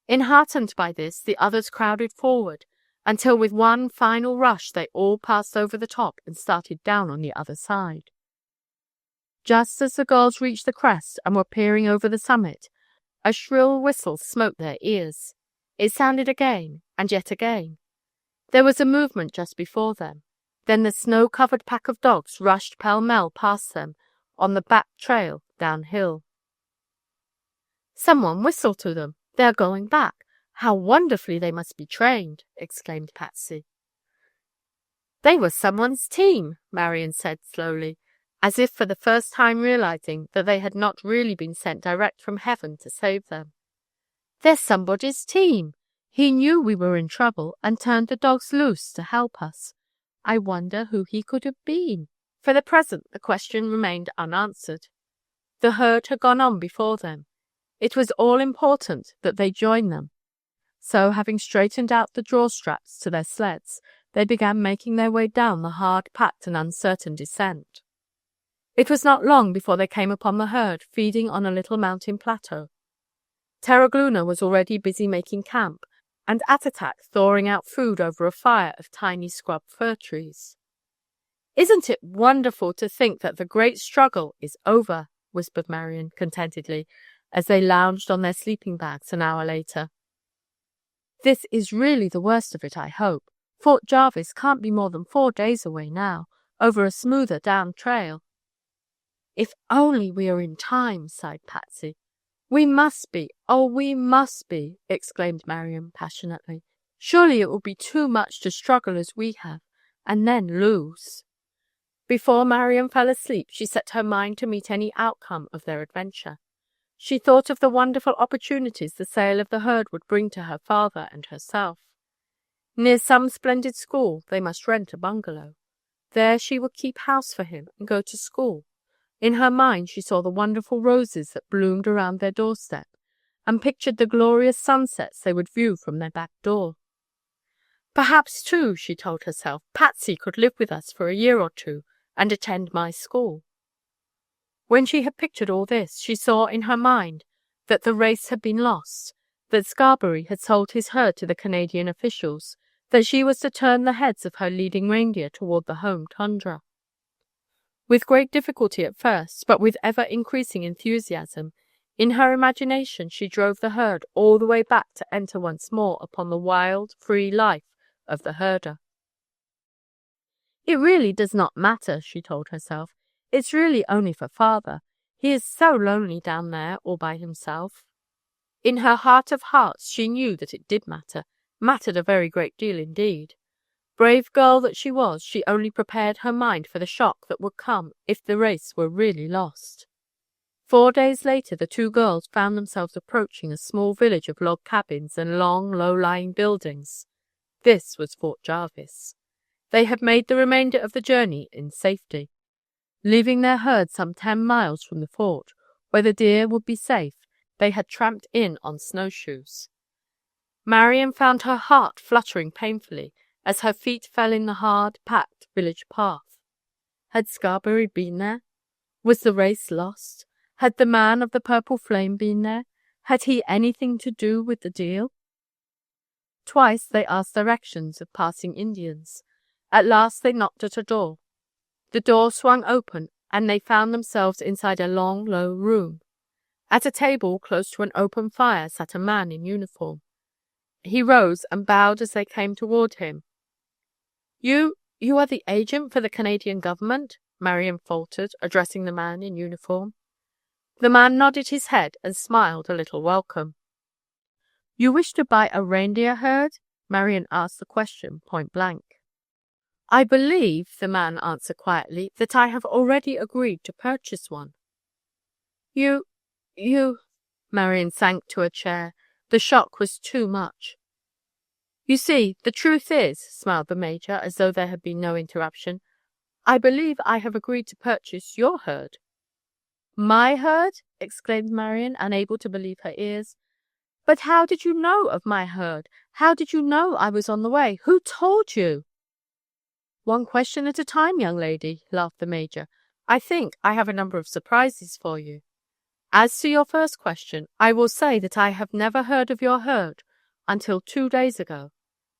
Enheartened by this, the others crowded forward, until with one final rush they all passed over the top and started down on the other side. Just as the girls reached the crest and were peering over the summit, a shrill whistle smote their ears. It sounded again, and yet again. There was a movement just before them. Then the snow-covered pack of dogs rushed pell-mell past them on the back trail downhill. "Someone whistled to them. They are going back. How wonderfully they must be trained!" exclaimed Patsy. "They were someone's team," Marion said slowly, as if for the first time realizing that they had not really been sent direct from heaven to save them. "They're somebody's team. He knew we were in trouble and turned the dogs loose to help us. I wonder who he could have been." For the present, the question remained unanswered. The herd had gone on before them. It was all important that they join them. So, having straightened out the draw-straps to their sleds, they began making their way down the hard-packed and uncertain descent. It was not long before they came upon the herd feeding on a little mountain plateau. Terragluna was already busy making camp, and Attatak thawing out food over a fire of tiny scrub fir trees. "Isn't it wonderful to think that the great struggle is over?" whispered Marion contentedly, as they lounged on their sleeping bags an hour later. "This is really the worst of it, I hope. Fort Jarvis can't be more than 4 days away now, over a smoother down trail." "If only we are in time," sighed Patsy. "We must be, oh, we must be," exclaimed Marion passionately. "Surely it will be too much to struggle as we have, and then lose." Before Marion fell asleep, she set her mind to meet any outcome of their adventure. She thought of the wonderful opportunities the sale of the herd would bring to her father and herself. Near some splendid school, they must rent a bungalow. There she would keep house for him and go to school. In her mind she saw the wonderful roses that bloomed around their doorstep, and pictured the glorious sunsets they would view from their back door. "Perhaps, too," she told herself, "Patsy could live with us for a year or two and attend my school." When she had pictured all this, she saw in her mind that the race had been lost, that Scarberry had sold his herd to the Canadian officials, that she was to turn the heads of her leading reindeer toward the home tundra. With great difficulty at first, but with ever-increasing enthusiasm, in her imagination she drove the herd all the way back to enter once more upon the wild, free life of the herder. "It really does not matter," she told herself. "It's really only for father. He is so lonely down there all by himself." In her heart of hearts she knew that it did matter, mattered a very great deal indeed. Brave girl that she was, she only prepared her mind for the shock that would come if the race were really lost. 4 days later the two girls found themselves approaching a small village of log cabins and long, low-lying buildings. This was Fort Jarvis. They had made the remainder of the journey in safety. Leaving their herd some 10 miles from the fort, where the deer would be safe, they had tramped in on snowshoes. Marion found her heart fluttering painfully as her feet fell in the hard, packed village path. Had Scarberry been there? Was the race lost? Had the man of the purple flame been there? Had he anything to do with the deal? Twice they asked directions of passing Indians. At last they knocked at a door. The door swung open, and they found themselves inside a long, low room. At a table close to an open fire sat a man in uniform. He rose and bowed as they came toward him. You are the agent for the Canadian government?" Marion faltered, addressing the man in uniform. The man nodded his head and smiled a little welcome. "You wish to buy a reindeer herd?" Marion asked the question point blank. "I believe," the man answered quietly, "that I have already agreed to purchase one." You... Marion sank to a chair. The shock was too much. "You see, the truth is," smiled the Major, as though there had been no interruption, "I believe I have agreed to purchase your herd." "My herd?" exclaimed Marion, unable to believe her ears. "But how did you know of my herd? How did you know I was on the way? Who told you?" "One question at a time, young lady," laughed the Major. "I think I have a number of surprises for you. As to your first question, I will say that I have never heard of your herd until 2 days ago.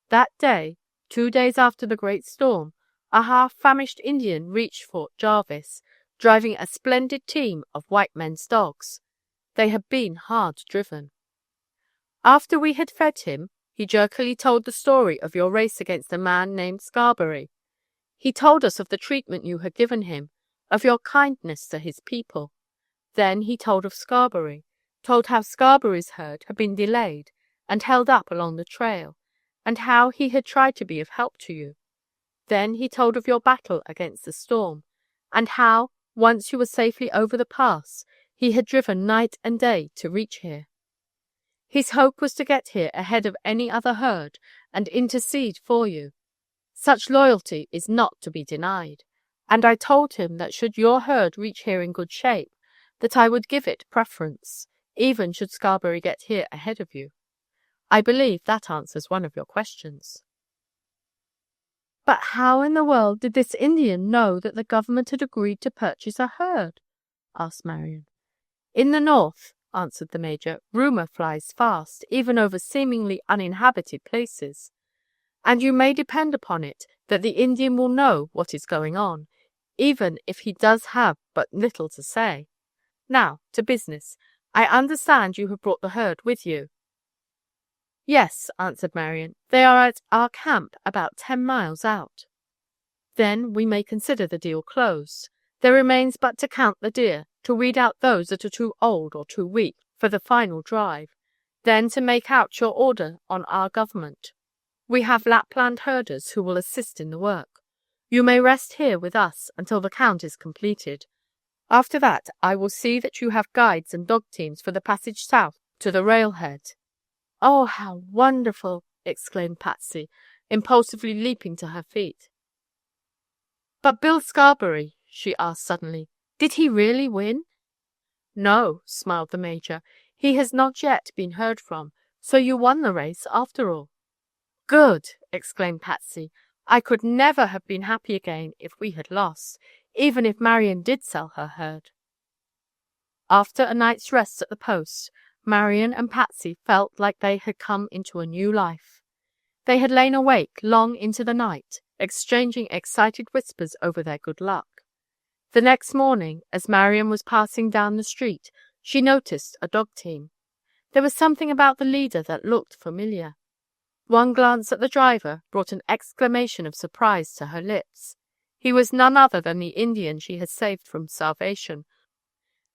That day, 2 days after the great storm, a half-famished Indian reached Fort Jarvis, driving a splendid team of white men's dogs. They had been hard driven. After we had fed him, he jerkily told the story of your race against a man named Scarberry. He told us of the treatment you had given him, of your kindness to his people. Then he told of Scarberry, told how Scarberry's herd had been delayed and held up along the trail, and how he had tried to be of help to you. Then he told of your battle against the storm, and how, once you were safely over the pass, he had driven night and day to reach here. His hope was to get here ahead of any other herd and intercede for you. Such loyalty is not to be denied, and I told him that should your herd reach here in good shape, that I would give it preference, even should Scarberry get here ahead of you. I believe that answers one of your questions." "But how in the world did this Indian know that the government had agreed to purchase a herd?" asked Marion. "In the North, answered the Major. "Rumour flies fast, even over seemingly uninhabited places. And you may depend upon it that the Indian will know what is going on, even if he does have but little to say. Now, to business. I understand you have brought the herd with you." "Yes," answered Marian. "They are at our camp about 10 miles out." "Then we may consider the deal closed. There remains but to count the deer, to weed out those that are too old or too weak for the final drive, then to make out your order on our government. We have Lapland herders who will assist in the work. You may rest here with us until the count is completed. After that, I will see that you have guides and dog teams for the passage south to the railhead." "Oh, how wonderful!" exclaimed Patsy, impulsively leaping to her feet. "But Bill Scarberry," she asked suddenly, "did he really win?" "No," smiled the Major. "He has not yet been heard from, so you won the race after all." "Good!" exclaimed Patsy. "I could never have been happy again if we had lost, even if Marian did sell her herd." After a night's rest at the post, Marian and Patsy felt like they had come into a new life. They had lain awake long into the night, exchanging excited whispers over their good luck. The next morning, as Marian was passing down the street, she noticed a dog team. There was something about the leader that looked familiar. One glance at the driver brought an exclamation of surprise to her lips. He was none other than the Indian she had saved from starvation,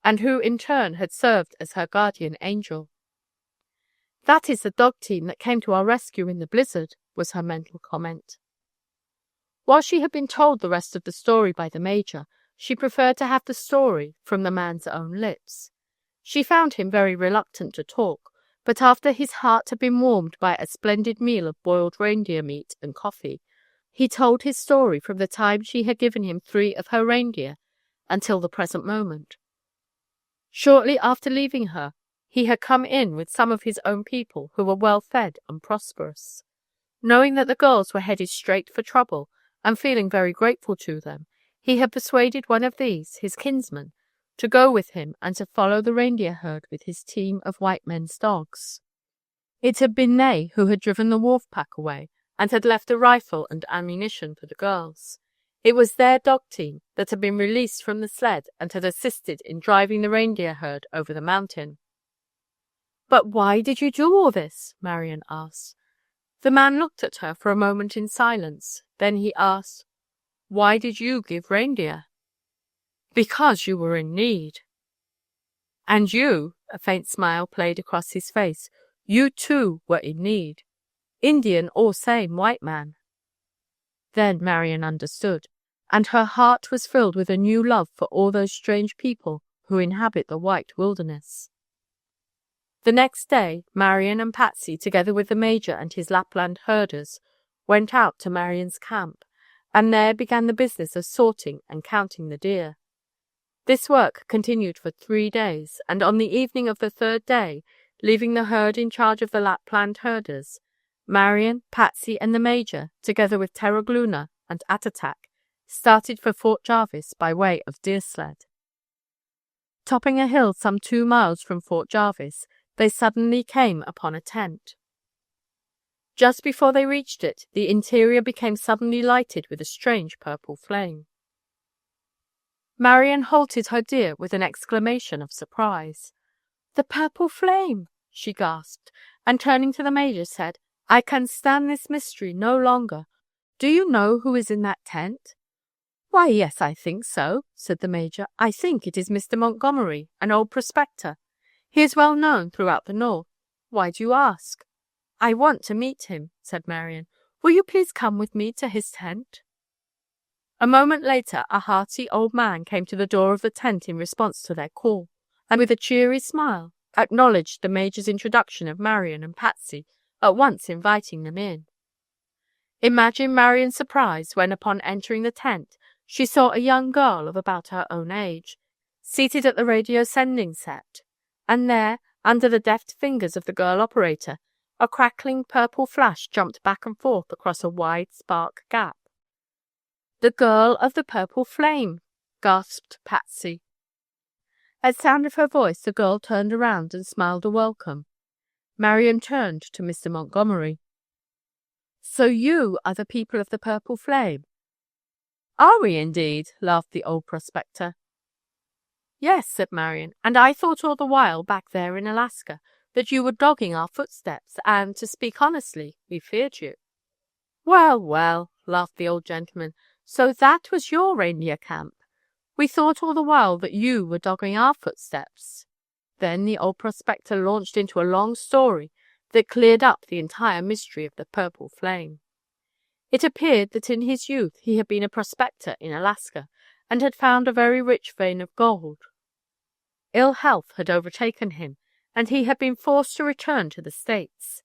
and who in turn had served as her guardian angel. "That is the dog team that came to our rescue in the blizzard," was her mental comment. While she had been told the rest of the story by the Major, she preferred to have the story from the man's own lips. She found him very reluctant to talk, but after his heart had been warmed by a splendid meal of boiled reindeer meat and coffee, he told his story from the time she had given him 3 of her reindeer until the present moment. Shortly after leaving her, he had come in with some of his own people who were well fed and prosperous. Knowing that the girls were headed straight for trouble, and feeling very grateful to them, he had persuaded one of these, his kinsmen, to go with him and to follow the reindeer herd with his team of white men's dogs. It had been they who had driven the wolf pack away and had left a rifle and ammunition for the girls. It was their dog team that had been released from the sled and had assisted in driving the reindeer herd over the mountain. "But why did you do all this?" Marian asked. The man looked at her for a moment in silence. Then he asked, "Why did you give reindeer?" "Because you were in need." "And you," a faint smile played across his face, "you too were in need. Indian or same white man." Then Marian understood, and her heart was filled with a new love for all those strange people who inhabit the white wilderness. The next day, Marian and Patsy, together with the Major and his Lapland herders, went out to Marian's camp, and there began the business of sorting and counting the deer. This work continued for 3 days, and on the evening of the 3rd day, leaving the herd in charge of the Lapland herders, Marian, Patsy, and the Major, together with Terragluna and Attatak, started for Fort Jarvis by way of deer sled. Topping a hill some 2 miles from Fort Jarvis, they suddenly came upon a tent. Just before they reached it, the interior became suddenly lighted with a strange purple flame. Marian halted her deer with an exclamation of surprise. "The purple flame!" she gasped, and turning to the Major said, "I can stand this mystery no longer. Do you know who is in that tent?" "Why, yes, I think so," said the Major. "I think it is Mr. Montgomery, an old prospector. He is well known throughout the North. Why do you ask?" "I want to meet him," said Marian. "Will you please come with me to his tent?" A moment later, a hearty old man came to the door of the tent in response to their call, and with a cheery smile, acknowledged the Major's introduction of Marian and Patsy, at once inviting them in. Imagine Marian's surprise when, upon entering the tent, she saw a young girl of about her own age, seated at the radio sending set, and there, under the deft fingers of the girl operator, a crackling purple flash jumped back and forth across a wide spark gap. "The girl of the purple flame!" gasped Patsy. At sound of her voice, the girl turned around and smiled a welcome. Marian turned to Mr. Montgomery. "So you are the people of the Purple Flame?" "Are we indeed?" laughed the old prospector. "Yes," said Marian, "and I thought all the while back there in Alaska that you were dogging our footsteps, and, to speak honestly, we feared you." "Well, well," laughed the old gentleman, "so that was your reindeer camp. We thought all the while that you were dogging our footsteps." Then the old prospector launched into a long story that cleared up the entire mystery of the Purple Flame. It appeared that in his youth he had been a prospector in Alaska, and had found a very rich vein of gold. Ill health had overtaken him, and he had been forced to return to the States.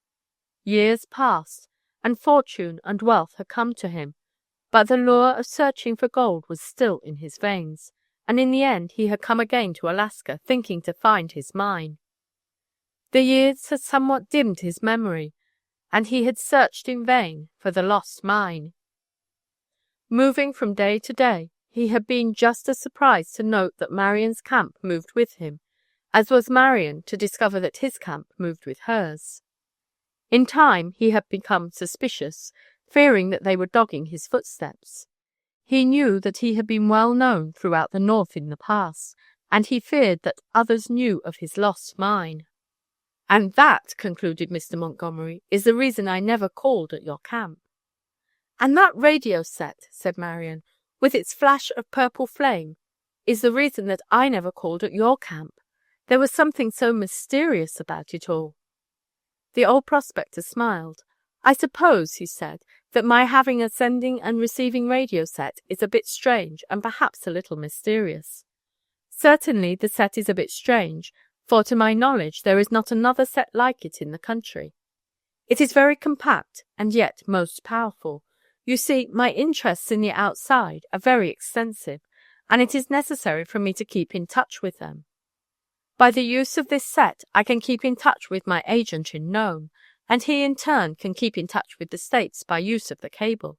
Years passed, and fortune and wealth had come to him, but the lure of searching for gold was still in his veins, and in the end he had come again to Alaska, thinking to find his mine. The years had somewhat dimmed his memory, and he had searched in vain for the lost mine. Moving from day to day, he had been just as surprised to note that Marian's camp moved with him, as was Marian to discover that his camp moved with hers. In time he had become suspicious, fearing that they were dogging his footsteps. He knew that he had been well known throughout the North in the past, and he feared that others knew of his lost mine. "And that," concluded Mr. Montgomery, "is the reason I never called at your camp." "And that radio set," said Marian, "with its flash of purple flame, is the reason that I never called at your camp. There was something so mysterious about it all." The old prospector smiled. "I suppose," he said, "that my having a sending and receiving radio set is a bit strange and perhaps a little mysterious. Certainly the set is a bit strange, for to my knowledge there is not another set like it in the country. It is very compact and yet most powerful. You see, my interests in the outside are very extensive, and it is necessary for me to keep in touch with them. By the use of this set, I can keep in touch with my agent in Nome, and he in turn can keep in touch with the States by use of the cable.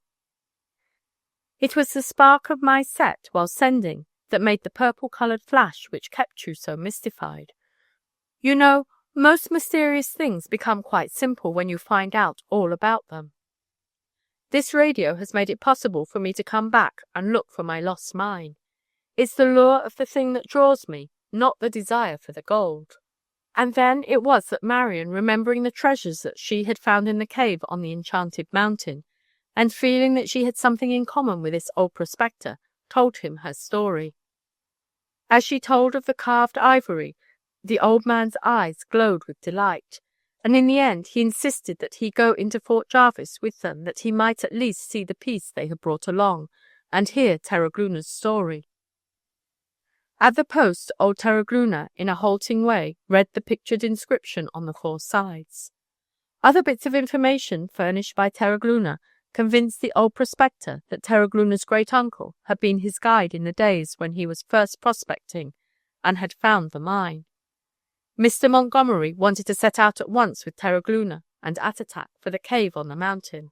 It was the spark of my set while sending that made the purple-colored flash which kept you so mystified. You know, most mysterious things become quite simple when you find out all about them. This radio has made it possible for me to come back and look for my lost mine. It's the lure of the thing that draws me, not the desire for the gold." And then it was that Marian, remembering the treasures that she had found in the cave on the enchanted mountain, and feeling that she had something in common with this old prospector, told him her story. As she told of the carved ivory, the old man's eyes glowed with delight, and in the end he insisted that he go into Fort Jarvis with them, that he might at least see the piece they had brought along, and hear Terragluna's story. At the post, old Terragluna, in a halting way, read the pictured inscription on the 4 sides. Other bits of information furnished by Terragluna convinced the old prospector that Terragluna's great-uncle had been his guide in the days when he was first prospecting and had found the mine. Mr. Montgomery wanted to set out at once with Terragluna and Attatak for the cave on the mountain.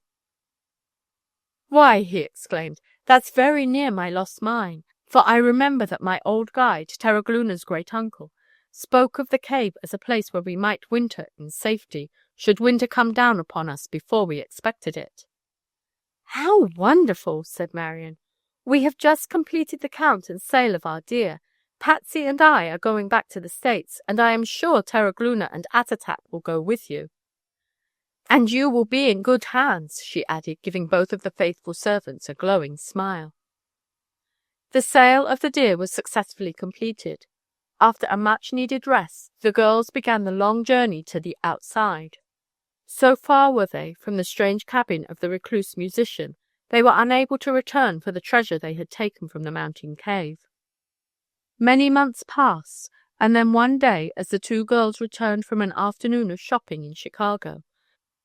"Why," he exclaimed, "that's very near my lost mine, for I remember that my old guide, Terragluna's great-uncle, spoke of the cave as a place where we might winter in safety, should winter come down upon us before we expected it." "How wonderful!" said Marian. "We have just completed the count and sale of our deer. Patsy and I are going back to the States, and I am sure Terragluna and Attatak will go with you. And you will be in good hands," she added, giving both of the faithful servants a glowing smile. The sale of the deer was successfully completed. After a much-needed rest, the girls began the long journey to the outside. So far were they from the strange cabin of the recluse musician, they were unable to return for the treasure they had taken from the mountain cave. Many months passed, and then one day, as the 2 girls returned from an afternoon of shopping in Chicago,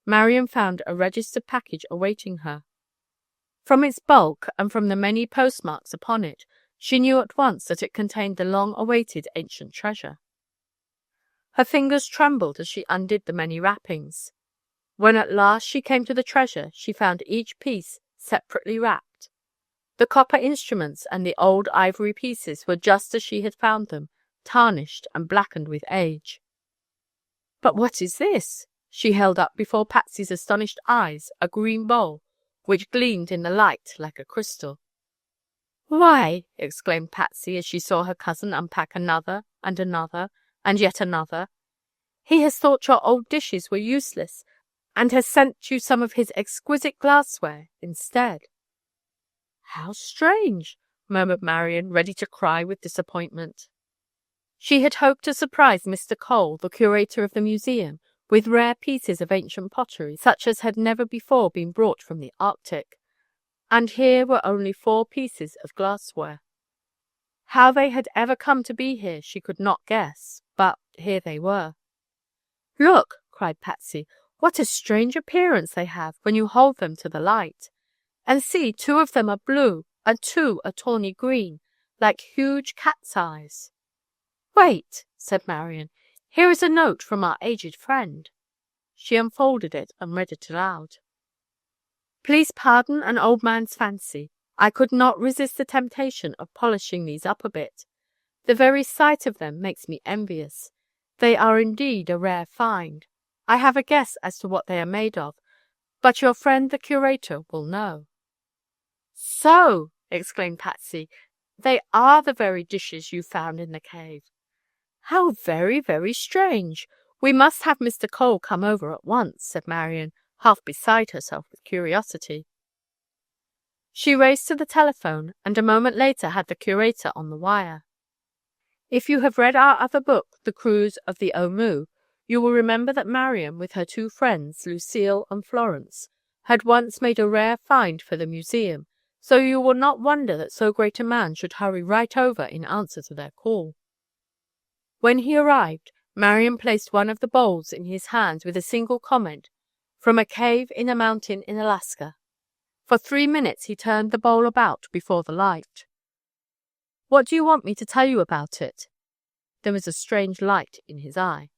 Marian found a registered package awaiting her. From its bulk and from the many postmarks upon it, she knew at once that it contained the long-awaited ancient treasure. Her fingers trembled as she undid the many wrappings. When at last she came to the treasure, she found each piece separately wrapped. The copper instruments and the old ivory pieces were just as she had found them, tarnished and blackened with age. "But what is this?" She held up before Patsy's astonished eyes a green bowl, which gleamed in the light like a crystal. "Why," exclaimed Patsy as she saw her cousin unpack another and another and yet another, "he has thought your old dishes were useless and has sent you some of his exquisite glassware instead." "How strange," murmured Marian, ready to cry with disappointment. She had hoped to surprise Mr. Cole, the curator of the museum, with rare pieces of ancient pottery, such as had never before been brought from the Arctic. And here were only 4 pieces of glassware. How they had ever come to be here she could not guess, but here they were. "Look," cried Patsy, "what a strange appearance they have when you hold them to the light. And see, 2 of them are blue, and 2 are tawny green, like huge cat's eyes." "Wait," said Marian, "here is a note from our aged friend." She unfolded it and read it aloud. "Please pardon an old man's fancy. I could not resist the temptation of polishing these up a bit. The very sight of them makes me envious. They are indeed a rare find. I have a guess as to what they are made of, but your friend the curator will know." "So," exclaimed Patsy, "they are the very dishes you found in the cave. How very, very strange. We must have Mr. Cole come over at once," said Marian, half beside herself with curiosity. She raced to the telephone, and a moment later had the curator on the wire. If you have read our other book, The Cruise of the Omu, you will remember that Marian, with her 2 friends, Lucile and Florence, had once made a rare find for the museum, so you will not wonder that so great a man should hurry right over in answer to their call. When he arrived, Marian placed one of the bowls in his hands with a single comment, "From a cave in a mountain in Alaska." For 3 minutes he turned the bowl about before the light. "What do you want me to tell you about it?" There was a strange light in his eye.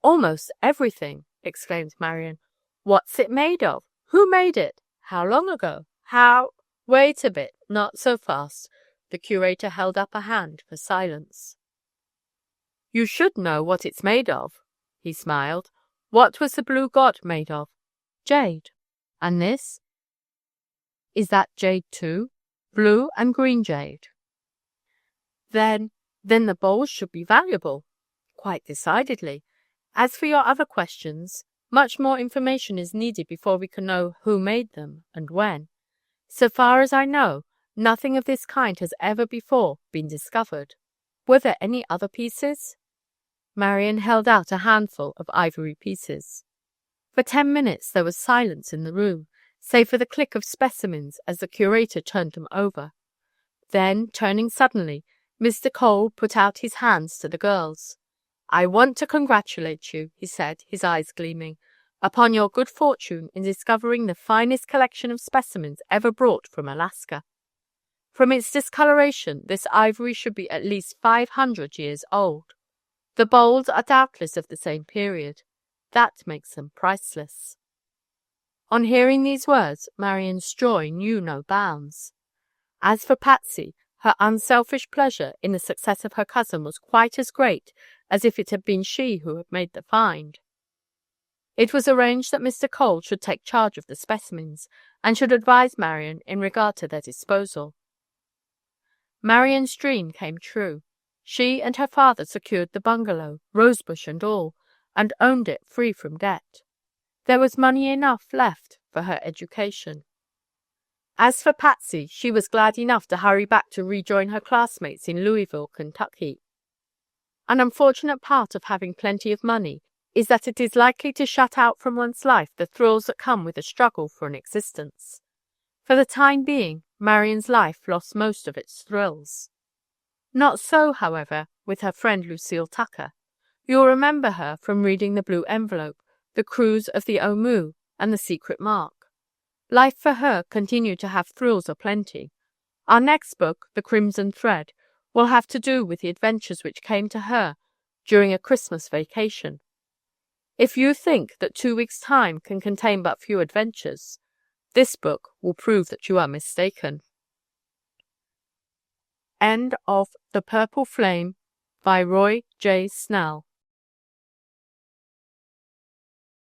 "Almost everything," exclaimed Marian. "What's it made of? Who made it? How long ago? How—" "Wait a bit, not so fast." The curator held up a hand for silence. "You should know what it's made of." He smiled. "What was the blue god made of?" "Jade." "And this?" "Is that jade too? Blue and green jade." Then the bowls should be valuable." "Quite decidedly. As for your other questions, much more information is needed before we can know who made them and when. So far as I know, nothing of this kind has ever before been discovered. Were there any other pieces?" Marian held out a handful of ivory pieces. For 10 minutes there was silence in the room, save for the click of specimens as the curator turned them over. Then, turning suddenly, Mr. Cole put out his hands to the girls. "I want to congratulate you," he said, his eyes gleaming, "upon your good fortune in discovering the finest collection of specimens ever brought from Alaska. From its discoloration, this ivory should be at least 500 years old. The bowls are doubtless of the same period. That makes them priceless." On hearing these words, Marian's joy knew no bounds. As for Patsy, her unselfish pleasure in the success of her cousin was quite as great as if it had been she who had made the find. It was arranged that Mr. Cole should take charge of the specimens, and should advise Marian in regard to their disposal. Marian's dream came true. She and her father secured the bungalow, rosebush and all, and owned it free from debt. There was money enough left for her education. As for Patsy, she was glad enough to hurry back to rejoin her classmates in Louisville, Kentucky. An unfortunate part of having plenty of money is that it is likely to shut out from one's life the thrills that come with a struggle for an existence. For the time being, Marian's life lost most of its thrills. Not so, however, with her friend Lucile Tucker. You'll remember her from reading The Blue Envelope, The Cruise of the Omu, and The Secret Mark. Life for her continued to have thrills aplenty. Our next book, The Crimson Thread, will have to do with the adventures which came to her during a Christmas vacation. If you think that 2 weeks' time can contain but few adventures, this book will prove that you are mistaken. End of The Purple Flame, by Roy J Snell.